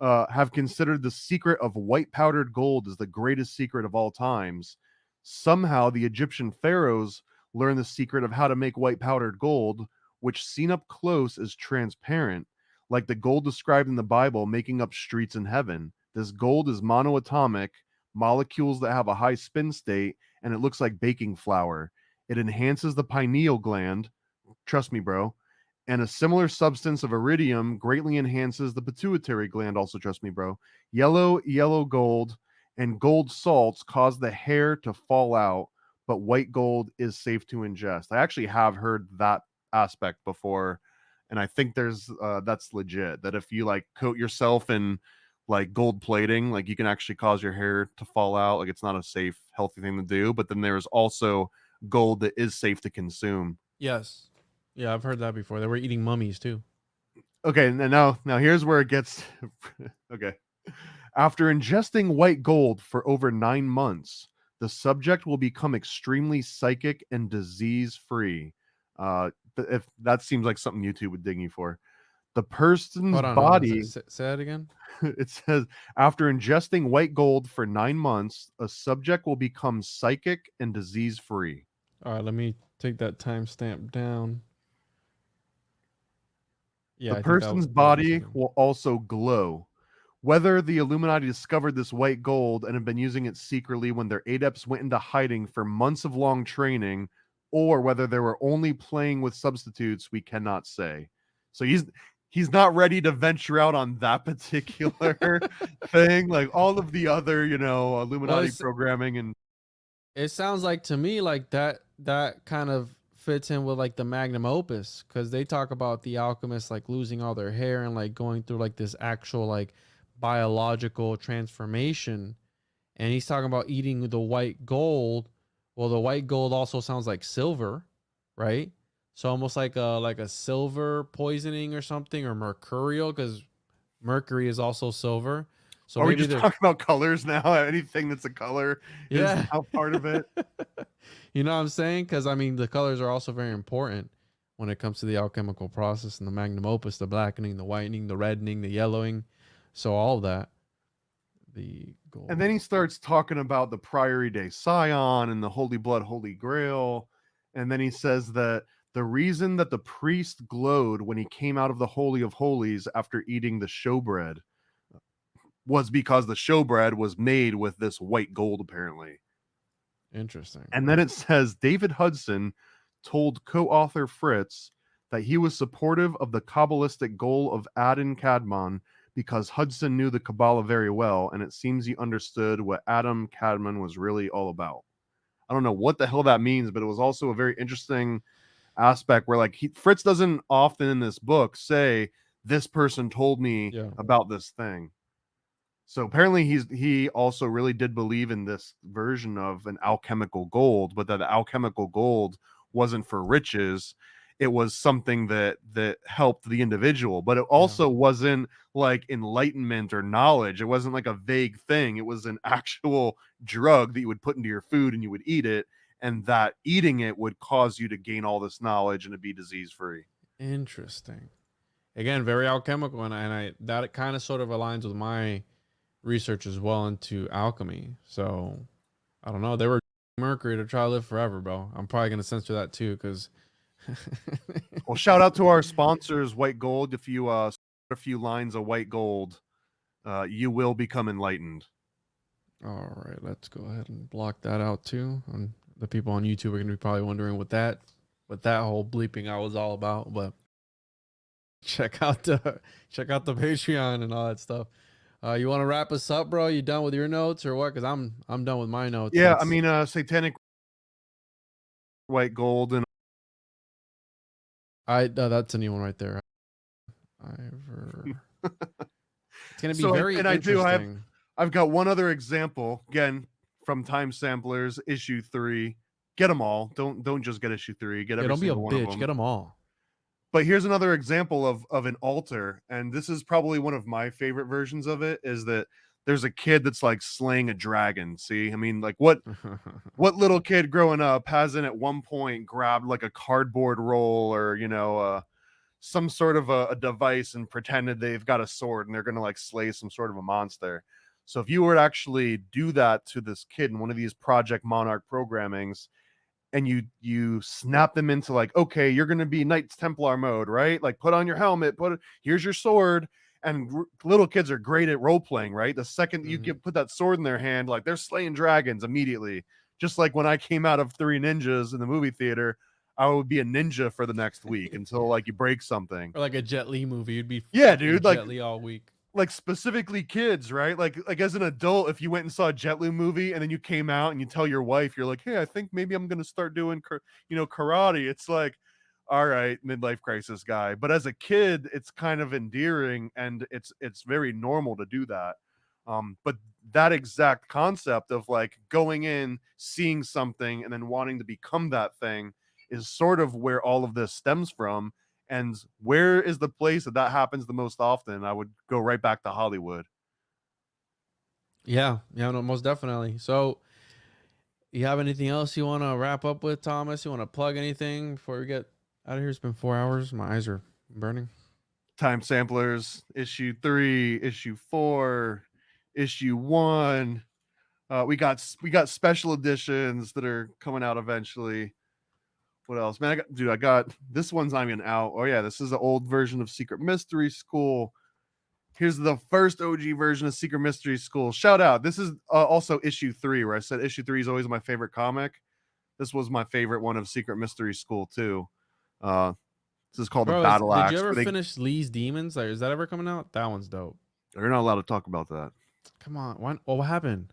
have considered the secret of white powdered gold as the greatest secret of all times. Somehow the Egyptian pharaohs learned the secret of how to make white powdered gold, which seen up close is transparent, like the gold described in the Bible making up streets in heaven. This gold is monoatomic, molecules that have a high spin state, and it looks like baking flour. It enhances the pineal gland, trust me, bro, And a similar substance of iridium greatly enhances the pituitary gland. Also, trust me, bro. Yellow gold and gold salts cause the hair to fall out, but white gold is safe to ingest. I actually have heard that aspect before, and I think that's legit. That if you like coat yourself in like gold plating, like you can actually cause your hair to fall out. Like it's not a safe, healthy thing to do. But then there's also gold that is safe to consume. Yes. Yeah, I've heard that before. They were eating mummies too. Okay, and now here's where it gets okay. After ingesting white gold for over 9 months, the subject will become extremely psychic and disease-free. If that seems like something YouTube would ding you for. The person's Hold on. body, Say that again. it says, after ingesting white gold for 9 months, a subject will become psychic and disease-free. All right, let me take that timestamp down. Yeah, The person's body will also glow. Whether the Illuminati discovered this white gold and have been using it secretly when their adepts went into hiding for months of long training, or whether they were only playing with substitutes, we cannot say. So he's not ready to venture out on that particular thing, like all of the other, Illuminati programming. And it sounds like to me like that kind of fits in with like the magnum opus, because they talk about the alchemists like losing all their hair and like going through like this actual like biological transformation, and he's talking about eating the white gold. Well, the white gold also sounds like silver, right? So almost like a silver poisoning or something, or mercurial, because mercury is also silver. So are we maybe just talking about colors now? Anything that's a color is now part of it. You know what I'm saying? Because I mean, the colors are also very important when it comes to the alchemical process and the magnum opus, the blackening, the whitening, the reddening, the yellowing. So all of that. The gold. And then he starts talking about the Priory Day Scion and the Holy Blood, Holy Grail. And then he says that the reason that the priest glowed when he came out of the Holy of Holies after eating the showbread was because the showbread was made with this white gold, apparently. Interesting. And then it says David Hudson told co-author Fritz that he was supportive of the Kabbalistic goal of Adon Kadmon because Hudson knew the Kabbalah very well, and it seems he understood what Adam Kadmon was really all about. I don't know what the hell that means, but it was also a very interesting aspect where like Fritz doesn't often in this book say this person told me about this thing. So apparently he also really did believe in this version of an alchemical gold, but that the alchemical gold wasn't for riches. It was something that helped the individual, but it also wasn't like enlightenment or knowledge. It wasn't like a vague thing. It was an actual drug that you would put into your food and you would eat it, and that eating it would cause you to gain all this knowledge and to be disease free. Interesting. Again, very alchemical, and I that kind of sort of aligns with my research as well into alchemy. So I don't know. They were mercury to try to live forever, bro. I'm probably gonna censor that too, because well, shout out to our sponsors, White Gold. If you a few lines of white gold, you will become enlightened. All right, let's go ahead and block that out too. And the people on YouTube are gonna be probably wondering what that whole bleeping out was all about. But check out the Patreon and all that stuff. You want to wrap us up, bro? You done with your notes or what? Because I'm done with my notes. Yeah, I mean, satanic white gold and that's a new one right there. It's gonna be very interesting. I've got one other example again from Time Samplers issue 3. Get them all. Don't just get issue 3. Get every single one of them. Don't be a bitch. Get them all. But here's another example of an altar, and this is probably one of my favorite versions of it. Is that there's a kid that's like slaying a dragon. See, I mean, like what little kid growing up hasn't at one point grabbed like a cardboard roll or some sort of a device and pretended they've got a sword and they're gonna like slay some sort of a monster. So if you were to actually do that to this kid in one of these Project Monarch programmings, and you snap them into like, okay, you're going to be Knights Templar mode, right? Like put on your helmet, here's your sword. And little kids are great at role playing, right? The second you put that sword in their hand, like they're slaying dragons immediately. Just like when I came out of 3 Ninjas in the movie theater, I would be a ninja for the next week until like you break something. Or like a Jet Li movie. You'd be Yeah, fucking dude, Jet Li all week. Like specifically kids, right? Like as an adult, if you went and saw a Jet Li movie and then you came out and you tell your wife, you're like, hey, I think maybe I'm gonna start doing karate. It's like, all right, midlife crisis guy. But as a kid, it's kind of endearing and it's very normal to do that. But that exact concept of like going in, seeing something, and then wanting to become that thing is sort of where all of this stems from. And where is the place that happens the most often? I would go right back to Hollywood. Yeah, no, most definitely. So, you have anything else you want to wrap up with, Thomas? You want to plug anything before we get out of here? It's been 4 hours. My eyes are burning. Time samplers, issue 3, issue 4, issue 1. We got special editions that are coming out eventually. What else, man? I got this one's not even out. Oh yeah, this is the old version of Secret Mystery School. Here's the first OG version of Secret Mystery School. Shout out. This is also issue 3, where I said issue 3 is always my favorite comic. This was my favorite one of Secret Mystery School too. This is called the Battle Axe. Did you ever finish Lee's Demons? Like, is that ever coming out? That one's dope. You're not allowed to talk about that. Come on. What happened?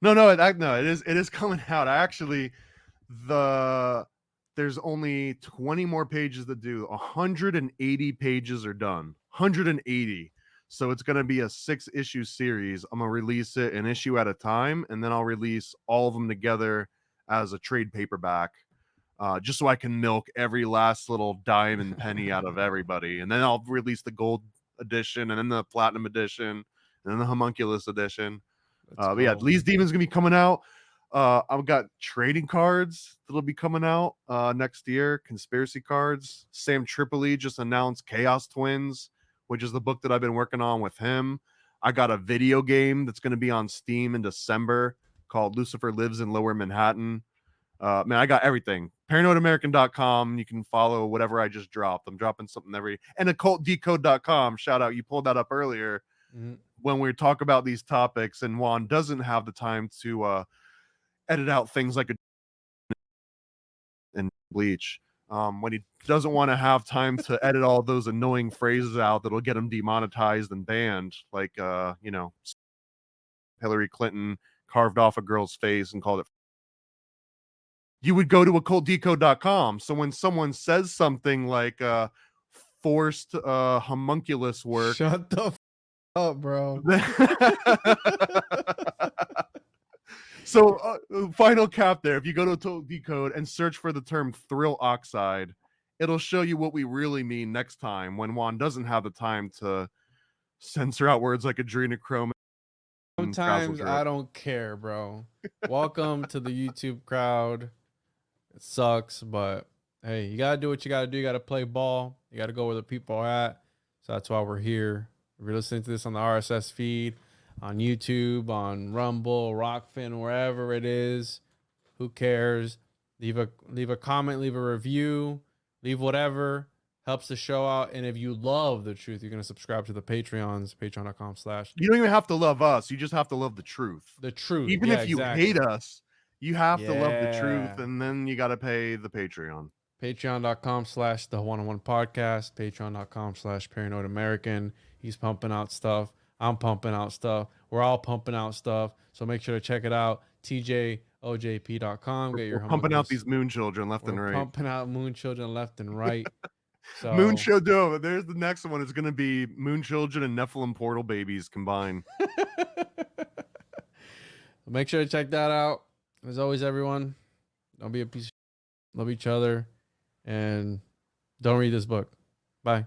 No, it is coming out. There's only 20 more pages to do. 180 pages are done. 180. So it's going to be a 6-issue series. I'm going to release it an issue at a time, and then I'll release all of them together as a trade paperback, just so I can milk every last little dime and penny out of everybody. And then I'll release the gold edition, and then the platinum edition, and then the homunculus edition. But yeah, Lee's Demon's going to be coming out. I've got trading cards that'll be coming out next year. Conspiracy cards. Sam Tripoli just announced Chaos Twins, which is the book that I've been working on with him. I got a video game that's going to be on Steam in December called Lucifer Lives in Lower Manhattan. Man, I got everything. ParanoidAmerican.com. You can follow whatever I just dropped. I'm dropping something and occultdecode.com. Shout out. You pulled that up earlier when we talk about these topics, and Juan doesn't have the time to edit out things like and Bleach. When he doesn't want to have time to edit all those annoying phrases out that'll get him demonetized and banned, like Hillary Clinton carved off a girl's face and called it. You would go to occultdecode.com. So when someone says something like forced homunculus work, shut the up, bro. So final cap there. If you go to Occult Decode and search for the term thrill oxide, it'll show you what we really mean next time when Juan doesn't have the time to censor out words like adrenochrome. Sometimes I don't care, bro. Welcome to the YouTube crowd. It sucks, but hey, you gotta do what you gotta do. You gotta play ball. You gotta go where the people are at. So that's why we're here. If you're listening to this on the RSS feed, on YouTube, on Rumble, Rockfin, wherever it is, who cares? Leave a comment, leave a review, leave whatever. Helps the show out. And if you love the truth, you're going to subscribe to the Patreons, patreon.com/. You don't even have to love us. You just have to love the truth. The truth. Even if you hate us, you have to love the truth. And then you got to pay the Patreon. Patreon.com/the one-on-one podcast. Patreon.com/paranoid American. He's pumping out stuff. I'm pumping out stuff. We're all pumping out stuff. So make sure to check it out. TJOJP.com. Get your pumping out these moon children left and right. Pumping out moon children left and right. So Moon Children. There's the next one. It's going to be Moon Children and Nephilim portal babies combined. Make sure to check that out. As always, everyone, don't be a piece of shit. Love each other, and don't read this book. Bye.